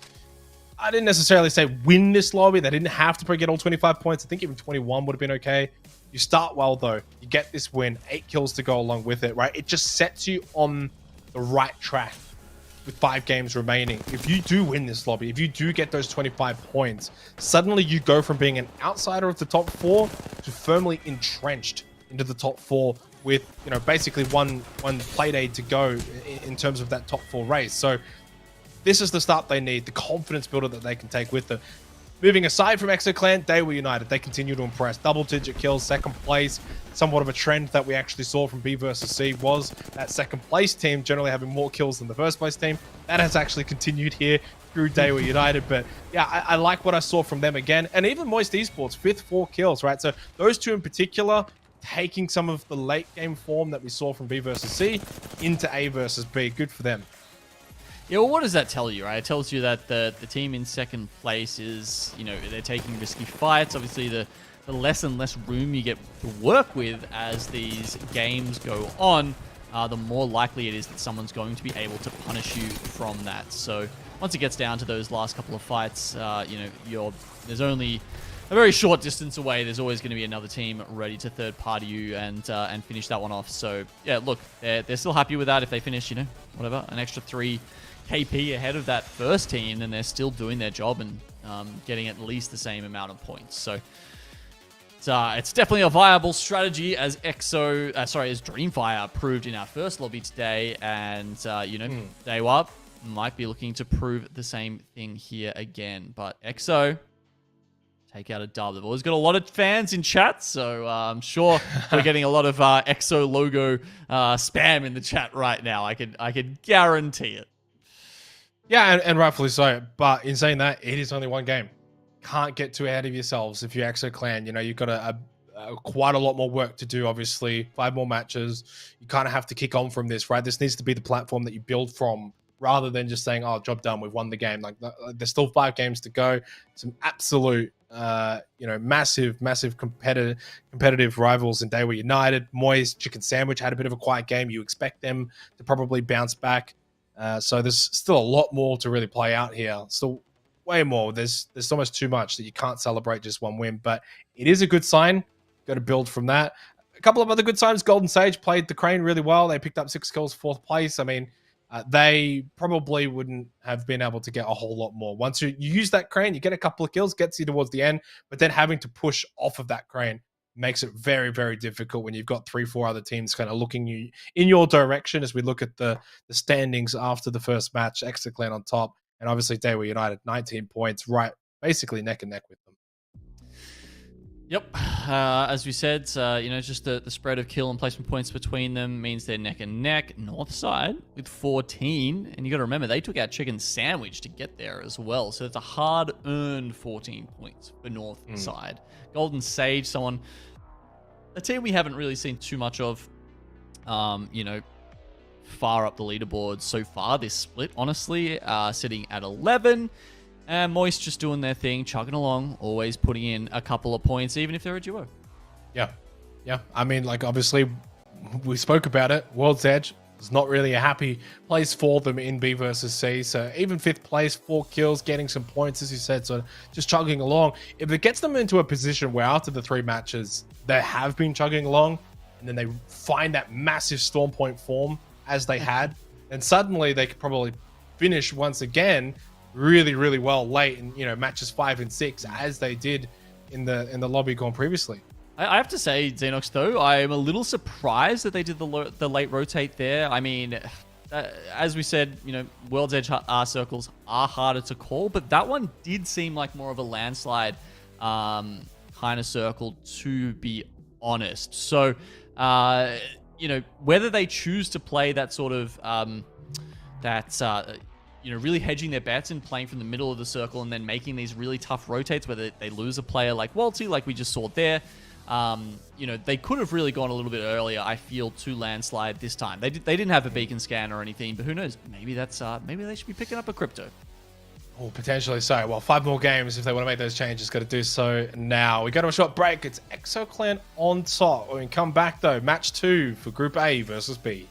I didn't necessarily say win this lobby. They didn't have to get all 25 points. I think even 21 would have been okay. You start well, though. You get this win, 8 kills to go along with it, right? It just sets you on the right track with 5 games remaining. If you do win this lobby, if you do get those 25 points, suddenly you go from being an outsider of the top 4 to firmly entrenched into the top 4 with, you know, basically one play day to go in terms of that top 4 race. So this is the start they need, the confidence builder that they can take with them. Moving aside from EXO Clan, they were united. They continue to impress. Double-digit kills, 2nd place. Somewhat of a trend that we actually saw from B versus C was that 2nd place team generally having more kills than the 1st place team. That has actually continued here through They Were United. But yeah, I like what I saw from them again. And even Moist Esports, 5th, 4 kills, right? So those 2 in particular, taking some of the late game form that we saw from B versus C into A versus B. Good for them. Yeah, well, what does that tell you, right? It tells you that the team in 2nd place is, you know, they're taking risky fights. Obviously, the less and less room you get to work with as these games go on, the more likely it is that someone's going to be able to punish you from that. So once it gets down to those last couple of fights, you know, there's only a very short distance away. There's always going to be another team ready to third-party you and finish that one off. So yeah, look, they're still happy with that. If they finish, you know, whatever, an extra 3 KP ahead of that first team, then they're still doing their job and getting at least the same amount of points. So it's definitely a viable strategy, as as Dreamfire proved in our first lobby today, and you know, Dewa might be looking to prove the same thing here again. But EXO take out a dub. They've always got a lot of fans in chat, so I'm sure we're getting a lot of EXO logo spam in the chat right now. I could guarantee it. Yeah, and rightfully so. But in saying that, it is only one game. Can't get too ahead of yourselves if you're EXO Clan. You know, you've got quite a lot more work to do, obviously. 5 more matches. You kind of have to kick on from this, right? This needs to be the platform that you build from, rather than just saying, oh, job done, we've won the game. Like, there's still 5 games to go. Some absolute, you know, massive competitive rivals in They Were United. Moist, Chicken Sandwich had a bit of a quiet game. You expect them to probably bounce back. So there's still a lot more to really play out here. Still way more. There's almost too much that you can't celebrate just one win, but it is a good sign. Got to build from that. A couple of other good signs. Golden Sage played the Crane really well. They picked up 6 kills, 4th place. I mean, they probably wouldn't have been able to get a whole lot more. Once you use that Crane, you get a couple of kills, gets you towards the end, but then having to push off of that Crane makes it very, very difficult when you've got 3-4 other teams kind of looking you in your direction. As we look at the standings after the first match, Exoclan on top, and obviously Daewoo United 19 points, right, basically neck and neck with them. Yep. As we said, just the spread of kill and placement points between them means they're neck and neck. North side with 14, and you got to remember they took out Chicken Sandwich to get there as well, so it's a hard-earned 14 points for North side. Golden Sage, a team we haven't really seen too much of, far up the leaderboard so far this split, honestly, sitting at 11. And Moist just doing their thing, chugging along, always putting in a couple of points, even if they're a duo. Yeah. I mean, like, obviously, we spoke about it. World's Edge is not really a happy place for them in B versus C. So even 5th place, 4 kills, getting some points, as you said, so just chugging along. If it gets them into a position where after the 3 matches, they have been chugging along, and then they find that massive Storm Point form as they had, and suddenly they could probably finish once again really, really well late in matches 5 and 6 as they did in the lobby gone previously. I have to say, Xenox, though, I'm a little surprised that they did the late rotate there. I mean, as we said, World's Edge circles are harder to call, but that one did seem like more of a landslide kind of circle, to be honest. So, whether they choose to play that sort of really hedging their bets and playing from the middle of the circle and then making these really tough rotates, whether they lose a player like Walty, like we just saw there. They could have really gone a little bit earlier, I feel, to landslide this time. They didn't have a beacon scan or anything, but who knows? Maybe maybe they should be picking up a crypto. Oh, potentially so. Well, 5 more games if they want to make those changes. Got to do so now. We go to a short break. It's Exoclan on top. We can come back, though. Match 2 for Group A versus B.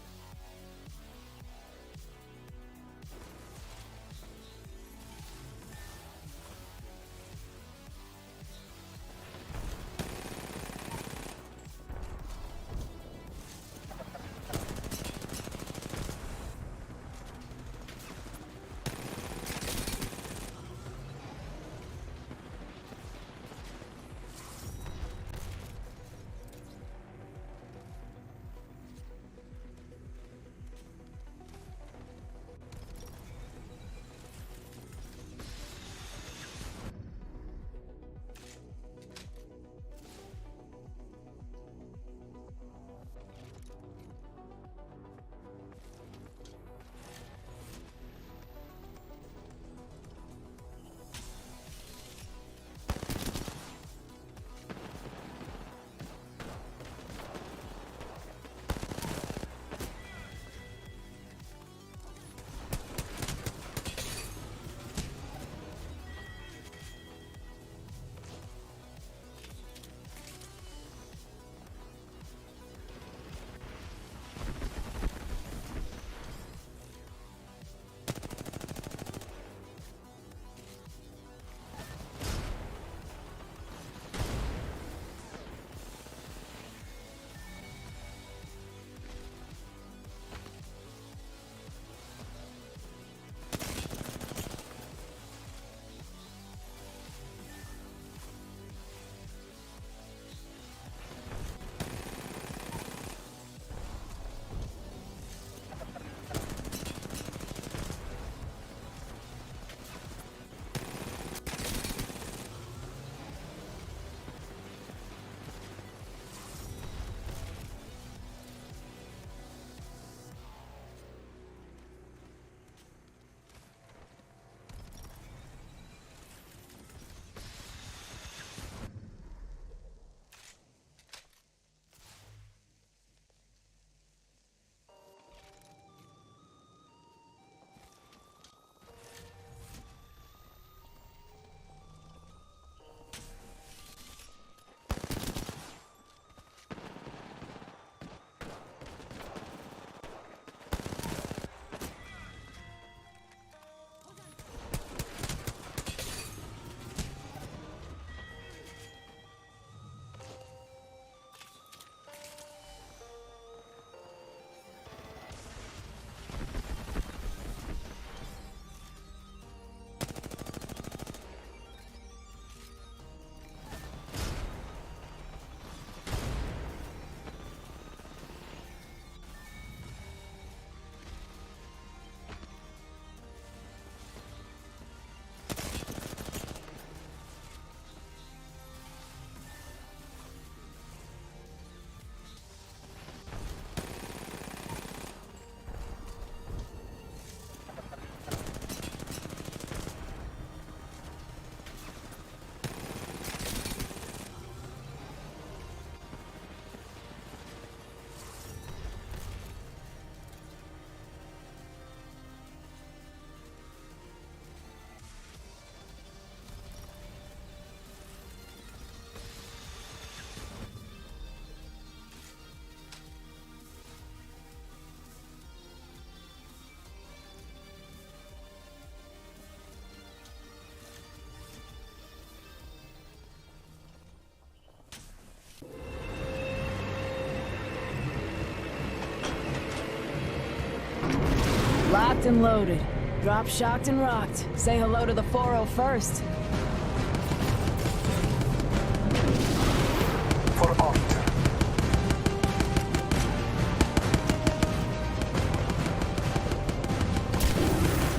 Locked and loaded. Drop shocked and rocked. Say hello to the 4-0 first.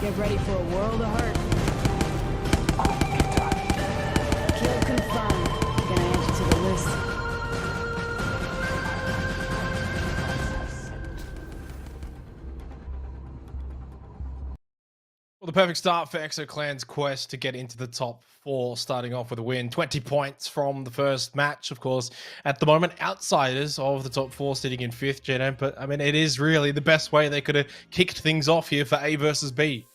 Get ready for a world of hurt. Kill confirmed. Gonna add you to the list. Well, the perfect start for ExoClan's quest to get into the top 4, starting off with a win. 20 points from the first match, of course. At the moment, outsiders of the top 4 sitting in 5th, Jeno. But, I mean, it is really the best way they could have kicked things off here for A versus B.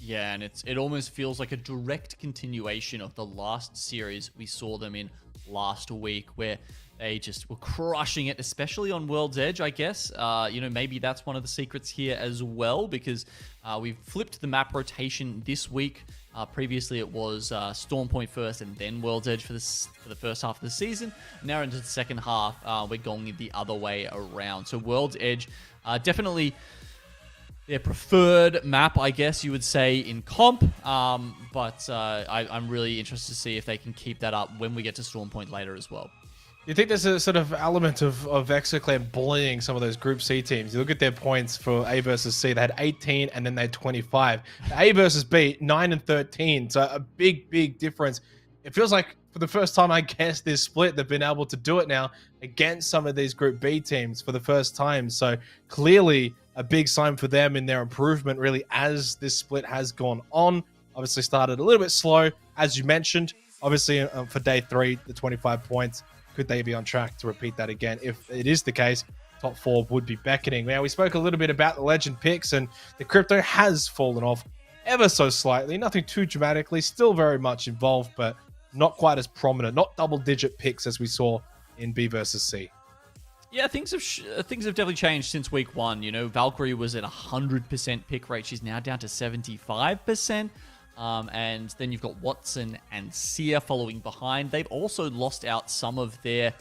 Yeah, and it almost feels like a direct continuation of the last series we saw them in last week, where they just were crushing it, especially on World's Edge, I guess. You know, maybe that's one of the secrets here as well, because we've flipped the map rotation this week. Previously, it was Storm Point first and then World's Edge for the first half of the season. Now into the second half, we're going the other way around. So World's Edge, definitely their preferred map, I guess you would say, in comp. But I'm really interested to see if they can keep that up when we get to Storm Point later as well. You think there's a sort of element of ExoClan bullying some of those Group C teams? You look at their points for A versus C. They had 18 and then they had 25. A versus B, 9 and 13. So a big difference. It feels like for the first time, I guess, this split, they've been able to do it now against some of these Group B teams for the first time. So clearly a big sign for them in their improvement, really, as this split has gone on. Obviously started a little bit slow, as you mentioned. Obviously, for day 3, the 25 points. Could they be on track to repeat that again? If it is the case, top 4 would be beckoning. Now, we spoke a little bit about the legend picks, and the crypto has fallen off ever so slightly. Nothing too dramatically. Still very much involved, but not quite as prominent. Not double-digit picks as we saw in B versus C. Yeah, things have definitely changed since week 1. You know, Valkyrie was at 100% pick rate. She's now down to 75%. And then you've got Watson and Seer following behind. They've also lost out some of their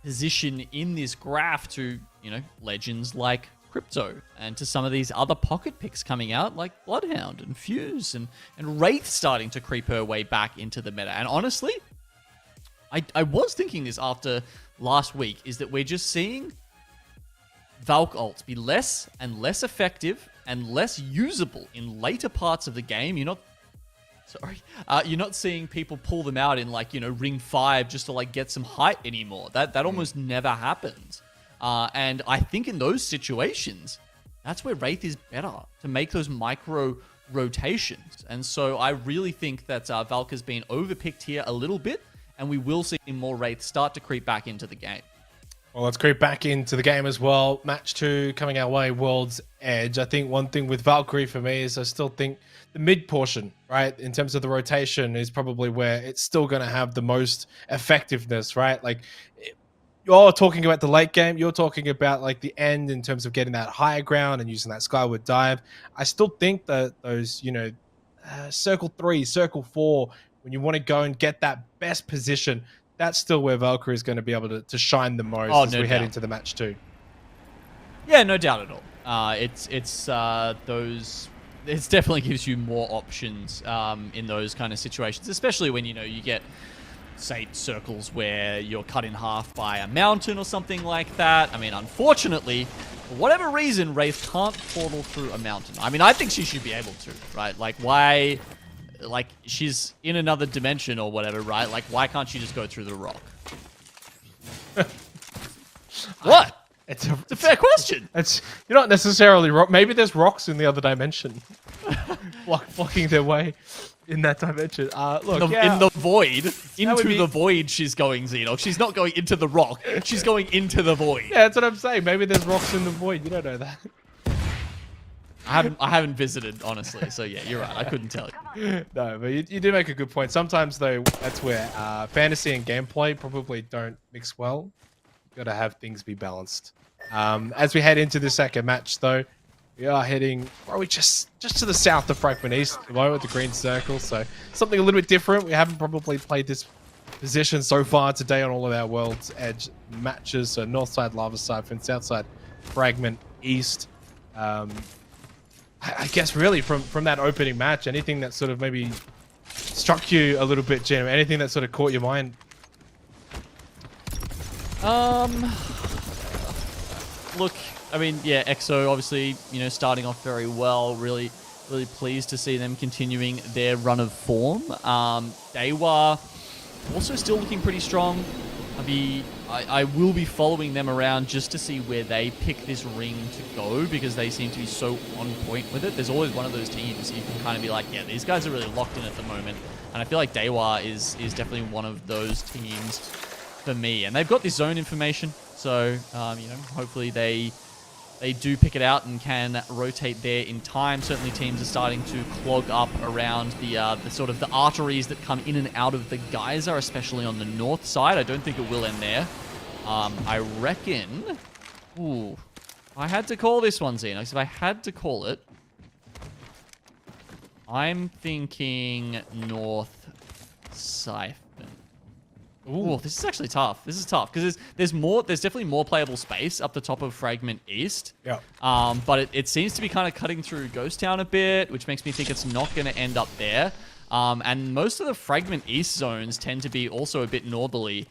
position in this graph to, you know, legends like Crypto, and to some of these other pocket picks coming out like Bloodhound and Fuse and Wraith starting to creep her way back into the meta. And honestly, I was thinking this after last week, is that we're just seeing Valk ults be less and less effective and less usable in later parts of the game. You're not seeing people pull them out in, like, you know, ring 5 just to, like, get some height anymore. That almost never happens. And I think in those situations, that's where Wraith is better, to make those micro rotations. And so I really think that Valk has been overpicked here a little bit, and we will see more Wraith start to creep back into the game. Well, let's creep back into the game as well. Match 2 coming our way, World's Edge. I think one thing with Valkyrie for me is I still think the mid portion, right, in terms of the rotation, is probably where it's still going to have the most effectiveness, right? Like, you're talking about the late game, you're talking about, like, the end in terms of getting that higher ground and using that skyward dive. I still think that those, you know, circle 3, circle 4, when you want to go and get that best position, that's still where Valkyrie is going to be able to shine the most as we head into the match 2. Yeah, no doubt at all. It definitely gives you more options in those kind of situations, especially when, you know, you get, say, circles where you're cut in half by a mountain or something like that. I mean, unfortunately, for whatever reason, Wraith can't portal through a mountain. I mean, I think she should be able to, right? Like, why? Like, she's in another dimension or whatever, right? Like, why can't she just go through the rock? What? It's a fair question. You're not necessarily rock. Maybe there's rocks in the other dimension, blocking their way in that dimension. Look, in the void, into the void, she's going, Xenox. She's not going into the rock. She's going into the void. Yeah, that's what I'm saying. Maybe there's rocks in the void. You don't know that. I haven't visited, honestly. So yeah, you're right. I couldn't tell you. No, but you do make a good point. Sometimes though, that's where fantasy and gameplay probably don't mix well. Got to have things be balanced. As we head into the second match, though, we are heading probably just to the south of Fragment East at the moment with the green circle. So something a little bit different. We haven't probably played this position so far today on all of our World's Edge matches. So north side Lava Siphon, south side Fragment, east. I guess really from that opening match, anything that sort of maybe struck you a little bit, Gino, anything that sort of caught your mind? Look, I mean, yeah, EXO obviously, you know, starting off very well. Really pleased to see them continuing their run of form. Dewa also still looking pretty strong. I will be following them around just to see where they pick this ring to go, because they seem to be so on point with it. There's always one of those teams you can kind of be like, yeah, these guys are really locked in at the moment. And I feel like Dewa is definitely one of those teams for me. And they've got this zone information, so you know, hopefully they do pick it out and can rotate there in time. Certainly teams are starting to clog up around the sort of the arteries that come in and out of the geyser, especially on the north side. I don't think it will end there. I reckon... Ooh. I had to call this one, Xenox. If I had to call it, I'm thinking north siphon. Ooh, this is actually tough. This is tough because there's definitely more playable space up the top of Fragment East. Yeah. But it seems to be kind of cutting through Ghost Town a bit, which makes me think it's not going to end up there. And most of the Fragment East zones tend to be also a bit northerly.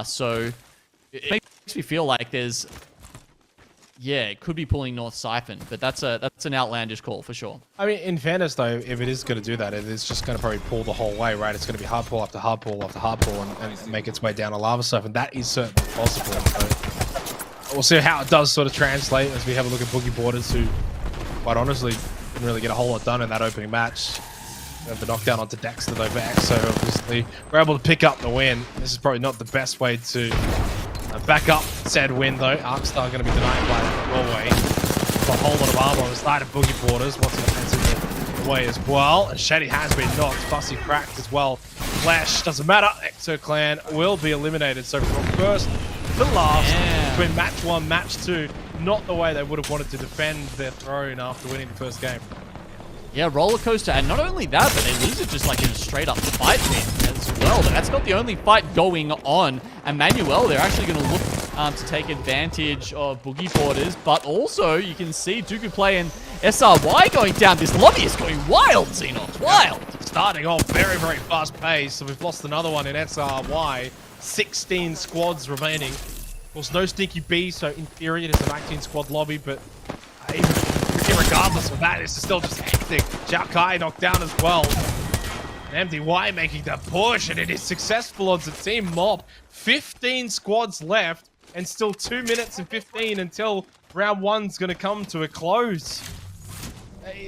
So it makes me feel like there's... Yeah, it could be pulling North Siphon, but that's an outlandish call for sure. I mean, in fairness though, if it is going to do that, it is just going to probably pull the whole way, right? It's going to be hard pull after hard pull after hard pull and make its way down a Lava Siphon. That is certainly possible. So we'll see how it does sort of translate as we have a look at Boogie Borders, who, quite honestly, didn't really get a whole lot done in that opening match. The knockdown onto Dexter though for EXO, obviously we're able to pick up the win. This is probably not the best way to back up said win though. Arkstar going to be denied by Norway. A whole lot of armor on the side of Boogie Borders. Wants to defense in the way as well. And Shady has been knocked. Fussy cracked as well. Flash doesn't matter. EXO clan will be eliminated. So from first to last, between match 1, match 2, not the way they would have wanted to defend their throne after winning the first game. Yeah, roller coaster, and not only that, but they lose it just like in a straight up fight as well. But that's not the only fight going on. Emmanuel, they're actually going to look to take advantage of Boogie Borders, but also you can see Dooku Play and SRY going down. This lobby is going wild, Xenox, wild. Starting off very, very fast pace. So we've lost another one in SRY. 16 squads remaining. Of course, no Stinky B, so in theory it is a 19 squad lobby, but even regardless of that, it's still just hectic. Xiao Kai knocked down as well. And MDY making the push, and it is successful on the team mob. 15 squads left, and still 2 minutes and 15 until round 1's going to come to a close.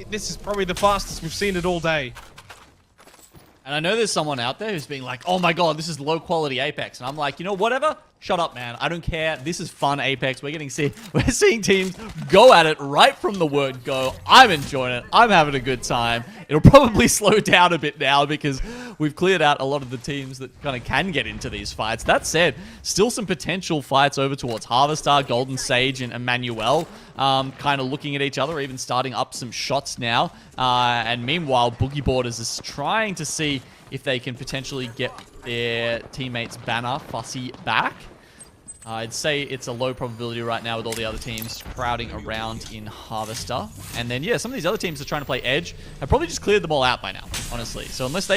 This is probably the fastest we've seen it all day. And I know there's someone out there who's being like, oh my god, this is low quality Apex. And I'm like, you know, whatever. Shut up, man. I don't care. This is fun Apex. We're seeing teams go at it right from the word go. I'm enjoying it. I'm having a good time. It'll probably slow down a bit now because we've cleared out a lot of the teams that kind of can get into these fights. That said, still some potential fights over towards Harvestar, Golden Sage, and Emmanuel kind of looking at each other, even starting up some shots now. And meanwhile, Boogie Borders is trying to see if they can potentially get their teammates Banner, Fussy back. I'd say it's a low probability right now with all the other teams crowding around in Harvester. And then, yeah, some of these other teams are trying to play Edge have probably just cleared them all out by now, honestly. So unless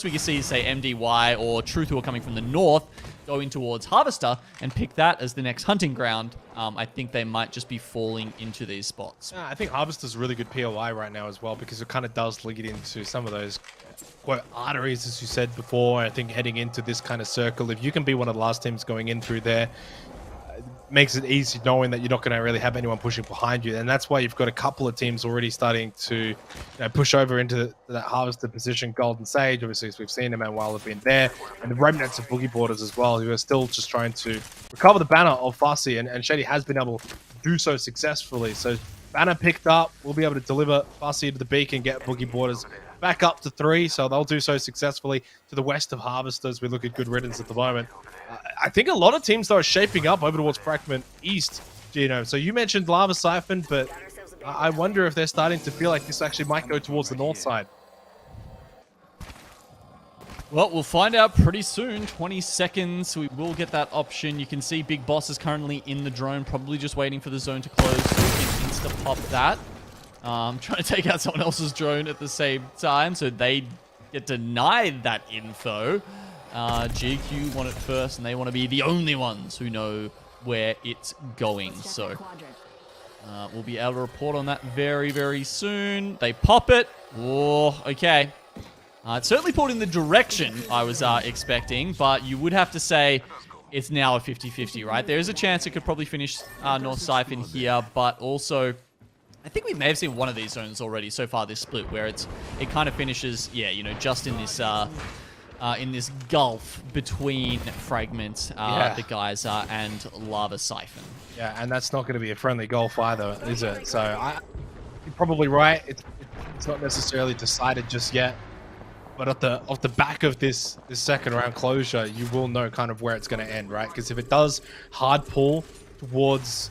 we can see, say, MDY or Truth, who are coming from the north, going towards Harvester and pick that as the next hunting ground, I think they might just be falling into these spots. I think Harvester's a really good POI right now as well, because it kind of does lead into some of those quote arteries, as you said before. I think heading into this kind of circle, if you can be one of the last teams going in through there, it makes it easy knowing that you're not going to really have anyone pushing behind you. And that's why you've got a couple of teams already starting to push over into that Harvester position. Golden Sage, obviously, as we've seen, Emmanuel have been there, and the remnants of Boogie Borders as well, who are still just trying to recover the banner of Fussy, and Shady has been able to do so successfully. So banner picked up, we'll be able to deliver Fussy to the beacon, get Boogie Borders back up to 3, so they'll do so successfully to the west of Harvester as we look at good riddance at the moment. I think a lot of teams, though, are shaping up over towards Fragment East, Gino. So you mentioned Lava Siphon, but I wonder if they're starting to feel like this actually might go towards the north side. Well, we'll find out pretty soon. 20 seconds. We will get that option. You can see Big Boss is currently in the drone, probably just waiting for the zone to close so we can insta-pop that. Trying to take out someone else's drone at the same time, so they get denied that info. GQ want it first, and they want to be the only ones who know where it's going. So we'll be able to report on that very, very soon. They pop it. Oh, okay. It certainly pulled in the direction I was expecting, but you would have to say it's now a 50-50, right? There is a chance it could probably finish North Siphon here, but also I think we may have seen one of these zones already so far this split, where it kind of finishes, yeah, you know, just in this gulf between Fragment, the Geyser, and Lava Siphon. Yeah, and that's not going to be a friendly gulf either, is it? So you're probably right. It's not necessarily decided just yet. But off the back of this second round closure, you will know kind of where it's going to end, right? Because if it does hard pull towards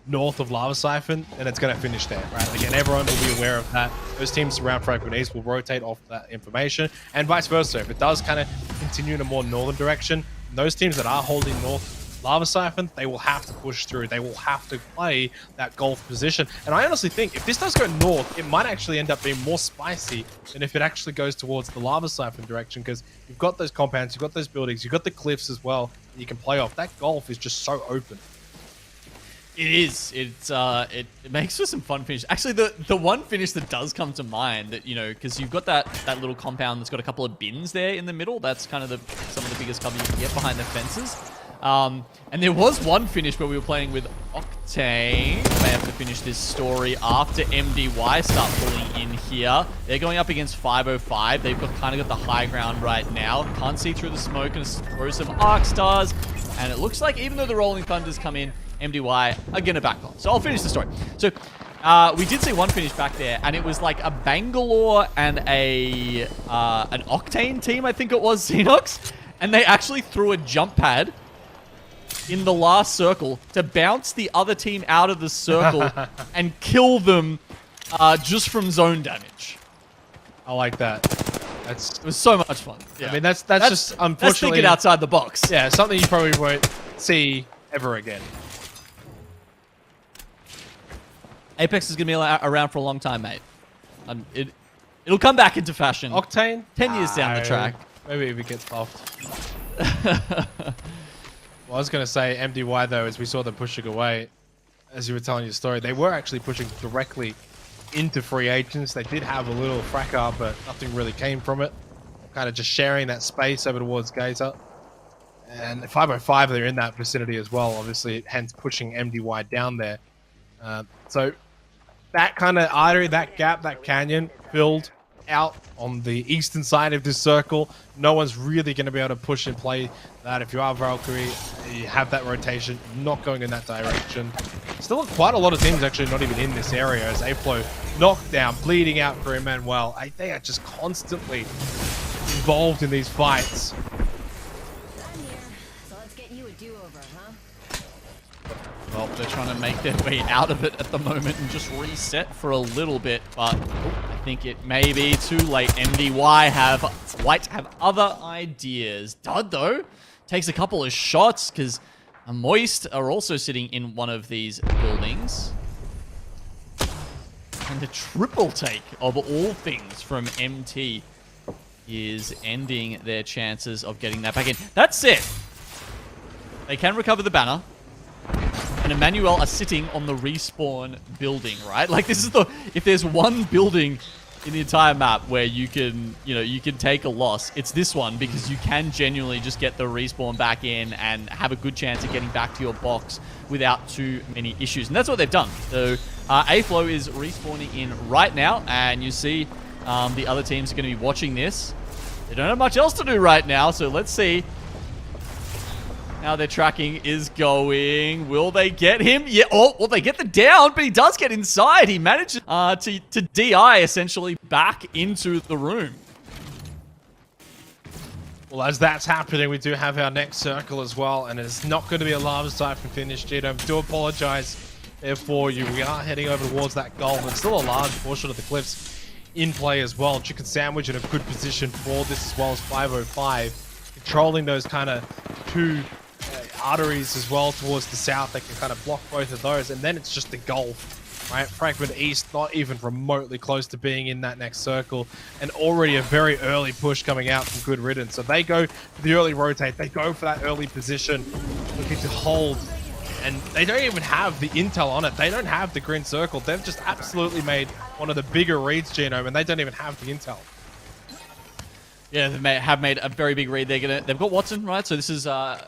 north of Lava Siphon, then it's going to finish there, right? Again, everyone will be aware of that. Those teams around Fragment East will rotate off that information, and vice versa. If it does kind of continue in a more northern direction, those teams that are holding north Lava Siphon, they will have to push through. They will have to play that Gulf position. And I honestly think if this does go north, it might actually end up being more spicy than if it actually goes towards the Lava Siphon direction, because you've got those compounds, you've got those buildings, you've got the cliffs as well that you can play off. That Gulf is just so open. It is. It makes for some fun finish. Actually, the one finish that does come to mind, that, you know, because you've got that little compound that's got a couple of bins there in the middle. That's kind of some of the biggest cover you can get behind the fences. And there was one finish where we were playing with Octane. May have to finish this story after MDY start pulling in here. They're going up against 505. They've kind of got the high ground right now. Can't see through the smoke and throw some arc stars. And it looks like even though the Rolling Thunders come in, MDY are going to back off. So I'll finish the story. So we did see one finish back there, and it was like a Bangalore and an Octane team, I think it was, Xenox. And they actually threw a jump pad in the last circle to bounce the other team out of the circle and kill them just from zone damage. I like that. It was so much fun. Yeah. I mean, that's just unfortunately... That's thinking outside the box. Yeah, something you probably won't see ever again. Apex is going to be around for a long time, mate. It'll come back into fashion. Octane? 10 years down the track. Maybe if it gets buffed. Well, I was going to say MDY, though, as we saw them pushing away, as you were telling your story, they were actually pushing directly into free agents. They did have a little fracas, but nothing really came from it. Kind of just sharing that space over towards Geyser. And 505, they're in that vicinity as well, obviously, hence pushing MDY down there. So that kind of artery, that gap, that canyon filled out on the eastern side of this circle. No one's really going to be able to push and play that. If you are Valkyrie, you have that rotation, not going in that direction. Still quite a lot of teams actually not even in this area, as A-Flow knocked down, bleeding out for Emmanuel. They are just constantly involved in these fights. Well, they're trying to make their way out of it at the moment and just reset for a little bit, but I think it may be too late. MDY have other ideas. Dud, though, takes a couple of shots because Moist are also sitting in one of these buildings. And the triple take of all things from MT is ending their chances of getting that back in. That's it. They can recover the banner. And Emmanuel are sitting on the respawn building, right? Like, this is if there's one building in the entire map where you can take a loss, it's this one, because you can genuinely just get the respawn back in and have a good chance of getting back to your box without too many issues. And that's what they've done. So A-Flow is respawning in right now, and you see the other teams are going to be watching this. They don't have much else to do right now, so let's see how their tracking is going. Will they get him? Yeah. Oh, well, they get the down, but he does get inside. He manages to DI essentially back into the room. Well, as that's happening, we do have our next circle as well, and it's not going to be a Lava Siphon finish, Gino. I do apologize there for you. We are heading over towards that goal, but still a large portion of the cliffs in play as well. Chicken Sandwich in a good position for this as well as 505. Controlling those kind of two arteries as well towards the south. They can kind of block both of those. And then it's just the Gulf, right? Fragment East not even remotely close to being in that next circle. And already a very early push coming out from Good Riddance. So they go for the early rotate. They go for that early position, looking to hold. And they don't even have the intel on it. They don't have the green circle. They've just absolutely made one of the bigger reads, Genome, and they don't even have the intel. Yeah, they have made a very big read. They've got Watson, right? So this is and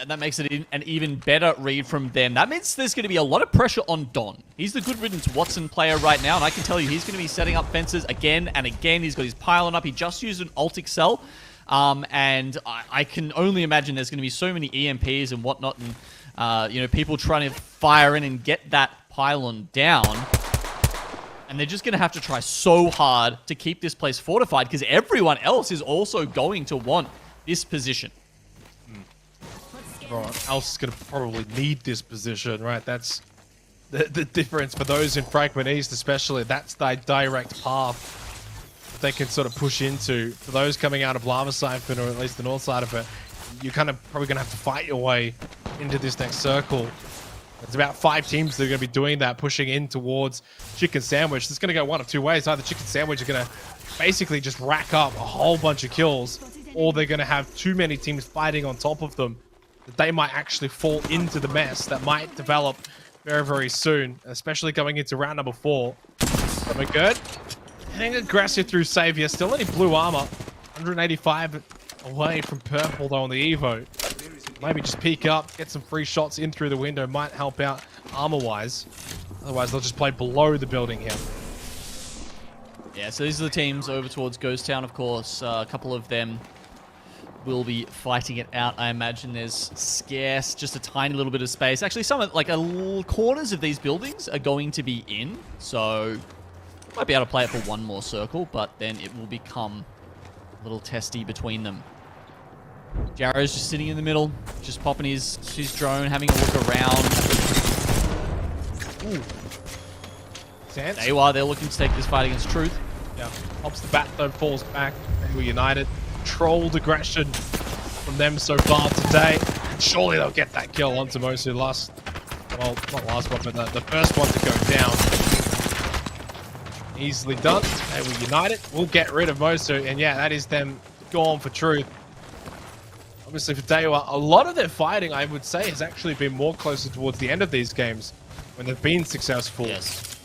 that makes it an even better read from them. That means there's going to be a lot of pressure on Don. He's the Good Riddance Watson player right now, and I can tell you he's going to be setting up fences again and again. He's got his pylon up. He just used an alt excel, and I can only imagine there's going to be so many EMPs and whatnot, and you know, people trying to fire in and get that pylon down. And they're just going to have to try so hard to keep this place fortified because everyone else is also going to want this position. Everyone else is going to probably need this position, right? That's the difference for those in Fragment East especially. That's the direct path that they can sort of push into. For those coming out of Lava Siphon, or at least the north side of it, you're kind of probably going to have to fight your way into this next circle. There's about 5 teams that are going to be doing that, pushing in towards Chicken Sandwich. It's going to go one of two ways. Either Chicken Sandwich are going to basically just rack up a whole bunch of kills, or they're going to have too many teams fighting on top of them that they might actually fall into the mess that might develop very, very soon, especially going into round number 4. Coming good. Getting aggressive through Savior. Still any blue armor. 185 away from purple though on the Evo. Maybe just peek up, get some free shots in through the window, might help out armor-wise. Otherwise, they'll just play below the building here. Yeah, so these are the teams over towards Ghost Town, of course. A couple of them will be fighting it out. I imagine there's scarce, just a tiny little bit of space. Actually, some of, like, corners of these buildings are going to be in, so might be able to play it for one more circle, but then it will become a little testy between them. Jarrow's just sitting in the middle, just popping his drone, having a look around. Ooh. They're looking to take this fight against Truth. Yeah, pops the bat though, falls back. We're united. Controlled aggression from them so far today. And surely they'll get that kill onto Mosu last. Well, not last one, but the first one to go down. Easily done. They were united. We'll get rid of Mosu, and yeah, that is them gone for Truth. Obviously for Dewa, a lot of their fighting, I would say, has actually been more closer towards the end of these games when they've been successful. Yes.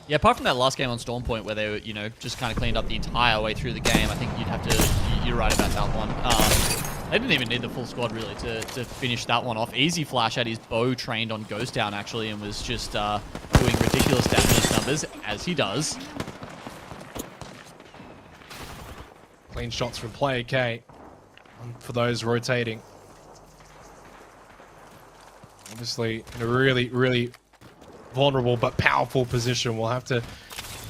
Yeah, apart from that last game on Storm Point where they were, you know, just kind of cleaned up the entire way through the game, I think you'd have to, you're right about that one. They didn't even need the full squad really to finish that one off. Easy Flash had his bow trained on Ghost Town actually and was just doing ridiculous damage numbers, as he does. Clean shots from Player K. For those rotating. Obviously in a really, really vulnerable but powerful position. We'll have to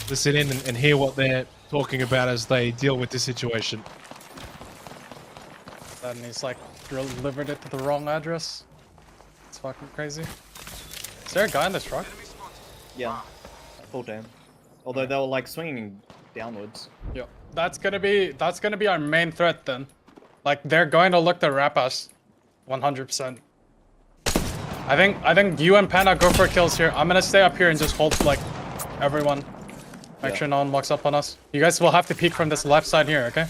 listen in and hear what they're talking about as they deal with this situation. And he's like delivered it to the wrong address. It's fucking crazy. Is there a guy in this truck? Yeah, full down. Although they were like swinging downwards. Yeah, that's gonna be our main threat then. Like, they're going to look to wrap us 100%. I think you and Panda go for kills here. I'm going to stay up here and just hold, like, everyone. Make sure no one walks up on us. You guys will have to peek from this left side here, okay?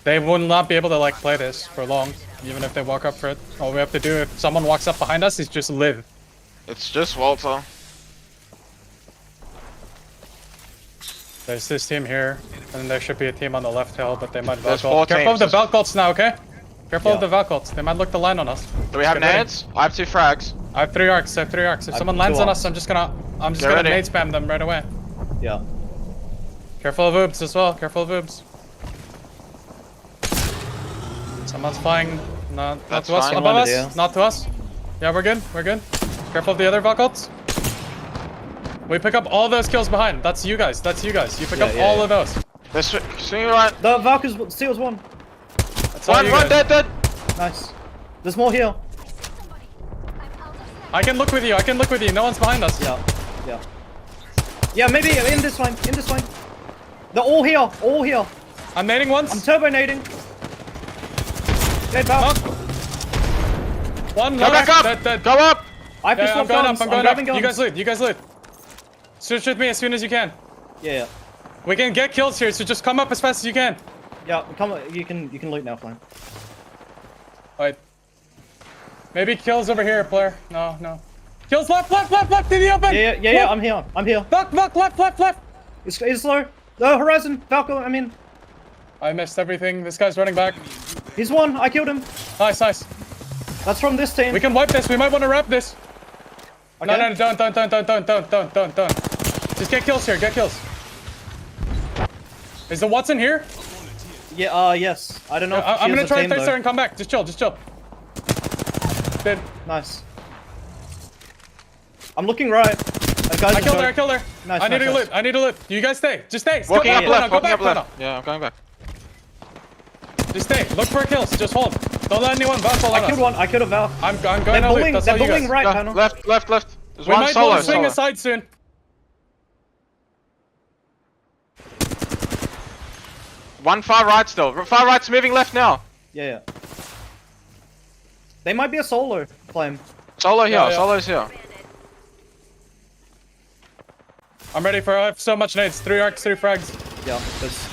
They will not be able to, like, play this for long, even if they walk up for it. All we have to do, if someone walks up behind us, is just live. It's just Walter. There's this team here, and there should be a team on the left hill, but they might There's Valk ult. 4 Careful of the teams. Valk ults now, okay? Careful of the Valk ults. They might look to land on us. Do we have Get ready. nades? I have 2 frags. I have 3 arcs. If someone lands on us, I'm just gonna nade spam them right away. Yeah. Careful of oobs as well. Careful of oobs. Someone's flying. Not to us. fine. Above us. Not to us. Yeah, we're good. We're good. Careful of the other Valk ults. We pick up all those kills behind. That's you guys. You pick up all of those. They're swinging right. The Valky's steals one. That's all you One guys. dead. Nice. There's more here. I can look with you. No one's behind us. Yeah. Yeah, maybe in this line. In this line. They're all here. All here. I'm nading once. I'm turbo nading. Dead Val. One. Go back up. Dead. Go up. I have to I'm swap going guns. up. I'm going up. grabbing guns. You guys lead. You guys lead. Switch with me as soon as you can. Yeah. We can get kills here, so just come up as fast as you can. Yeah, come. You can loot now, Flame. Wait. Maybe kills over here, player. No. Kills left to the open. Yeah. I'm here. Left. It's low. The horizon. Falco. I mean. I missed everything. This guy's running back. He's one. I killed him. Nice. That's from this team. We can wipe this. We might want to wrap this. Okay. No, don't. Just get kills here. Get kills. Is the Watson here? Yeah. Yes. I don't know. If I'm gonna try to to start and come back. Just chill. Dead. Nice. I'm looking right. I killed her. Nice. I need to loot. You guys stay. Just stay. Walking up left. Go back. Yeah, I'm going back. Just stay. Look for kills. Just hold. Don't let anyone bounce on us. I killed one. I killed a Val. I'm going to loot. That's they're all you bullying guys. right, Go, panel. left. There's We one might solo. want to swing aside soon. One far right still. Far right's moving left now. Yeah. They might be a solo Flame. Solo here. Yeah. Solo's here. I'm ready for. I have so much nades. 3 arcs, 3 frags. Yeah,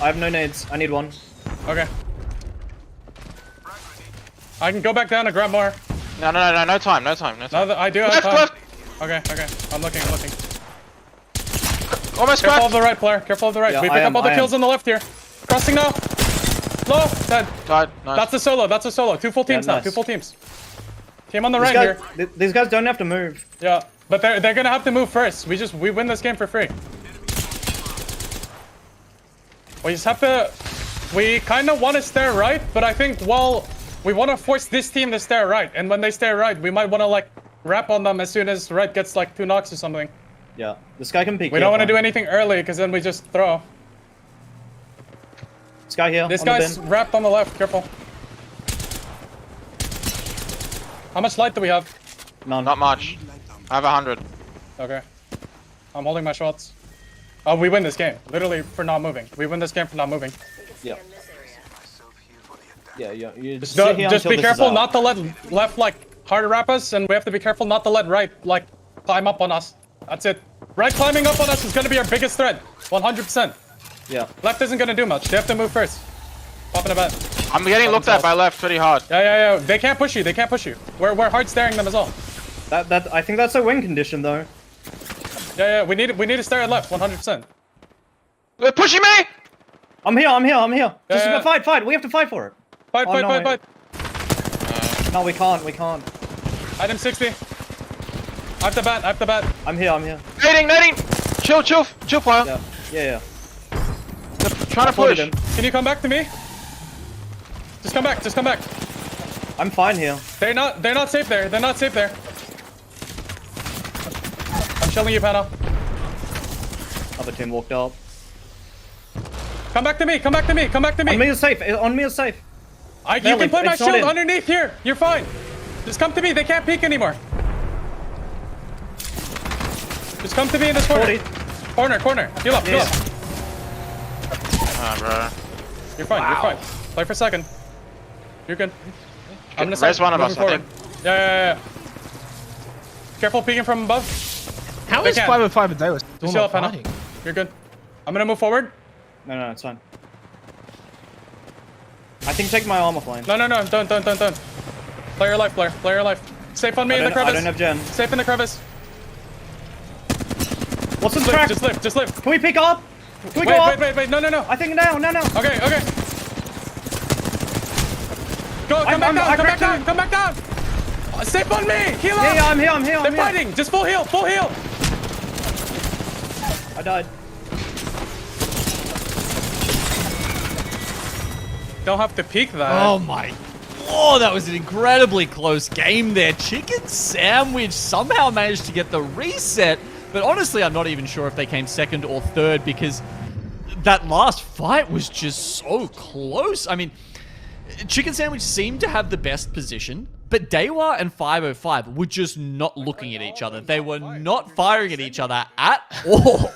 I have no nades. I need one. Okay. I can go back down and grab more. No time. No time. I do have time. Left. Okay. I'm looking. Almost Careful cracked. of the right, player. Careful of the right. Yeah, We pick up all the kills on the left here. Crossing now. Low. Dead. Died. Nice. That's a solo. 2 full teams now. nice. 2 full teams. Team on the right here. These guys don't have to move. Yeah, but they're gonna have to move first. We win this game for free. We just have to. We kind of want to stay right, but I think we want to force this team to stay right, and when they stay right, we might want to like wrap on them as soon as right gets like 2 knocks or something. Yeah, this guy can peek. We don't want to do anything early because then we just throw. This guy here. This guy's wrapped on the left. Careful. How much light do we have? None. Not much. I have 100. Okay. I'm holding my shots. Oh, we win this game. Literally for not moving. We win this game for not moving. Yeah. Yeah. You Just sit be careful not to let left like hard wrap us, and we have to be careful not to let right like climb up on us. That's it. Right climbing up on us is gonna be our biggest threat. 100%. Yeah. Left isn't gonna do much. They have to move first. Popping a bat. I'm getting looked at by left pretty hard. Yeah. They can't push you. We're hard staring them as well. I think that's a win condition though. Yeah. We need to stare at left. 100%. They're pushing me. I'm here. Just Yeah. fight. We have to fight for it. Fight. No, we can't. Item 60. I have the bat. I'm here. Nading. Chill, player. Yeah. They're trying to push. Can you come back to me? Just come back. I'm fine here. They're not safe there. I'm chilling you, Pano. Other team walked up. Come back to me. On me is safe. You can play my shield underneath here. You're fine. Just come to me. They can't peek anymore. Just come to me in this corner. 40. Corner. Heal up. Bro. You're fine. Play for a second. You're good. I'm gonna There's one of us, forward. I think. Yeah. Careful peeking from above. How is 505 a day was still Just not chill up, fighting? Hannah. You're good. I'm gonna move forward. No, it's fine. I think take my armor Flame. No. Don't. Play your life, player. Play your life. Safe on me in the crevice. I don't have gen. Safe in the crevice. What's the track? track? Just lift. Can we pick up? Can we go up? Wait. No. I think no. Okay. Go, come back down. Safe on me. Heal up. Yeah, I'm here. They're fighting. Just full heal. I died. Don't have to peek that. Oh my. Oh, that was an incredibly close game there. Chicken Sandwich somehow managed to get the reset, but honestly, I'm not even sure if they came second or third because that last fight was just so close. I mean, Chicken Sandwich seemed to have the best position, But Dewa and 505 were just not looking at each other. They were not firing at each other at all.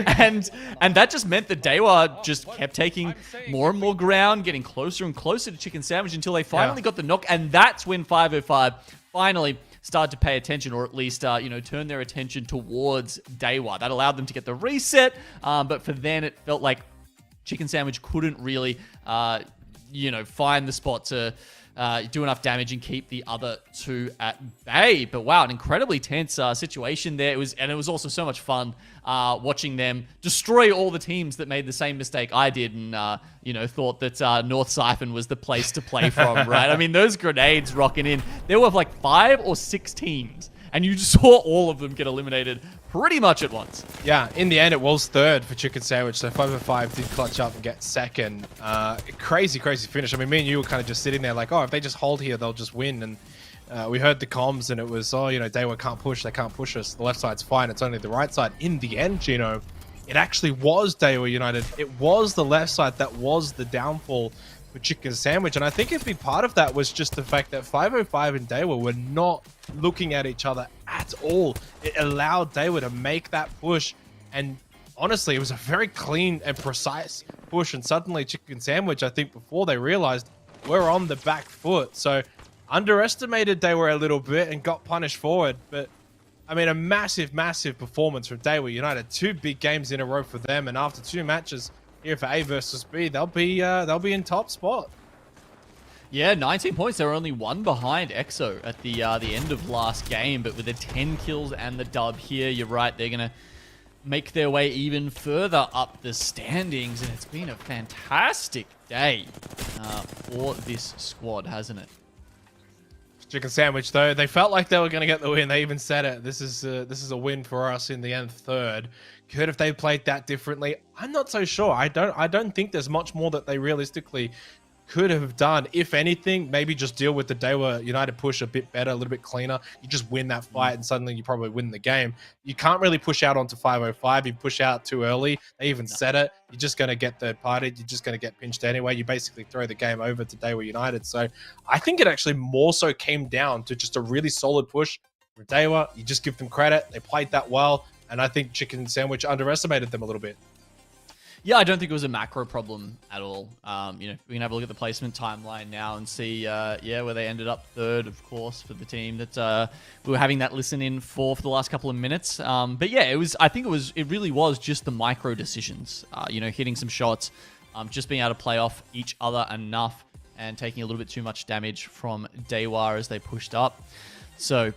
and that just meant that Dewa just kept taking more and more ground, getting closer and closer to Chicken Sandwich until they finally got the knock. And that's when 505 finally started to pay attention, or at least, turn their attention towards Dewa. That allowed them to get the reset. But for then, it felt like Chicken Sandwich couldn't really, find the spot to do enough damage and keep the other two at bay. But wow, an incredibly tense situation there. It was also so much fun watching them destroy all the teams that made the same mistake I did and thought that North Siphon was the place to play from, right? I mean, those grenades rocking in. There were like 5 or 6 teams, and you just saw all of them get eliminated pretty much at once. Yeah, in the end, it was third for Chicken Sandwich, so 505 did clutch up and get second. Crazy finish. I mean, me and you were kind of just sitting there like, oh, if they just hold here, they'll just win. And we heard the comms, and it was, Dewa can't push, they can't push us. The left side's fine, it's only the right side. In the end, Gino, it actually was Dewa United. It was the left side that was the downfall for Chicken Sandwich. And I think a big part of that was just the fact that 505 and Dewa were not looking at each other at all. It allowed Dewa to make that push, and honestly, it was a very clean and precise push. And suddenly Chicken Sandwich, I think before they realized, we're on the back foot. So underestimated Dewa a little bit and got punished forward. But I mean, a massive performance from Dewa United. 2 big games in a row for them, and after 2 matches here for A versus B, they'll be in top spot. Yeah, 19 points. They were only 1 behind EXO at the end of last game, but with the 10 kills and the dub here, you're right, they're going to make their way even further up the standings, and it's been a fantastic day for this squad, hasn't it? Chicken Sandwich, though, they felt like they were going to get the win. They even said it. This is a win for us in the end, third. Could have they played that differently? I'm not so sure. I don't think there's much more that they realistically could have done. If anything, maybe just deal with the Dewa United push a bit better, a little bit cleaner. You just win that fight and suddenly you probably win the game. You can't really push out onto 505. You push out too early. They even said it. You're just going to get third party. You're just going to get pinched anyway. You basically throw the game over to Dewa United. So I think it actually more so came down to just a really solid push from Dewa. You just give them credit. They played that well. And I think Chicken Sandwich underestimated them a little bit. Yeah, I don't think it was a macro problem at all. We can have a look at the placement timeline now and see, where they ended up third, of course, for the team that we were having that listen in for the last couple of minutes. But yeah, it really was just the micro decisions. Hitting some shots, just being able to play off each other enough, and taking a little bit too much damage from Dewa as they pushed up. So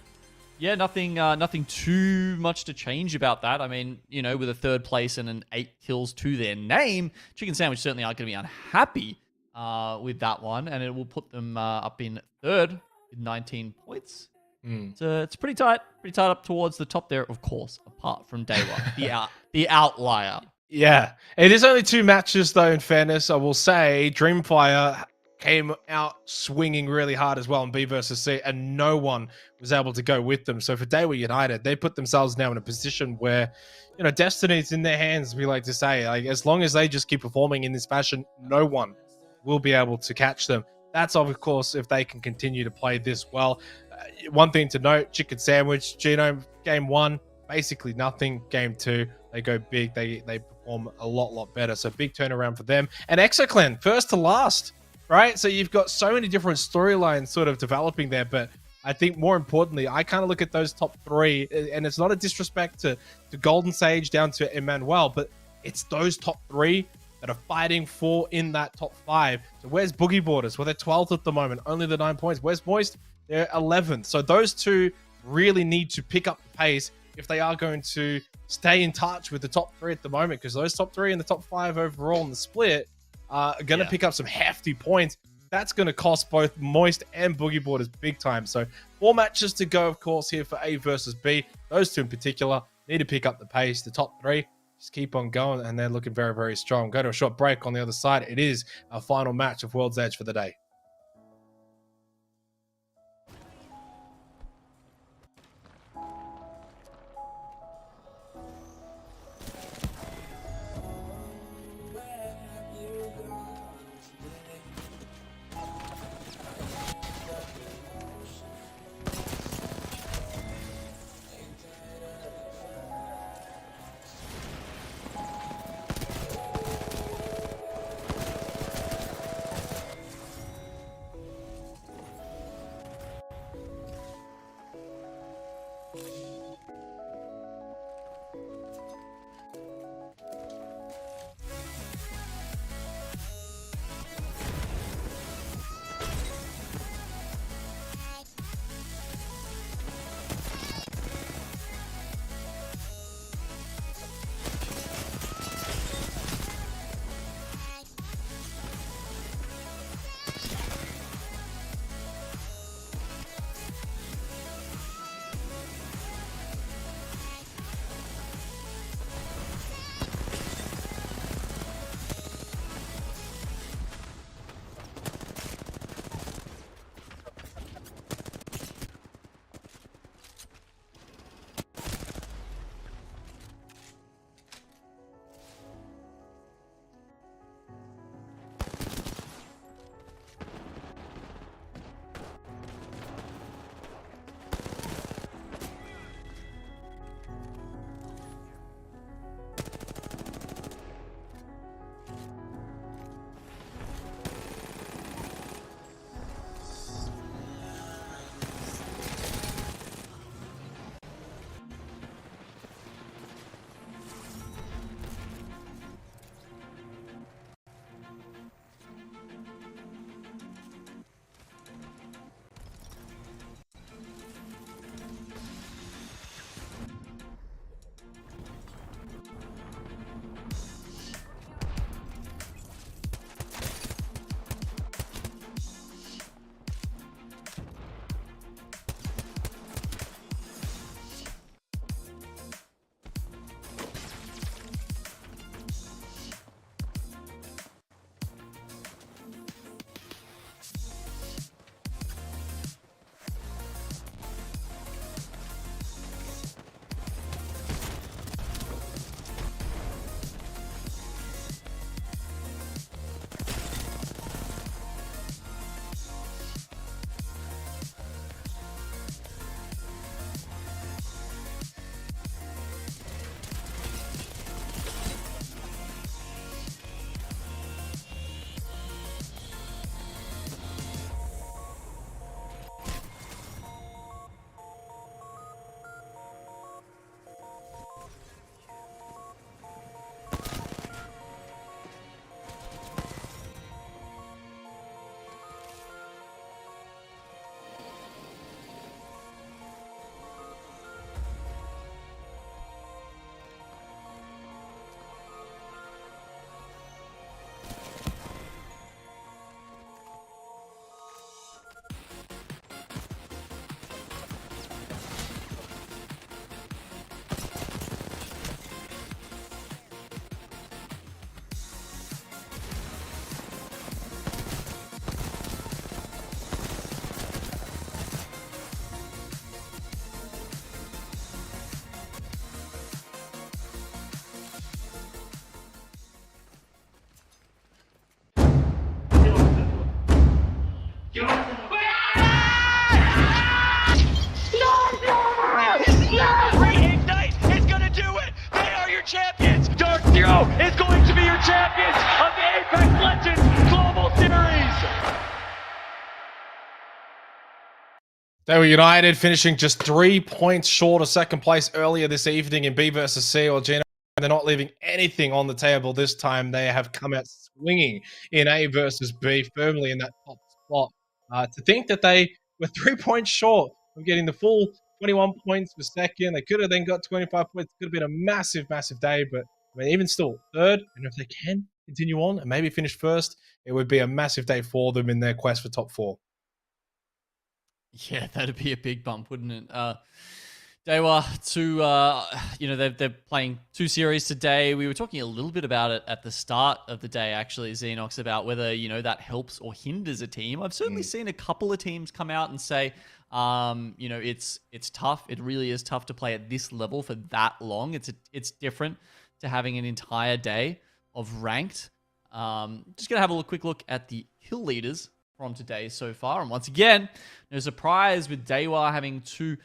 yeah, nothing too much to change about that. I mean, with a third place and an 8 kills to their name, Chicken Sandwich certainly aren't going to be unhappy with that one, and it will put them up in third with 19 points. So it's pretty tight up towards the top there, of course, apart from Dewa, the outlier. Yeah, it is only 2 matches though. In fairness, I will say Dreamfire came out swinging really hard as well in B versus C, and no one was able to go with them. So for Dewa United, they put themselves now in a position where, destiny's in their hands, we like to say. Like, as long as they just keep performing in this fashion, no one will be able to catch them. That's, of course, if they can continue to play this well. One thing to note, Chicken Sandwich, Gino, game 1, basically nothing. Game 2, they go big. They perform a lot better. So big turnaround for them. And Exoclan, first to last. Right, so you've got so many different storylines sort of developing there, but I think more importantly, I kind of look at those top 3, and it's not a disrespect to Golden Sage down to Emmanuel, but it's those top 3 that are fighting for in that top 5. So where's Boogie Borders? Well, they're 12th at the moment, only the 9 points. Where's Moist? They're 11th. So those 2 really need to pick up the pace if they are going to stay in touch with the top 3 at the moment, because those top 3 and the top 5 overall in the split are going to pick up some hefty points. That's going to cost both Moist and Boogie Borders big time. So 4 matches to go, of course, here for A versus B. Those 2 in particular need to pick up the pace. The top 3 just keep on going, and they're looking very, very strong. Go to a short break on the other side. It is our final match of World's Edge for the day. They were United finishing just 3 points short of second place earlier this evening in B versus C, or Gino. They're not leaving anything on the table this time. They have come out swinging in A versus B, firmly in that top spot. To think that they were 3 points short of getting the full 21 points for second. They could have then got 25 points. It could have been a massive, massive day. But I mean, even still, third, and if they can continue on and maybe finish first, it would be a massive day for them in their quest for top 4. Yeah, that'd be a big bump, wouldn't it? Dewa, they're playing 2 series today. We were talking a little bit about it at the start of the day, actually, Xenox, about whether, that helps or hinders a team. I've certainly seen a couple of teams come out and say, it's tough. It really is tough to play at this level for that long. It's different to having an entire day of ranked. Just going to have a quick look at the kill leaders from today so far. And once again, no surprise with Dewa having 2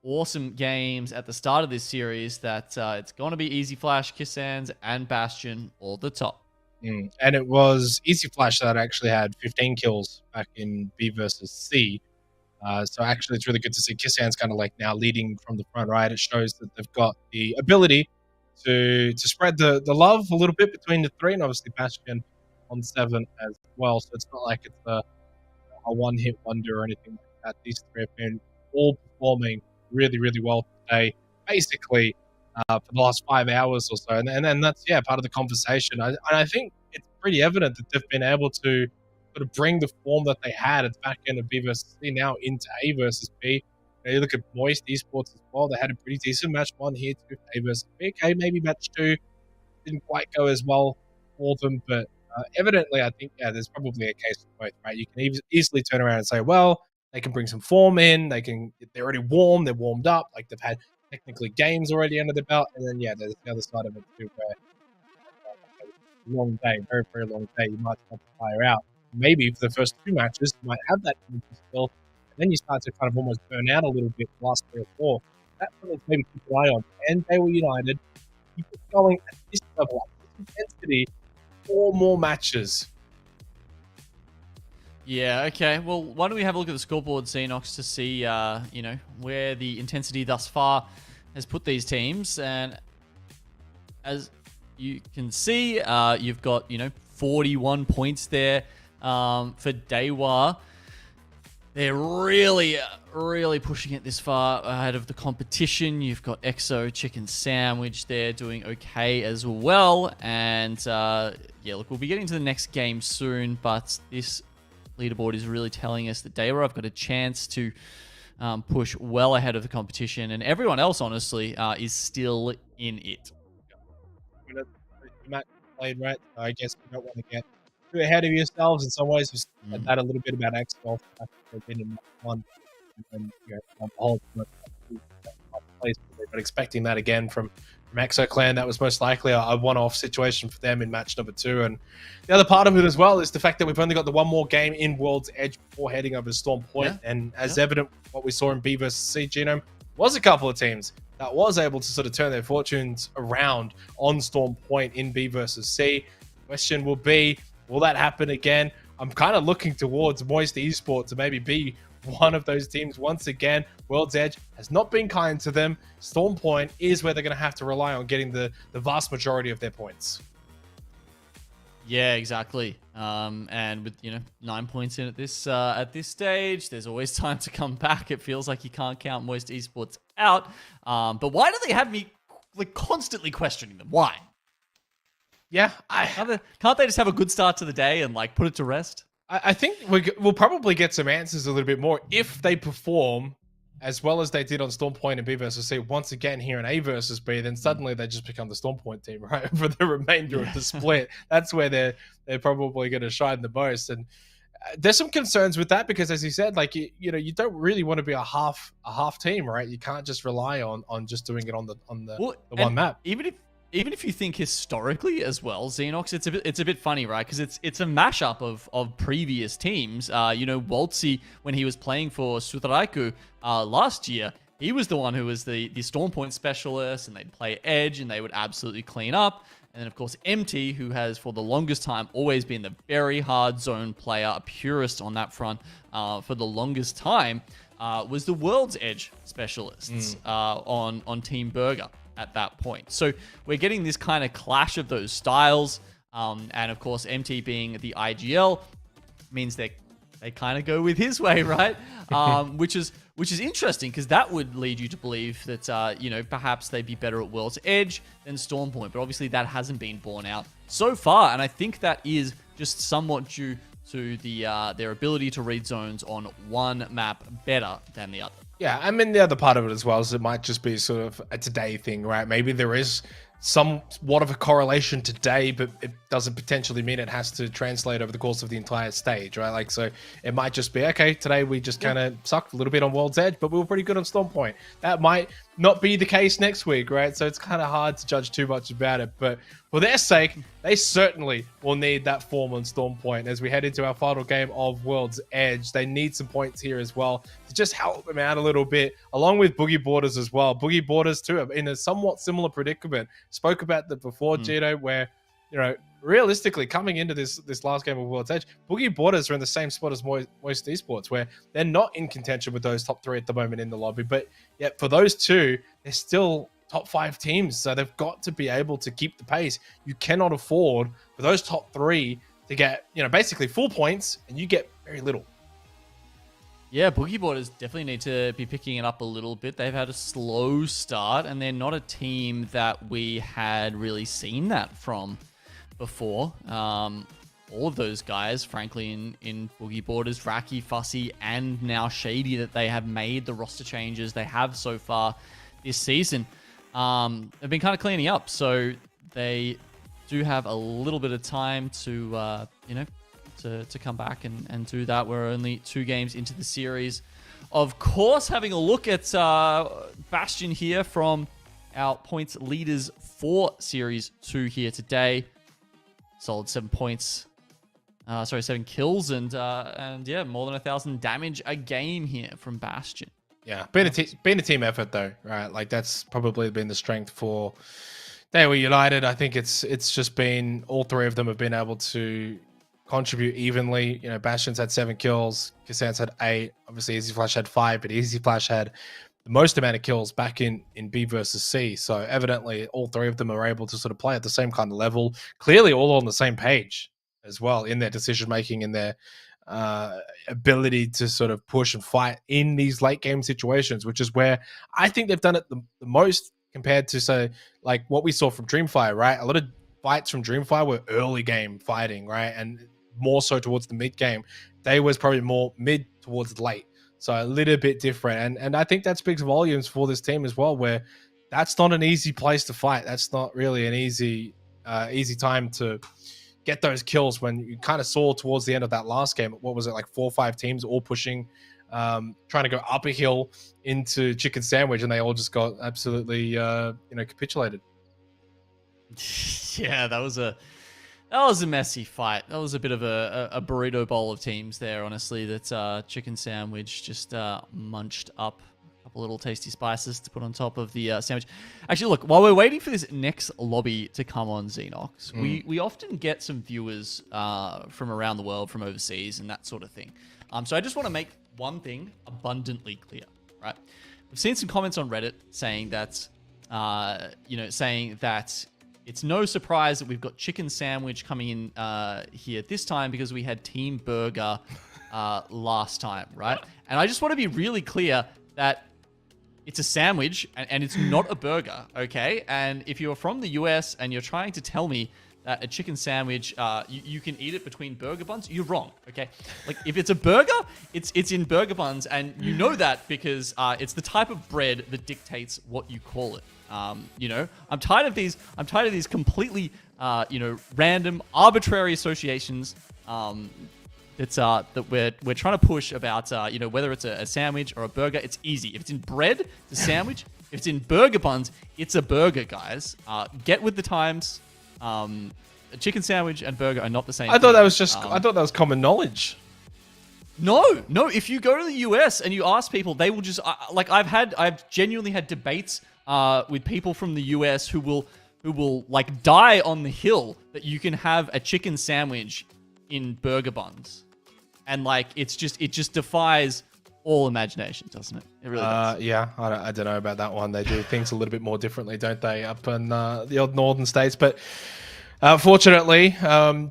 awesome games at the start of this series that it's going to be Easy Flash, Kissans, and Bastion all the top. And it was Easy Flash that actually had 15 kills back in B versus C. So actually, it's really good to see Kissans kind of like now leading from the front, right? It shows that they've got the ability to spread the love a little bit between the 3, and obviously Bastion on 7 as well. So it's not like it's a one-hit wonder or anything like that. These 3 have been all performing really, really well today, basically for the last 5 hours or so. And then that's, part of the conversation. And I think it's pretty evident that they've been able to sort of bring the form that they had at the back end of B versus C now into A versus B. You look at Moist Esports as well. They had a pretty decent match 1 here too, A versus B. Okay, maybe match 2 didn't quite go as well for them, but evidently, I think, there's probably a case for both, right? You can easily turn around and say, well, they can bring some form in. They're already warm. They're warmed up. Like, they've had technically games already under their belt. And then, there's the other side of it too, where long day, very, very long day. You might have to fire out. Maybe for the first 2 matches, you might have that still. And then you start to kind of almost burn out a little bit the last 3 or 4. That's something to maybe keep an eye on. And they were United. Keep it going at this level, at this intensity, 4 more matches. Yeah, okay. Well, why don't we have a look at the scoreboard, Xenox, to see, where the intensity thus far has put these teams. And as you can see, you've got, 41 points there for Dewa. They're really, really pushing it this far ahead of the competition. You've got EXO, Chicken Sandwich there doing okay as well. And, look, we'll be getting to the next game soon, but this leaderboard is really telling us that Dewa have got a chance to push well ahead of the competition, and everyone else, honestly, is still in it. Match played, right? So I guess you don't want to get too ahead of yourselves. In some ways, we said that a little bit about X12. They've been in match 1, and then the whole place. But expecting that again from Exo Clan, that was most likely a one-off situation for them in match number 2. And the other part of it as well is the fact that we've only got the 1 more game in World's Edge before heading over to Storm Point. Yeah. And as evident, what we saw in B versus C Genome was a couple of teams that was able to sort of turn their fortunes around on Storm Point in B versus C. The question will be, will that happen again? I'm kind of looking towards Moist Esports to maybe be one of those teams once again. World's Edge has not been kind to them. Storm Point is where they're going to have to rely on getting the vast majority of their points. Yeah, exactly. And with 9 points in at this stage, there's always time to come back. It feels like you can't count Moist Esports out. But why do they have me constantly questioning them? Why? Yeah, can't they just have a good start to the day and put it to rest? I think we'll probably get some answers a little bit more if they perform as well as they did on Storm Point and B versus C once again here in A versus B. Then suddenly they just become the Storm Point team, right? For the remainder of the split, that's where they're probably going to shine the most. And there's some concerns with that because, as you said, you don't really want to be a half team, right? You can't just rely on just doing it on the one map. Even if you think historically as well, Xenox, it's a bit funny, right? Because it's a mashup of previous teams. Waltzy, when he was playing for Sutaraiku last year, he was the one who was the Storm Point specialist, and they'd play Edge, and they would absolutely clean up. And then, of course, MT, who has for the longest time always been the very hard zone player, a purist on that front for the longest time. was the World's Edge specialists on Team Burger at that point. So we're getting this kind of clash of those styles. And of course, MT being the IGL means they kind of go with his way, right? Which is interesting because that would lead you to believe that perhaps they'd be better at World's Edge than Stormpoint, but obviously that hasn't been borne out so far, and I think that is just somewhat due to their ability to read zones on one map better than the other. Yeah, I mean, the other part of it as well is it might just be sort of a today thing, right? Maybe there is somewhat of a correlation today, but it doesn't potentially mean it has to translate over the course of the entire stage, right? Like, so it might just be, okay, today we just kind of sucked a little bit on World's Edge, but we were pretty good on Stormpoint. That might not be the case next week, right? So it's kind of hard to judge too much about it, but for their sake, they certainly will need that form on Stormpoint as we head into our final game of World's Edge. They need some points here as well to just help them out a little bit, along with Boogie Borders as well. Boogie Borders too, in a somewhat similar predicament. Spoke about that before, Gino, where, realistically, coming into this last game of World's Edge, Boogie Borders are in the same spot as Moist Esports, where they're not in contention with those top 3 at the moment in the lobby. But yet, for those two, they're still top 5 teams, so they've got to be able to keep the pace. You cannot afford for those top 3 to get, basically full points, and you get very little. Yeah, Boogie Borders definitely need to be picking it up a little bit. They've had a slow start, and they're not a team that we had really seen that from before. All of those guys, frankly, in Boogie Borders, Raki, Fussy, and now Shady, that they have made the roster changes they have so far this season, have been kind of cleaning up. So they do have a little bit of time to, to come back and do that. We're only 2 games into the series. Of course, having a look at Bastion here from our points leaders for Series 2 here today. Solid 7 points. 7 kills and yeah, more than 1,000 damage a game here from Bastion. Yeah, being a team effort though, right? Like that's probably been the strength for They Were United. I think it's just been all 3 of them have been able to contribute evenly. Bastion's had 7 kills, Kassan's had 8. Obviously, Easy Flash had 5, but Easy Flash had the most amount of kills back in B versus C. So evidently, all 3 of them are able to sort of play at the same kind of level. Clearly, all on the same page as well in their decision making, in their ability to sort of push and fight in these late game situations, which is where I think they've done it the most compared to, say, like what we saw from Dreamfire, right? A lot of fights from Dreamfire were early game fighting, right? And more so towards the mid game. They was probably more mid towards late. So a little bit different. And I think that speaks volumes for this team as well, where that's not an easy place to fight. That's not really an easy time to get those kills, when you kind of saw towards the end of that last game, what was it, like 4 or 5 teams all pushing, trying to go up a hill into Chicken Sandwich, and they all just got absolutely capitulated. Yeah, that was a messy fight. That was a bit of a burrito bowl of teams there, honestly, that Chicken Sandwich just munched up a couple little tasty spices to put on top of the sandwich. Actually, look, while we're waiting for this next lobby to come on Xenox, we often get some viewers from around the world, from overseas and that sort of thing. So I just want to make one thing abundantly clear, right? We've seen some comments on Reddit saying that, it's no surprise that we've got Chicken Sandwich coming in here this time because we had Team Burger last time, right? And I just want to be really clear that it's a sandwich and it's not a burger, okay? And if you're from the US and you're trying to tell me that a chicken sandwich, you can eat it between burger buns, you're wrong, okay? Like, if it's a burger, it's in burger buns, and you know that because it's the type of bread that dictates what you call it. I'm tired of these completely, random, arbitrary associations that we're trying to push about, whether it's a sandwich or a burger. It's easy. If it's in bread, it's a sandwich. If it's in burger buns, it's a burger, guys. Get with the times. A chicken sandwich and burger are not the same. I thought that was common knowledge. No. If you go to the US and you ask people, they will just I've genuinely had debates with people from the US who will like die on the hill that you can have a chicken sandwich in burger buns, and like it just defies all imagination, doesn't it? It really does. Yeah, I don't know about that one. They do things a little bit more differently, don't they, up in the old northern states? But fortunately,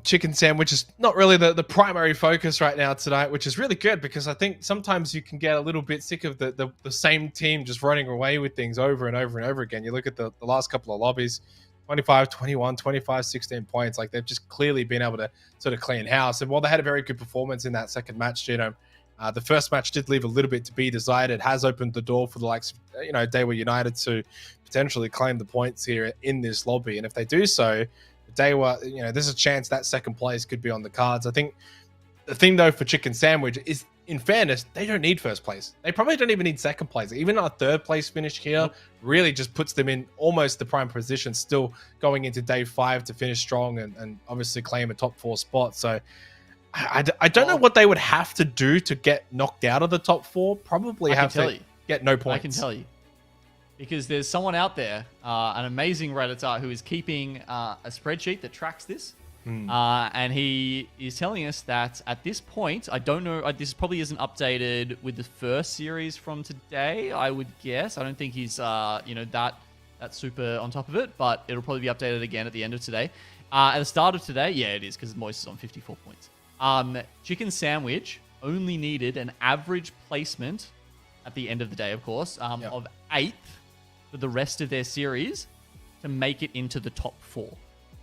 chicken sandwich is not really the primary focus right now tonight, which is really good because I think sometimes you can get a little bit sick of the same team just running away with things over and over and over again. You look at the last couple of lobbies, 25, 21, 25, 16 points. Like they've just clearly been able to sort of clean house. And while they had a very good performance in that second match, Genome, the first match did leave a little bit to be desired. It has opened the door for the likes of, Daiwa United to potentially claim the points here in this lobby. And if they do so, Daiwa, there's a chance that second place could be on the cards. I think the thing, though, for Chicken Sandwich is, in fairness, they don't need first place. They probably don't even need second place. Even our third place finish here really just puts them in almost the prime position, still going into day 5 to finish strong and obviously claim a top 4 spot. So I don't know what they would have to do to get knocked out of the top 4. Probably have to get no points. I can tell you. Because there's someone out there, an amazing Redditor, who is keeping a spreadsheet that tracks this. And he is telling us that at this point, I don't know, this probably isn't updated with the first series from today, I would guess. I don't think he's, that super on top of it, but it'll probably be updated again at the end of today. At the start of today, yeah, it is, because Moist is on 54 points. Chicken Sandwich only needed an average placement at the end of the day, of course, of 8th for the rest of their series to make it into the top 4.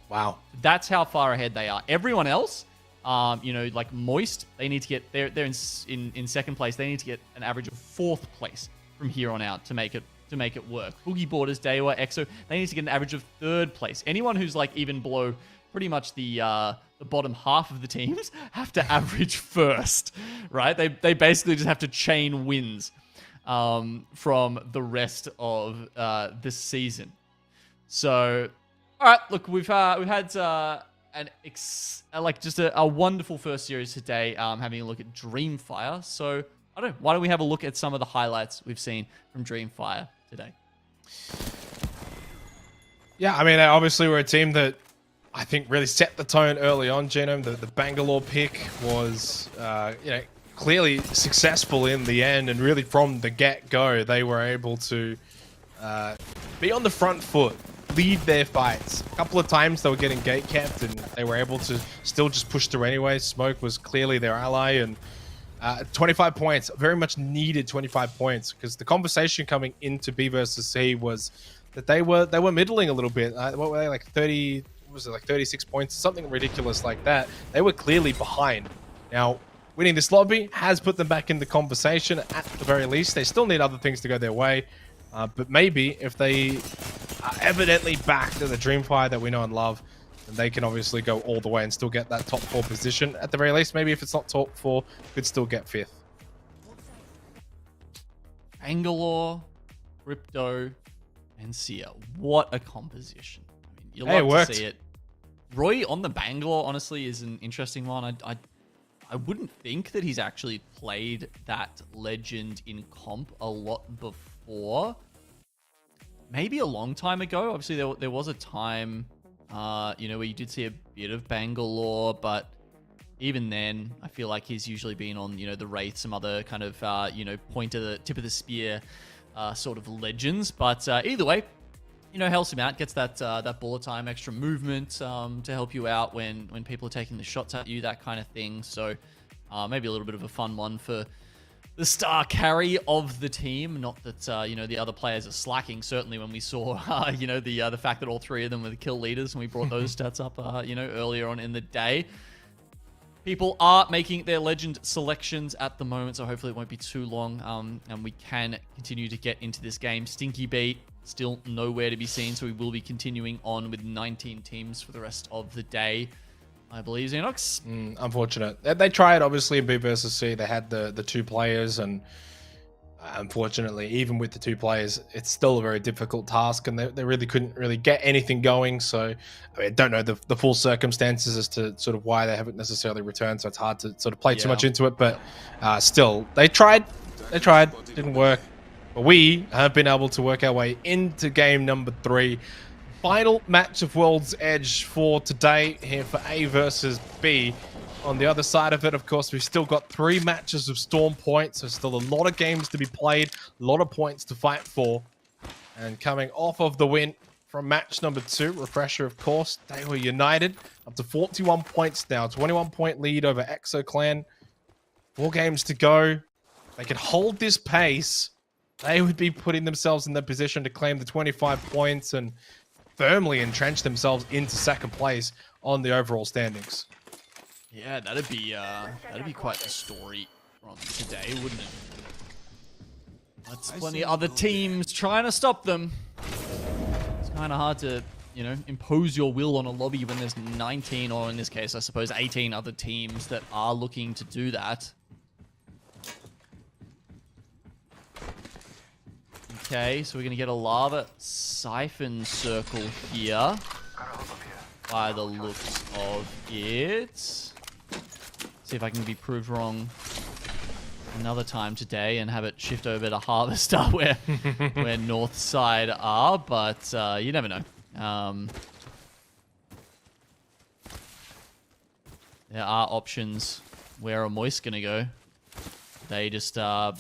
Wow. That's how far ahead they are. Everyone else, like Moist, they need to get, they're in second place. They need to get an average of 4th place from here on out to make it work. Boogie Borders, Daiwa, EXO, they need to get an average of 3rd place. Anyone who's like even below pretty much the bottom half of the teams have to average 1st, right? They basically just have to chain wins from the rest of this season. So, all right, look, we've had just a wonderful first series today, having a look at Dreamfire. So, why don't we have a look at some of the highlights we've seen from Dreamfire today? Yeah, I mean, obviously we're a team that I think really set the tone early on, Genome. The Bangalore pick was, clearly successful in the end, and really from the get-go, they were able to be on the front foot, lead their fights. A couple of times they were getting gate capped, and they were able to still just push through anyway. Smoke was clearly their ally, and 25 points, very much needed 25 points, because the conversation coming into B versus C was that they were middling a little bit. What were they, like 30? Was it like 36 points? Something ridiculous like that. They were clearly behind. Now, winning this lobby has put them back in the conversation at the very least. They still need other things to go their way. But maybe if they are evidently back to the Dreamfire that we know and love, then they can obviously go all the way and still get that top 4 position. At the very least, maybe if it's not top 4, could still get 5th. Bangalore, Crypto, and Sia. What a composition. I mean, you'll love to see it. Roy on the Bangalore, honestly, is an interesting one. I wouldn't think that he's actually played that legend in comp a lot before. Maybe a long time ago. Obviously, there was a time, where you did see a bit of Bangalore, but even then, I feel like he's usually been on, the Wraith, some other kind of, point of the tip of the spear sort of legends. But either way, helps him out, gets that bullet time, extra movement to help you out when people are taking the shots at you, that kind of thing. So maybe a little bit of a fun one for the star carry of the team. Not that the other players are slacking. Certainly when we saw the fact that all 3 of them were the kill leaders, and we brought those stats up earlier on in the day. People are making their legend selections at the moment, so hopefully it won't be too long, and we can continue to get into this game. Stinky Beat still nowhere to be seen, so we will be continuing on with 19 teams for the rest of the day, I believe, Xenox. Unfortunate. They tried, obviously, in B versus C. They had the 2 players, and unfortunately, even with the 2 players, it's still a very difficult task, and they really couldn't really get anything going. So I don't know the full circumstances as to sort of why they haven't necessarily returned, so it's hard to sort of play too much into it. But still, they tried, didn't work. But we have been able to work our way into game number 3. final match of World's Edge for today here for A versus B. On the other side of it, of course, we've still got 3 matches of Storm points, so still a lot of games to be played, a lot of points to fight for. And coming off of the win from match number 2, refresher, of course, they were united up to 41 points now, 21-point lead over Exo Clan. 4 games to go. They can hold this pace. They would be putting themselves in the position to claim the 25 points and firmly entrench themselves into 2nd place on the overall standings. Yeah, that'd be quite the story from today, wouldn't it? That's plenty of other teams trying to stop them. It's kind of hard to, you know, impose your will on a lobby when there's 19, or in this case, I suppose 18 other teams that are looking to do that. Okay, so we're going to get a lava siphon circle here by the looks of it. See if I can be proved wrong another time today and have it shift over to Harvester where north side are, but you never know. There are options. Where are Moist going to go? They just, I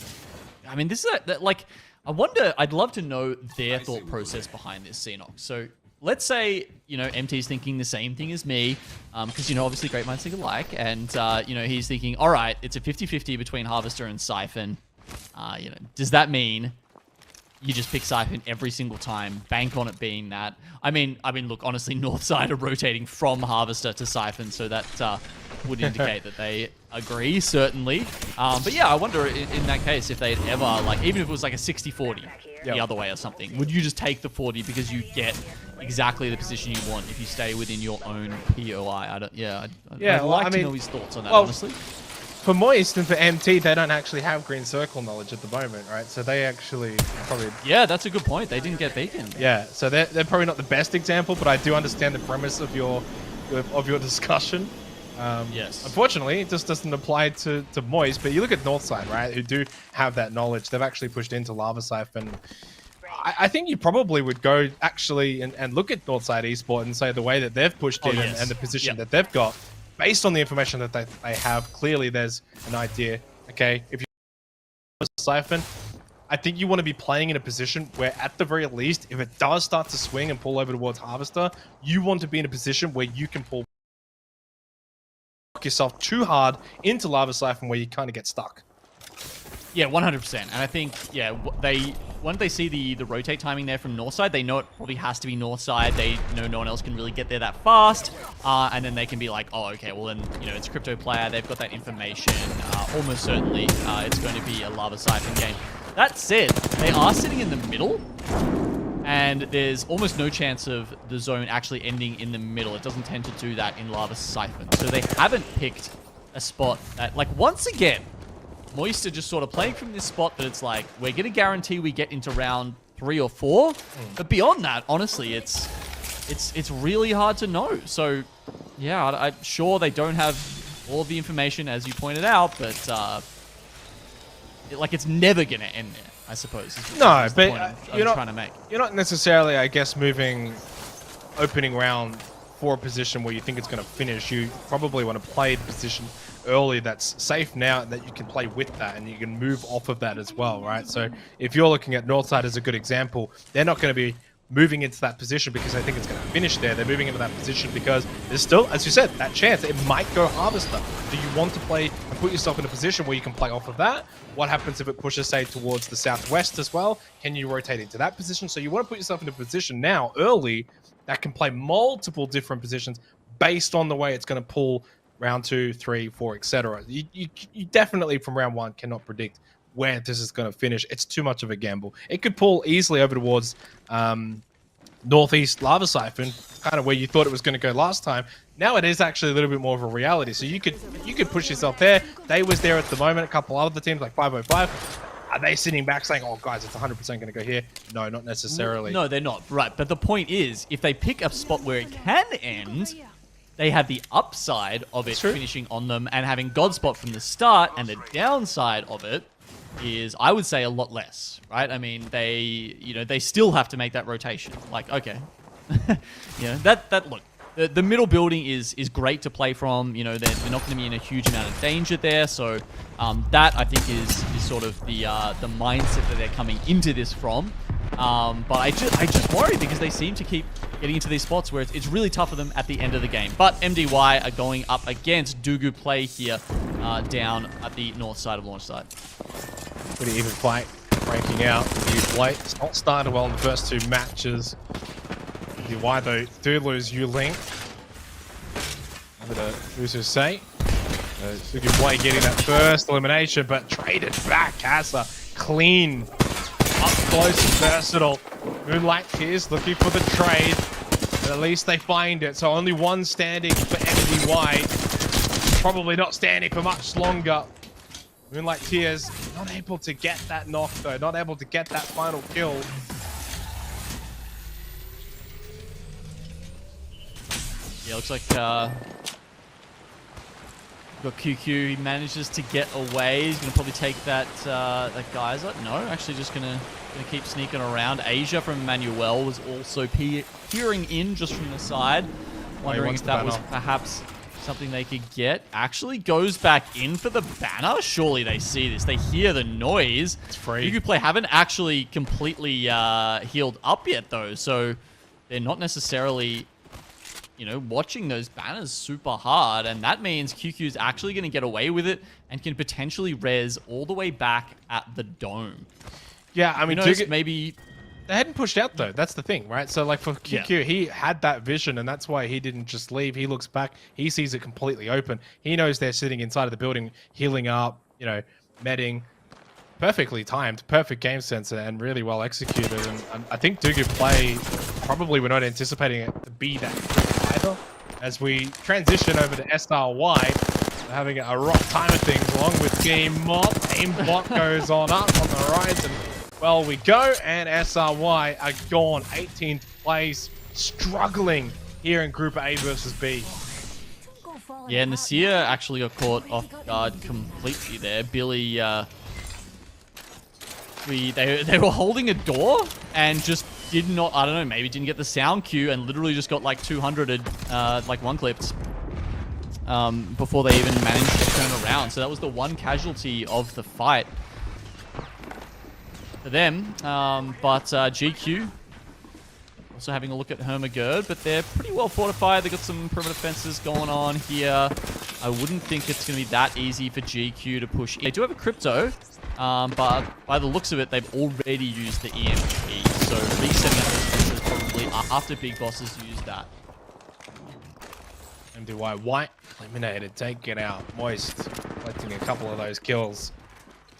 mean, this is like, I wonder, I'd love to know their thought process behind this, Xenox. So let's say, you know, MT's thinking the same thing as me, because, you know, obviously great minds think alike, and, you know, he's thinking, all right, it's a 50-50 between Harvester and Siphon. You know, does that mean you just pick Siphon every single time, bank on it being that? I mean, look, honestly, Northside are rotating from Harvester to Siphon, so that would indicate that they agree, certainly. But yeah, I wonder in that case if they'd ever, like, even if it was like a 60-40 the other way or something, would you just take the 40 because you get exactly the position you want if you stay within your own POI? I'd like to know his thoughts on that, honestly. For Moist and for MT, they don't actually have green circle knowledge at the moment, right? So they actually probably... Yeah, that's a good point. They didn't get beacon. Yeah, so they're probably not the best example, but I do understand the premise of your discussion. Yes. Unfortunately, it just doesn't apply to Moist, but you look at Northside, right, who do have that knowledge. They've actually pushed into Lava Siphon. I think you probably would go actually and look at Northside Esport and say the way that they've pushed in and the position that they've got, based on the information that they have, clearly there's an idea. Okay, if you Siphon, I think you want to be playing in a position where, at the very least, if it does start to swing and pull over towards Harvester, you want to be in a position where you can pull yourself too hard into Lava Siphon where you kind of get stuck. Yeah, 100%. And I think, yeah, once they see the rotate timing there from north side, they know it probably has to be north side. They know no one else can really get there that fast. And then they can be like, oh, okay, well then, you know, it's Crypto Player. They've got that information. Almost certainly it's going to be a Lava Siphon game. That said, they are sitting in the middle. And there's almost no chance of the zone actually ending in the middle. It doesn't tend to do that in Lava Siphon. So they haven't picked a spot that, like, once again, Moist are just sort of playing from this spot that it's like, we're going to guarantee we get into round 3 or 4. But beyond that, honestly, it's really hard to know. So, yeah, I'm sure they don't have all of the information, as you pointed out, but, like, it's never going to end there, I suppose. No, but I'm trying to make. You're not necessarily, I guess, opening round for a position where you think it's going to finish. You probably want to play the position early that's safe now, and that you can play with that and you can move off of that as well, right? So if you're looking at Northside as a good example, they're not going to be moving into that position because they think it's going to finish there. They're moving into that position because there's still, as you said, that chance it might go Harvester. Do you want to play and put yourself in a position where you can play off of that? What happens if it pushes, say, towards the southwest as well? Can you rotate into that position? So you want to put yourself in a position now, early, that can play multiple different positions based on the way it's going to pull round 2, 3, 4, etc. You definitely, from round 1, cannot predict where this is going to finish. It's too much of a gamble. It could pull easily over towards northeast Lava Siphon, kind of where you thought it was going to go last time. Now it is actually a little bit more of a reality. So you could push yourself there. They was there at the moment. A couple other teams like 505. Are they sitting back saying, oh, guys, it's 100% going to go here? No, not necessarily. No, they're not. Right. But the point is, if they pick a spot where it can end, they have the upside of it finishing on them and having Godspot from the start, and the downside of it is, I would say, a lot less, right? I mean, they still have to make that rotation. Like, okay, You know, that look. The middle building is great to play from. You know, they're not going to be in a huge amount of danger there. So that I think is sort of the mindset that they're coming into this from. But I just worry because they seem to keep getting into these spots where it's really tough for them at the end of the game. But MDY are going up against Dugu Play here down at the north side of launch site. Pretty even fight breaking out. It's not started well in the first 2 matches. MDY though do lose Yuling. Who's to say? Dugu Play getting that first elimination, but traded back. Casa clean. Up close and versatile. Moonlight Tears looking for the trade. But at least they find it. So only one standing for MDY. Probably not standing for much longer. Moonlight Tears not able to get that knock though. Not able to get that final kill. Yeah, looks like got QQ. He manages to get away. He's gonna probably take that that geyser. No, actually just gonna keep sneaking around. Asia from Emmanuel was also peering in just from the side, wondering if that was perhaps something they could get. Actually goes back in for the banner. Surely they see this. They hear the noise. It's free. Dugu Play haven't actually completely healed up yet though, so they're not necessarily, you know, watching those banners super hard, and that means QQ is actually going to get away with it and can potentially res all the way back at the dome. Yeah, I mean, maybe they hadn't pushed out though. That's the thing, right? So like for QQ, he had that vision, and that's why he didn't just leave. He looks back, he sees it completely open. He knows they're sitting inside of the building, healing up, you know, medding. Perfectly timed, perfect game sensor, and really well executed. And I think Dugu Play probably were not anticipating it to be that quick either. As we transition over to SRY, they're having a rough time of things along with Game Mob. Aimbot goes on up on the rise, and well, we go, and SRY are gone. 18th place, struggling here in Group A versus B. Yeah, and the Seer actually got caught off guard completely there. Billy, they were holding a door and just did not, I don't know, maybe didn't get the sound cue and literally just got like 200'd, like one clipped before they even managed to turn around. So that was the one casualty of the fight for them. But GQ also having a look at Hermagerd, but they're pretty well fortified. They've got some perimeter fences going on here. I wouldn't think it's going to be that easy for GQ to push in. They do have a crypto. But by the looks of it, they've already used the EMP. So resetting up those fences probably after Big Bosses use that. MDY White eliminated, take it out. Moist collecting a couple of those kills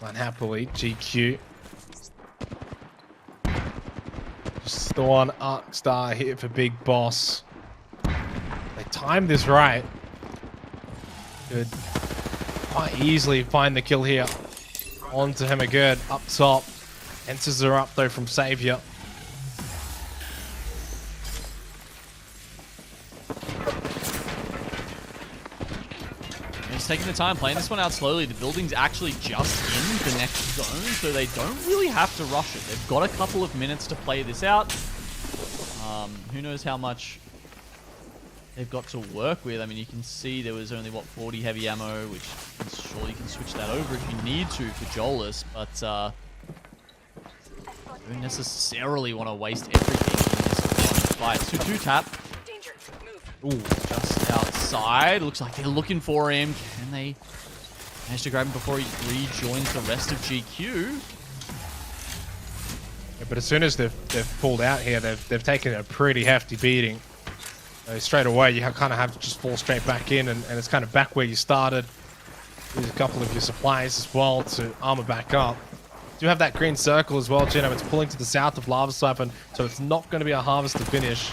unhappily. GQ. Just the one arc star here for Big Boss. They timed this right. Could quite easily find the kill here. On to Hermagerd up top. Enters are up though from Savior. He's taking the time, playing this one out slowly. The building's actually just in the next zone, so they don't really have to rush it. They've got a couple of minutes to play this out. Who knows how much they've got to work with. I mean, you can see there was only, what, 40 heavy ammo, which I'm sure you can switch that over if you need to for Jolas, but don't necessarily want to waste everything in this one fight. So 2-tap. Ooh, just outside. Looks like they're looking for him. Can they manage to grab him before he rejoins the rest of GQ? Yeah, but as soon as they've pulled out here, they've taken a pretty hefty beating. Straight away, you kind of have to just fall straight back in, and it's kind of back where you started. Use a couple of your supplies as well to armor back up. Do have that green circle as well, Gino. It's pulling to the south of Lava Siphon, so it's not going to be a harvest to finish.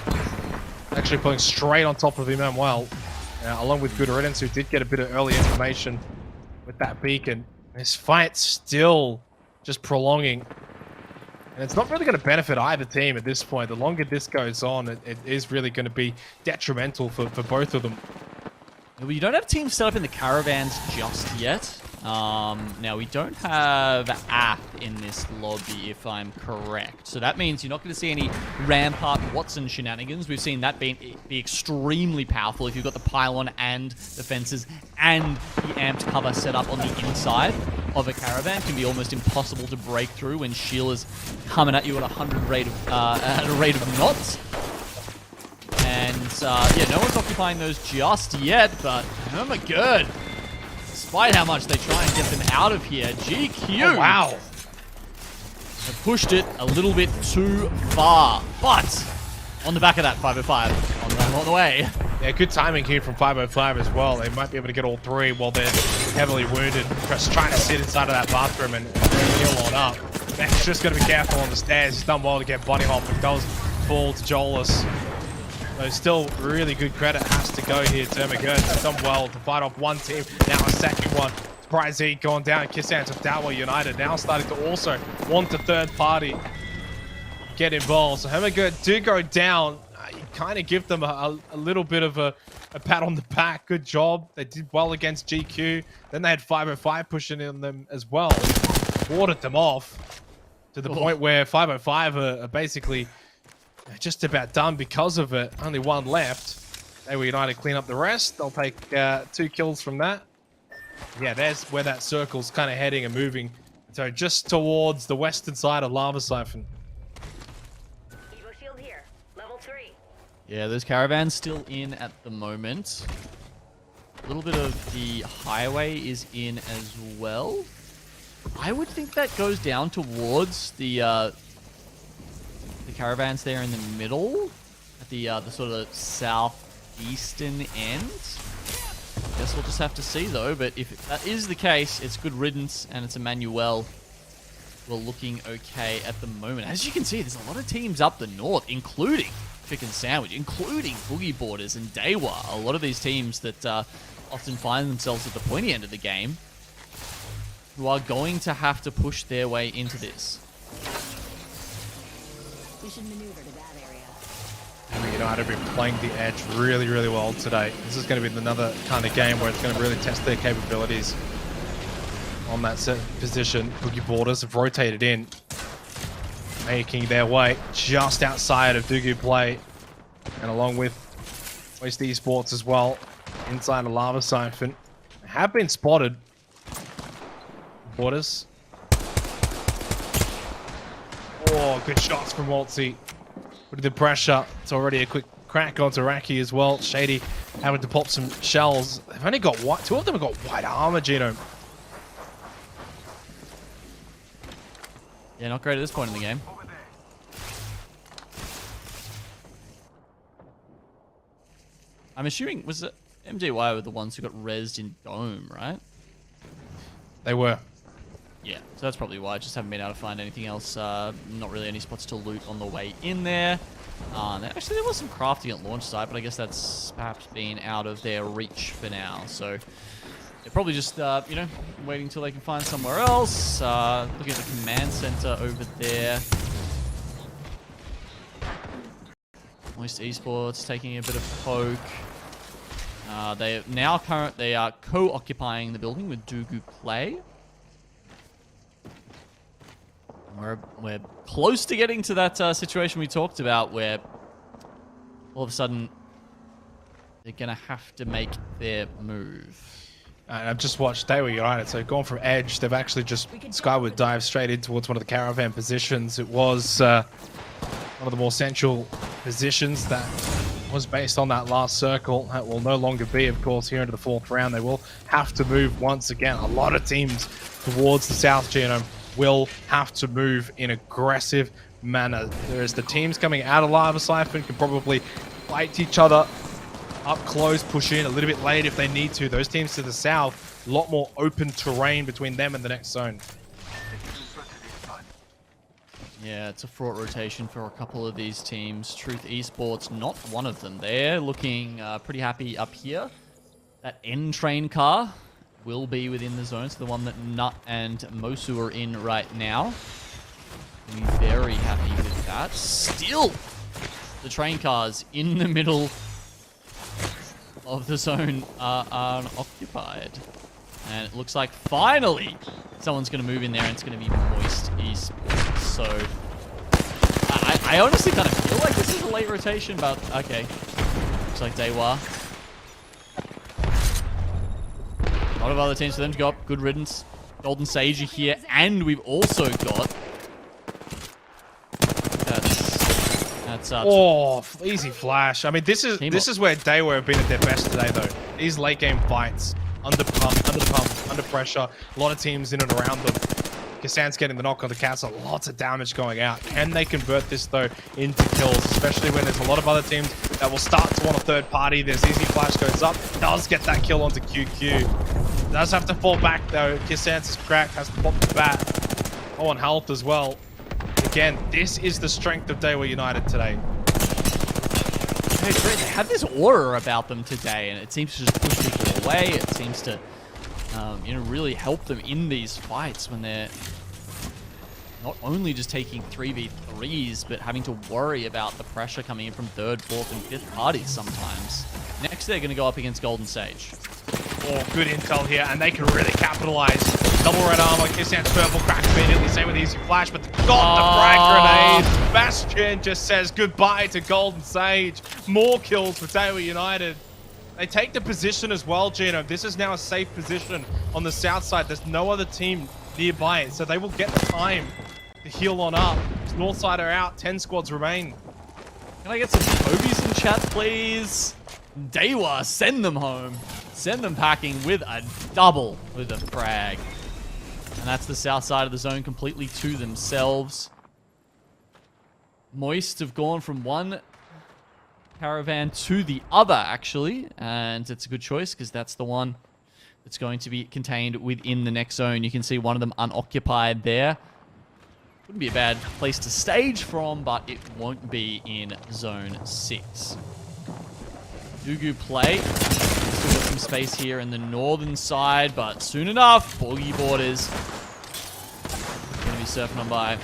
Actually pulling straight on top of Emmanuel, along with Good Riddance, who did get a bit of early information with that beacon. This fight's still just prolonging. And it's not really going to benefit either team at this point. The longer this goes on, it is really going to be detrimental for both of them. Well, you don't have teams set up in the caravans just yet. Now, we don't have app in this lobby, if I'm correct. So that means you're not going to see any Rampart Watson shenanigans. We've seen that be extremely powerful if you've got the pylon and the fences and the amped cover set up on the inside of a caravan. It can be almost impossible to break through when Sheila's coming at you at at a rate of knots. And yeah, no one's occupying those just yet, but oh my god. Despite how much they try and get them out of here, GQ. Oh, wow. Have pushed it a little bit too far. But on the back of that, 505 on the way. Yeah, good timing here from 505 as well. They might be able to get all three while they're heavily wounded. Just trying to sit inside of that bathroom and heal on up. Max just got to be careful on the stairs. He's done well to get body hop, but does fall to Jolas. So still really good credit has to go here. Termagurd has done well to fight off one team. Now a second one. Surprise Z going down. Kissans of Dawa United now starting to also want the third party get involved. So Termagurd do go down. You kind of give them a little bit of a pat on the back. Good job. They did well against GQ. Then they had 505 pushing in them as well. Warded them off to the point where 505 are basically just about done because of it. Only one left. They were United clean up the rest. They'll take 2 kills from that. Yeah, there's where that circle's kind of heading and moving. So just towards the western side of Lava Siphon. Evo shield here. Level 3. Yeah, those caravans still in at the moment. A little bit of the highway is in as well. I would think that goes down towards the caravans there in the middle, at the sort of southeastern end. Guess we'll just have to see though. But if that is the case, it's good riddance, and it's Emmanuel. We're looking okay at the moment. As you can see, there's a lot of teams up the north, including Chicken Sandwich, including Boogie Borders and Dewa. A lot of these teams that often find themselves at the pointy end of the game, who are going to have to push their way into this. We should maneuver to that area. United have been playing the edge really, really well today. This is going to be another kind of game where it's going to really test their capabilities on that set position. Boogie Borders have rotated in, making their way just outside of Dugu Play, and along with Waste Esports as well, inside of Lava Siphon. Have been spotted. Borders. Oh, good shots from Waltzy. With the pressure, it's already a quick crack onto Raki as well. Shady having to pop some shells. They've only got white. 2 of them have got white armor, Gino. Yeah, not great at this point in the game. I'm assuming, was it MDY were the ones who got rezzed in Dome, right? They were. Yeah, so that's probably why. I just haven't been able to find anything else. Not really any spots to loot on the way in there. Actually, there was some crafting at launch site, but I guess that's perhaps been out of their reach for now. So they're probably just, you know, waiting till they can find somewhere else. Looking at the command center over there. Moist Esports taking a bit of poke. They are co-occupying the building with Dugu Play. We're close to getting to that situation we talked about where all of a sudden they're going to have to make their move. And I've just watched Dewa United, so gone from edge. They've actually just skyward dived straight in towards one of the caravan positions. It was one of the more central positions that was based on that last circle. That will no longer be, of course, here into the 4th round. They will have to move once again. A lot of teams towards the South Genome will have to move in aggressive manner. There's the teams coming out of Lava Siphon can probably fight each other up close, push in a little bit late if they need to. Those teams to the south, a lot more open terrain between them and the next zone. Yeah, it's a fraught rotation for a couple of these teams. Truth Esports, not one of them. They're looking pretty happy up here. That N-Train car will be within the zone. So the one that Nut and Mosu are in right now. I'm very happy with that. Still, the train cars in the middle of the zone are unoccupied. And it looks like finally someone's going to move in there, and it's going to be Moist Esports. So I honestly kind of feel like this is a late rotation, but okay. Looks like Dewa. A lot of other teams for them to go up. Good riddance. Golden Sage are here, and we've also got... That's easy flash. I mean, this is where Dewa have been at their best today, though. These late game fights, under pump, under pressure. A lot of teams in and around them. Kassan's getting the knock on the castle. Lots of damage going out. Can they convert this, though, into kills? Especially when there's a lot of other teams that will start to want a third party. There's easy flash goes up. Does get that kill onto QQ. Does have to fall back, though. Kassan's is cracked. Has to pop the bat. Oh, on health as well. Again, this is the strength of Dewa United today. They have this aura about them today, and it seems to just push people away. It seems to, really help them in these fights when they're not only just taking 3v3s, but having to worry about the pressure coming in from third, fourth, and fifth parties sometimes. Next, they're going to go up against Golden Sage. Oh, good intel here, and they can really capitalize. Double red armor, Kissan's purple crack immediately, same with easy flash, but got the frag grenade. Bastion just says goodbye to Golden Sage. More kills for Dewa United. They take the position as well, Gino. This is now a safe position on the south side. There's no other team nearby, so they will get the time to heal on up. North side are out, 10 squads remain. Can I get some Kobe's in chat, please? Dewa, send them home. Send them packing with a double with a frag. And that's the south side of the zone completely to themselves. Moist have gone from one caravan to the other, actually. And it's a good choice because that's the one that's going to be contained within the next zone. You can see one of them unoccupied there. Wouldn't be a bad place to stage from, but it won't be in zone 6. Dugu play. Still got some space here in the northern side, but soon enough, Boogie Borders going to be surfing on by.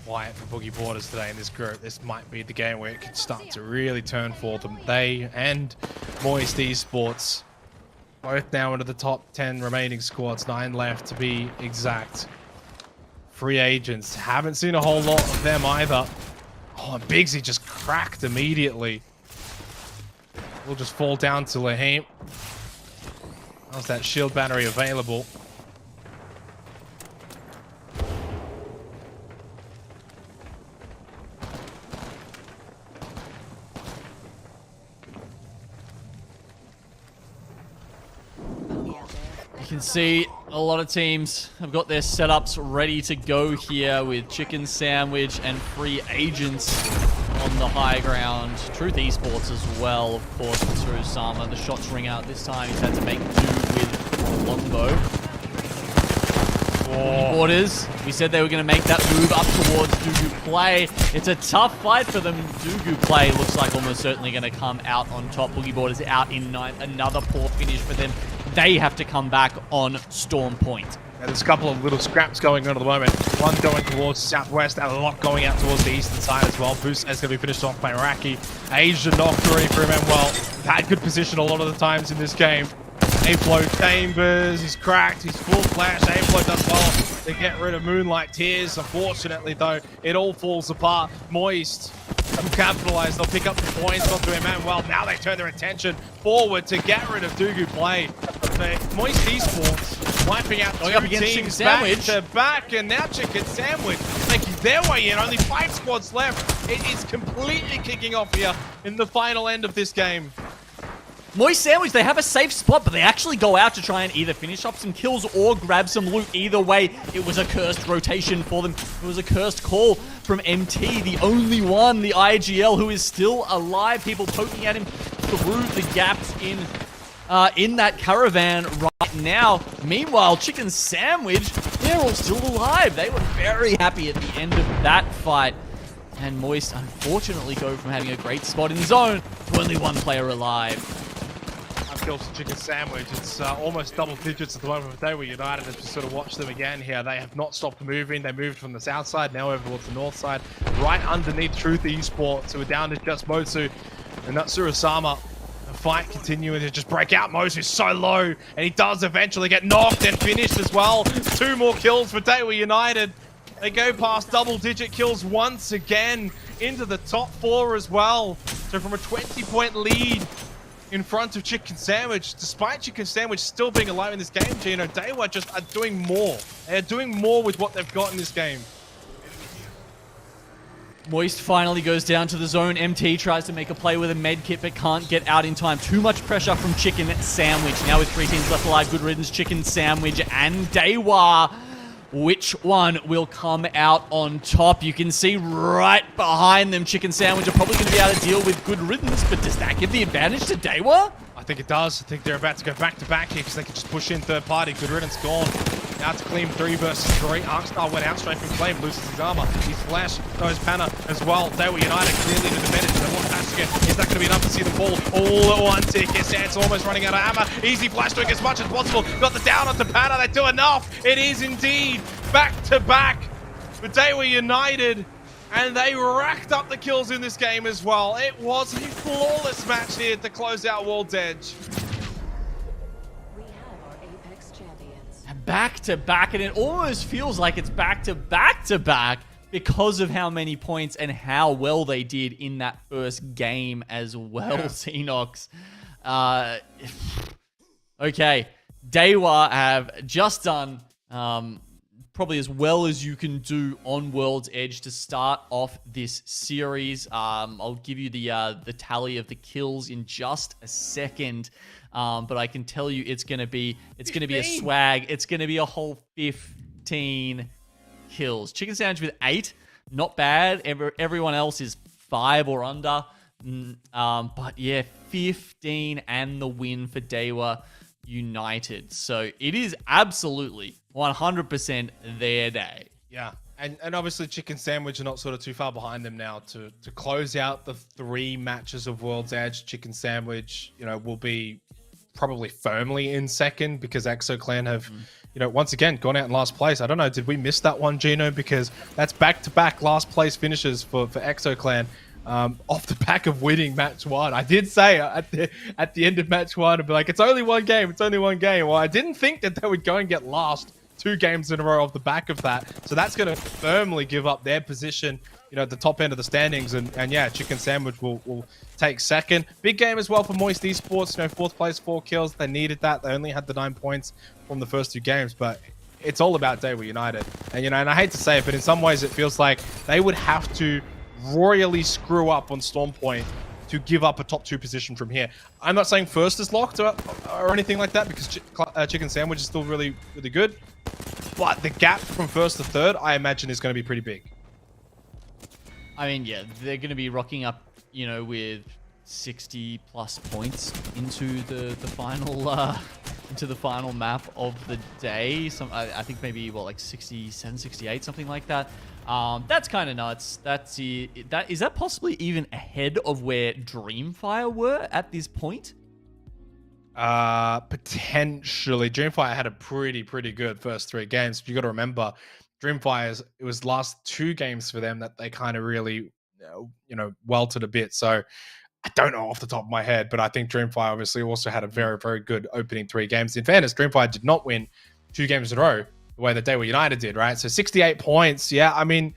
Quiet for Boogie Borders today in this group. This might be the game where it can start to really turn for them. They and Moist Esports both now into the top 10 remaining squads. 9 left to be exact. Free agents. Haven't seen a whole lot of them either. Oh, and Biggsy just cracked immediately. We'll just fall down to Lahim. How's that shield battery available? You can see a lot of teams have got their setups ready to go here with Chicken Sandwich and free agents on the high ground. Truth Esports as well, of course, through Sama. The shots ring out this time. He's had to make do with Longbow. Borders. We said they were going to make that move up towards Dugu Play. It's a tough fight for them. Dugu Play looks like almost certainly going to come out on top. Boogie Borders out in 9th. Another poor finish for them. They have to come back on Storm Point. Yeah, there's a couple of little scraps going on at the moment. One going towards southwest, and a lot going out towards the eastern side as well. Boost is going to be finished off by Raki. Asia knocked already for him, and well, had good position a lot of the times in this game. A-Flow Chambers, he's cracked, he's full flash. A-Flow does well to get rid of Moonlight Tears. Unfortunately, though, it all falls apart. Moist will capitalize, they'll pick up the points onto Emmanuel. Now they turn their attention forward to get rid of Dugu Play. Moist Esports wiping out two teams back to back, and now Chicken Sandwich making their way in. Only 5 squads left. It is completely kicking off here in the final end of this game. Moist Sandwich, they have a safe spot, but they actually go out to try and either finish up some kills or grab some loot. Either way, it was a cursed rotation for them. It was a cursed call from MT, the only one, the IGL, who is still alive. People poking at him through the gaps in that caravan right now. Meanwhile, Chicken Sandwich, they're all still alive. They were very happy at the end of that fight. And Moist, unfortunately, go from having a great spot in zone to only 1 player alive. Kills for Chicken Sandwich. It's almost double digits at the moment for Dewa United as we sort of watch them again here. They have not stopped moving. They moved from the south side, now over towards the north side, right underneath Truth Esports, who are down to just Motsu. And that's Surasama. The fight continuing to just break out. Mose is so low, and he does eventually get knocked and finished as well. 2 more kills for Daiwa United. They go past double-digit kills once again into the top 4 as well. So from a 20-point lead in front of Chicken Sandwich, despite Chicken Sandwich still being alive in this game, Gino, Daiwa just are doing more. They are doing more with what they've got in this game. Moist finally goes down to the zone. MT tries to make a play with a med kit, but can't get out in time. Too much pressure from Chicken Sandwich. Now with 3 teams left alive, good riddance, Chicken Sandwich and Daiwa. Which one will come out on top? You can see right behind them, Chicken Sandwich are probably going to be able to deal with good riddance, but does that give the advantage to Daiwa? I think it does. I think they're about to go back-to-back here because they can just push in third party. Good riddance gone. Now to Clean 3 versus 3. Arkstar went out straight from Claim, loses his armor. He's flash, throws Panna as well. Daiwa United clearly the advantage. They want fast again. Is that going to be enough to see the ball? All at one tick. Sands almost running out of ammo. Easy flash doing as much as possible. Got the down onto Panna. They do enough. It is indeed back-to-back for Daiwa United. And they racked up the kills in this game as well. It was a flawless match here to close out World's Edge. Back-to-back, and it almost feels like it's back-to-back-to-back because of how many points and how well they did in that first game as well, Xenox. Okay, Daiwa have just done probably as well as you can do on World's Edge to start off this series. I'll give you the tally of the kills in just a second. But I can tell you it's gonna be a swag. It's gonna be a whole 15 kills. Chicken Sandwich with 8, not bad. Everyone else is 5 or under. But yeah, 15 and the win for Daiwa United. So it is absolutely 100% their day. Yeah. And obviously Chicken Sandwich are not sort of too far behind them now to close out the 3 matches of World's Edge. Chicken Sandwich, will be probably firmly in second because Exo Clan have, once again gone out in last place. I don't know, did we miss that one, Gino? Because that's back-to-back last place finishes for Exo Clan off the back of winning match 1. I did say at the end of match 1, I'd be like, it's only one game. Well, I didn't think that they would go and get last 2 games in a row off the back of that. So that's going to firmly give up their position, at the top end of the standings. And yeah, Chicken Sandwich will take second. Big game as well for Moist Esports. 4th place, 4 kills. They needed that. They only had the 9 points from the first 2 games, but it's all about Daiwa United. And, and I hate to say it, but in some ways it feels like they would have to royally screw up on Storm Point to give up a top 2 position from here. I'm not saying first is locked or anything like that because Chicken Sandwich is still really, really good. But the gap from first to third, I imagine, is going to be pretty big. I mean, yeah, they're going to be rocking up, with 60 plus points into the final map of the day. I think maybe like 67, 68, something like that. That's kind of nuts. Is that possibly even ahead of where Dreamfire were at this point? Potentially. Dreamfire had a pretty good first 3 games. You got to remember, Dreamfire's, it was last 2 games for them that they kind of really, welted a bit. So I don't know off the top of my head, but I think Dreamfire obviously also had a very good opening 3 games. In fairness, Dreamfire did not win 2 games in a row the way that Daiwa United did, right? So 68 points. Yeah, I mean,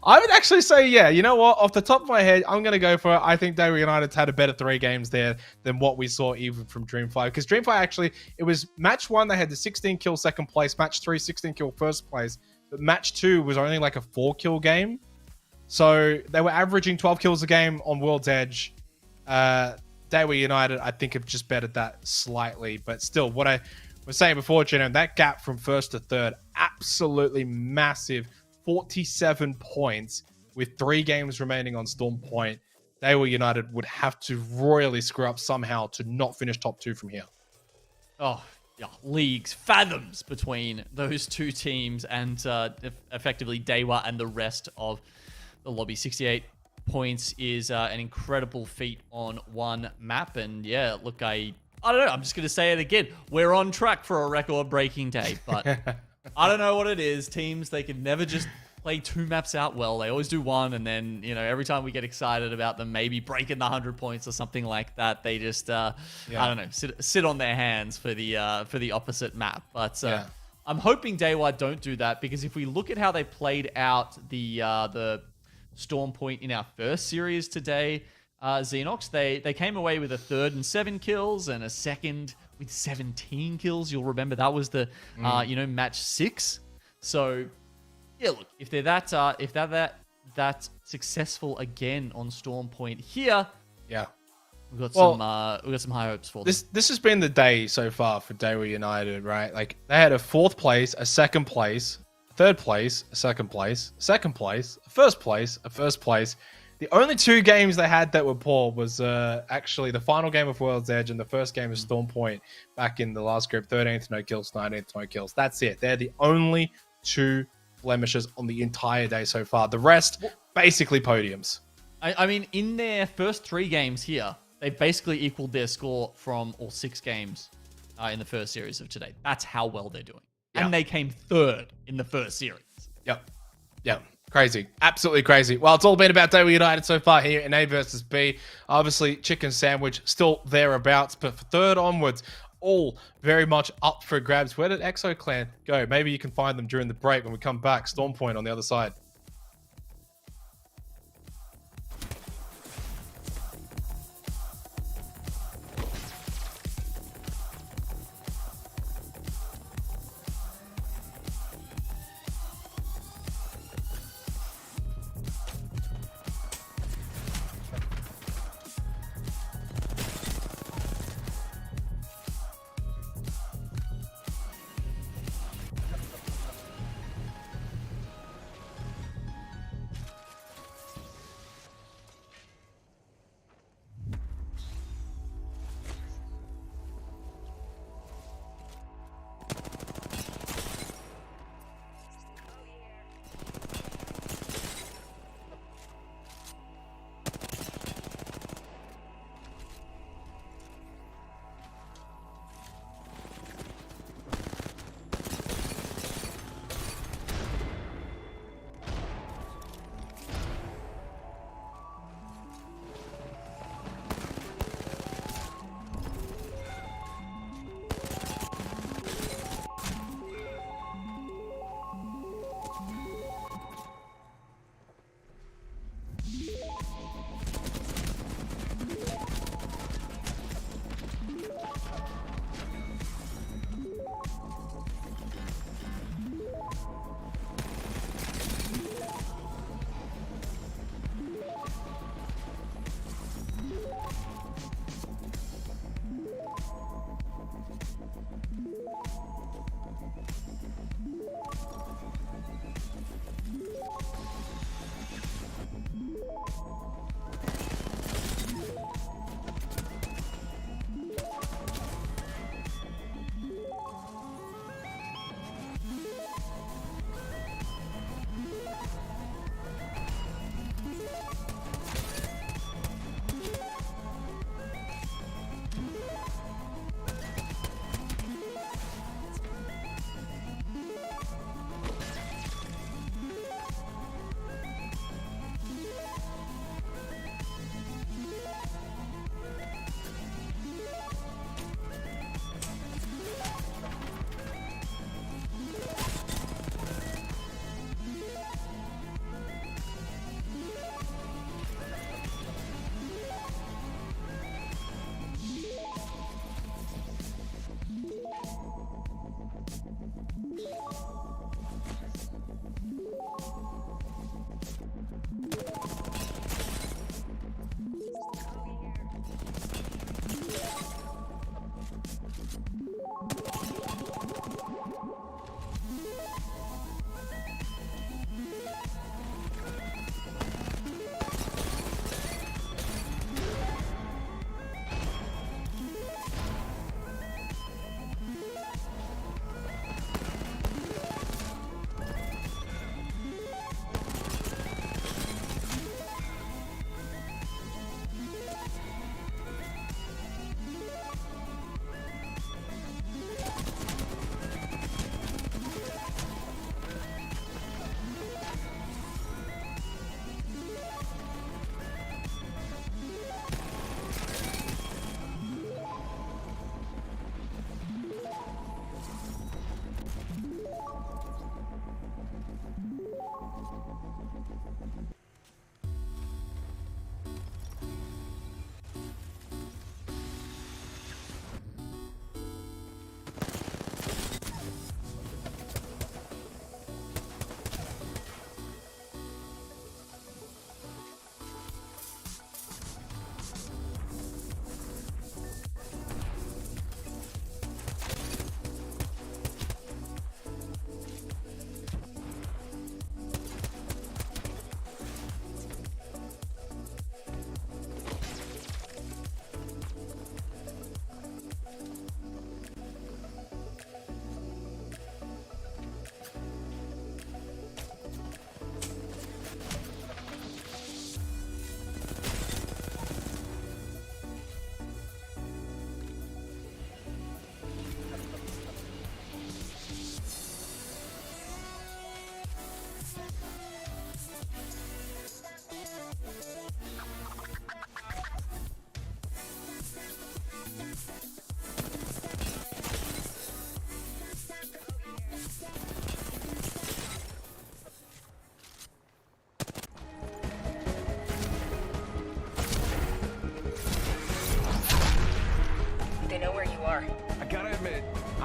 I would actually say, yeah, you know what? Off the top of my head, I'm going to go for it. I think Daiwa United's had a better 3 games there than what we saw even from Dreamfire. Because Dreamfire actually, it was match 1, they had the 16 kill second place. Match 3, 16 kill first place. But match 2 was only like a 4 kill game. So they were averaging 12 kills a game on World's Edge. Daiwa United, I think, have just bettered that slightly. But still, what I was saying before, Gino, that gap from first to third, absolutely massive. 47 points with 3 games remaining on Storm Point. Daiwa United would have to royally screw up somehow to not finish top 2 from here. Oh, yeah, leagues, fathoms between those 2 teams and effectively Daiwa and the rest of the lobby. 68 points is an incredible feat on 1 map. And yeah, look, I don't know. I'm just going to say it again. We're on track for a record-breaking day, but I don't know what it is. Teams, they can never just play 2 maps out well. They always do 1, and then, you know, every time we get excited about them maybe breaking the 100 points or something like that, they just, I don't know, sit on their hands for the opposite map. But I'm hoping Daywide don't do that, because if we look at how they played out the Storm Point in our first series today, Xenox, they came away with a third and 7 kills and a second with 17 kills. You'll remember that was the match 6. So yeah, look, if they're that successful again on Storm Point here, we've got some high hopes for them. This has been the day so far for Daewoo United, right? Like, they had a 4th place, a 2nd place, a 3rd place, a 2nd place, a 2nd place, a 1st place, a 1st place. The only 2 games they had that were poor was actually the final game of World's Edge and the first game of Storm Point back in the last group. 13th, no kills. 19th, no kills. That's it. They're the only 2 blemishes on the entire day so far. The rest, basically podiums. I mean, in their first 3 games here, they basically equaled their score from all 6 games in the first series of today. That's how well they're doing. Yeah. And they came 3rd in the first series. Yep. Crazy. Absolutely crazy. Well, it's all been about Daewoo United so far here in A versus B. Obviously, chicken sandwich still thereabouts, but for 3rd onwards, all very much up for grabs. Where did Exo Clan go? Maybe you can find them during the break when we come back. Storm Point on the other side.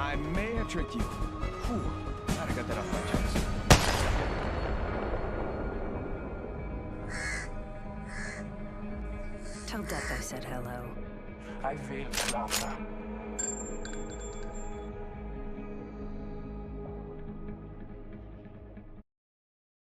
I may have tricked you. Whew. Glad I got that off my chest. Tell Death I said hello. I feel stronger.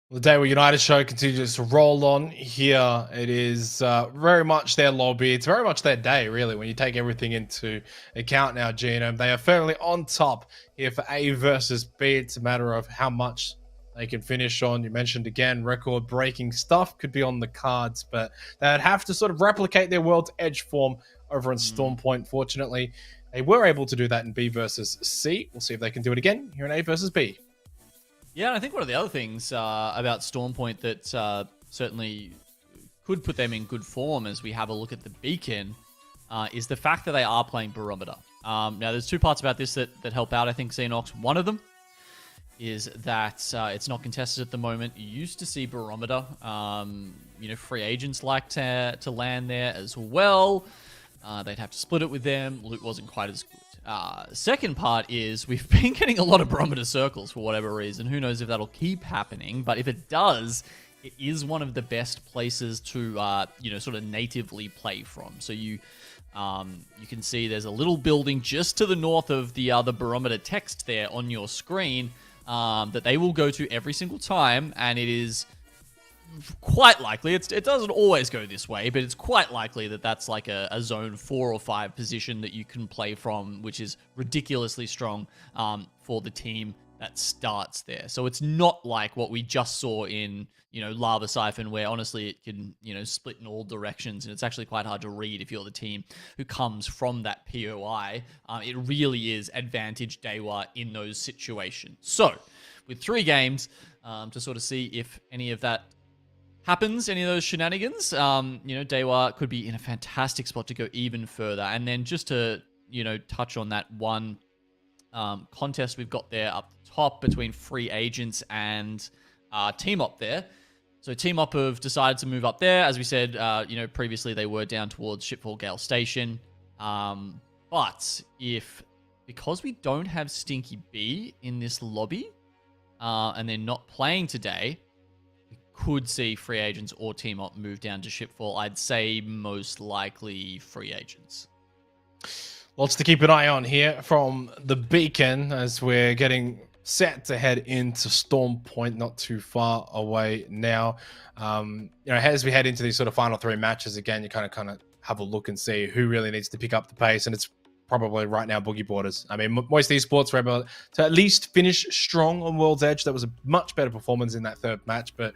The Day We're United show continues to roll on here. It is very much their lobby. It's very much their day, really, when you take everything into account now, Genome. They are firmly on top here for A versus B. It's a matter of how much they can finish on. You mentioned again, record-breaking stuff could be on the cards, but they'd have to sort of replicate their World's Edge form over in Storm Point. Fortunately, they were able to do that in B versus C. We'll see if they can do it again here in A versus B. Yeah, and I think one of the other things about Storm Point that certainly could put them in good form as we have a look at the Beacon is the fact that they are playing Barometer. Now, there's two parts about this that help out, I think, Xenox. One of them is that it's not contested at the moment. You used to see Barometer. Free agents like to land there as well. They'd have to split it with them. Loot wasn't quite as good. Second part is we've been getting a lot of Barometer circles for whatever reason. Who knows if that'll keep happening, but if it does, it is one of the best places to, sort of natively play from. So you can see there's a little building just to the north of the other Barometer text there on your screen that they will go to every single time, and it is quite likely, it doesn't always go this way, but it's quite likely that that's like a zone 4 or 5 position that you can play from, which is ridiculously strong for the team that starts there. So it's not like what we just saw in, Lava Siphon, where honestly it can, split in all directions, and it's actually quite hard to read if you're the team who comes from that POI. It really is advantage Dewa in those situations. So with 3 games to sort of see if any of that happens, any of those shenanigans, Dewa could be in a fantastic spot to go even further. And then just to, touch on that one contest we've got there up the top between Free Agents and Team Op there. So Team Op have decided to move up there. As we said, previously they were down towards Shipfall Gale Station. But because we don't have Stinky B in this lobby, and they're not playing today, could see Free Agents or Team Op move down to Shipfall. I'd say most likely Free Agents. Lots to keep an eye on here from the Beacon as we're getting set to head into Storm Point, not too far away now. As we head into these sort of final 3 matches, again, you kind of have a look and see who really needs to pick up the pace, and it's probably right now Boogie Borders. I mean, most of these sports were able to at least finish strong on World's Edge. That was a much better performance in that 3rd match, but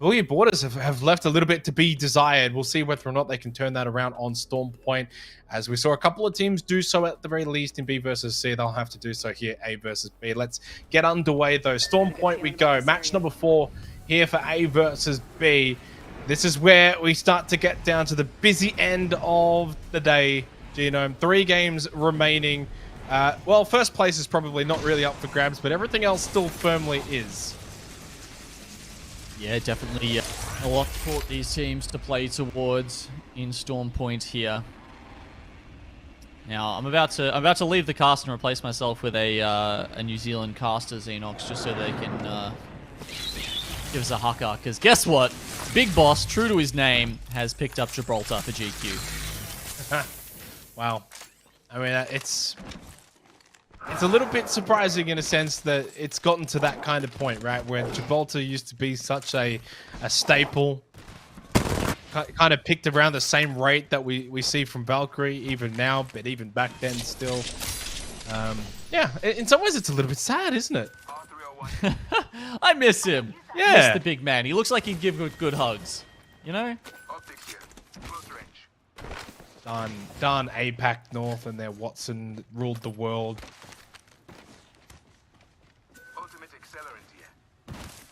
Boogie Borders have left a little bit to be desired. We'll see whether or not they can turn that around on Storm Point. As we saw a couple of teams do so at the very least in B versus C, they'll have to do so here, A versus B. Let's get underway though. Storm Point we go. Match number 4 here for A versus B. This is where we start to get down to the busy end of the day. Genome, 3 games remaining. First place is probably not really up for grabs, but everything else still firmly is. Yeah, definitely a lot for these teams to play towards in Storm Point here. Now, I'm about to leave the cast and replace myself with a New Zealand caster, Xenox, just so they can give us a haka. Because guess what? Big Boss, true to his name, has picked up Gibraltar for GQ. Wow. I mean, it's a little bit surprising in a sense that it's gotten to that kind of point, right? Where Gibraltar used to be such a staple, kind of picked around the same rate that we see from Valkyrie even now, but even back then still. Yeah, in some ways it's a little bit sad, isn't it? I miss him. Yeah. Miss the big man. He looks like he'd give good hugs. You know? Done APAC North and their Watson ruled the world.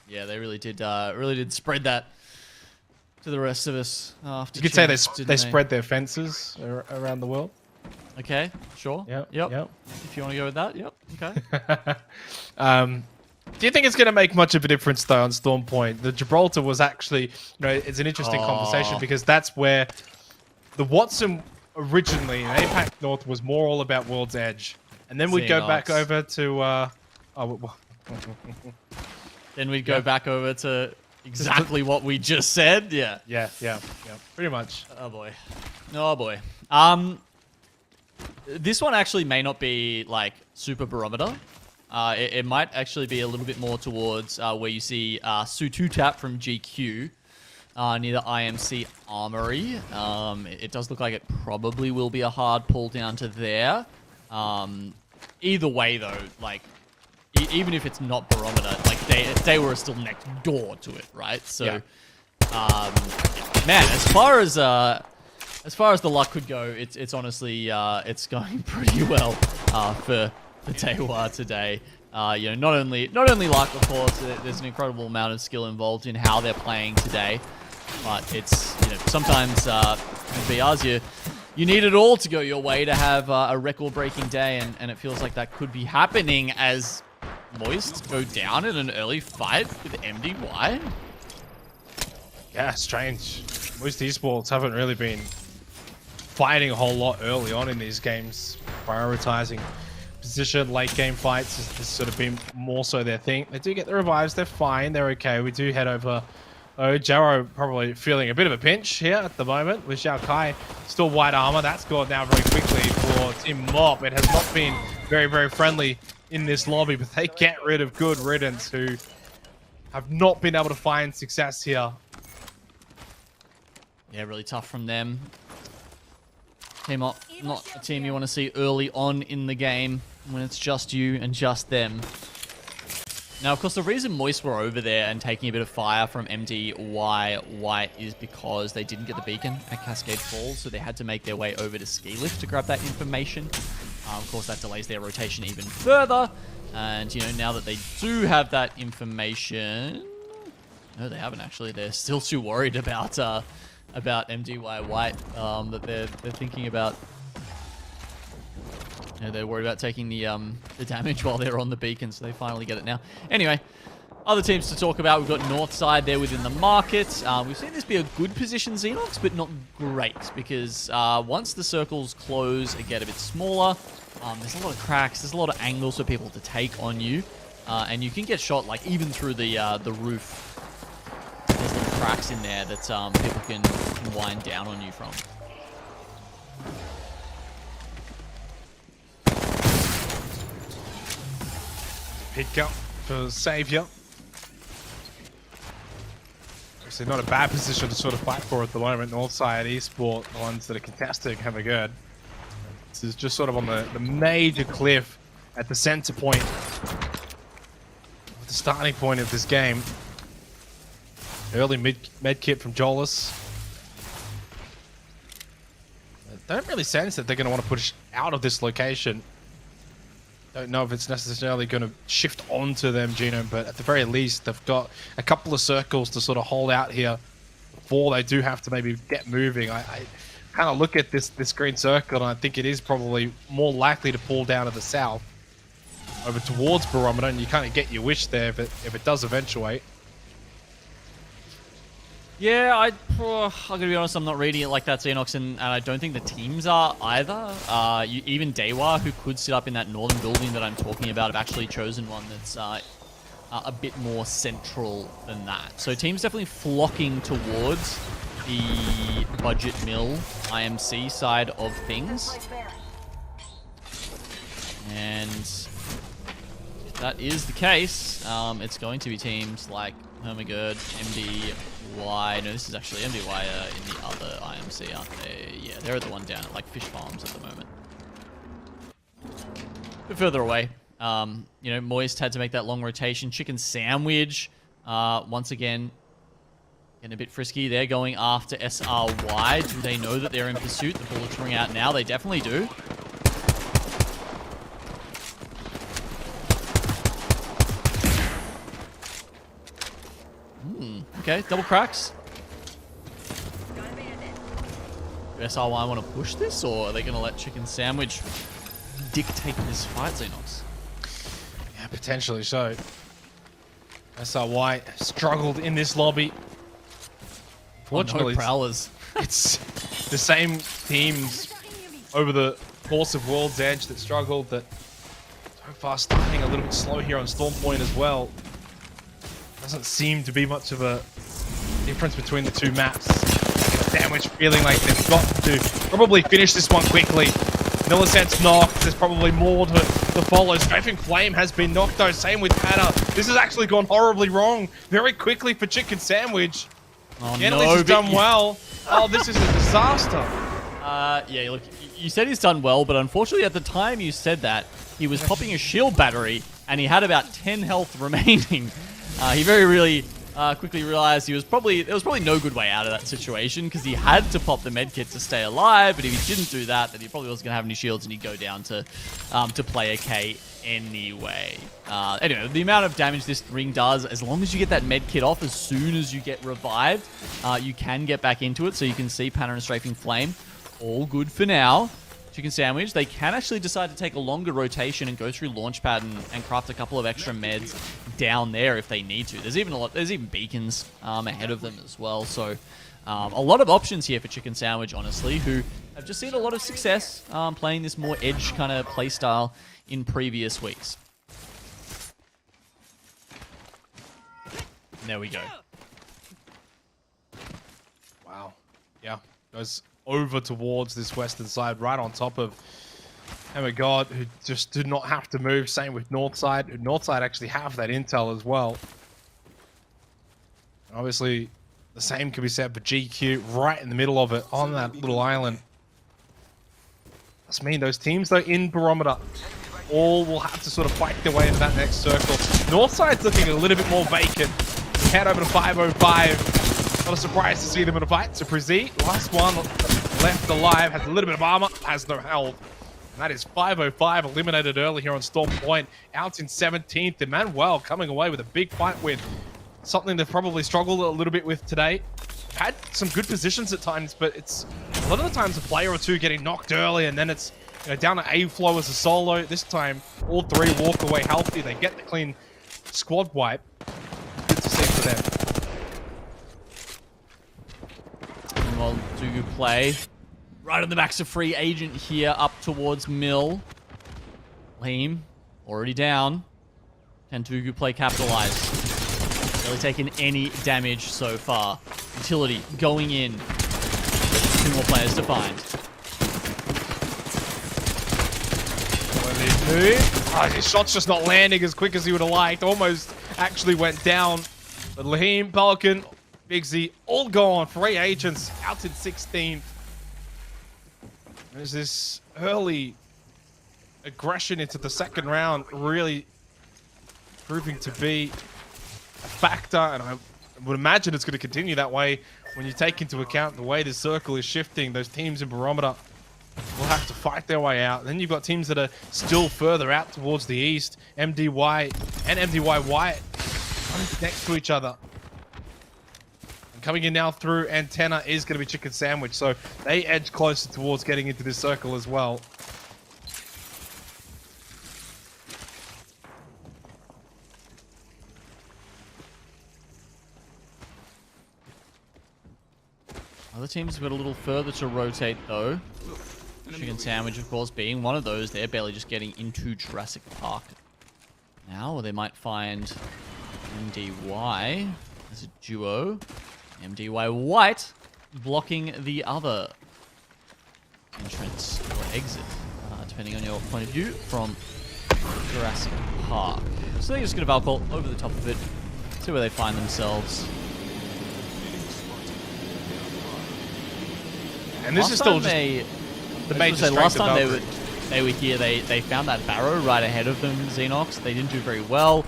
Yeah, they really did spread that to the rest of us. After You could say they spread their fences around the world. Okay, sure. Yep. If you want to go with that, yep. Okay. Do you think it's going to make much of a difference though on Storm Point? The Gibraltar was actually, it's an interesting conversation because that's where the Watson originally in APAC North was more all about World's Edge. And then we'd go back Xenox. over to... Then we'd go back over to exactly what we just said. Yeah. Yeah, pretty much. Oh boy. Oh boy. This one actually may not be like super barometer. It might actually be a little bit more towards where you see Su2 tap from GQ near the IMC Armory. It does look like it probably will be a hard pull down to there. Either way though, like even if it's not barometer, like they were still next door to it, right? So, man, as far as the luck could go, it's honestly it's going pretty well for Daewoo today. You know, not only luck, of course. There's an incredible amount of skill involved in how they're playing today, but it's, you know, sometimes in BRs you need it all to go your way to have a record-breaking day, and it feels like that could be happening as Moist go down in an early fight with MDY. Yeah, strange. Most esports haven't really been fighting a whole lot early on in these games. Prioritizing position, late game fights has sort of been more so their thing. They do get the revives, they're fine, they're okay. We do head over. Oh, Jaro probably feeling a bit of a pinch here at the moment with Xiao Kai. Still white armor. That's gone down very quickly for Team Mop. It has not been very, very friendly in this lobby, but they get rid of Good Riddance, who have not been able to find success here. Yeah, really tough from them. Team Up, not a team you want to see early on in the game when it's just you and just them. Now, of course, the reason Moist were over there and taking a bit of fire from MDY White is because they didn't get the beacon at Cascade Falls, so they had to make their way over to Ski Lift to grab that information. Of course, that delays their rotation even further. And, you know, now that they do have that information... No, they haven't, actually. They're still too worried about MDY White that they're thinking about... You know, they're worried about taking the damage while they're on the beacon, so they finally get it now. Anyway, other teams to talk about. We've got Northside there within the market. We've seen this be a good position, Xenox, but not great, because once the circles close and get a bit smaller, there's a lot of cracks, there's a lot of angles for people to take on you, and you can get shot like even through the roof. There's little cracks in there that people can wind down on you from. Pick up for Savior. Obviously not a bad position to sort of fight for at the moment. Northside Esport, the ones that are contesting, have a good. This is just sort of on the major cliff at the center point. The starting point of this game. Early med kit from Jolus. I don't really sense that they're going to want to push out of this location. Don't know if it's necessarily going to shift onto them, Genome, but at the very least, they've got a couple of circles to sort of hold out here before they do have to maybe get moving. I kind of look at this green circle, and I think it is probably more likely to pull down to the south over towards Barometer, and you kind of get your wish there if it does eventuate. Yeah, I'm gonna be honest, I'm not reading it like that, Xenox, and I don't think the teams are either. Even Daewoo, who could sit up in that northern building that I'm talking about, have actually chosen one that's a bit more central than that. So teams definitely flocking towards the budget mill IMC side of things. And if that is the case, it's going to be teams like Hermagerd, MDY. No, this is actually MDY in the other IMC, aren't they? Yeah, they're the one down at like Fish Farms at the moment. A bit further away. You know, Moist had to make that long rotation. Chicken Sandwich, once again, getting a bit frisky. They're going after SRY. Do they know that they're in pursuit? The bullets ring out now. They definitely do. Okay, double cracks. Do SRY want to push this, or are they going to let Chicken Sandwich dictate this fight, Xenox? Yeah, potentially so. SRY struggled in this lobby. Fortunately, no Prowlers. It's the same teams over the course of World's Edge that struggled, that So far starting a little bit slow here on Storm Point as well. Doesn't seem to be much of a difference between the two maps. Sandwich feeling like they've got to probably finish this one quickly. Millicent's knocked. There's probably more to follow. Strafing Flame has been knocked though. Same with Panna. This has actually gone horribly wrong very quickly for Chicken Sandwich. Oh, Genelix has done well. Oh, this is a disaster. Yeah, look, you said he's done well, but unfortunately at the time you said that, he was popping a shield battery and he had about 10 health remaining. He very really quickly realized there was probably no good way out of that situation because he had to pop the medkit to stay alive, but if he didn't do that, then he probably wasn't going to have any shields and he'd go down to play a K anyway. Anyway, the amount of damage this ring does, as long as you get that medkit off as soon as you get revived, you can get back into it. So you can see Panna and Strafing Flame, all good for now. Chicken Sandwich, they can actually decide to take a longer rotation and go through Launchpad and craft a couple of extra meds down there if they need to. There's even beacons ahead of them as well. So a lot of options here for Chicken Sandwich, honestly, who have just seen a lot of success playing this more edge kind of play style in previous weeks. And there we go. Wow. Yeah. Goes over towards this western side, right on top of God, who just did not have to move. Same with Northside. Northside actually have that intel as well. And obviously, the same can be said for GQ, right in the middle of it, on that little island. That's mean those teams, though, in Barometer, all will have to sort of fight their way into that next circle. Northside's looking a little bit more vacant. Head over to 505. Not a surprise to see them in a fight. So Prezi, last one left alive, has a little bit of armor, has no health. And that is 505 eliminated early here on Storm Point. Out in 17th. And Manuel coming away with a big fight win. Something they've probably struggled a little bit with today. Had some good positions at times, but it's a lot of the times a player or two getting knocked early, and then it's down to A flow as a solo. This time, all three walk away healthy. They get the clean squad wipe. Good to see for them. Well, Dugu play right on the backs of free agent here up towards Mill. Leem already down. Can Dugu play capitalize? Really taken any damage so far. Utility going in. Two more players to find. His shot's just not landing as quick as he would have liked. Almost actually went down. But Lahim, Balkan, Big Z, all gone. Free agents out in 16th. There's this early aggression into the second round really proving to be a factor, and I would imagine it's going to continue that way when you take into account the way the circle is shifting. Those teams in Barometer will have to fight their way out. Then you've got teams that are still further out towards the east. MDY and MDY White running next to each other. Coming in now through Antenna is going to be Chicken Sandwich, so they edge closer towards getting into this circle as well. Other teams have got a little further to rotate, though. Chicken Sandwich, of course, being one of those. They're barely just getting into Jurassic Park now, or they might find MDY as a duo. MDY White blocking the other entrance or exit, depending on your point of view, from Jurassic Park. So they're just going to Valcall over the top of it, see where they find themselves. And this is still just the major strength last time they were here, they found that barrow right ahead of them, Xenox. They didn't do very well.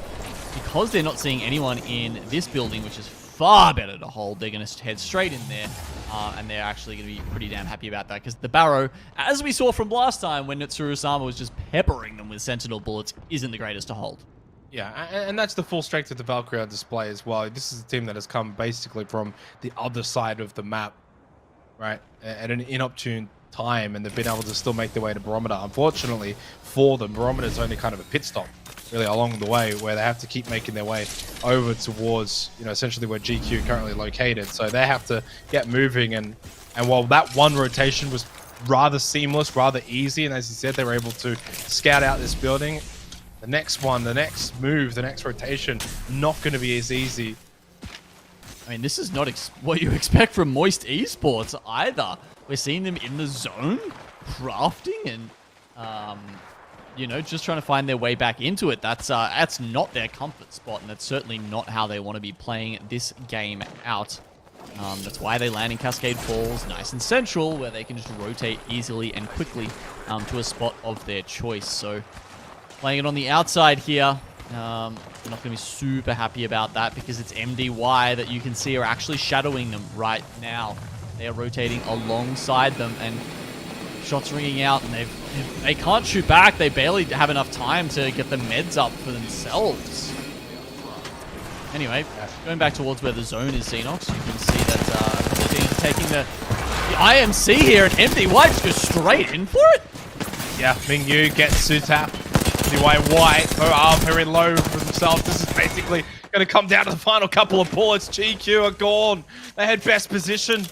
Because they're not seeing anyone in this building, which is far better to hold, they're going to head straight in there, and they're actually going to be pretty damn happy about that, because the barrow, as we saw from last time when Nitsuru-sama was just peppering them with Sentinel bullets, isn't the greatest to hold. Yeah, and that's the full strength of the Valkyrie on display as well. This is a team that has come basically from the other side of the map, right, at an inopportune time, and they've been able to still make their way to Barometer. Unfortunately for them, Barometer is only kind of a pit stop really along the way, where they have to keep making their way over towards, essentially where GQ currently located. So they have to get moving, and while that one rotation was rather seamless, rather easy, and as you said, they were able to scout out this building, the next one, the next move, the next rotation, not going to be as easy. I mean, this is not what you expect from Moist Esports either. We're seeing them in the zone, crafting and, you know, just trying to find their way back into it. That's not their comfort spot, and that's certainly not how they want to be playing this game out. That's why they land in Cascade Falls, nice and central, where they can just rotate easily and quickly to a spot of their choice. So, playing it on the outside here. They're not going to be super happy about that because it's MDY that you can see are actually shadowing them right now. They are rotating alongside them and shots ringing out, and they can't shoot back. They barely have enough time to get the meds up for themselves. Anyway, going back towards where the zone is, Xenox, you can see that the team taking the IMC here, and MDY just goes straight in for it. Yeah, Mingyu gets Sutap. White, very low for themselves. This is basically going to come down to the final couple of bullets. GQ are gone. They had best position,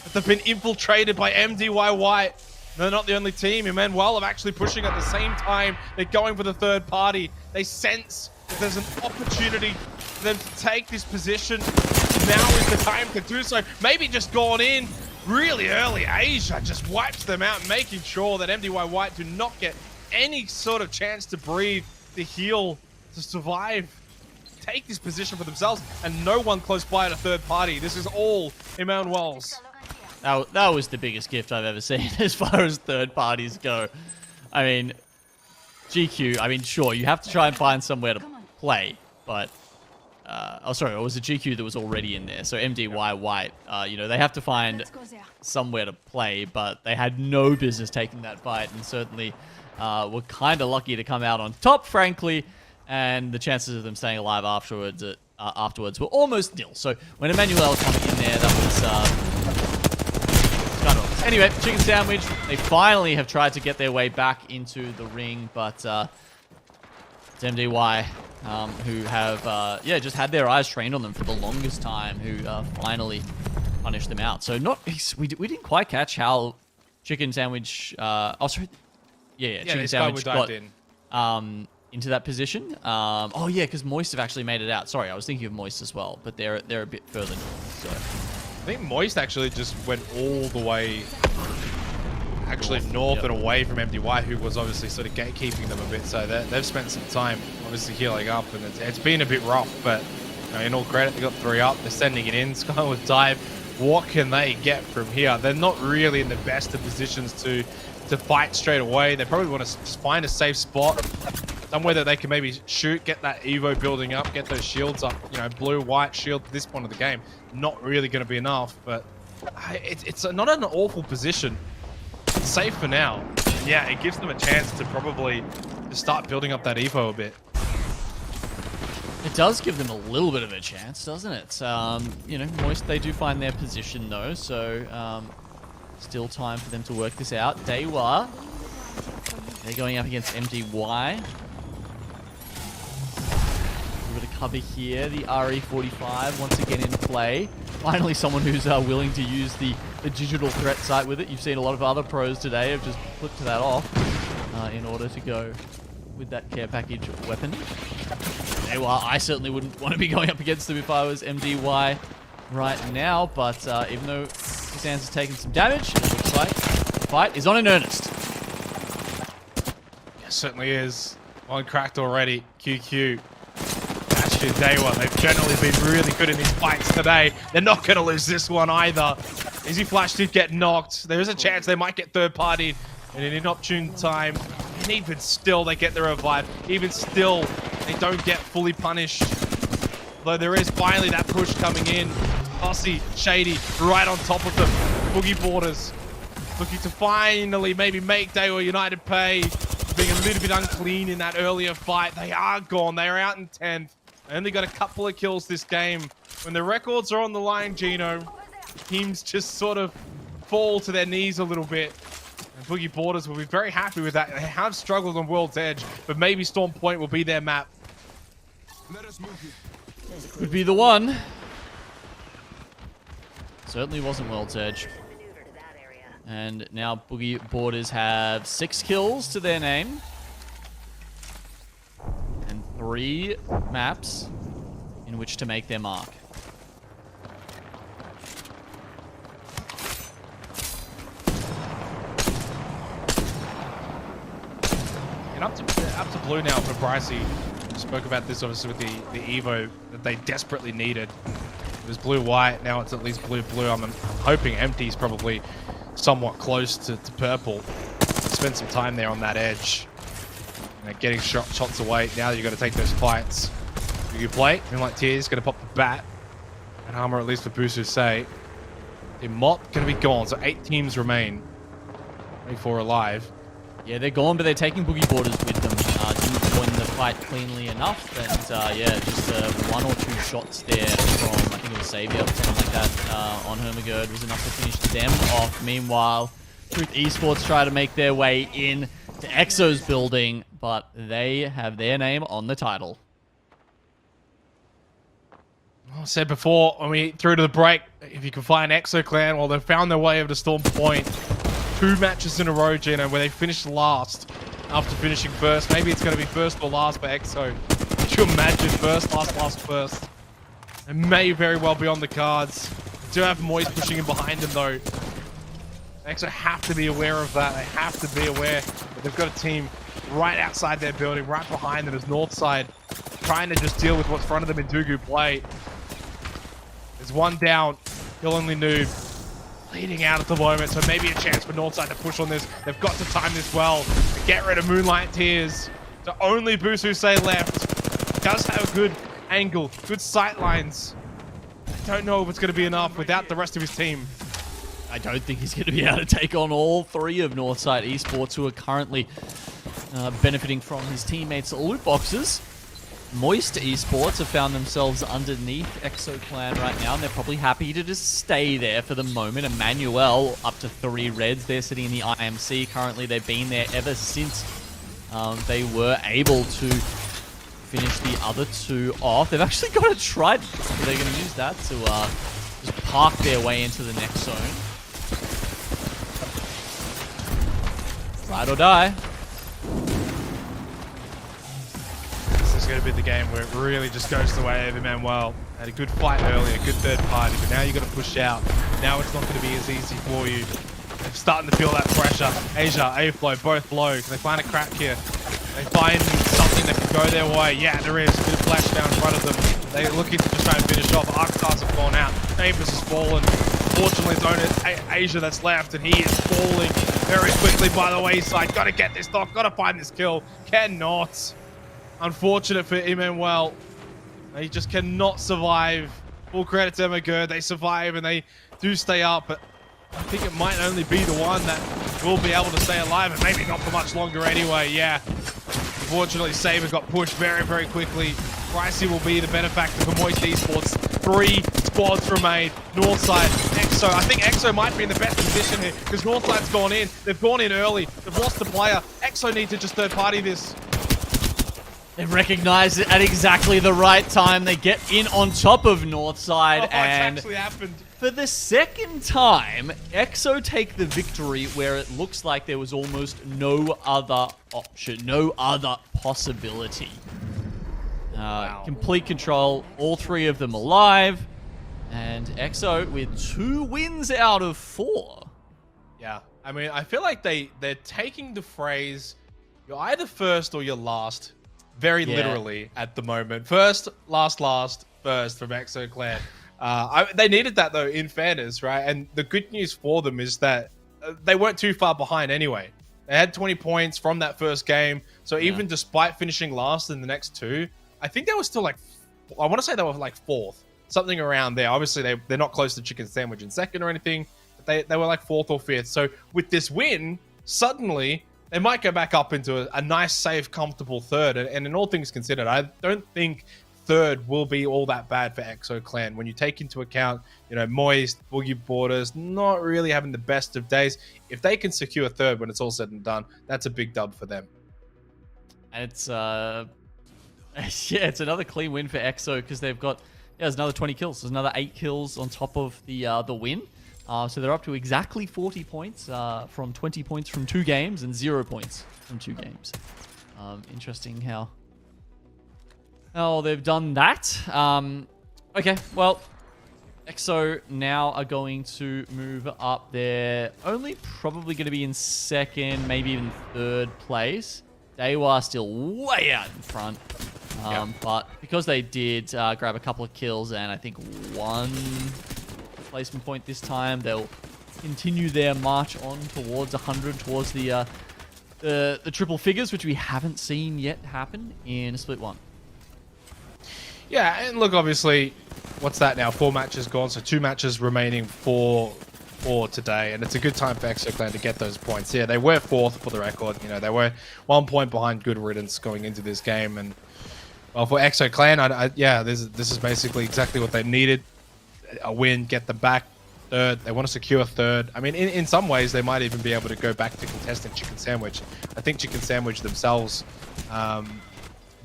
but they've been infiltrated by MDY White. They're not the only team. Emmanuel are actually pushing at the same time. They're going for the third party. They sense that there's an opportunity for them to take this position. Now is the time to do so. Maybe just gone in really early. Asia just wipes them out, making sure that MDY White do not get any sort of chance to breathe, to heal, to survive, take this position for themselves, and no one close by at a third party. This is all Emmanuel's. That was the biggest gift I've ever seen as far as third parties go. I mean, GQ, I mean, sure, you have to try and find somewhere to play, but... oh, sorry, it was a GQ that was already in there. So MDY White, you know, they have to find somewhere to play, but they had no business taking that fight, and certainly... we're kind of lucky to come out on top, frankly, and the chances of them staying alive afterwards were almost nil. So when Emmanuel coming in there, that was kind of... Anyway, chicken sandwich. They finally have tried to get their way back into the ring, but it's MDY who have just had their eyes trained on them for the longest time, who finally punished them out. So we didn't quite catch how chicken sandwich. Oh, sorry. Yeah, chicken sandwich got into that position. Oh yeah, because Moist have actually made it out. Sorry, I was thinking of Moist as well, but they're a bit further north. So I think Moist actually just went all the way, north and away from MDY, who was obviously sort of gatekeeping them a bit. So they've spent some time obviously healing up, and it's been a bit rough. But you know, in all credit, they got 3 up. They're sending it in. Skyward Dive. What can they get from here? They're not really in the best of positions to fight straight away. They probably want to find a safe spot, somewhere that they can maybe shoot, get that Evo building up, get those shields up. You know, blue, white shield at this point of the game, not really going to be enough, but it's not an awful position. It's safe for now. Yeah, it gives them a chance to probably start building up that Evo a bit. It does give them a little bit of a chance, doesn't it? You know, Moist, they do find their position though, so still time for them to work this out. Dewa, they're going up against MDY. A bit of cover here. The RE45 once again in play. Finally, someone who's willing to use the digital threat sight with it. You've seen a lot of other pros today have just flipped that off in order to go with that care package weapon. Dewa, I certainly wouldn't want to be going up against them if I was MDY right now, but even though Sands has taken some damage, it looks like the fight is on in earnest. Yeah, certainly is. One cracked already. QQ. Actually, Dewa, they've generally been really good in these fights today. They're not going to lose this one either. Easy Flash did get knocked. There is a chance they might get third party in an inopportune time. And even still, they get the revive. Even still, they don't get fully punished. Though there is finally that push coming in. Aussie, Shady, right on top of them. Boogie Borders looking to finally maybe make Dewa United pay. Being a little bit unclean in that earlier fight. They are gone. They are out in 10th. They only got a couple of kills this game. When the records are on the line, Gino, teams just sort of fall to their knees a little bit. And Boogie Borders will be very happy with that. They have struggled on World's Edge, but maybe Storm Point will be their map. Could be the one. Certainly wasn't World's Edge. And now Boogie Borders have 6 kills to their name. 3 maps in which to make their mark. And up to blue now for Brycey. We spoke about this obviously with the Evo that they desperately needed. It was blue-white, now it's at least blue-blue. I'm hoping empty's probably somewhat close to purple. Spend some time there on that edge. You know, getting shots away. Now you got to take those fights. Do you play? Moonlight Tears going to pop the bat. And armor at least for Busu Say. The Mop going to be gone, so 8 teams remain. 24 alive. Yeah, they're gone, but they're taking Boogie Borders with them. Didn't win the fight cleanly enough, and yeah, just 1 or 2 shots there from, I think it was Savior or something like that, on Hermagerd was enough to finish them off. Meanwhile, Truth Esports try to make their way in to Exo's building, but they have their name on the title. I said before, when we threw to the break, if you can find Exo Clan, well, they've found their way over to Storm Point. 2 matches in a row, Gino, where they finished last after finishing first. Maybe it's going to be first or last for Exo. Could you imagine first, last, first? It may very well be on the cards. Do have Moist pushing in behind them, though. Exo have to be aware of that. They have to be aware that they've got a team right outside their building, right behind them as Northside, trying to just deal with what's in front of them in Dugu play. There's 1 down, Kill Only Noob. Leading out at the moment, so maybe a chance for Northside to push on this. They've got to time this well to get rid of Moonlight Tears. So only Busu Say left. Does have a good angle, good sight lines. I don't know if it's going to be enough without the rest of his team. I don't think he's going to be able to take on all 3 of Northside Esports, who are currently benefiting from his teammates' loot boxes. Moist Esports have found themselves underneath Exo Clan right now, and they're probably happy to just stay there for the moment. Emmanuel up to 3 reds. They're sitting in the IMC currently. They've been there ever since they were able to finish the other 2 off. They've actually got a trident, so they're going to use that to just park their way into the next zone. Ride or die. Going to be the game where it really just goes the way of Emmanuel. Had a good fight earlier, good third party, but now you've got to push out. Now it's not going to be as easy for you. They're starting to feel that pressure. Asia, A-Flow, both low. Can they find a crack here? They find something that can go their way. Yeah, there is. Good flash down in front of them. They're looking to just try and finish off. Arcstars have gone out. Chambers has fallen. Fortunately, it's only Asia that's left, and he is falling very quickly by the wayside. Got to get this dog. Got to find this kill. Cannot. Unfortunate for Emmanuel. They just cannot survive. Full credit to Hermagerd. They survive and they do stay up, but I think it might only be the one that will be able to stay alive, and maybe not for much longer anyway. Yeah. Unfortunately, Saber got pushed very, very quickly. Pricey will be the benefactor for Moist Esports. 3 squads remain. Northside, Exo. I think Exo might be in the best position here because Northside's gone in. They've gone in early. They've lost the player. Exo need to just third party this. They recognize it at exactly the right time. They get in on top of Northside, and actually happened. For the second time, Exo take the victory where it looks like there was almost no other option, no other possibility. Wow. Complete control, all 3 of them alive, and Exo with 2 wins out of 4. Yeah, I mean, I feel like they're taking the phrase, you're either first or you're last, very literally at the moment. First, last, first from Exo Clan. They needed that, though, in fairness, right? And the good news for them is that they weren't too far behind anyway. They had 20 points from that first game. So even despite finishing last in the next 2, I think they were still like, I want to say they were like 4th, something around there. Obviously, they're not close to Chicken Sandwich in 2nd or anything. But they were like 4th or 5th. So with this win, suddenly they might go back up into a nice, safe, comfortable 3rd. And in all things considered, I don't think 3rd will be all that bad for Exo Clan. When you take into account, you know, Moist, Boogie Borders, not really having the best of days. If they can secure 3rd when it's all said and done, that's a big dub for them. And it's, yeah, it's another clean win for Exo because they've got, there's another 20 kills. There's another 8 kills on top of the win. So they're up to exactly 40 points from 20 points from 2 games and 0 points from 2 games. Interesting how Oh, they've done that. Okay, well, EXO now are going to move up there. Only probably going to be in second, maybe even third place. Daewoo still way out in front. But because they did grab a couple of kills and I think one placement point this time, they'll continue their march on towards 100, towards the triple figures, which we haven't seen yet happen in a split one. Yeah, and look, obviously, what's that now? 4 matches gone, so 2 matches remaining for today, and it's a good time for EXO-Clan to get those points. Yeah, they were 4th for the record. You know, they were 1 point behind Good Riddance going into this game, and well, for EXO-Clan, yeah, this is basically exactly what they needed. A win, get them back 3rd. They want to secure 3rd. I mean, in some ways, they might even be able to go back to contesting Chicken Sandwich. I think Chicken Sandwich themselves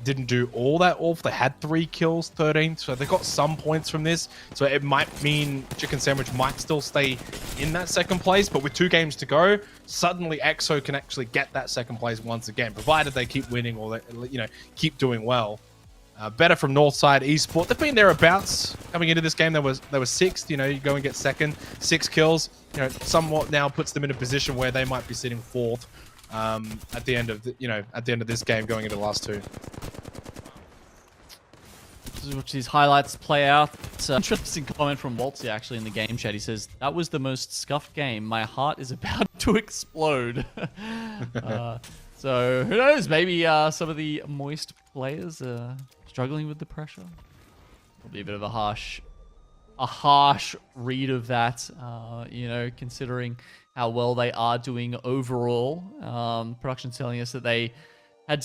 didn't do all that off. They had 3 kills, 13th, so they got some points from this. So it might mean Chicken Sandwich might still stay in that 2nd place, but with 2 games to go, suddenly EXO can actually get that 2nd place once again, provided they keep winning or they, you know, keep doing well. Better from Northside Esports. They've been thereabouts coming into this game. They were 6th. You know, you go and get 2nd, 6 kills. You know, somewhat now puts them in a position where they might be sitting 4th at the end of this game, going into the last 2. Watch these highlights play out. It's an interesting comment from Waltzy actually in the game chat. He says, "That was the most scuffed game. My heart is about to explode." So who knows? Maybe some of the moist players are struggling with the pressure. Probably a bit of a harsh read of that. You know, considering how well they are doing overall. Production's telling us that they had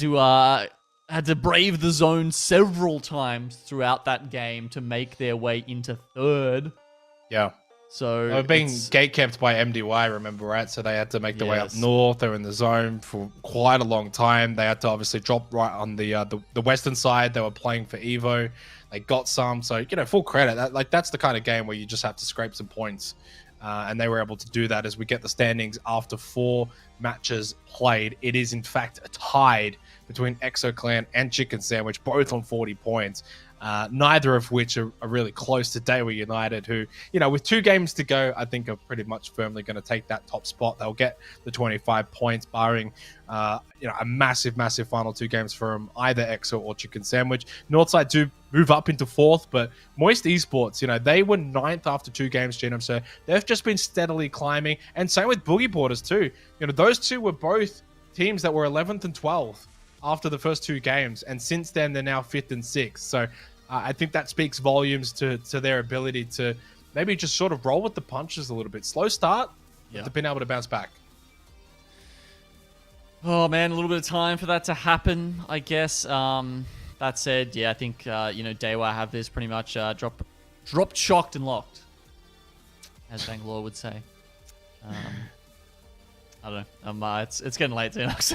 to brave the zone several times throughout that game to make their way into 3rd. Yeah. So they were being gate-kept by MDY, remember, right? So they had to make their way up north. They were in the zone for quite a long time. They had to obviously drop right on the western side. They were playing for Evo. They got some. So, you know, full credit. That's the kind of game where you just have to scrape some points. And they were able to do that as we get the standings after 4 matches played. It is, in fact, tied between EXO-Clan and Chicken Sandwich, both on 40 points. Neither of which are really close to Daewoo United, who, you know, with 2 games to go, I think are pretty much firmly going to take that top spot. They'll get the 25 points, barring, you know, a massive final 2 games from either EXO or Chicken Sandwich. Northside do move up into 4th, but Moist Esports, you know, they were 9th after 2 games, Genome, so they've just been steadily climbing. And same with Boogie Boarders too. You know, those 2 were both teams that were 11th and 12th after the first 2 games, and since then they're now 5th and 6th. So I think that speaks volumes to their ability to maybe just sort of roll with the punches a little bit. Slow start, but they've been able to bounce back. Oh man, a little bit of time for that to happen, I guess. That said, yeah, I think you know, Daewoo have this pretty much dropped, shocked, and locked, as Bangalore would say. I don't know. It's getting late, Xenox.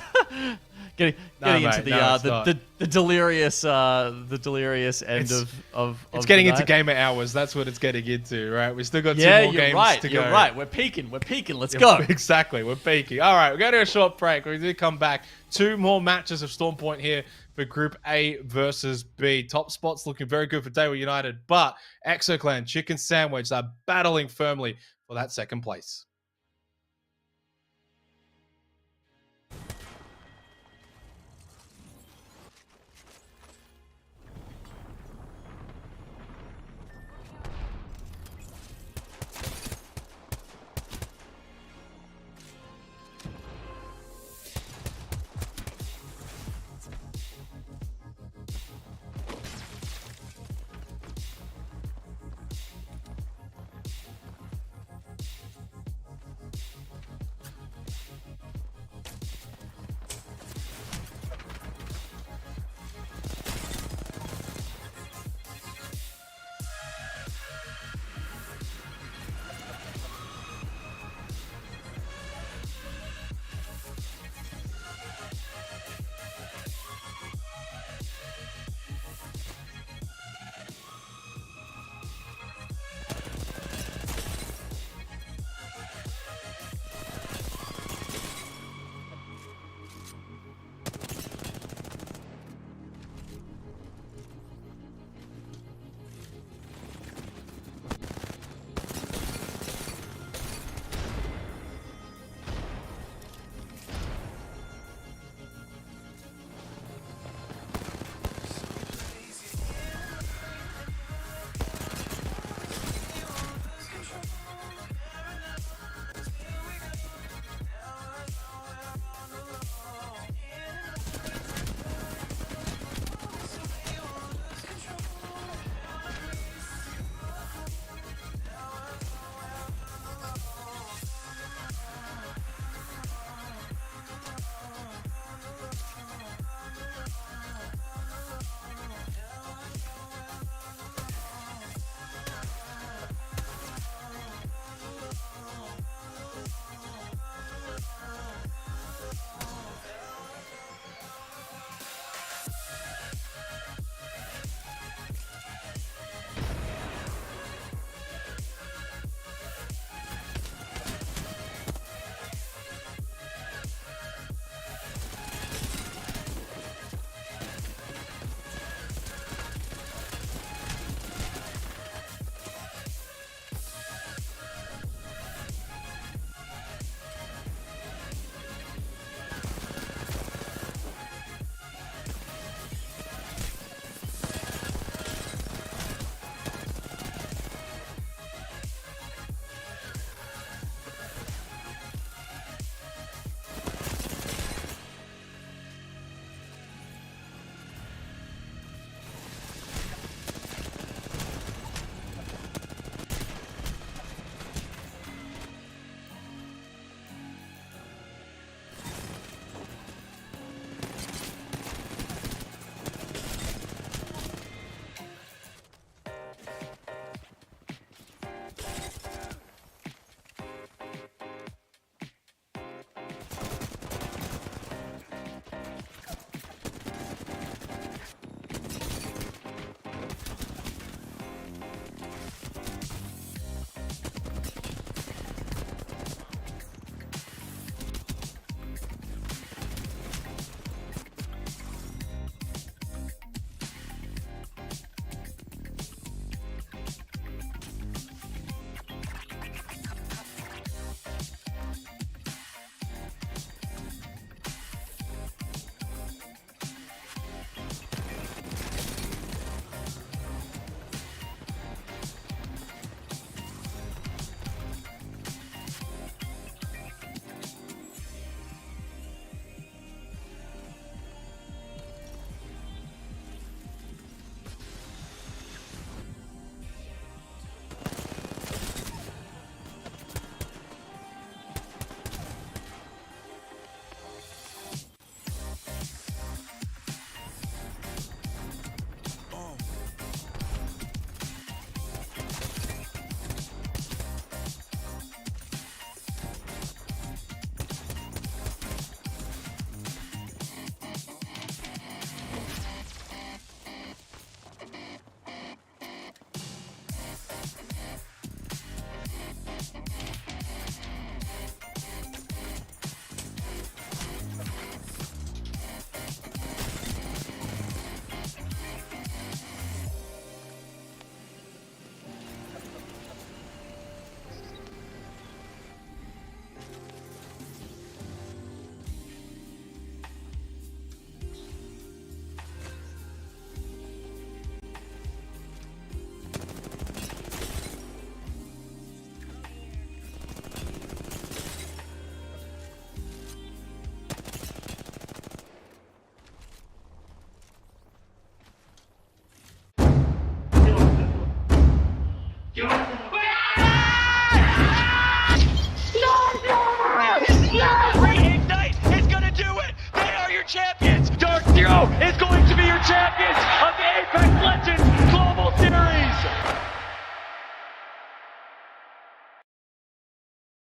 getting into the delirious end of it's getting into gamer hours. That's what it's getting into, right? We still got 2 more games to go. You're right. We're peaking. Let's go. Exactly. We're peaking. All right, we're going to a short break. We're going to come back. 2 more matches of Storm Point here for Group A versus B. Top spots looking very good for Daewoo United, but EXO-Clan, Chicken Sandwich are battling firmly for that 2nd place.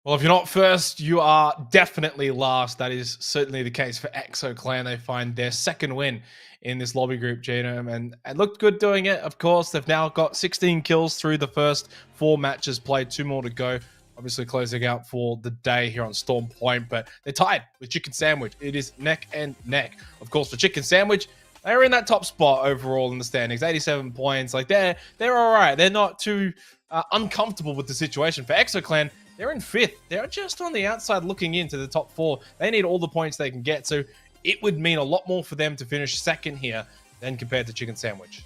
Well, if you're not first, you are definitely last. That is certainly the case for EXO Clan. They find their second win in this lobby group, Genome, and looked good doing it. Of course, they've now got 16 kills through the first 4 matches played, 2 more to go. Obviously closing out for the day here on Storm Point, but they're tied with Chicken Sandwich. It is neck and neck. Of course, for Chicken Sandwich, they're in that top spot overall in the standings, 87 points. Like they're all right. They're not too uncomfortable with the situation. For EXO Clan, they're in 5th. They're just on the outside looking into the top 4. They need all the points they can get, so it would mean a lot more for them to finish second here than compared to Chicken Sandwich.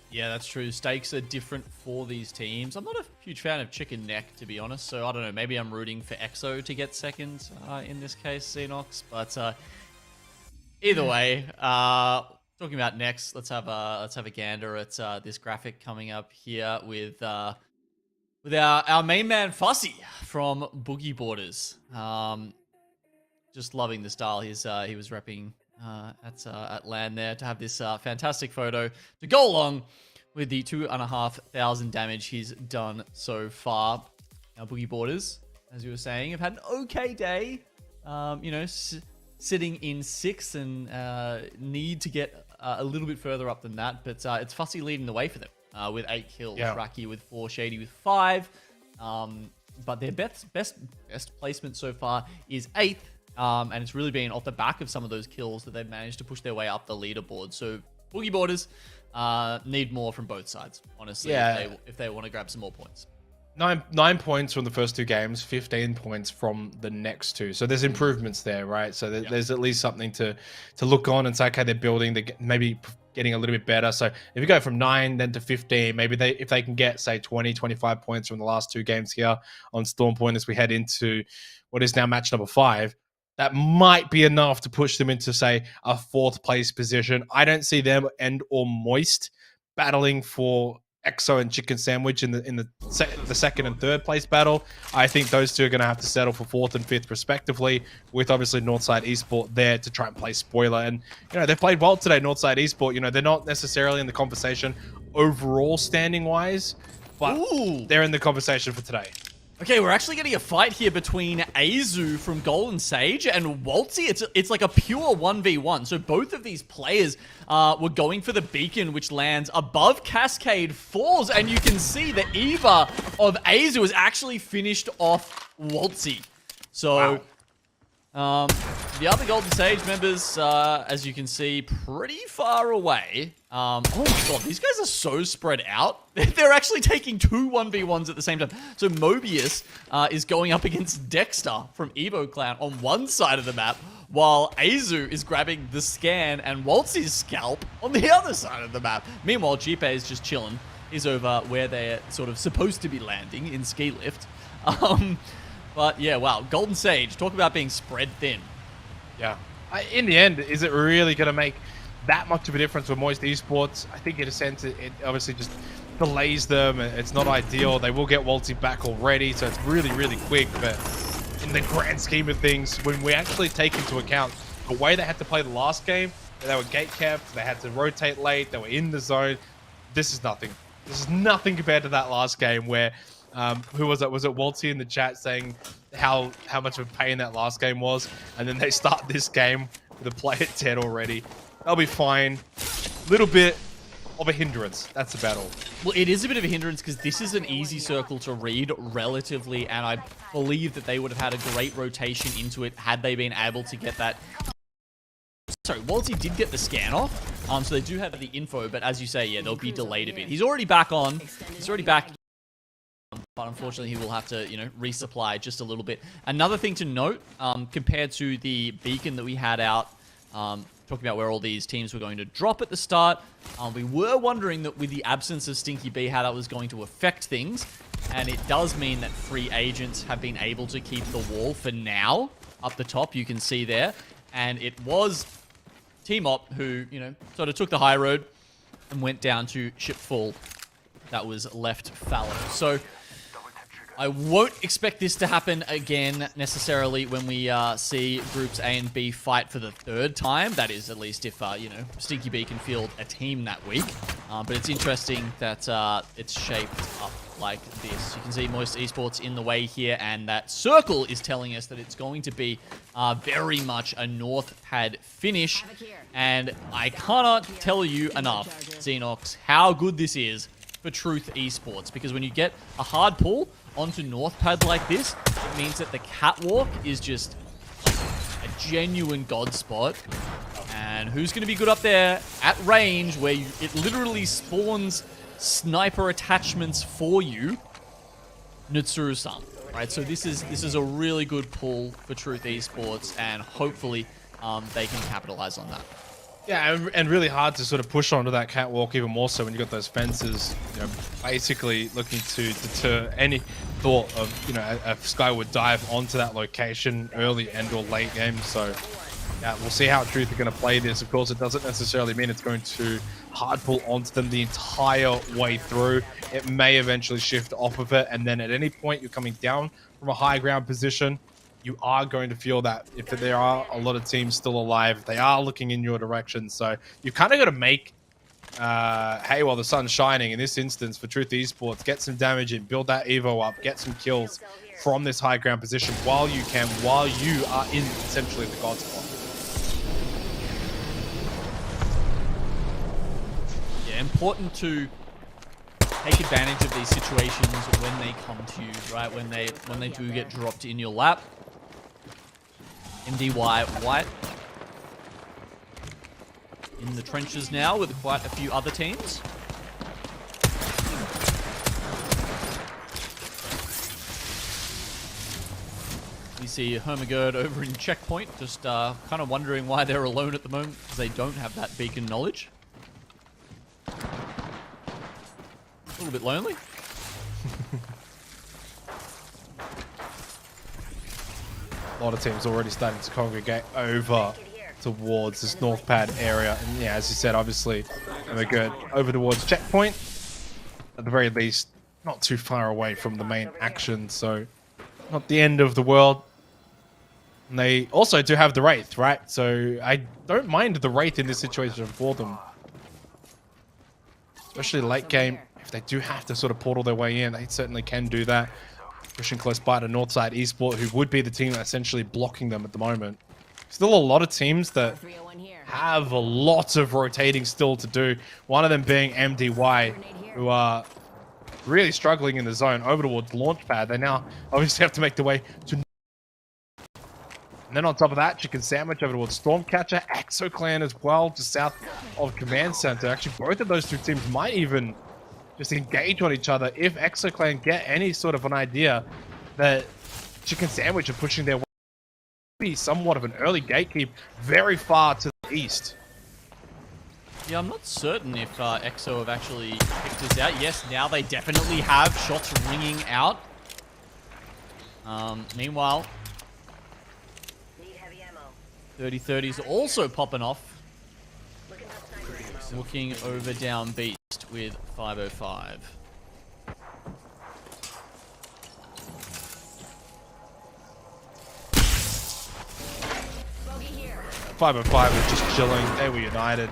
Yeah, that's true. Stakes are different for these teams. I'm not a huge fan of Chicken Neck, to be honest, so I don't know. Maybe I'm rooting for EXO to get second in this case, Xenox. But either way, talking about next, let's have a gander at this graphic coming up here with our main man Fussy from Boogie Borders. Just loving the style he was repping at LAN there to have this fantastic photo to go along with the 2,500 damage he's done so far. Now Boogie Borders, as you were saying, have had an okay day. Sitting in 6th and need to get a little bit further up than that, but it's Fussy leading the way for them. With 8 kills, Raki with 4, Shady with 5. But their best placement so far is 8th, and it's really been off the back of some of those kills that they've managed to push their way up the leaderboard. So Boogie Borders need more from both sides, honestly, if they want to grab some more points. 9 points from the first 2 games, 15 points from the next 2. So there's improvements there, right? So there's at least something to look on and say, okay, they're building, they're maybe getting a little bit better. So if you go from 9 then to 15, maybe if they can get, say, 20, 25 points from the last 2 games here on Storm Point as we head into what is now match number 5, that might be enough to push them into, say, a 4th place position. I don't see them and or Moist battling for EXO and Chicken Sandwich in the second and 3rd place battle. I think those 2 are going to have to settle for 4th and 5th respectively, with obviously Northside Esport there to try and play spoiler. And they've played well today, Northside Esport. They're not necessarily in the conversation overall standing wise, but they're in the conversation for today. Okay, we're actually getting a fight here between Azu from Golden Sage and Waltzy. It's like a pure 1v1. So both of these players were going for the beacon, which lands above Cascade, falls, and you can see the Eva of Azu has actually finished off Waltzy. So the other Golden Sage members, as you can see, pretty far away. Oh my god, these guys are so spread out. They're actually taking 2 1v1s at the same time. So Mobius is going up against Dexter from Evo Clan on one side of the map, while Azu is grabbing the scan and Waltzy's scalp on the other side of the map. Meanwhile, Jipe is just chilling. He's over where they're sort of supposed to be landing in Ski Lift. But yeah, wow, Golden Sage, talk about being spread thin. Yeah. In the end, is it really going to make that much of a difference with Moist Esports? I think in a sense, it obviously just delays them. It's not ideal. They will get Waltzy back already, so it's really, really quick. But in the grand scheme of things, when we actually take into account the way they had to play the last game, they were gate kept, they had to rotate late, they were in the zone. This is nothing. This is nothing compared to that last game where who was it? Was it Waltzy in the chat saying how much of a pain that last game was? And then they start this game with a play at 10 already. They'll be fine. Little bit of a hindrance. That's about all. Well, it is a bit of a hindrance because this is an easy circle to read relatively, and I believe that they would have had a great rotation into it had they been able to get that. Sorry, Waltzy did get the scan off, so they do have the info, but as you say, yeah, they'll be delayed a bit. He's already back on. He's already back. But unfortunately, he will have to, resupply just a little bit. Another thing to note, compared to the beacon that we had out, talking about where all these teams were going to drop at the start, we were wondering that with the absence of Stinky B, how that was going to affect things. And it does mean that free agents have been able to keep the wall for now up the top, you can see there. And it was T-Mop who, sort of took the high road and went down to ship full. That was left fallow. So I won't expect this to happen again necessarily when we see groups A and B fight for the third time. That is, at least if, you know, Stinky B can field a team that week. But it's interesting that it's shaped up like this. You can see Moist Esports in the way here, and that circle is telling us that it's going to be very much a North pad finish. And I cannot tell you enough, Xenox, how good this is for Truth Esports, because when you get a hard pull onto North pad like this, it means that the catwalk is just a genuine god spot. And who's going to be good up there at range where it literally spawns sniper attachments for you? Nutsuru-san, right? So this is a really good pull for Truth Esports, and hopefully they can capitalize on that. Yeah, and really hard to sort of push onto that catwalk, even more so when you've got those fences, you know, basically looking to deter any thought of, you know, a skyward dive onto that location early and or late game. So yeah, we'll see how Truth are going to play this. Of course, it doesn't necessarily mean it's going to hard pull onto them the entire way through. It may eventually shift off of it, and then at any point you're coming down from a high ground position, you are going to feel that if there are a lot of teams still alive, they are looking in your direction. So you've kind of got to make hay while the sun's shining in this instance for Truth Esports. Get some damage in, build that Evo up, get some kills from this high ground position while you can, while you are in essentially the god spot. Yeah, important to take advantage of these situations when they come to you, right? When they do get dropped in your lap. MDY White in the trenches now with quite a few other teams. We see Hermagerd over in checkpoint, just kind of wondering why they're alone at the moment, because they don't have that beacon knowledge. A little bit lonely. A lot of teams already starting to congregate over towards this north pad area. And yeah, as you said, obviously, they're good over towards checkpoint. At the very least, not too far away from the main action, so not the end of the world. And they also do have the Wraith, right? So I don't mind the Wraith in this situation for them. Especially late game, if they do have to sort of portal their way in, they certainly can do that. Pushing close by to Northside Esport, who would be the team essentially blocking them at the moment. Still a lot of teams that have a lot of rotating still to do. One of them being MDY, who are really struggling in the zone over towards Launchpad. They now obviously have to make their way to... And then on top of that, Chicken Sandwich over towards Stormcatcher, ExoClan as well, just south of Command Center. Actually, both of those two teams might even just engage on each other if ExoClan get any sort of an idea that Chicken Sandwich are pushing their way. Be somewhat of an early gatekeep very far to the east. Yeah, I'm not certain if EXO have actually picked this out. Yes, now they definitely have shots ringing out. Meanwhile, 30-30 is also popping off. Looking over down Beast with 505. 505 is just chilling. They were United.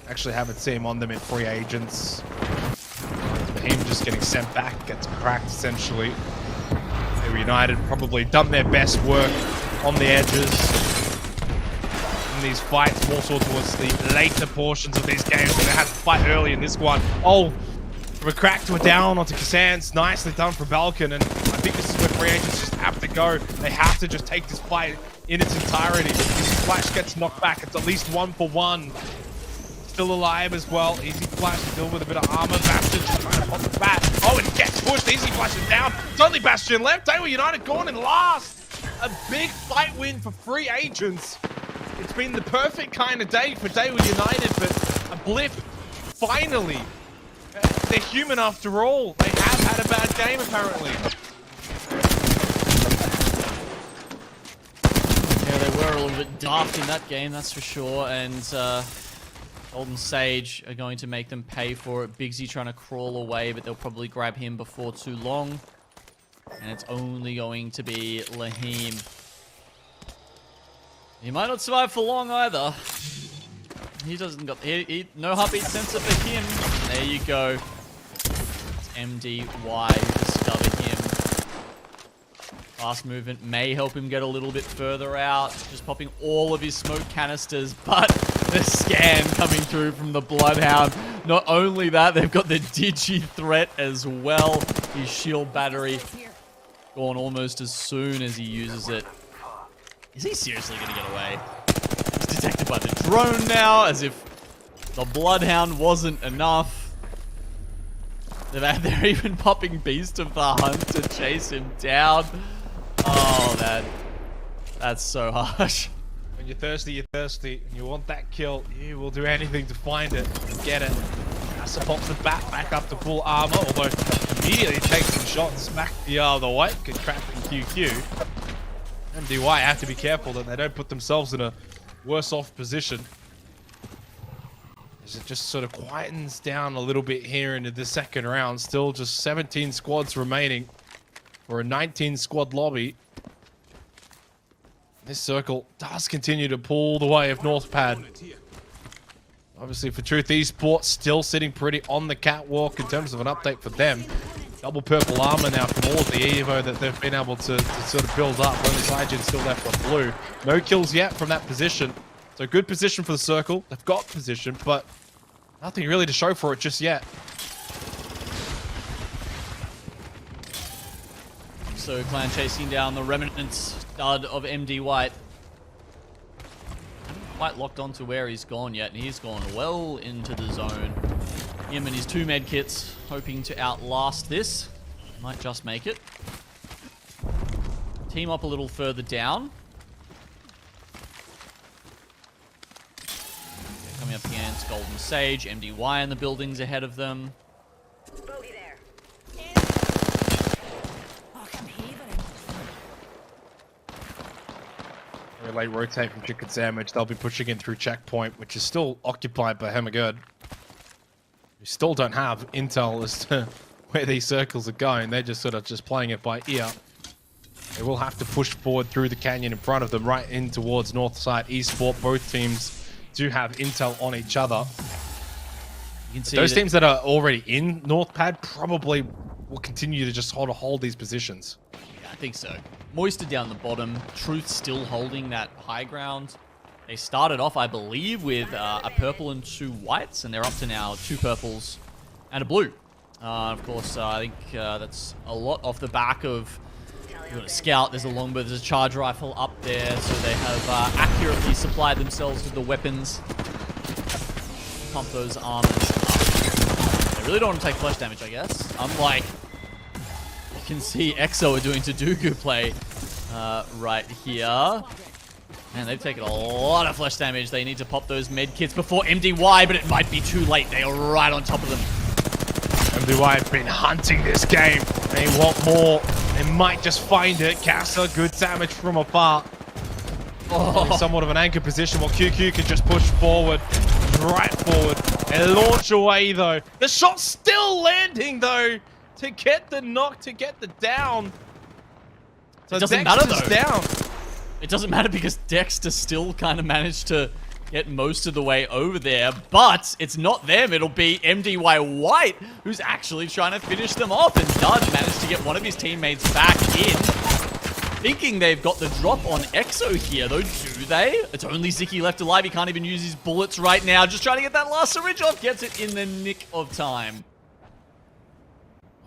Actually haven't seen him on them in free agents. Him just getting sent back, gets cracked essentially. They were United, probably done their best work on the edges. In these fights, more so towards the later portions of these games, but they had to fight early in this one. Oh, from a crack to a down onto Kassans. Nicely done for Balkan, and I think this is where free agents just have to go. They have to just take this fight in its entirety. Easy Flash gets knocked back. It's at least 1-for-1. Still alive as well. Easy Flash still with a bit of armor. Bastion just trying to pop the bat. Oh, and it gets pushed. Easy Flash is down. It's only Bastion left. They were United gone in last. A big fight win for free agents. It's been the perfect kind of day for Daewoo United, but a blip, finally. They're human after all. They have had a bad game, apparently. Yeah, they were a little bit daft in that game, that's for sure, and Golden Sage are going to make them pay for it. Bigsy trying to crawl away, but they'll probably grab him before too long. And it's only going to be Lahim. He might not survive for long either. He doesn't got no heartbeat sensor for him. There you go. It's MDY who discovered him. Fast movement may help him get a little bit further out. Just popping all of his smoke canisters, but the scan coming through from the Bloodhound. Not only that, they've got the Digi threat as well. His shield battery gone almost as soon as he uses it. Is he seriously going to get away? He's detected by the drone now, as if the Bloodhound wasn't enough. They're even popping Beast of the Hunt to chase him down. Oh, man. That's so harsh. When you're thirsty, you're thirsty. And you want that kill, you will do anything to find it and get it. Asa pops the bat back up to full armor, although immediately takes some shots, smack the white, get trapped in QQ. MDY have to be careful that they don't put themselves in a worse off position. As it just sort of quietens down a little bit here into the second round. Still just 17 squads remaining for a 19 squad lobby. This circle does continue to pull the way of Northpad. Obviously for Truth Esports, still sitting pretty on the catwalk in terms of an update for them. Double purple armor now from all of the Evo that they've been able to sort of build up. Only Saijin still left on blue. No kills yet from that position. So good position for the circle. They've got position, but nothing really to show for it just yet. So Clan chasing down the remnant stud of MD White. Haven't quite locked onto where he's gone yet, and he's gone well into the zone. Him and his 2 med kits hoping to outlast this. Might just make it. Team up a little further down. They're coming up against Golden Sage, MDY in the buildings ahead of them. Late rotate from Chicken Sandwich. They'll be pushing in through checkpoint, which is still occupied by Hemagurd. We still don't have intel as to where these circles are going. They're just sort of just playing it by ear. They will have to push forward through the canyon in front of them, right in towards Northside Esport. Both teams do have intel on each other. You can see those teams that are already in Northpad probably will continue to just hold these positions. Yeah, I think so. Moisted down the bottom. Truth still holding that high ground. They started off, I believe, with a purple and 2 whites, and they're up to now 2 purples and a blue. Of course, I think that's a lot off the back of you got a scout, there's a longbow, there's a charge rifle up there, so they have accurately supplied themselves with the weapons. Pump those armors up. They really don't want to take flesh damage, I guess. Unlike, you can see EXO are doing Taduku play right here. And they've taken a lot of flesh damage. They need to pop those med kits before MDY, but it might be too late. They are right on top of them. MDY have been hunting this game. They want more. They might just find it. Casa, good damage from afar. Oh. Somewhat of an anchor position while QQ can just push forward. Right forward. And launch away, though. The shot's still landing, though, to get the knock, to get the down. So it doesn't matter, though. Down. It doesn't matter because Dexter still kind of managed to get most of the way over there, but it's not them. It'll be MDY White who's actually trying to finish them off, and Dud managed to get one of his teammates back in. Thinking they've got the drop on EXO here, though, do they? It's only Ziki left alive. He can't even use his bullets right now. Just trying to get that last syringe off. Gets it in the nick of time.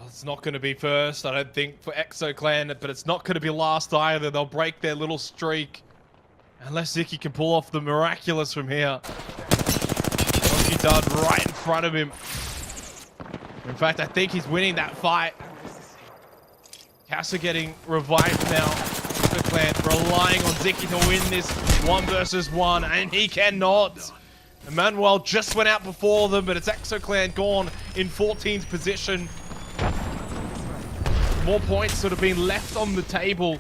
It's not going to be first, I don't think, for EXO Clan, but it's not going to be last either. They'll break their little streak. Unless Ziki can pull off the miraculous from here. Monkey Dud right in front of him. In fact, I think he's winning that fight. Casa getting revived now. EXO Clan relying on Ziki to win this 1 versus 1, and he cannot. Emmanuel just went out before them, but it's EXO Clan gone in 14th position. More points sort of been left on the table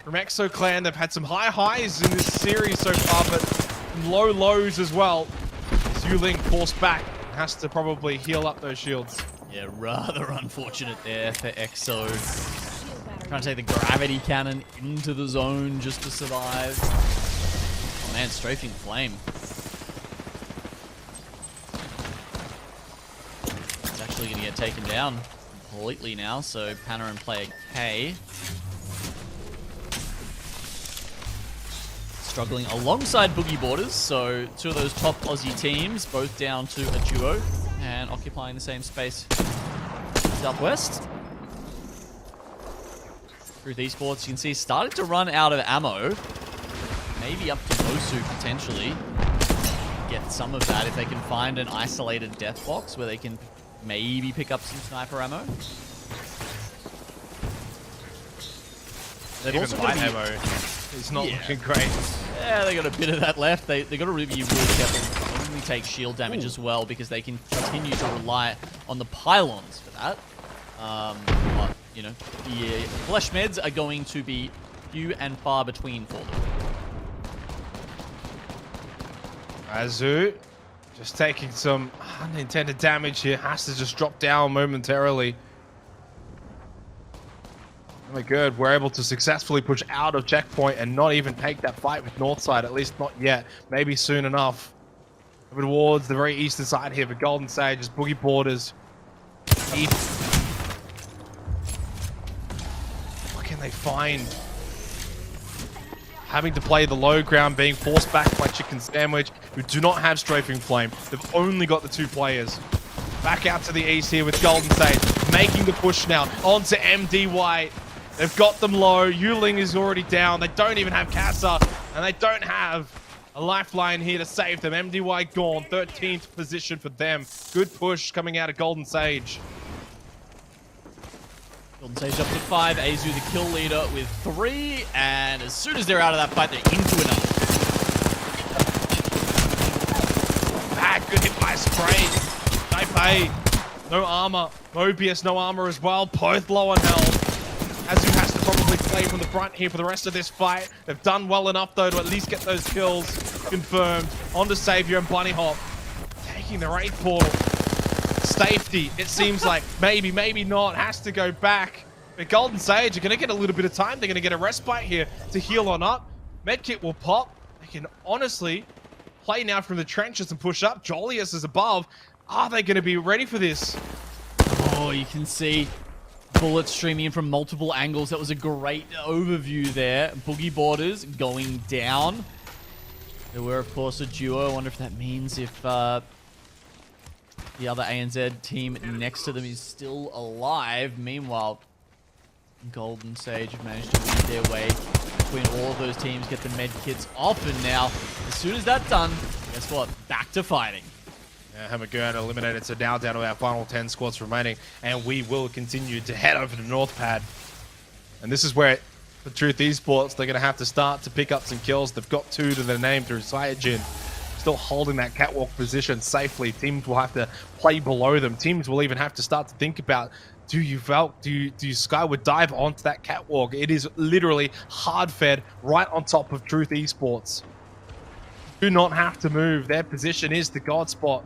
from EXO Clan. They've had some high highs in this series so far, but some low lows as well. Zuling forced back, has to probably heal up those shields. Yeah, rather unfortunate there for EXO. Trying to take the gravity cannon into the zone just to survive. Oh man, strafing flame. It's actually going to get taken down completely now, so Panna and player K struggling alongside Boogie Borders, so two of those top Aussie teams, both down to a duo and occupying the same space. Southwest. Through these sports, you can see starting to run out of ammo. Maybe up to Mosu potentially. Get some of that if they can find an isolated death box where they can maybe pick up some sniper ammo. Even light ammo is not looking great. Yeah, they got a bit of that left. They got to really be really careful. Only take shield damage as well because they can continue to rely on the pylons for that. But, you know, the flesh meds are going to be few and far between for them. Azu just taking some unintended damage here. Has to just drop down momentarily. Oh my god, we're able to successfully push out of checkpoint and not even take that fight with Northside, at least not yet. Maybe soon enough. Over towards the very eastern side here for Golden Sage as Boogie Borders. What can they find? Having to play the low ground, being forced back by Chicken Sandwich, who do not have Strafing Flame. They've only got the two players. Back out to the east here with Golden Sage, making the push now onto MDY. They've got them low. Yuling is already down. They don't even have Casa, and they don't have a lifeline here to save them. MDY gone, 13th position for them. Good push coming out of Golden Sage. Golden Sage up to 5. Azu the kill leader with 3. And as soon as they're out of that fight, they're into another. Ah, good hit by spray. Taipei, no armor. Mobius, no armor as well. Both low on health. Azu has to probably play from the front here for the rest of this fight. They've done well enough, though, to at least get those kills confirmed. On to Savior and Bunny Hop. Taking the raid portal. Safety, it seems like. Maybe, maybe not. Has to go back. But Golden Sage are going to get a little bit of time. They're going to get a respite here to heal on up. Medkit will pop. They can honestly play now from the trenches and push up. Jolius is above. Are they going to be ready for this? Oh, you can see bullets streaming in from multiple angles. That was a great overview there. Boogie Borders going down. They were, of course, a duo. I wonder if that means if the other ANZ team next to them is still alive. Meanwhile, Golden Sage have managed to lead their way between all of those teams, get the med kits off, and now, as soon as that's done, guess what? Back to fighting. Hammergurn eliminated, so now down to our final 10 squads remaining, and we will continue to head over to North Pad. And this is where, for Truth Esports, they're going to have to start to pick up some kills. They've got 2 to their name through Cyajin. Still holding that catwalk position safely. Teams will have to play below them. Teams will even have to start to think about, do you Skyward dive onto that catwalk? It is literally hard-fed right on top of Truth Esports. Do not have to move. Their position is the God spot.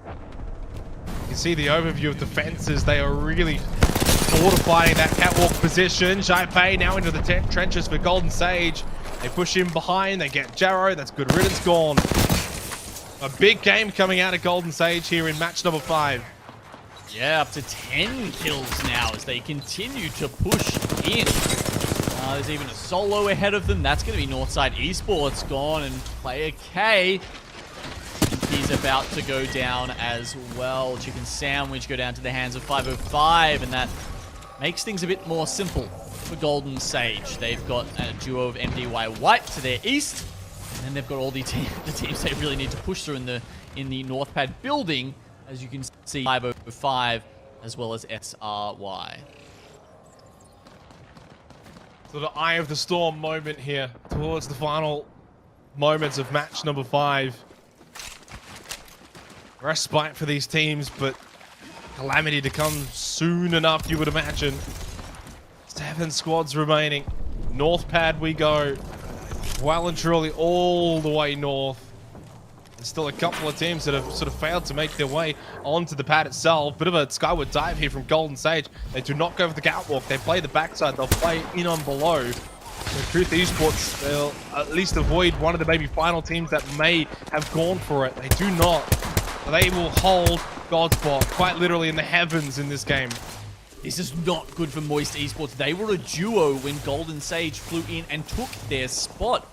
You can see the overview of defenses. They are really fortifying that catwalk position. Jaipe now into the trenches for Golden Sage. They push him behind. They get Jarrow. That's good riddance gone. A big game coming out of Golden Sage here in match number 5. Yeah, up to 10 kills now as they continue to push in. There's even a solo ahead of them. That's going to be Northside Esports gone, and player K, he's about to go down as well. Chicken Sandwich go down to the hands of 505, and that makes things a bit more simple for Golden Sage. They've got a duo of MDY White to their east, and then they've got all the teams they really need to push through in the North Pad building, as you can see 505 as well as SRY. So the eye of the storm moment here towards the final moments of match number 5. Respite for these teams, but calamity to come soon enough, you would imagine. 7 squads remaining. North Pad we go. Well and truly all the way north. There's still a couple of teams that have sort of failed to make their way onto the pad itself. Bit of a skyward dive here from Golden Sage. They do not go for the catwalk. They play the backside. They'll play in on below. With Truth Esports, they'll at least avoid one of the maybe final teams that may have gone for it. They do not. They will hold Godspot quite literally in the heavens in this game. This is not good for Moist Esports. They were a duo when Golden Sage flew in and took their spot.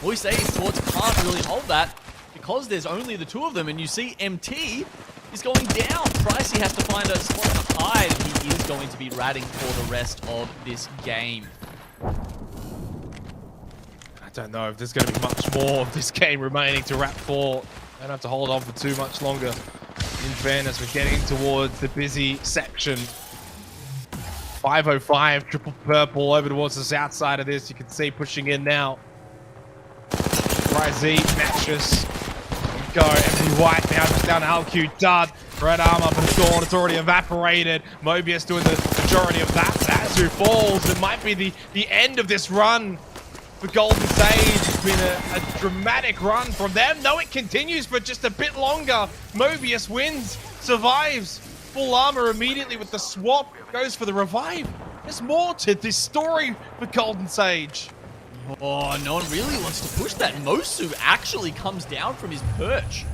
Moist Esports can't really hold that because there's only the two of them, and you see MT is going down. Pricey has to find a spot to hide, and he is going to be ratting for the rest of this game. I don't know if there's going to be much more of this game remaining to wrap for. They don't have to hold on for too much longer. In fairness, we're getting towards the busy section. 505, triple purple over towards the south side of this. You can see pushing in now. Ryz, Matches, go. Empty White now just down to LQ. Dud. Red armor, but it's gone. It's already evaporated. Mobius doing the majority of that. That's who falls. It might be the end of this run for Golden Sage. It's been a dramatic run from them. No, it continues for just a bit longer. Mobius wins, survives. Full armor immediately with the swap. Goes for the revive. There's more to this story for Golden Sage. Oh, no one really wants to push that. Mosu actually comes down from his perch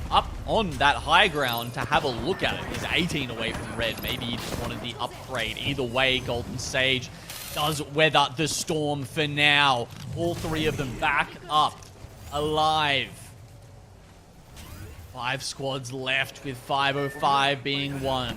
up on that high ground to have a look at it. He's 18 away from red. Maybe he just wanted the upgrade. Either way, Golden Sage does weather the storm for now. All three of them back up, alive. 5 squads left, with 505 being one.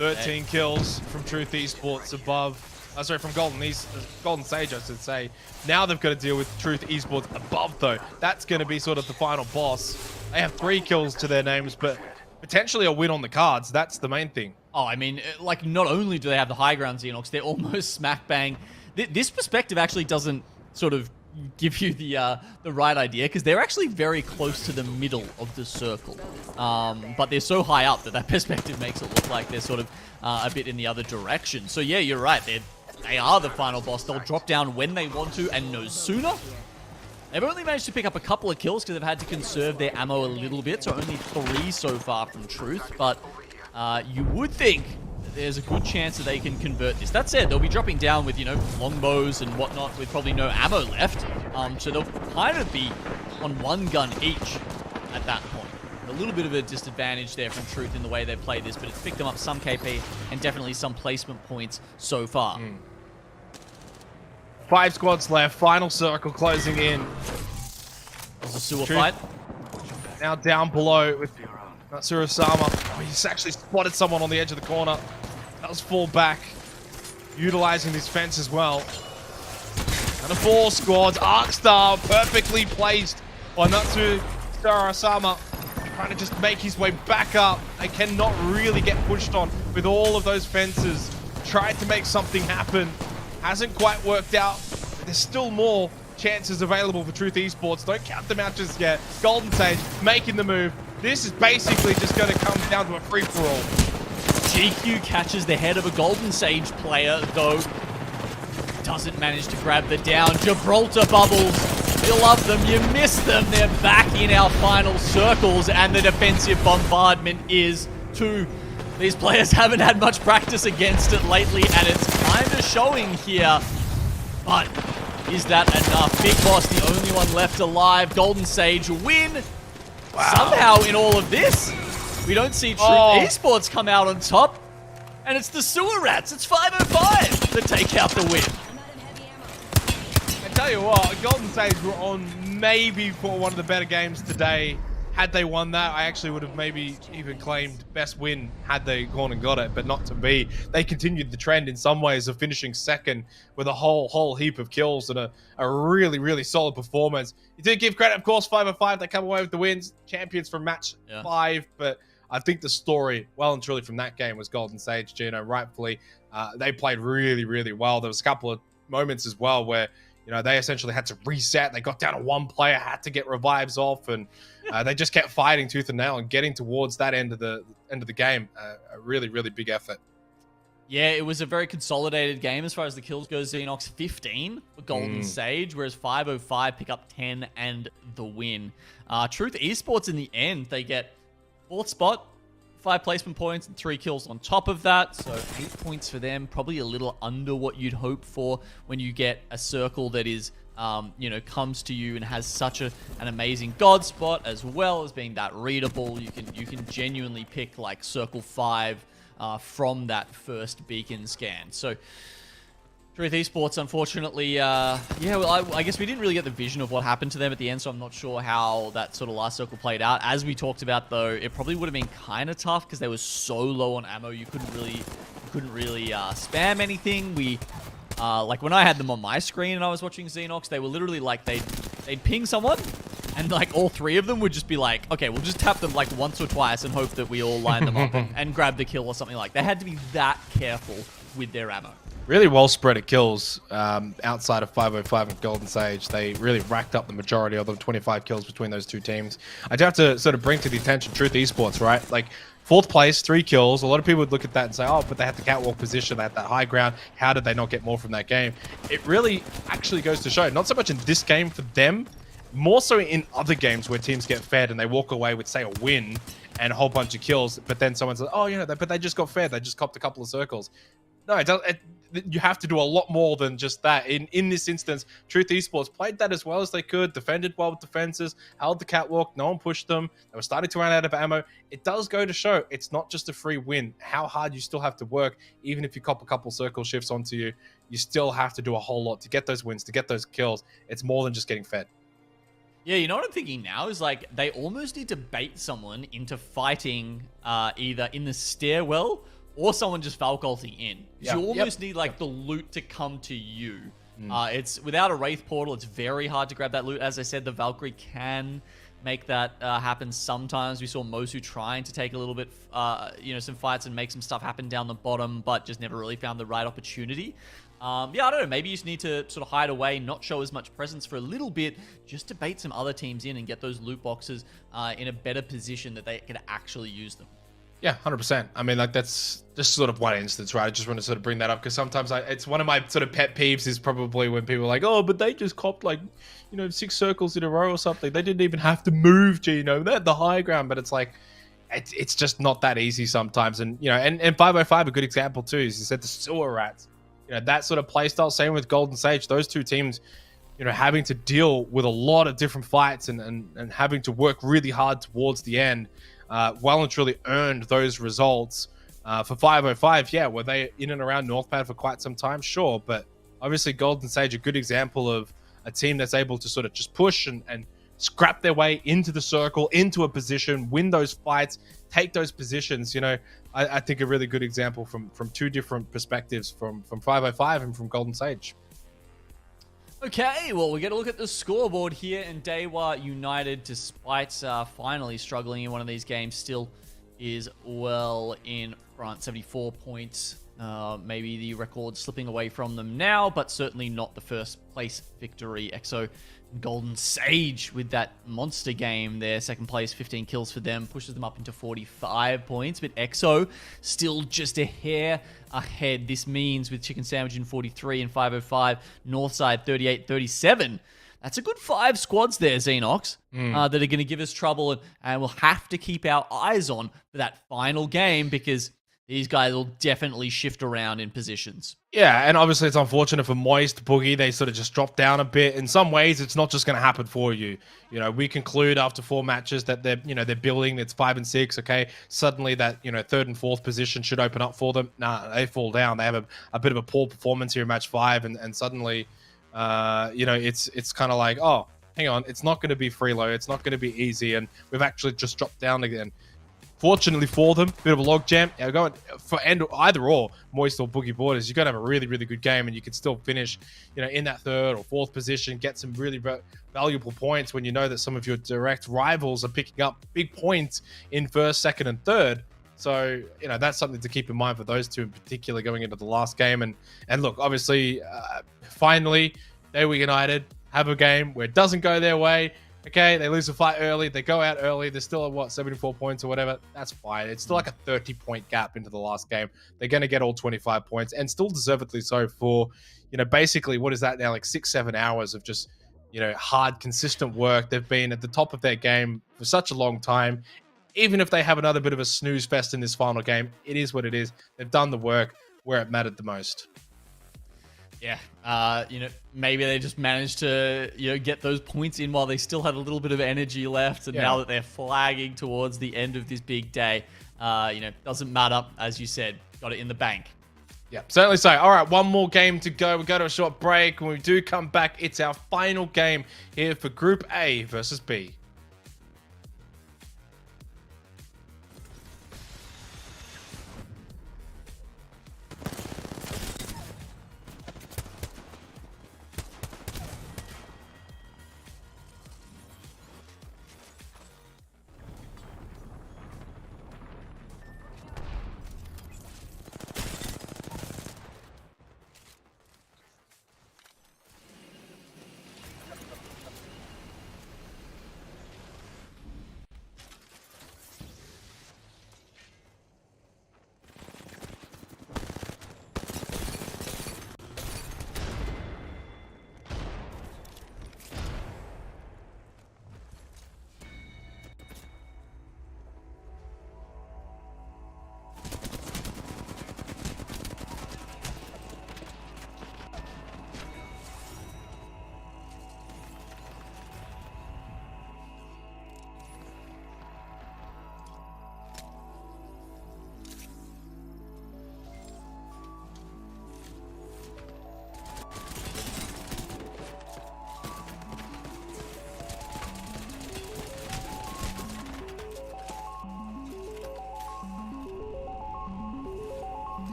13 kills from Truth Esports above. Sorry, from Golden Sage, I should say. Now they've got to deal with Truth Esports above, though. That's going to be sort of the final boss. They have 3 kills to their names, but potentially a win on the cards. That's the main thing. Oh, I mean, like, not only do they have the high ground Xenox, they're almost smack bang. This perspective actually doesn't sort of give you the right idea, because they're actually very close to the middle of the circle. But they're so high up that perspective makes it look like they're sort of a bit in the other direction. So yeah, you're right. They are the final boss. They'll drop down when they want to and no sooner. They've only managed to pick up a couple of kills because they've had to conserve their ammo a little bit. So only 3 so far from Truth. But you would think there's a good chance that they can convert this. That said, they'll be dropping down with, you know, longbows and whatnot with probably no ammo left. So they'll kind of be on 1 gun each at that point. A little bit of a disadvantage there from Truth in the way they play this, but it's picked them up some KP and definitely some placement points so far. 5 squads left. Final circle closing in. There's a sewer fight. Now down below with Natsuru-sama. Oh, he's actually spotted someone on the edge of the corner. That was fall back. Utilizing this fence as well. And a 4 squads. Arcstar perfectly placed by Natsuru-sama. Trying to just make his way back up. They cannot really get pushed on with all of those fences. Tried to make something happen. Hasn't quite worked out. There's still more chances available for Truth Esports. Don't count them out just yet. Golden Sage making the move. This is basically just going to come down to a free-for-all. GQ catches the head of a Golden Sage player, though doesn't manage to grab the down. Gibraltar bubbles. You love them, you miss them. They're back in our final circles, and the defensive bombardment is 2. These players haven't had much practice against it lately, and it's kind of showing here. But is that enough? Big Boss, the only one left alive. Golden Sage win. Wow. Somehow in all of this, we don't see Truth Esports come out on top. And it's the Sewer Rats. It's 505 that take out the win. I tell you what, Golden Sage were on maybe for one of the better games today. Had they won that, I actually would have maybe even claimed best win had they gone and got it, but not to be. They continued the trend in some ways of finishing second with a whole heap of kills and a really, really solid performance. You do give credit, of course, 505. They come away with the wins, champions from match 5, but I think the story, well and truly from that game, was Golden Sage, Gino, rightfully. They played really, really well. There was a couple of moments as well where, you know, they essentially had to reset. They got down to 1 player, had to get revives off, and they just kept fighting tooth and nail and getting towards that end of the game. A really, really big effort. Yeah, it was a very consolidated game as far as the kills goes. Xenox 15 for Golden Sage, whereas 505 pick up 10 and the win. Truth Esports in the end, they get 4th spot, 5 placement points, and 3 kills on top of that. So 8 points for them, probably a little under what you'd hope for when you get a circle that is, you know, comes to you and has such an amazing god spot, as well as being that readable. You can genuinely pick like circle 5 from that first beacon scan. So Truth Esports, unfortunately, yeah, well, I guess we didn't really get the vision of what happened to them at the end, so I'm not sure how that sort of last circle played out. As we talked about, though, it probably would have been kind of tough because they were so low on ammo. You couldn't really spam anything. Like when I had them on my screen and I was watching Xenox, they were literally like they'd ping someone, and like all 3 of them would just be like, okay, we'll just tap them like once or twice and hope that we all line them up and grab the kill or something like. They had to be that careful with their ammo. Really well spread of kills outside of 505 and Golden Sage. They really racked up the majority of them, 25 kills between those 2 teams. I do have to sort of bring to the attention Truth Esports, right? Like 4th place, 3 kills. A lot of people would look at that and say, oh, but they had the catwalk position, they had that high ground. How did they not get more from that game? It really actually goes to show, not so much in this game for them, more so in other games where teams get fed and they walk away with, say, a win and a whole bunch of kills, but then someone says, oh, you know, but they just got fed. They just copped a couple of circles. No, you have to do a lot more than just that. In this instance, Truth Esports played that as well as they could, defended well with defenses, held the catwalk, no one pushed them. They were starting to run out of ammo. It does go to show it's not just a free win. How hard you still have to work, even if you cop a couple circle shifts onto you, you still have to do a whole lot to get those wins, to get those kills. It's more than just getting fed. Yeah, you know what I'm thinking now is like they almost need to bait someone into fighting either in the stairwell or someone just Valk ulting in. You almost need like the loot to come to you. It's without a Wraith portal, it's very hard to grab that loot. As I said, the Valkyrie can make that happen sometimes. We saw Mosu trying to take a little bit, you know, some fights and make some stuff happen down the bottom, but just never really found the right opportunity. Yeah, I don't know. Maybe you just need to sort of hide away, not show as much presence for a little bit, just to bait some other teams in and get those loot boxes in a better position that they can actually use them. Yeah, 100%. I mean, like, that's just sort of one instance, right? I just want to sort of bring that up because sometimes it's one of my sort of pet peeves is probably when people are like, oh, but they just copped like, you know, 6 circles in a row or something. They didn't even have to move, Gino. They had the high ground, but it's like, it's just not that easy sometimes. And, you know, and 505, a good example too, is you said the sewer rats. You know, that sort of playstyle, same with Golden Sage, those 2 teams, you know, having to deal with a lot of different fights and having to work really hard towards the end, well and truly earned those results. For 505, yeah, were they in and around Northpad for quite some time? Sure, but obviously Golden Sage, a good example of a team that's able to sort of just push and scrap their way into the circle, into a position, win those fights, take those positions. You know, I think a really good example from 2 different perspectives, from 505 and from Golden Sage. Okay, well, we get a look at the scoreboard here, and Daewoo United, despite finally struggling in one of these games, still is well in front, 74 points. Maybe the record slipping away from them now, but certainly not the first place victory. EXO Golden Sage with that monster game there, second place, 15 kills for them, pushes them up into 45 points, but EXO still just a hair ahead. This means with Chicken Sandwich in 43 and 505, Northside 38-37. That's a good 5 squads there, Xenox, that are going to give us trouble, and we'll have to keep our eyes on for that final game because these guys will definitely shift around in positions. Yeah, and obviously it's unfortunate for Moist, Boogie. They sort of just dropped down a bit. In some ways, it's not just going to happen for you. You know, we conclude after 4 matches that they're building. It's 5 and 6. Okay, suddenly that 3rd and 4th position should open up for them. Nah, they fall down. They have a bit of a poor performance here in match 5, and suddenly, it's kind of like, oh, hang on, it's not going to be freeload. It's not going to be easy, and we've actually just dropped down again. Fortunately for them, bit of a log jam. Yeah, going for either or, Moist or Boogie Borders, you're going to have a really, really good game, and you can still finish, in that 3rd or 4th position, get some really valuable points when you know that some of your direct rivals are picking up big points in 1st, 2nd, and 3rd. So, that's something to keep in mind for those 2 in particular going into the last game. And look, obviously, finally, Daewoo United have a game where it doesn't go their way. Okay, they lose the fight early. They go out early. They're still at, what, 74 points or whatever. That's fine. It's still like a 30-point gap into the last game. They're going to get all 25 points, and still deservedly so for, basically, what is that now? Like 6-7 hours of just, hard, consistent work. They've been at the top of their game for such a long time. Even if they have another bit of a snooze fest in this final game, it is what it is. They've done the work where it mattered the most. Yeah, maybe they just managed to, get those points in while they still had a little bit of energy left. And now that they're flagging towards the end of this big day, doesn't matter. As you said, got it in the bank. Yeah, certainly so. All right, one more game to go. We'll go to a short break. When we do come back, it's our final game here for Group A versus B.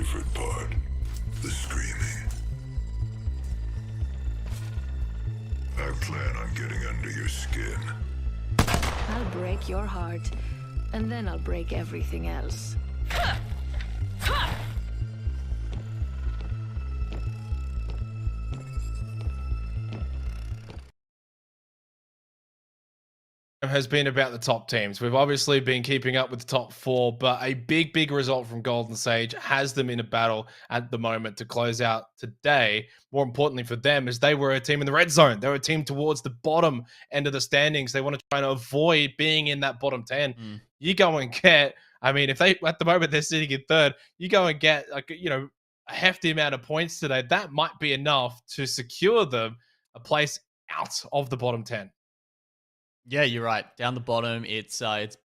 favorite part, the screaming. I plan on getting under your skin. I'll break your heart, and then I'll break everything else. Has been about the top teams. We've obviously been keeping up with the top 4, but a big result from Golden Sage has them in a battle at the moment to close out today. More importantly for them is they were a team in the red zone. They were a team towards the bottom end of the standings. They want to try and avoid being in that bottom 10. You go and get, I mean, if they, at the moment they're sitting in third, you go and get like, you know, a hefty amount of points today. That might be enough to secure them a place out of the bottom 10. Yeah, you're right. Down the bottom, it's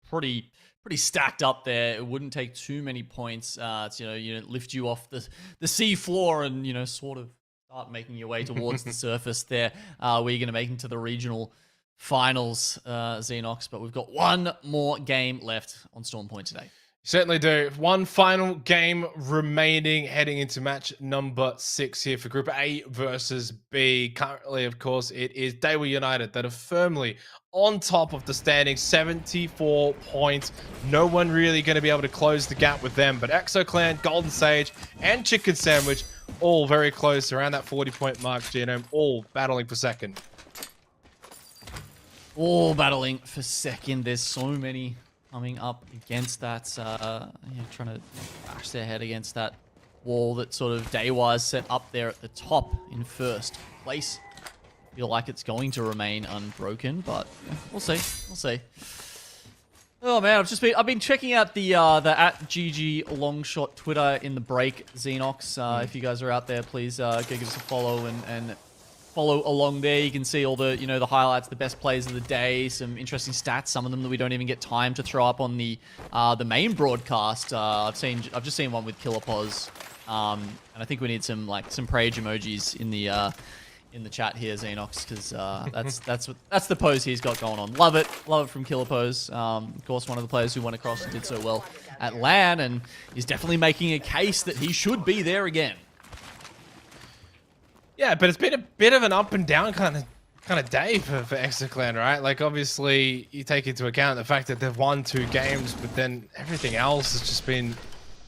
pretty stacked up there. It wouldn't take too many points to lift you off the sea floor and sort of start making your way towards the surface there. Where you're going to make into the regional finals, Xenox. But we've got one more game left on Storm Point today. Certainly do. One final game remaining heading into match number 6 here for Group A versus B. Currently, of course, it is Daewoo United that are firmly on top of the standings, 74 points. No one really going to be able to close the gap with them, but ExoClan, Golden Sage, and Chicken Sandwich all very close around that 40-point mark, Genome, all battling for second. All battling for second. There's so many coming up against that, trying to bash their head against that wall that sort of Daewoo's set up there at the top in first place. Feel like it's going to remain unbroken, but we'll see. We'll see. Oh man, I've been checking out the @GG Longshot Twitter in the break, Xenox. If you guys are out there, please go give us a follow and follow along there. You can see all the the highlights, the best plays of the day, some interesting stats, some of them that we don't even get time to throw up on the main broadcast. I've just seen one with Killerpos, and I think we need some praise emojis in the chat here, Xenox, because that's the pose he's got going on. Love it from Killerpos. Of course, one of the players who went across and did so well at LAN, and is definitely making a case that he should be there again. Yeah, but it's been a bit of an up and down kind of day for ExoClan, right? Like, obviously, you take into account the fact that they've won 2 games, but then everything else has just been,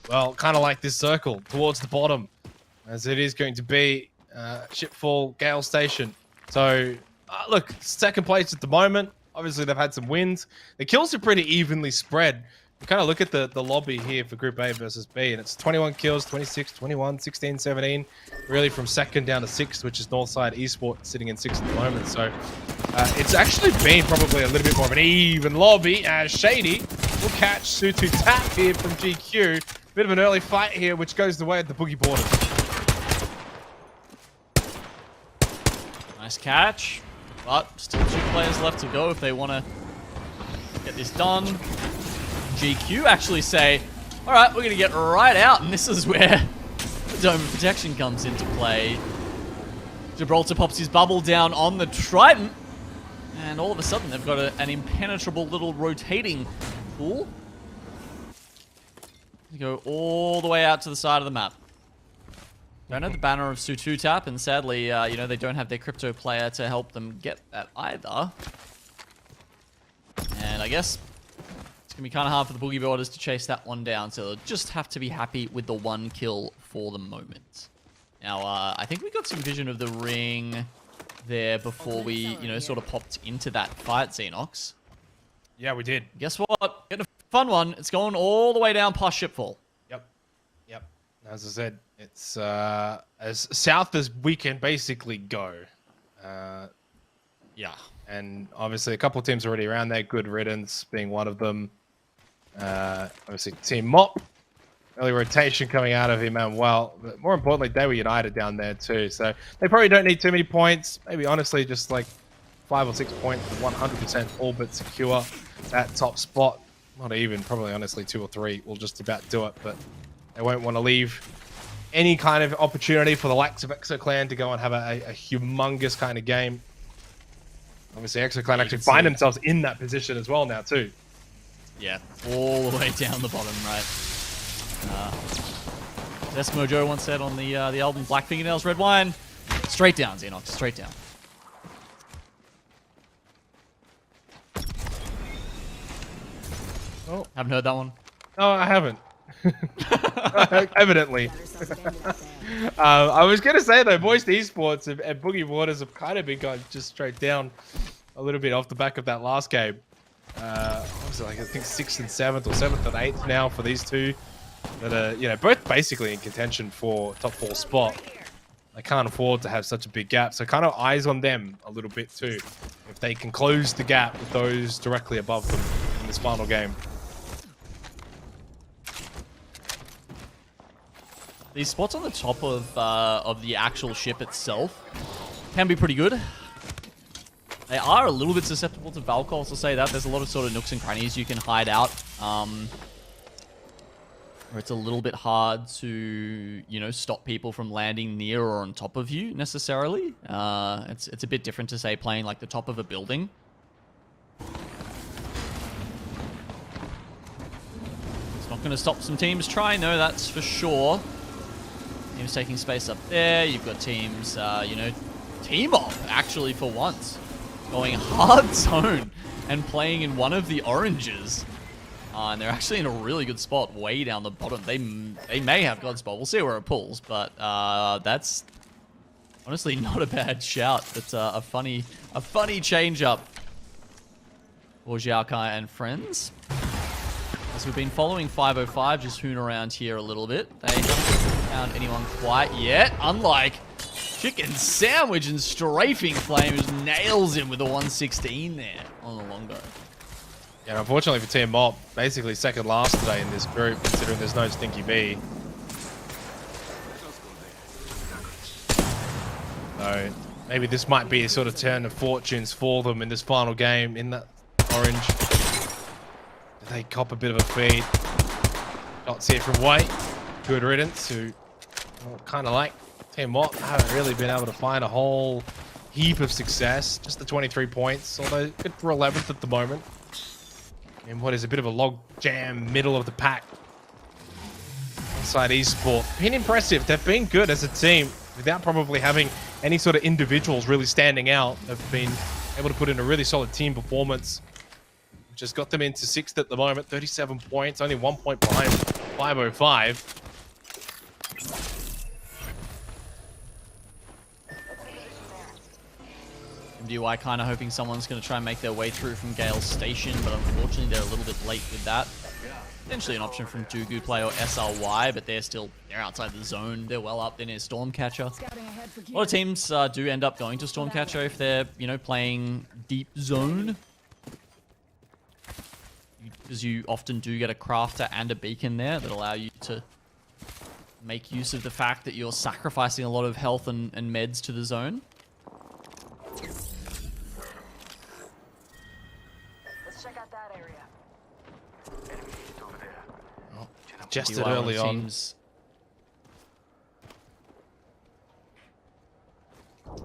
well, kind of like this circle towards the bottom, as it is going to be Shipfall, Gale Station. So, look, second place at the moment. Obviously, they've had some wins. The kills are pretty evenly spread. You kind of look at the lobby here for Group A versus B, and it's 21 kills, 26, 21, 16, 17. Really from second down to 6th, which is Northside Esports sitting in 6th at the moment. So it's actually been probably a little bit more of an even lobby, as Shady will catch Sutu Tap here from GQ. Bit of an early fight here, which goes the way of the Boogie Borders. Nice catch, but still 2 players left to go if they want to get this done. GQ actually say, all right, we're going to get right out, and this is where the Dome of Protection comes into play. Gibraltar pops his bubble down on the Trident, and all of a sudden they've got an impenetrable little rotating pool. They go all the way out to the side of the map. Don't have the banner of Sutu Tap, and sadly, they don't have their crypto player to help them get that either. And I guess it's going to be kind of hard for the Boogie Boarders to chase that one down, so they'll just have to be happy with the 1 kill for the moment. Now, I think we got some vision of the ring there before we, sort of popped into that fight, Xenox. Yeah, we did. Guess what? Getting a fun one. It's going all the way down past Shipfall. Yep. As I said, it's as south as we can basically go. Yeah. And obviously a couple of teams already around there, Good Riddance being one of them. Obviously Team Mop, early rotation coming out of Emmanuel, but more importantly, Daewoo United down there too. So they probably don't need too many points. Maybe honestly just like 5 or 6 points to 100% all but secure that top spot. Not even, probably honestly 2 or 3 will just about do it, but they won't want to leave any kind of opportunity for the likes of ExoClan to go and have a humongous kind of game. Obviously, ExoClan actually find themselves in that position as well now, too. Yeah, all the way down the bottom, right? As Mojo once said on the album Black Fingernails, Red Wine. Straight down, Xenox. Straight down. Oh, haven't heard that one. No, I haven't. Evidently. I was going to say, though, Moist Esports and Boogie Waters have kind of been going just straight down a little bit off the back of that last game. What was it, like, I think 6th and 7th or 7th and 8th now for these two that are, you know, both basically in contention for top 4 spot. They can't afford to have such a big gap, so kind of eyes on them a little bit too, if they can close the gap with those directly above them in this final game. These spots on the top of the actual ship itself can be pretty good. They are a little bit susceptible to Valkyries, I'll say that. There's a lot of sort of nooks and crannies you can hide out. Where it's a little bit hard to, you know, stop people from landing near or on top of you, necessarily. It's a bit different to, say, playing, like, the top of a building. It's not going to stop some teams trying, though, that's for sure. Teams taking space up there. You've got teams, you know, team up, actually, for once. Going hard zone and playing in one of the oranges. And they're actually in a really good spot way down the bottom. They may have God's Ball. We'll see where it pulls, but that's honestly not a bad shout. It's a funny change up for Xiaokai and friends. As we've been following 505 just hoon around here a little bit. They haven't found anyone quite yet. Unlike Chicken Sandwich and Strafing Flame, just nails him with a 116 there on the longbow. Yeah, unfortunately for Team Mop, basically second last today in this group, considering there's no Stinky B. So maybe this might be a sort of turn of fortunes for them in this final game in that orange. They cop a bit of a feed. Not see it from White. Good riddance, who kind of like Team Mop haven't really been able to find a whole heap of success. Just the 23 points, although good for 11th at the moment. In what is a bit of a log jam middle of the pack. Inside Esport. Been impressive. They've been good as a team without probably having any sort of individuals really standing out. They've been able to put in a really solid team performance. Which has got them into 6th at the moment. 37 points. Only 1 point behind 505. MDY kind of hoping someone's going to try and make their way through from Gale's station, but unfortunately they're a little bit late with that. Potentially an option from Dugu Play or SLY, but they're outside the zone. They're well up. They're near Stormcatcher. A lot of teams do end up going to Stormcatcher if they're, you know, playing deep zone. Because you often do get a crafter and a beacon there that allow you to make use of the fact that you're sacrificing a lot of health and meds to the zone. Just early on.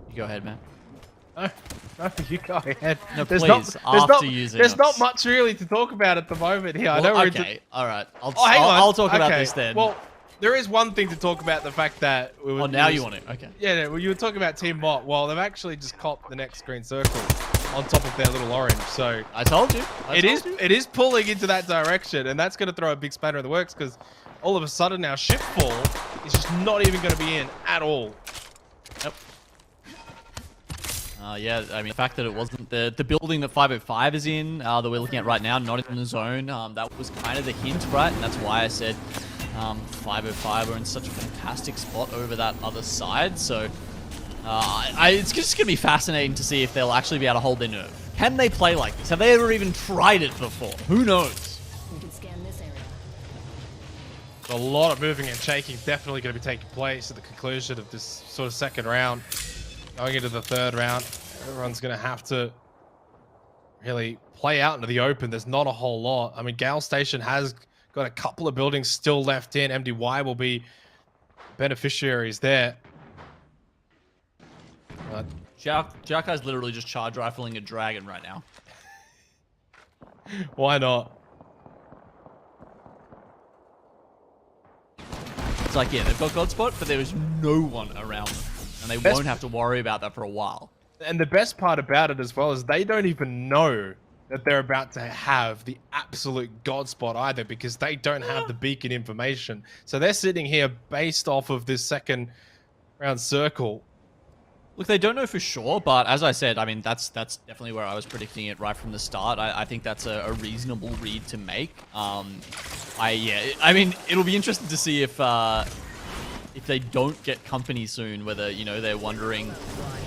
You go ahead, man. No, you go ahead. No, there's not much really to talk about at the moment here. Well, I know okay, all right. I'll talk about this then. Well, there is one thing to talk about, the fact that... now you want it, okay. Yeah, well, you were talking about Team Mott. Well, they've actually just copped the next green circle on top of their little orange, so... I told you. It is pulling into that direction, and that's going to throw a big spanner in the works, because all of a sudden now Shipfall is just not even going to be in at all. Yep. Yeah, I mean, the fact that it wasn't the building that 505 is in, that we're looking at right now, not in the zone, that was kind of the hint, right? And that's why I said 505 are in such a fantastic spot over that other side. So it's just going to be fascinating to see if they'll actually be able to hold their nerve. Can they play like this? Have they ever even tried it before? Who knows? We can scan this area. A lot of moving and shaking definitely going to be taking place at the conclusion of this sort of second round. Going into the third round, everyone's going to have to really play out into the open. There's not a whole lot. I mean, Gale Station has got a couple of buildings still left in. MDY will be beneficiaries there. Jiakai's literally just charge rifling a dragon right now. Why not? It's like, yeah, they've got Godspot, but there is no one around them. And they won't have to worry about that for a while. And the best part about it as well is they don't even know that they're about to have the absolute god spot either, because they don't have the beacon information. So they're sitting here based off of this second round circle. Look, they don't know for sure, but as I said, I mean, that's definitely where I was predicting it right from the start. I think that's a reasonable read to make. I mean, it'll be interesting to see if they don't get company soon, whether, you know, they're wondering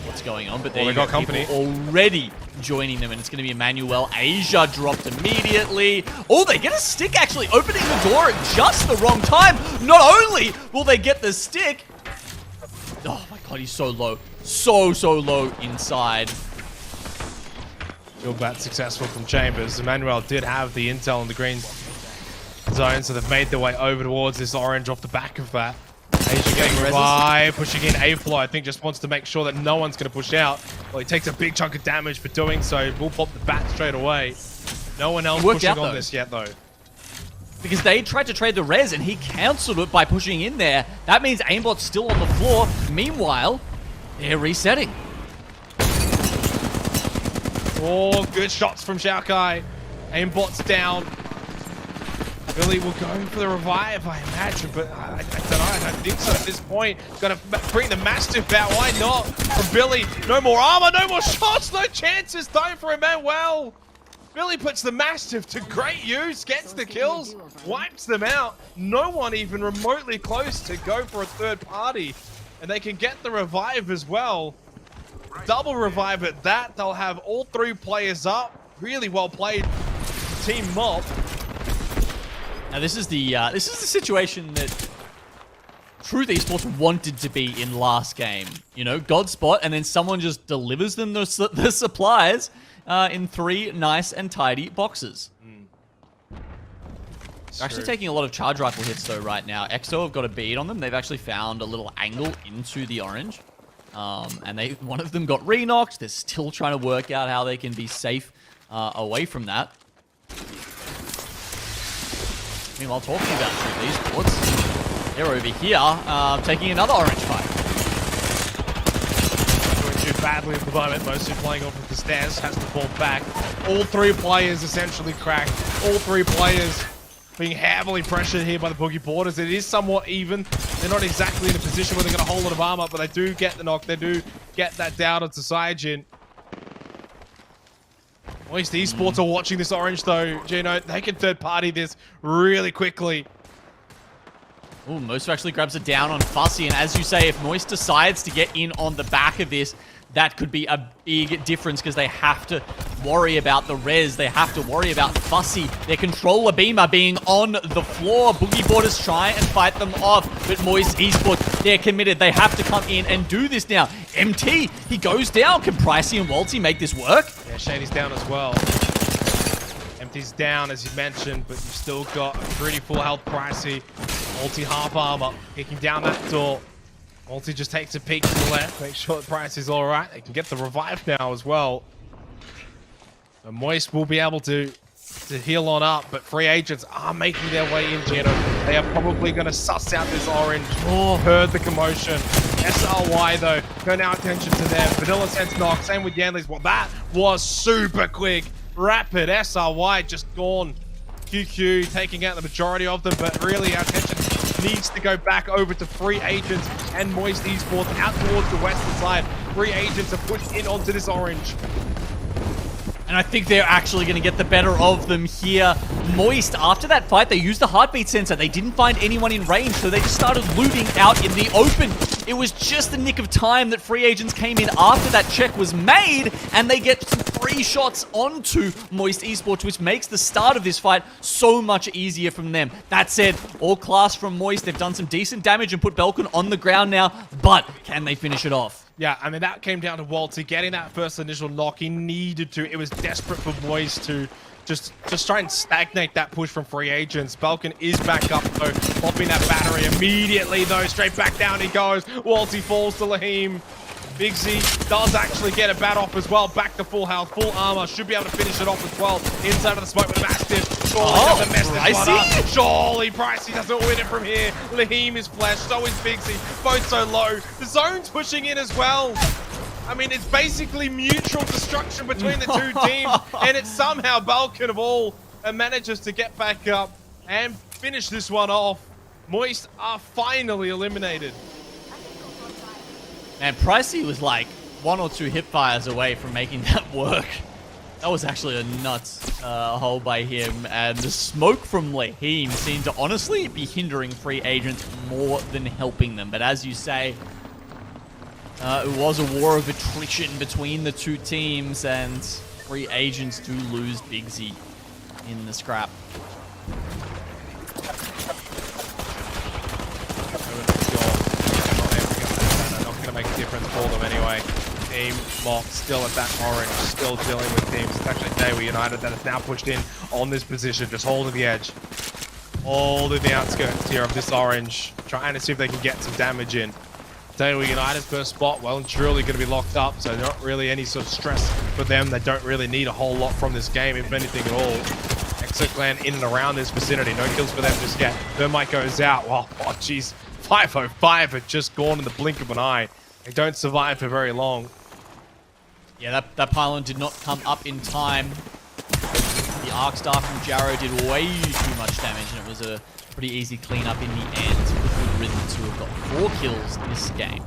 what's going on. But they got company already joining them, and it's going to be Emmanuel. Asia dropped immediately. Oh, they get a stick, actually, opening the door at just the wrong time. Not only will they get the stick, oh my god, he's so low. So low inside. Field bat successful from Chambers. Emmanuel did have the intel in the green zone, so they've made their way over towards this orange off the back of that. Asia getting revived, pushing in. A-Fly, I think, just wants to make sure that no one's going to push out. Well, he takes a big chunk of damage for doing so. We'll pop the bat straight away. No one else pushing on this yet, though. Because they tried to trade the res, and he cancelled it by pushing in there. That means aimbot's still on the floor. Meanwhile, they're resetting. Oh, good shots from Xiaokai. Aimbot's down. Billy will go for the revive, I imagine, but I don't know. I don't think so at this point. Got to bring the Mastiff out. Why not? From Billy, no more armor, no more shots, no chances though for Emmanuel. Billy puts the Mastiff to great use, gets the kills, wipes them out. No one even remotely close to go for a third party. And they can get the revive as well. Double revive at that. They'll have all three players up. Really well played, Team Mob. Now this is the situation that Truth Esports wanted to be in last game. You know, Godspot, and then someone just delivers them the supplies in 3 nice and tidy boxes. They're actually taking a lot of charge rifle hits though right now. EXO have got a bead on them. They've actually found a little angle into the orange. And one of them got re-knocked. They're still trying to work out how they can be safe away from that. Meanwhile, talking about Truth Esports, they're over here taking another orange fight. Doing too badly at the moment. Mostly playing off of the stairs. Has to fall back. All three players essentially cracked. All three players being heavily pressured here by the Boogie Boarders. It is somewhat even. They're not exactly in a position where they're going to hold a lot of armor, but they do get the knock. They do get that down onto Saiyajin. Moist Esports are watching this orange though, Gino. They can third party this really quickly. Oh, Moist actually grabs it down on Fussy, and as you say, if Moist decides to get in on the back of this, that could be a big difference because they have to worry about the res. They have to worry about Fussy. Their controller beamer being on the floor. Boogie Boarders try and fight them off, but Moist Esports, they're committed. They have to come in and do this now. MT, he goes down. Can Pricey and Walty make this work? Yeah, Shady's down as well. MT's down, as you mentioned, but you've still got a pretty full health Pricey. Walty half armor, kicking down that door. Walty just takes a peek to the left, make sure that Price is all right. They can get the revive now as well. So Moist will be able to heal on up, but free agents are making their way in, Gino. They are probably going to suss out this orange. Oh, heard the commotion. SRY, though, turn our attention to them. Vanilla Sense knock, same with Yanley's. Well, that was super quick. Rapid. SRY just gone. QQ taking out the majority of them, but really our attention needs to go back over to free agents and Moist Esports out towards the western side. Free agents are pushed in onto this orange. And I think they're actually going to get the better of them here. Moist, after that fight, they used the heartbeat sensor. They didn't find anyone in range, so they just started looting out in the open. It was just the nick of time that free agents came in after that check was made, and they get some free shots onto Moist Esports, which makes the start of this fight so much easier from them. That said, all class from Moist. They've done some decent damage and put Belkin on the ground now, but can they finish it off? Yeah, I mean, that came down to Walty getting that first initial knock. He needed to. It was desperate for Moist to just try and stagnate that push from free agents. Belkin is back up, though, popping that battery immediately, though. Straight back down he goes. Walty falls to Lahim. Big Z does actually get a bat off as well. Back to full health, full armor. Should be able to finish it off as well. Inside of the smoke with Mastiff. Surely doesn't mess this one up. Pricey? Surely Pricey doesn't win it from here. Lahim is flashed, so is Bigsy. Both so low. The zone's pushing in as well. I mean, it's basically mutual destruction between the two teams, and it's somehow Balkan of all manages to get back up and finish this one off. Moist are finally eliminated. And Pricey was like 1 or 2 hip fires away from making that work. That was actually a nuts hole by him, and the smoke from Lahim seemed to honestly be hindering free agents more than helping them. But as you say, it was a war of attrition between the two teams, and free agents do lose Bigsy in the scrap. Not going to make a difference for them anyway. Team Mock still at that orange, still dealing with teams. It's actually Daewoo United that is now pushed in on this position, just holding the edge. Holding the outskirts here of this orange, trying to see if they can get some damage in. Daewoo United's first spot, well and truly going to be locked up, so not really any sort of stress for them. They don't really need a whole lot from this game, if anything at all. ExoClan in and around this vicinity, no kills for them just yet. Thermite goes out, well, oh jeez, 505 had just gone in the blink of an eye. They don't survive for very long. Yeah, that pylon did not come up in time. The Arc Star from Jarrow did way too much damage, and it was a pretty easy cleanup in the end with Good Riddance, who have got 4 kills this game.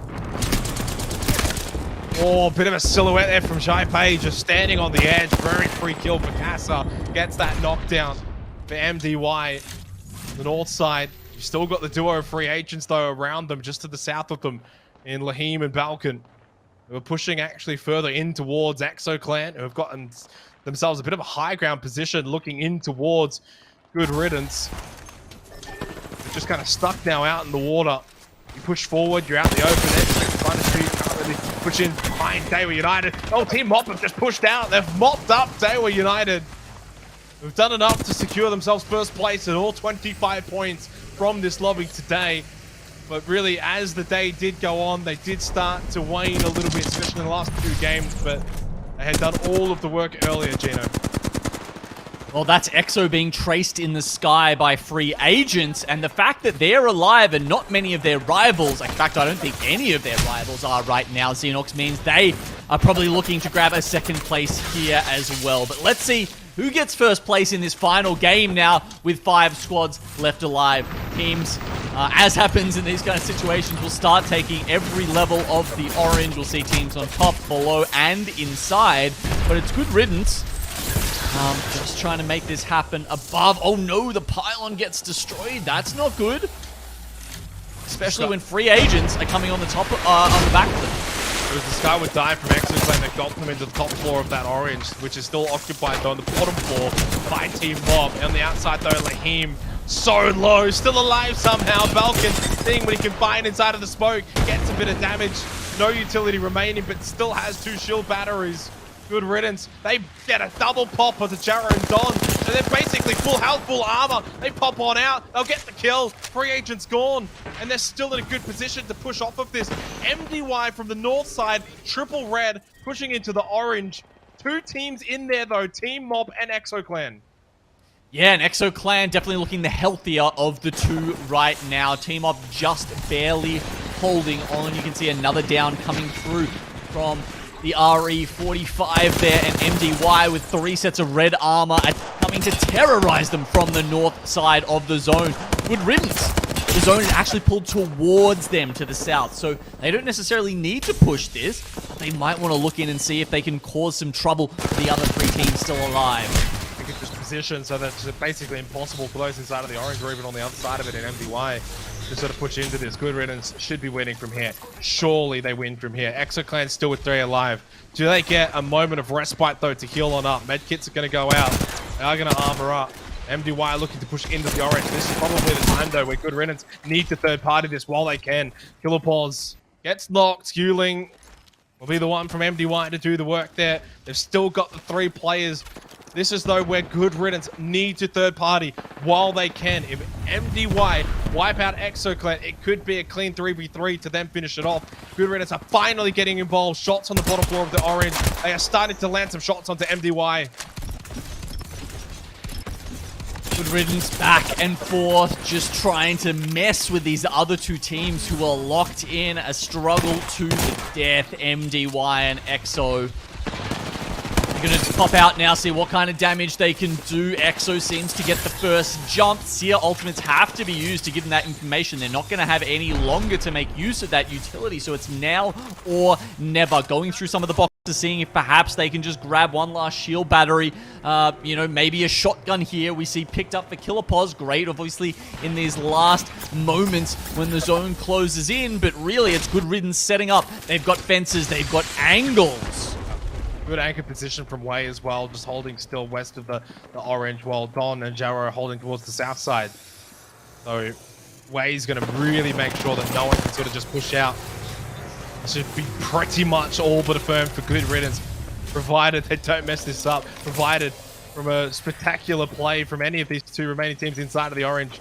Oh, a bit of a silhouette there from Shai Pei, just standing on the edge. Very free kill for Casa. Gets that knockdown for MDY. The north side, you've still got the duo of free agents, though, around them, just to the south of them, in Lahim and Balkan. Who are pushing actually further in towards ExoClan, who have gotten themselves a bit of a high ground position, looking in towards Good Riddance. They're just kind of stuck now out in the water. You push forward, you're out in the open edge, trying to shoot, can't really push in behind Daewoo United. Oh, Team Mop have just pushed out. They've mopped up Daewoo United. Who've done enough to secure themselves first place at all 25 points from this lobby today. But really, as the day did go on, they did start to wane a little bit, especially in the last 2 games, but they had done all of the work earlier, Gino. Well, that's Exo being traced in the sky by free agents, and the fact that they're alive and not many of their rivals, in fact, I don't think any of their rivals are right now, Xenox, means they are probably looking to grab a second place here as well. But let's see who gets first place in this final game now with 5 squads left alive. Teams, as happens in these kind of situations, will start taking every level of the orange. We'll see teams on top, below, and inside. But it's Good Riddance. Just trying to make this happen above. Oh no, the pylon gets destroyed. That's not good. Especially when free agents are coming on the top, on the back of them. It was the Sky would die from ExoClan that got them into the top floor of that orange, which is still occupied though on the bottom floor by Team Mob. On the outside though, Lahim so low, still alive somehow. Balkan seeing what he can find inside of the smoke, gets a bit of damage. No utility remaining, but still has 2 shield batteries. Good Riddance. They get a double pop onto Jarrow and Don. So they're basically full health, full armor. They pop on out. They'll get the kill. Free agent's gone. And they're still in a good position to push off of this. MDY from the north side, triple red, pushing into the orange. 2 teams in there though, Team Mob and ExoClan. Yeah, and ExoClan definitely looking the healthier of the 2 right now. Team Mob just barely holding on. You can see another down coming through from the RE45 there, and MDY with 3 sets of red armor coming to terrorize them from the north side of the zone. Good Riddance. The zone is actually pulled towards them to the south, so they don't necessarily need to push this, but they might want to look in and see if they can cause some trouble for the other 3 teams still alive. They could just position so that it's basically impossible for those inside of the orange or even on the other side of it in MDY to sort of push into this. Good Riddance should be winning from here. Surely they win from here. ExoClan still with 3 alive. Do they get a moment of respite though to heal on up? Medkits are going to go out. They are going to armor up. MDY looking to push into the orange. This is probably the time though where Good Riddance need to third party this while they can. Killer Paws gets knocked. Skewling will be the one from MDY to do the work there. They've still got the 3 players. This is though where Good Riddance need to third party while they can. If MDY wipe out ExoClan, it could be a clean 3v3 to then finish it off. Good Riddance are finally getting involved. Shots on the bottom floor of the orange. They are starting to land some shots onto MDY. Good riddance back and forth, just trying to mess with these other two teams who are locked in a struggle to the death. MDY and EXO. They're going to pop out now, see what kind of damage they can do. EXO seems to get the first jump. Seer ultimates have to be used to give them that information. They're not going to have any longer to make use of that utility, so it's now or never. Going through some of the boxes, seeing if perhaps they can just grab one last shield battery. You know, maybe a shotgun here. We see picked up for Killerpos. Great, obviously, in these last moments when the zone closes in, but really it's good riddance setting up. They've got fences, they've got angles. Good anchor position from Wei as well, just holding still west of the orange, while Don and Jaro are holding towards the south side. So Wei's going to really make sure that no one can sort of just push out. It should be pretty much all but affirmed for good riddance, provided they don't mess this up, provided from a spectacular play from any of these two remaining teams inside of the orange.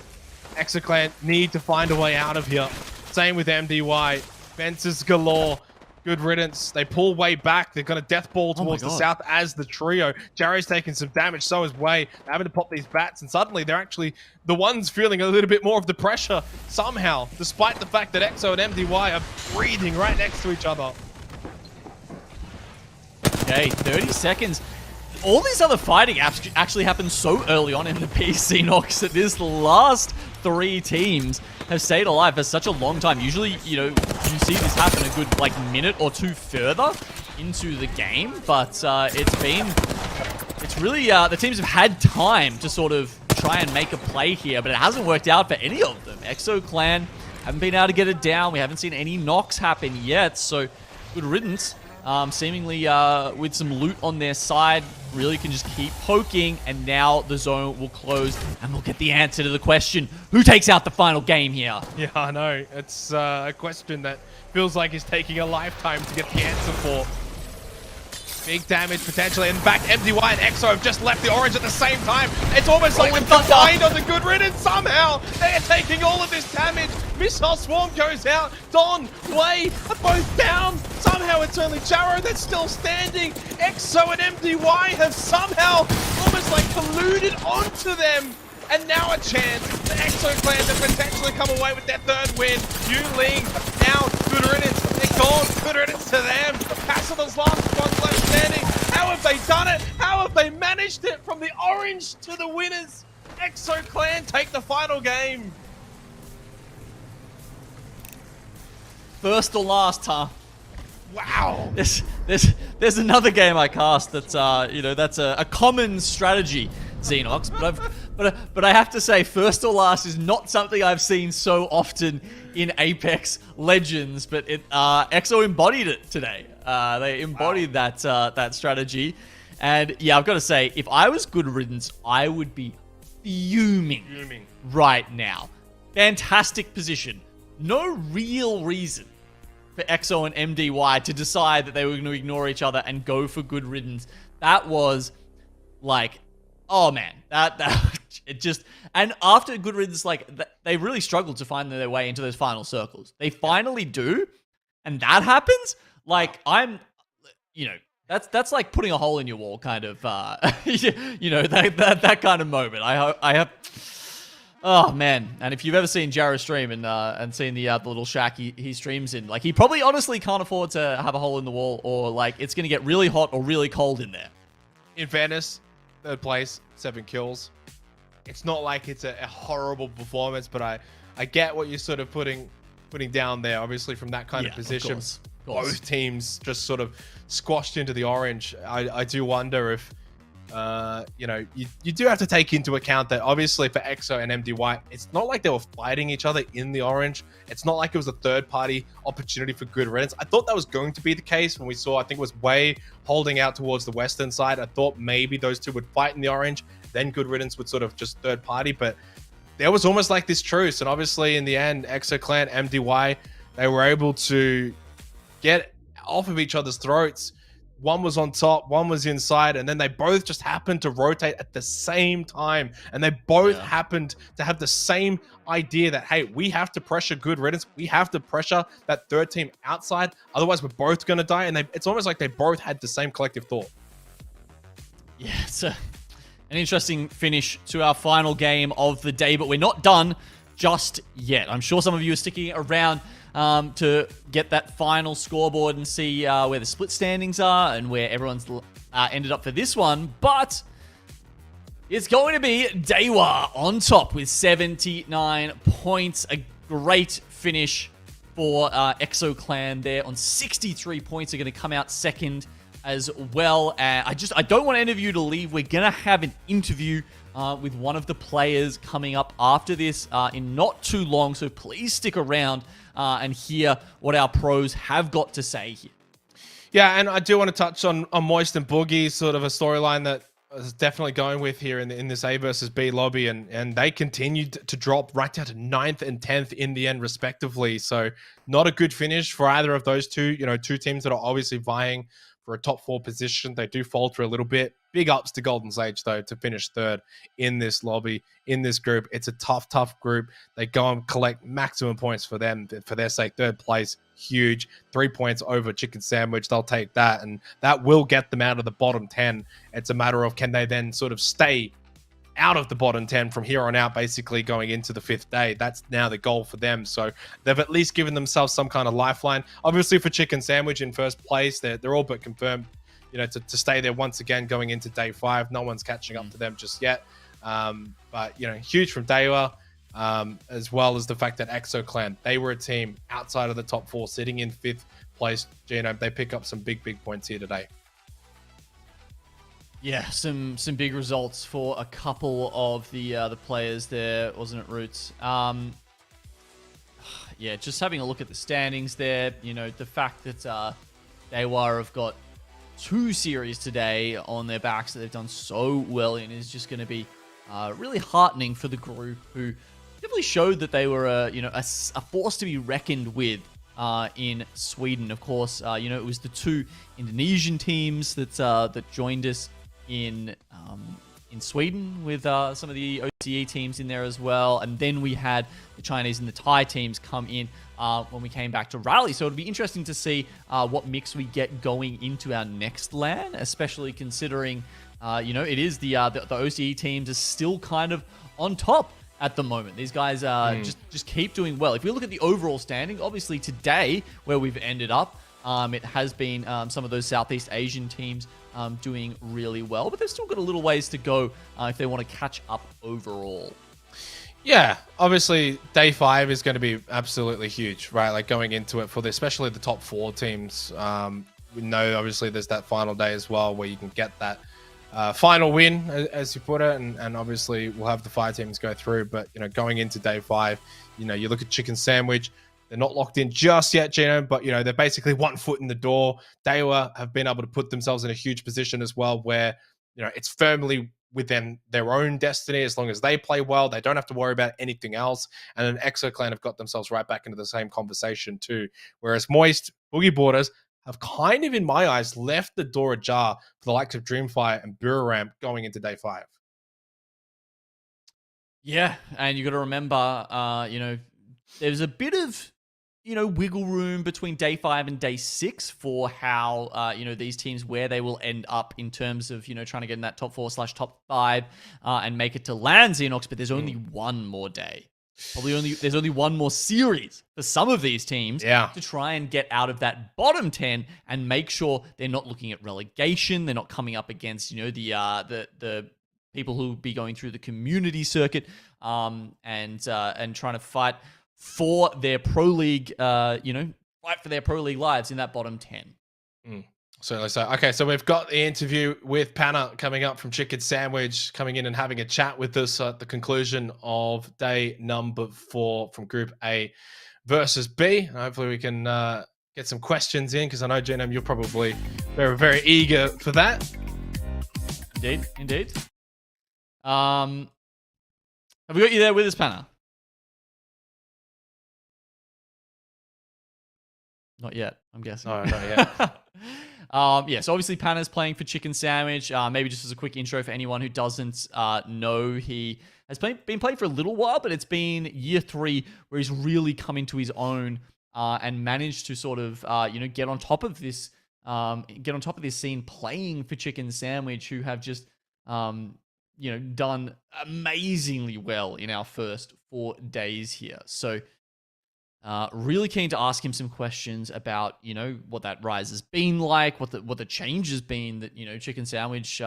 EXO need to find a way out of here. Same with MDY. Fences galore. Good riddance. They pull Wei back. They're going to death ball towards the south as the trio. Jaro's taking some damage. So is Wei. They're having to pop these bats. And suddenly they're actually the ones feeling a little bit more of the pressure somehow, despite the fact that EXO and MDY are breathing right next to each other. Okay, 30 seconds. All these other fighting actually happened so early on in the PC, Nox, that this last three teams have stayed alive for such a long time. Usually, you know, you see this happen a good, like, minute or two further into the game, but it's really, the teams have had time to sort of try and make a play here, but it hasn't worked out for any of them. EXO Clan haven't been able to get it down. We haven't seen any knocks happen yet, so good riddance. Seemingly with some loot on their side, really can just keep poking, and now the zone will close, and we'll get the answer to the question, who takes out the final game here? Yeah, I know. It's a question that feels like it's taking a lifetime to get the answer for. Big damage potentially, and in fact, MDY and EXO have just left the orange at the same time. It's almost like we've combined on the good riddance somehow. They are taking all of this damage. Missile Swarm goes out. Don, Wei are both down. Somehow it's only Jaro that's still standing. EXO and MDY have somehow almost like colluded onto them. And now a chance for EXO Clan to potentially come away with their third win. Yu Ling, now good riddance. They're gone. Good riddance to them. Cassidy's last ones left standing. How have they done it? How have they managed it from the orange to the winners? EXO Clan take the final game. First or last, huh? Wow. There's another game I cast that's you know, that's a common strategy, Xenox, but I have to say, first or last is not something I've seen so often in Apex Legends, but EXO embodied it today. They embodied that strategy, and yeah, I've got to say, if I was good riddance, I would be fuming right now. Fantastic position. No real reason for EXO and MDY to decide that they were going to ignore each other and go for good riddance. That was like, oh man, that it just, and after good riddance, like they really struggled to find their way into those final circles. They finally do, and that happens. Like you know, that's like putting a hole in your wall, kind of. You know, that kind of moment. I have. Oh man! And if you've ever seen Jaro stream and seen the little shack he streams in, like he probably honestly can't afford to have a hole in the wall, or like it's gonna get really hot or really cold in there. In fairness, third place, 7 kills. It's not like it's a horrible performance, but I get what you're sort of putting down there. Obviously, from that kind of position, of course. Both teams just sort of squashed into the orange. I do wonder if. You know, you do have to take into account that obviously for EXO and MDY, it's not like they were fighting each other in the orange. It's not like it was a third-party opportunity for good riddance. I thought that was going to be the case when we saw, I think it was Wei holding out towards the western side. I thought maybe those two would fight in the orange, then good riddance would sort of just third-party, but there was almost like this truce. And obviously in the end, EXO Clan, MDY, they were able to get off of each other's throats. One was on top, one was inside, and then they both just happened to rotate at the same time. And they both happened to have the same idea that, hey, we have to pressure good riddance. We have to pressure that third team outside. Otherwise, we're both going to die. And it's almost like they both had the same collective thought. Yeah, An interesting finish to our final game of the day, but we're not done just yet. I'm sure some of you are sticking around to get that final scoreboard and see where the split standings are and where everyone's ended up for this one, but it's going to be Daewoo on top with 79 points. A great finish for Exo Clan there on 63 points. They're going to come out second as well. I don't want any of you to leave. We're going to have an interview with one of the players coming up after this in not too long, so please stick around and hear what our pros have got to say here. Yeah, and I do want to touch on Moist and Boogie, sort of a storyline that is definitely going with here in this A versus B lobby, and they continued to drop right down to 9th and 10th in the end, respectively. So not a good finish for either of those two. You know, two teams that are obviously vying for a top 4 position. They do falter a little bit. Big ups to Golden Sage, though, to finish 3rd in this lobby, in this group. It's a tough group. They go and collect maximum points for them. For their sake, 3rd place, huge. 3 points over Chicken Sandwich. They'll take that, and that will get them out of the bottom 10. It's a matter of can they then sort of stay out of the bottom 10 from here on out, basically going into the 5th day. That's now the goal for them. So they've at least given themselves some kind of lifeline. Obviously for Chicken Sandwich in 1st place, they're all but confirmed, you know, to stay there once again going into day 5. No one's catching up to them just yet. But, you know, huge from Daewoo, as well as the fact that Exo Clan, they were a team outside of the top 4, sitting in 5th place. Genome, they pick up some big points here today. Yeah, some big results for a couple of the players there, wasn't it, Roots? Yeah, just having a look at the standings there, you know, the fact that Daewoo have got 2 series today on their backs that they've done so well in is just going to be really heartening for the group, who definitely showed that they were a force to be reckoned with in Sweden. Of course, you know, it was the 2 Indonesian teams that joined us in Sweden, with some of the OCE teams in there as well, and then we had the Chinese and the Thai teams come in when we came back to Rally. So it'll be interesting to see what mix we get going into our next LAN, especially considering you know, it is the OCE teams are still kind of on top at the moment. These guys just keep doing well. If we look at the overall standing, obviously today where we've ended up, it has been some of those Southeast Asian teams doing really well, but they've still got a little ways to go if they want to catch up overall. Yeah, obviously day 5 is going to be absolutely huge, right? Like going into it for especially the top 4 teams. We know obviously there's that final day as well where you can get that final win, as you put it, and obviously we'll have the 5 teams go through. But you know, going into day 5, you know, you look at Chicken Sandwich. They're not locked in just yet, Gino, but, you know, they're basically 1 foot in the door. Daewoo have been able to put themselves in a huge position as well where, you know, it's firmly within their own destiny. As long as they play well, they don't have to worry about anything else. And then Exo Clan have got themselves right back into the same conversation too. Whereas Moist, Boogie Borders have kind of, in my eyes, left the door ajar for the likes of Dreamfire and Buriram going into day 5. Yeah, and you got to remember, you know, there's a bit of, you know, wiggle room between day 5 and day 6 for how, you know, these teams, where they will end up in terms of, you know, trying to get in that top 4/top 5 and make it to LAN Xenox, but there's only one more day. There's only one more series for some of these teams to try and get out of that bottom 10 and make sure they're not looking at relegation. They're not coming up against, you know, the people who will be going through the community circuit and trying to fight for their pro league, you know, fight for their pro league lives in that bottom 10. Certainly so. Okay, so we've got the interview with Panna coming up from Chicken Sandwich, coming in and having a chat with us at the conclusion of day number 4 from Group A versus B. Hopefully we can get some questions in, because I know, Genome, you're probably very, very eager for that. Indeed. Have we got you there with us, Panna? Not yet, I'm guessing. No, not yet. Yeah, so obviously Panna's playing for Chicken Sandwich. Maybe just as a quick intro for anyone who doesn't know, he has been playing for a little while, but it's been year 3 where he's really come into his own and managed to sort of, you know, get on top of this scene playing for Chicken Sandwich, who have just done amazingly well in our first 4 days here. So really keen to ask him some questions about, what that rise has been like, what the change has been that, Chicken Sandwich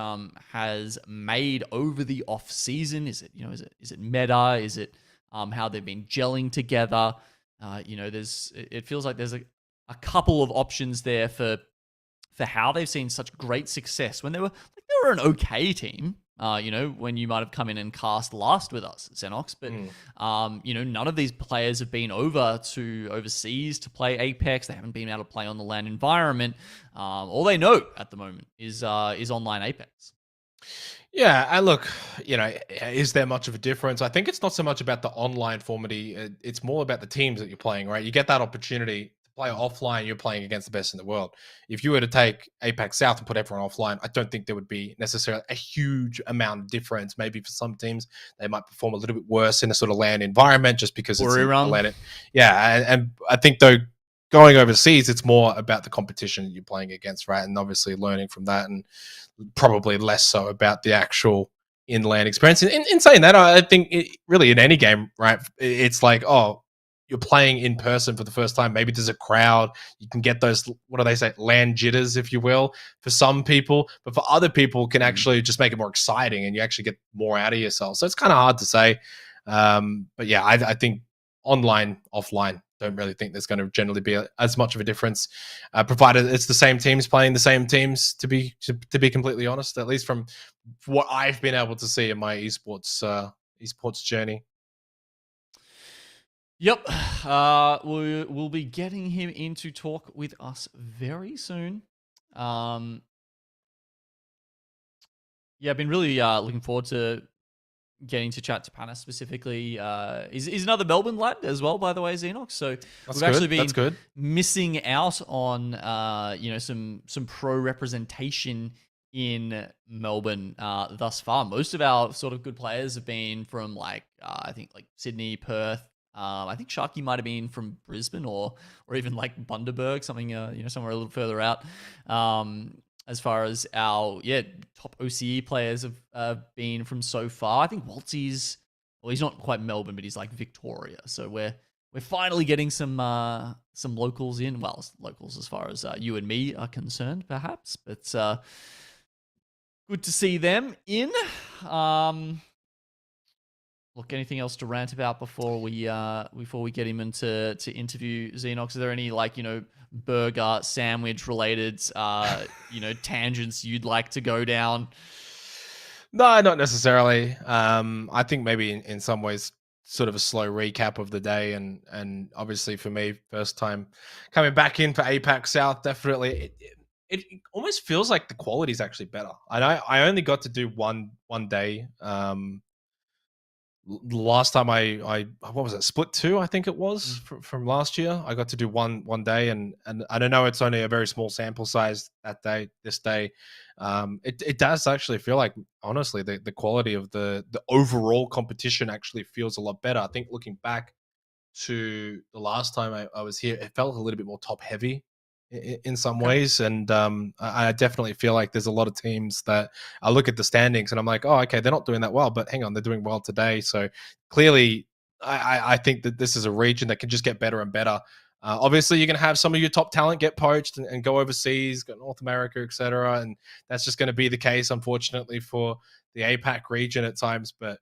has made over the off season. Is it, is it meta? Is it how they've been gelling together? It feels like there's a couple of options there for how they've seen such great success when they were an okay team. When you might have come in and cast last with us, Xenox, but none of these players have been over to overseas to play Apex. They haven't been able to play on the LAN environment. All they know at the moment is online Apex. Yeah, and look, is there much of a difference? I think it's not so much about the online formaty. It's more about the teams that you're playing, right? You get that opportunity to play offline. You're playing against the best in the world. If you were to take APAC South and put everyone offline, I don't think there would be necessarily a huge amount of difference. Maybe for some teams, they might perform a little bit worse in a sort of LAN environment just because it's a LAN. Yeah, and I think though, going overseas, it's more about the competition you're playing against, right? And obviously learning from that, and probably less so about the actual in-LAN experience. In saying that, I think really in any game, right, it's like, oh, you're playing in person for the first time. Maybe there's a crowd. You can get those, what do they say, LAN jitters, if you will, for some people. But for other people, can actually just make it more exciting and you actually get more out of yourself. So it's kind of hard to say. But yeah, I think online, offline, don't really think there's going to generally be as much of a difference, provided it's the same teams playing the same teams. To be completely honest, at least from what I've been able to see in my esports journey. Yep, we'll be getting him in to talk with us very soon. Yeah, I've been really looking forward to getting to chat to Pana specifically. He's another Melbourne lad as well, by the way, Xenox. So we've actually been missing out on some pro representation in Melbourne thus far. Most of our sort of good players have been from I think Sydney, Perth. I think Sharky might have been from Brisbane or even Bundaberg, something somewhere a little further out. As far as our top OCE players have been from so far, I think Waltzy's, well, he's not quite Melbourne, but he's Victoria. So we're finally getting some locals in. Well, locals as far as you and me are concerned, perhaps. But good to see them in. Look, anything else to rant about before we get him into interview Xenox? Are there any burger sandwich related tangents you'd like to go down? No, not necessarily. I think maybe in some ways sort of a slow recap of the day, and obviously for me, first time coming back in for APAC South, definitely it almost feels like the quality is actually better. I only got to do one day. Last time I what was it, split 2, I think it was from last year. I got to do one day, and I don't know, it's only a very small sample size this day. It does actually feel like, honestly, the quality of the overall competition actually feels a lot better. I think looking back to the last time I was here, it felt a little bit more top heavy in some ways, and I definitely feel like there's a lot of teams that I look at the standings and I'm like, oh, okay, they're not doing that well, but hang on, they're doing well today. So clearly I think that this is a region that can just get better and better. Obviously you're going to have some of your top talent get poached and go overseas, go North America, etc., and that's just going to be the case, unfortunately, for the APAC region at times. But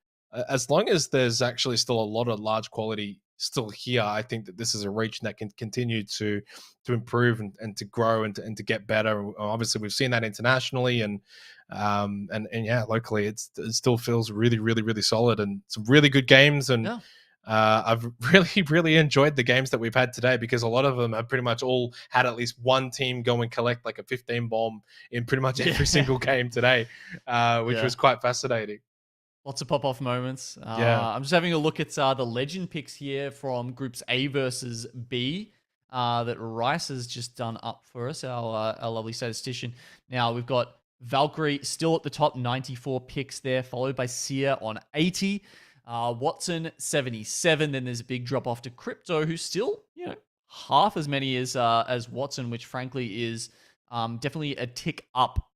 as long as there's actually still a lot of large quality still here, I think that this is a region that can continue to improve and to grow and to get better. Obviously, we've seen that internationally, and yeah, locally, it still feels really, really, really solid, and some really good games. And I've really enjoyed the games that we've had today, because a lot of them have pretty much all had at least one team go and collect like a 15 bomb in pretty much every single game today, which was quite fascinating. Lots of pop-off moments. I'm just having a look at the legend picks here from groups A versus B that Rice has just done up for us, our lovely statistician. Now, we've got Valkyrie still at the top, 94 picks there, followed by Seer on 80. Watson, 77. Then there's a big drop-off to Crypto, who's still, half as many as Watson, which frankly is definitely a tick up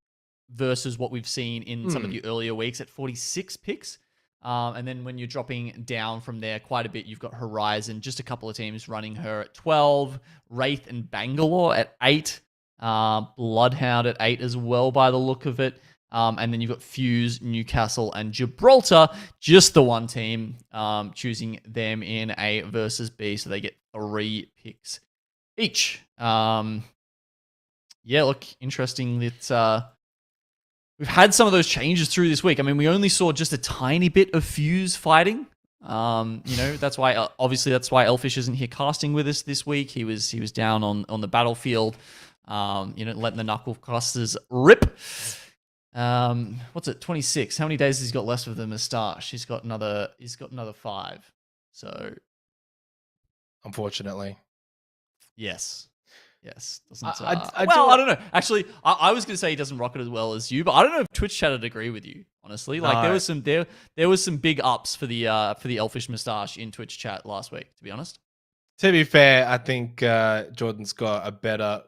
versus what we've seen in some of the earlier weeks at 46 picks. And then when you're dropping down from there quite a bit, you've got Horizon, just a couple of teams running her at 12, Wraith and Bangalore at 8, Bloodhound at 8 as well by the look of it. And then you've got Fuse, Newcastle, and Gibraltar, just the one team, choosing them in A versus B, so they get 3 picks each. Yeah, look, interesting that we've had some of those changes through this week. I mean, we only saw just a tiny bit of Fuse fighting. That's why Elfish isn't here casting with us this week. He was down on the battlefield, letting the knuckle casters rip. What's it? 26. How many days has he got left with the moustache? He's got another 5. So, unfortunately, yes. Doesn't, I don't know. Actually, I was going to say he doesn't rock it as well as you, but I don't know if Twitch chat would agree with you. Honestly, like there was some big ups for the Elfish moustache in Twitch chat last week. To be honest, to be fair, I think Jordan's got a better.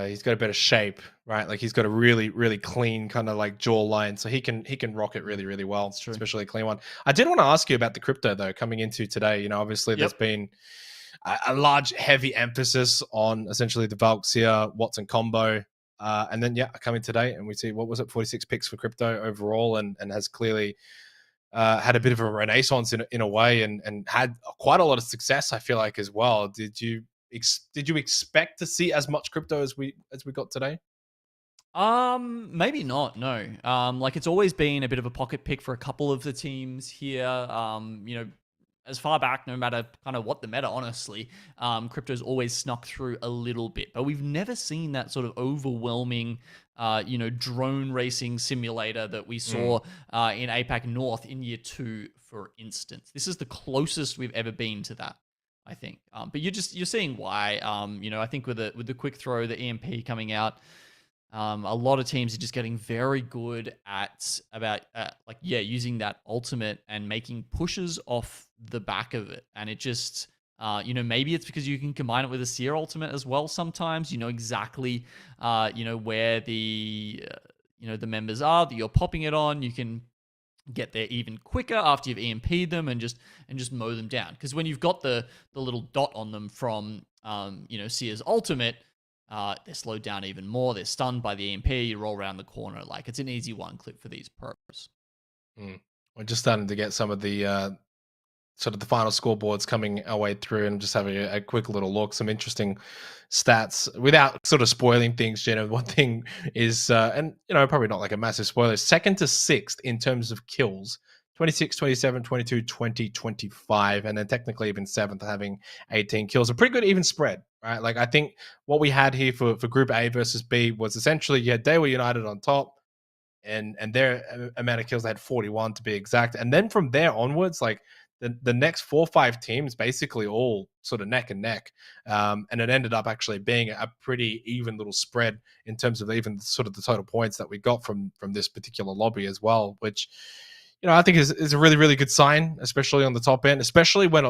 He's got a better shape, right? Like he's got a really, really clean kind of like jawline, so he can rock it really, really well, especially a clean one. I did want to ask you about the crypto though, coming into today. Obviously there's been a large, heavy emphasis on essentially the Valkyria Watson combo, and then coming today, and we see 46 picks for crypto overall, and has clearly had a bit of a renaissance in a way, and had quite a lot of success. I feel like as well. Did you expect to see as much crypto as we got today? Maybe not. No. Like it's always been a bit of a pocket pick for a couple of the teams here. As far back, no matter kind of what the meta, honestly, crypto's always snuck through a little bit, but we've never seen that sort of overwhelming, drone racing simulator that we saw in APAC North in year 2, for instance. This is the closest we've ever been to that, I think. But you're seeing why. I think with the quick throw, the EMP coming out, a lot of teams are just getting very good at using that ultimate and making pushes off the back of it. And it just, maybe it's because you can combine it with a Seer ultimate as well. Sometimes exactly, where the members are that you're popping it on. You can get there even quicker after you've EMP'd them and just mow them down. Because when you've got the little dot on them from Seer's ultimate, they're slowed down even more. They're stunned by the EMP. You roll around the corner. Like it's an easy one click for these pros. We're just starting to get some of the sort of the final scoreboards coming our way through, and just having a quick little look. Some interesting stats without sort of spoiling things. One thing is, and probably not like a massive spoiler, 2nd to 6th in terms of kills. 26, 27, 22, 20, 25, and then technically even 7th having 18 kills. A pretty good even spread, right? Like I think what we had here for Group A versus B was essentially you had They Were United on top, and their amount of kills, they had 41 to be exact. And then from there onwards, like the next 4 or 5 teams basically all sort of neck and neck. And it ended up actually being a pretty even little spread in terms of even sort of the total points that we got from this particular lobby as well, which I think is a really, really good sign, especially on the top end, especially when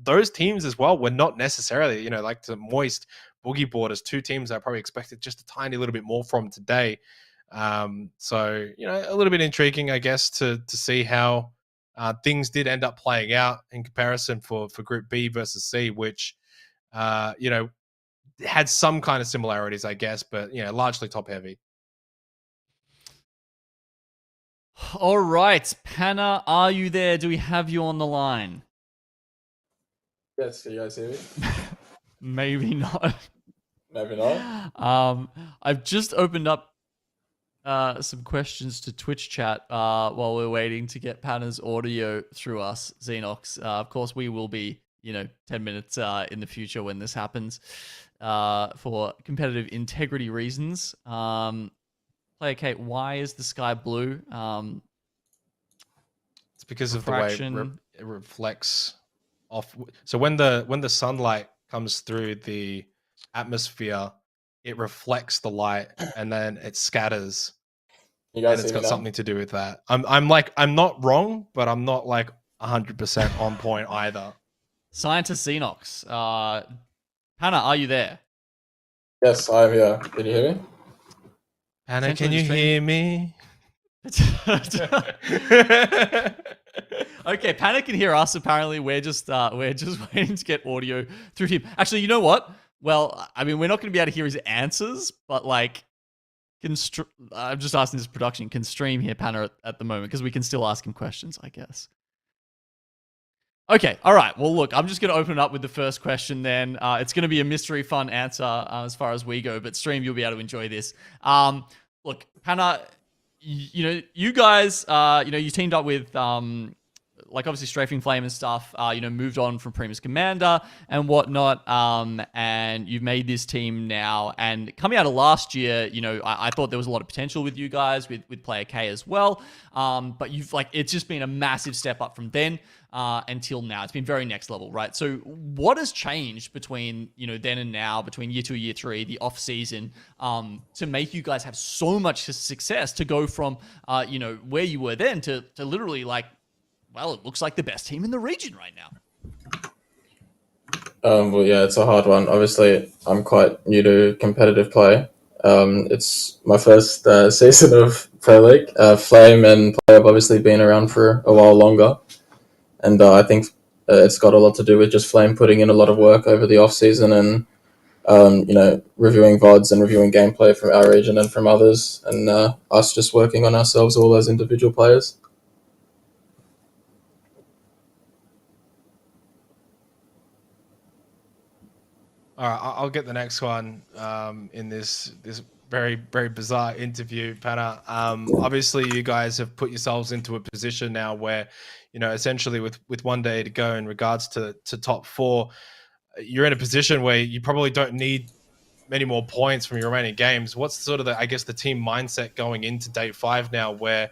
those teams as well were not necessarily, like the Moist, Boogie Board as 2 teams I probably expected just a tiny little bit more from today. So, a little bit intriguing, I guess, to see how things did end up playing out in comparison for Group B versus C, which, had some kind of similarities, I guess, but, largely top heavy. All right, Panna, are you there? Do we have you on the line? Yes, can you guys hear me? Maybe not. Maybe not. I've just opened up some questions to Twitch chat while we're waiting to get Panna's audio through us, Xenox. Of course, we will be, 10 minutes in the future when this happens for competitive integrity reasons. Player Kate, why is the sky blue? It's because of the way it reflects off. So when the sunlight comes through the atmosphere, it reflects the light and then it scatters. You guys and it's see me got now? something to do with that. I'm not wrong, but I'm not like 100% on point either. Scientist Xenox, Panna, are you there? Yes, I'm here. Can you hear me? Hannah, can you hear me? Okay, Panic can hear us. Apparently, we're just waiting to get audio through him. Actually, you know what? Well, I mean, we're not going to be able to hear his answers, but like, I'm just asking this production can stream hear Panna at the moment because we can still ask him questions, I guess. Okay, all right. Well, look, I'm just going to open it up with the first question then. It's going to be a mystery fun answer as far as we go, but stream, you'll be able to enjoy this. Look, Panna, you guys, you teamed up with, like obviously Strafing Flame and stuff, moved on from Primus Commander and whatnot, and you've made this team now. And coming out of last year, I thought there was a lot of potential with you guys, with Player K as well. But it's just been a massive step up from then until now. It's been very next level, right? So what has changed between, then and now, between year 2, year 3, the off season, to make you guys have so much success to go from, where you were then to literally well, it looks like the best team in the region right now. Well, yeah, it's a hard one. Obviously, I'm quite new to competitive play. It's my first season of Pro League. Flame and Play have obviously been around for a while longer. And I think it's got a lot to do with just Flame putting in a lot of work over the off-season and, reviewing VODs and reviewing gameplay from our region and from others, and us just working on ourselves all as individual players. All right, I'll get the next one in this very, very bizarre interview, Panna. Obviously, you guys have put yourselves into a position now where, essentially with one day to go in regards to top 4, you're in a position where you probably don't need many more points from your remaining games. What's sort of the team mindset going into day 5 now, where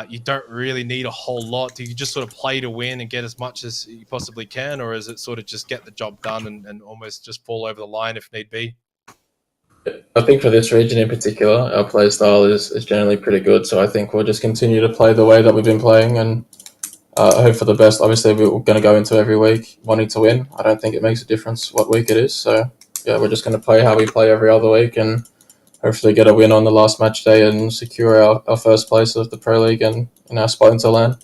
you don't really need a whole lot? Do you just sort of play to win and get as much as you possibly can, or is it sort of just get the job done and almost just fall over the line if need be? I think for this region in particular, our play style is generally pretty good. So I think we'll just continue to play the way that we've been playing and hope for the best. Obviously, we're going to go into every week wanting to win. I don't think it makes a difference what week it is. So yeah, we're just going to play how we play every other week and hopefully get a win on the last match day and secure our first place of the Pro League and in our spot into LAN.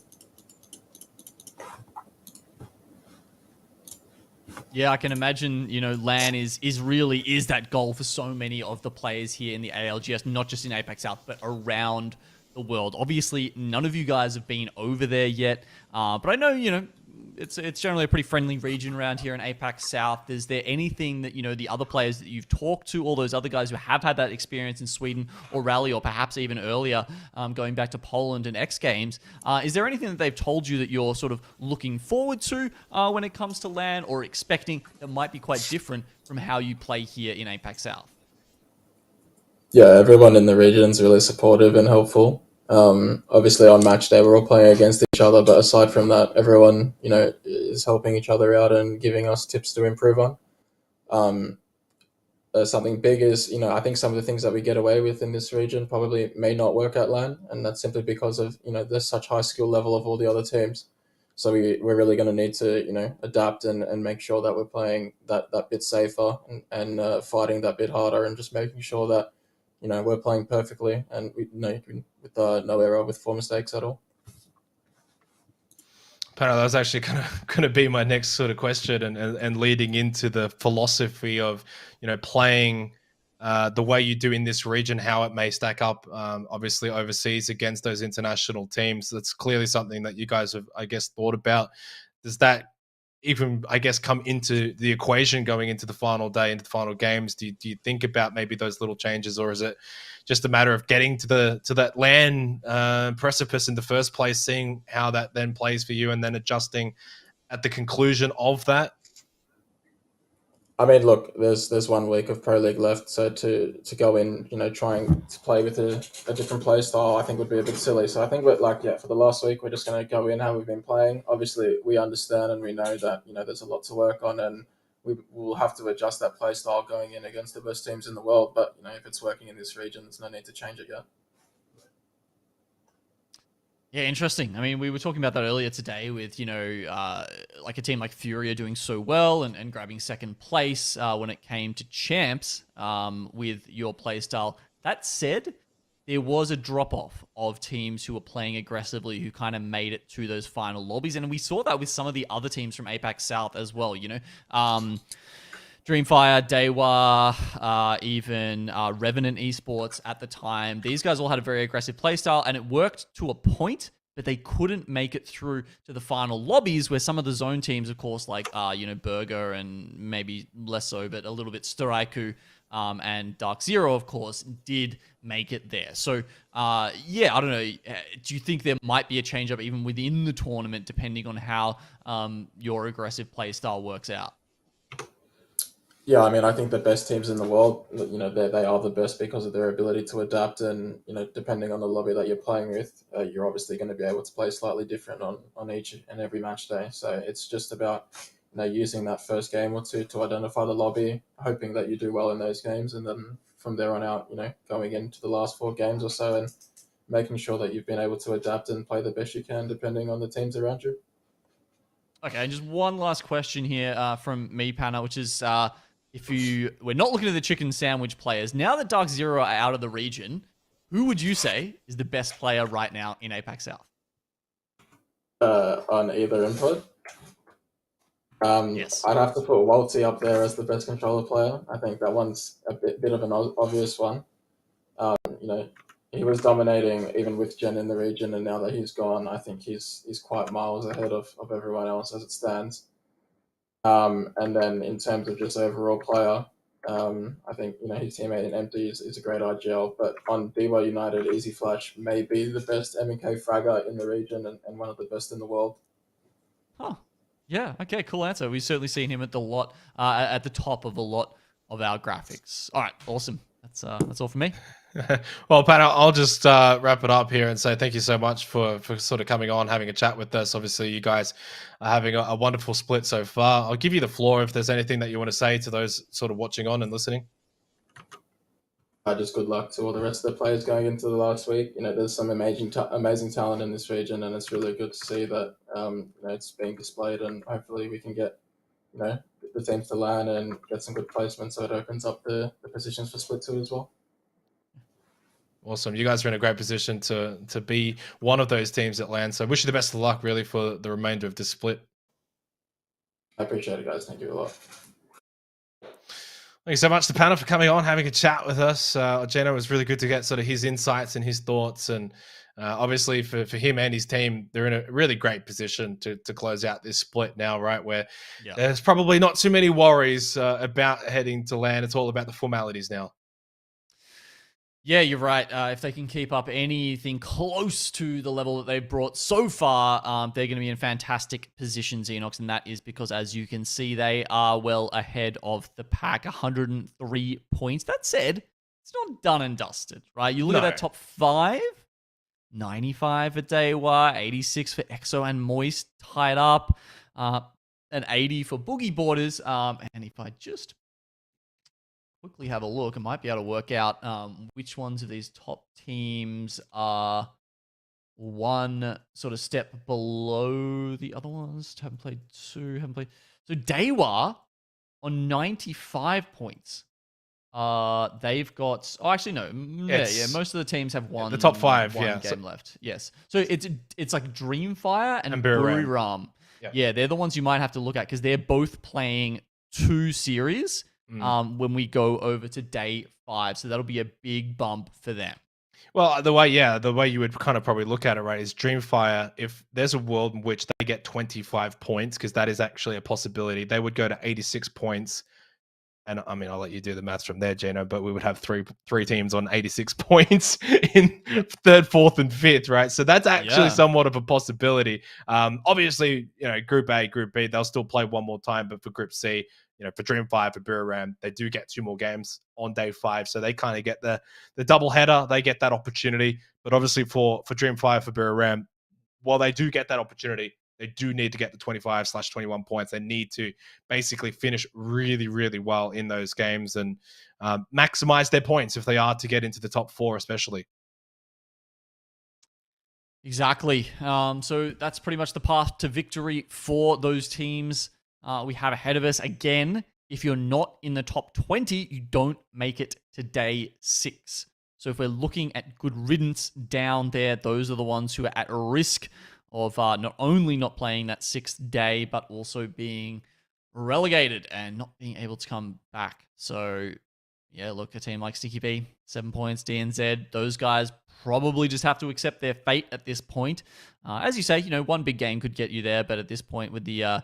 Yeah, I can imagine, LAN is that goal for so many of the players here in the ALGS, not just in APAC South, but around the world. Obviously, none of you guys have been over there yet, but I know, it's generally a pretty friendly region around here in APAC South. Is there anything that, the other players that you've talked to, all those other guys who have had that experience in Sweden or Rally, or perhaps even earlier, going back to Poland and X Games, is there anything that they've told you that you're sort of looking forward to when it comes to LAN, or expecting that might be quite different from how you play here in APAC South? Yeah, everyone in the region is really supportive and helpful. Obviously on match day we're all playing against each other, but aside from that, everyone is helping each other out and giving us tips to improve on. Something big is I think some of the things that we get away with in this region probably may not work at LAN, and that's simply because of there's such high skill level of all the other teams. So we're really going to need to adapt and make sure that we're playing that bit safer and fighting that bit harder, and just making sure that we're playing perfectly and with no error, with 4 mistakes at all. Panna, that was actually going to be my next sort of question, and leading into the philosophy of playing the way you do in this region, how it may stack up obviously overseas against those international teams. That's clearly something that you guys have, I guess, thought about. Does that even, I guess, come into the equation going into the final day, into the final games? Do you think about maybe those little changes, or is it just a matter of getting to that LAN precipice in the first place, seeing how that then plays for you, and then adjusting at the conclusion of that? I mean, look, there's 1 week of Pro League left, so to go in, trying to play with a different play style, I think would be a bit silly. So I think for the last week, we're just going to go in how we've been playing. Obviously, we understand and we know that, there's a lot to work on, and we will have to adjust that play style going in against the best teams in the world. But, if it's working in this region, there's no need to change it yet. Yeah, interesting. I mean, we were talking about that earlier today with, like a team like Fury are doing so well and grabbing second place when it came to champs with your playstyle. That said, there was a drop-off of teams who were playing aggressively who kind of made it to those final lobbies. And we saw that with some of the other teams from APAC South as well, you know. Dreamfire, Dewa, even Revenant Esports at the time. These guys all had a very aggressive playstyle, and it worked to a point, but they couldn't make it through to the final lobbies where some of the zone teams, of course, like, you know, Burger and maybe less so, but a little bit Storaiku and Dark Zero, of course, did make it there. So, yeah, I don't know. Do you think there might be a change up even within the tournament depending on how your aggressive playstyle works out? Yeah, I mean, I think the best teams in the world, you know, they are the best because of their ability to adapt. And, you know, depending on the lobby that you're playing with, you're obviously going to be able to play slightly different on each and every match day. So it's just about, you know, using that first game or two to identify the lobby, hoping that you do well in those games. And then from there on out, you know, going into the last 4 games or so and making sure that you've been able to adapt and play the best you can depending on the teams around you. Okay, and just one last question here from me, Panna, which is... we're not looking at the chicken sandwich players, now that Dark Zero are out of the region, who would you say is the best player right now in APAC South? On either input? Yes. I'd have to put Walty up there as the best controller player. I think that one's a bit of an obvious one. You know, he was dominating even with Jen in the region, and now that he's gone, I think he's quite miles ahead of everyone else as it stands. And then in terms of just overall player, I think, you know, his teammate in Empty is a great IGL, but on DY United, Easy Flash may be the best MK fragger in the region and one of the best in the world. Huh. Yeah, okay, cool answer. We've certainly seen him at the top of a lot of our graphics. All right, awesome. That's all for me. Well, Pat, I'll just wrap it up here and say thank you so much for sort of coming on, having a chat with us. Obviously, you guys are having a wonderful split so far. I'll give you the floor if there's anything that you want to say to those sort of watching on and listening. Just good luck to all the rest of the players going into the last week. You know, there's some amazing talent in this region, and it's really good to see that you know, it's being displayed, and hopefully we can get, you know, the teams to land and get some good placement, so it opens up the positions for Split 2 as well. Awesome. You guys are in a great position to be one of those teams that land. So wish you the best of luck, really, for the remainder of this split. I appreciate it, guys. Thank you a lot. Thank you so much to Panna for coming on, having a chat with us. Geno, it was really good to get sort of his insights and his thoughts. And obviously for him and his team, they're in a really great position to close out this split now, right? Where there's probably not too many worries about heading to land. It's all about the formalities now. Yeah, you're right. If they can keep up anything close to the level that they've brought so far, they're going to be in fantastic position, Xenox, and that is because, as you can see, they are well ahead of the pack, 103 points. That said, it's not done and dusted, right? You look at that top 5, 95 for Dewa, 86 for EXO and Moist tied up, and 80 for Boogie Borders. And if I just quickly have a look, I might be able to work out which ones of these top teams are one sort of step below the other ones. Haven't played 2, haven't played. So Dewa on 95 points. They've got, oh, actually, no. Yeah, most of the teams have one. The top 5, one yeah. game left. Yes. So it's like Dreamfire and Buriram. Buriram. Yeah, they're the ones you might have to look at because they're both playing 2 series. When we go over to day 5. So that'll be a big bump for them. Well, the way you would kind of probably look at it, right, is Dreamfire, if there's a world in which they get 25 points, because that is actually a possibility, they would go to 86 points. And I mean, I'll let you do the maths from there, Geno, but we would have three teams on 86 points in 3rd, 4th, and 5th, right? So that's actually somewhat of a possibility. Obviously, you know, Group A, Group B, they'll still play one more time, but for Group C, you know, for Dreamfire, for Buriram, they do get 2 more games on day 5, so they kind of get the double header. They get that opportunity, but obviously for Dreamfire, for Buriram, while they do get that opportunity, they do need to get the 25/21 points. They need to basically finish really, really well in those games and maximize their points if they are to get into the top 4, especially. Exactly. So that's pretty much the path to victory for those teams we have ahead of us. Again, if you're not in the top 20, you don't make it to day 6. So if we're looking at good riddance down there, those are the ones who are at risk of not only not playing that 6th day, but also being relegated and not being able to come back. So yeah, look, a team like Sticky B, 7 points, DNZ, those guys probably just have to accept their fate at this point. As you say, one big game could get you there, but at this point with the, I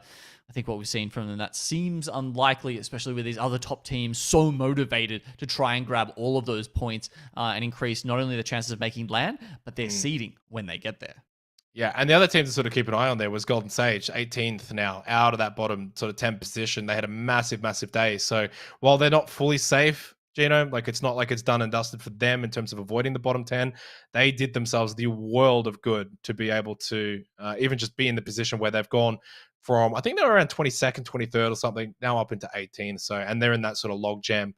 think what we've seen from them, that seems unlikely, especially with these other top teams so motivated to try and grab all of those points and increase not only the chances of making land, but their seeding when they get there. Yeah, and the other team to sort of keep an eye on there was Golden Sage, 18th now, out of that bottom sort of 10 position. They had a massive, massive day. So while they're not fully safe, Gino, like it's not like it's done and dusted for them in terms of avoiding the bottom 10. They did themselves the world of good to be able to even just be in the position where they've gone from, I think they were around 22nd, 23rd or something, now up into 18th. So, and they're in that sort of logjam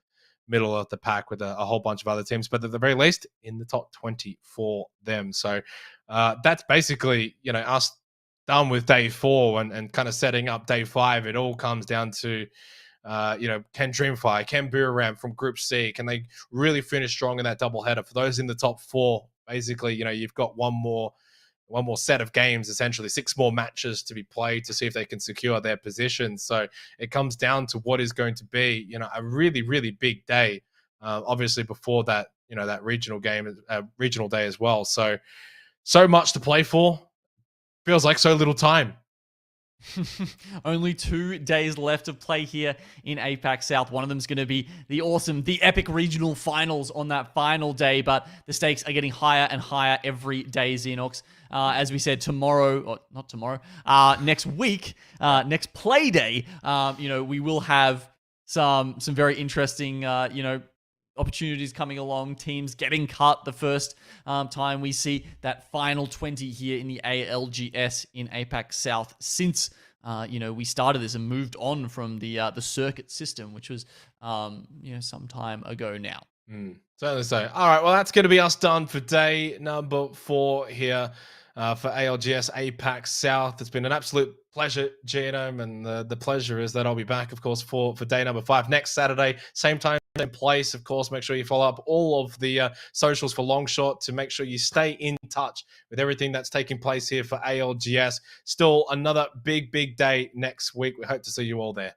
middle of the pack with a whole bunch of other teams, but at the very least in the top 20 for them. So that's basically, us done with day 4 and kind of setting up day 5. It all comes down to, can Dreamfire, can Boomerang from Group C, can they really finish strong in that doubleheader? For those in the top 4, basically, you've got one more set of games, essentially 6 more matches to be played to see if they can secure their position. So it comes down to what is going to be, a really, really big day. Obviously before that, that regional day as well. So much to play for. Feels like so little time. Only 2 days left of play here in APAC South. One of them is going to be the epic regional finals on that final day, but the stakes are getting higher and higher every day, Xenox. As we said, next week, next play day, we will have some very interesting, opportunities coming along, teams getting cut the first time we see that final 20 here in the ALGS in APAC South since we started this and moved on from the circuit system, which was some time ago now. Certainly so. All right, well, that's going to be us done for day number 4 here for ALGS APAC South. It's been an absolute pleasure, Genome, and the pleasure is that I'll be back, of course, for day number 5 next Saturday, same time, same place. Of course, make sure you follow up all of the socials for Longshot to make sure you stay in touch with everything that's taking place here for ALGS. Still another big, big day next week. We hope to see you all there.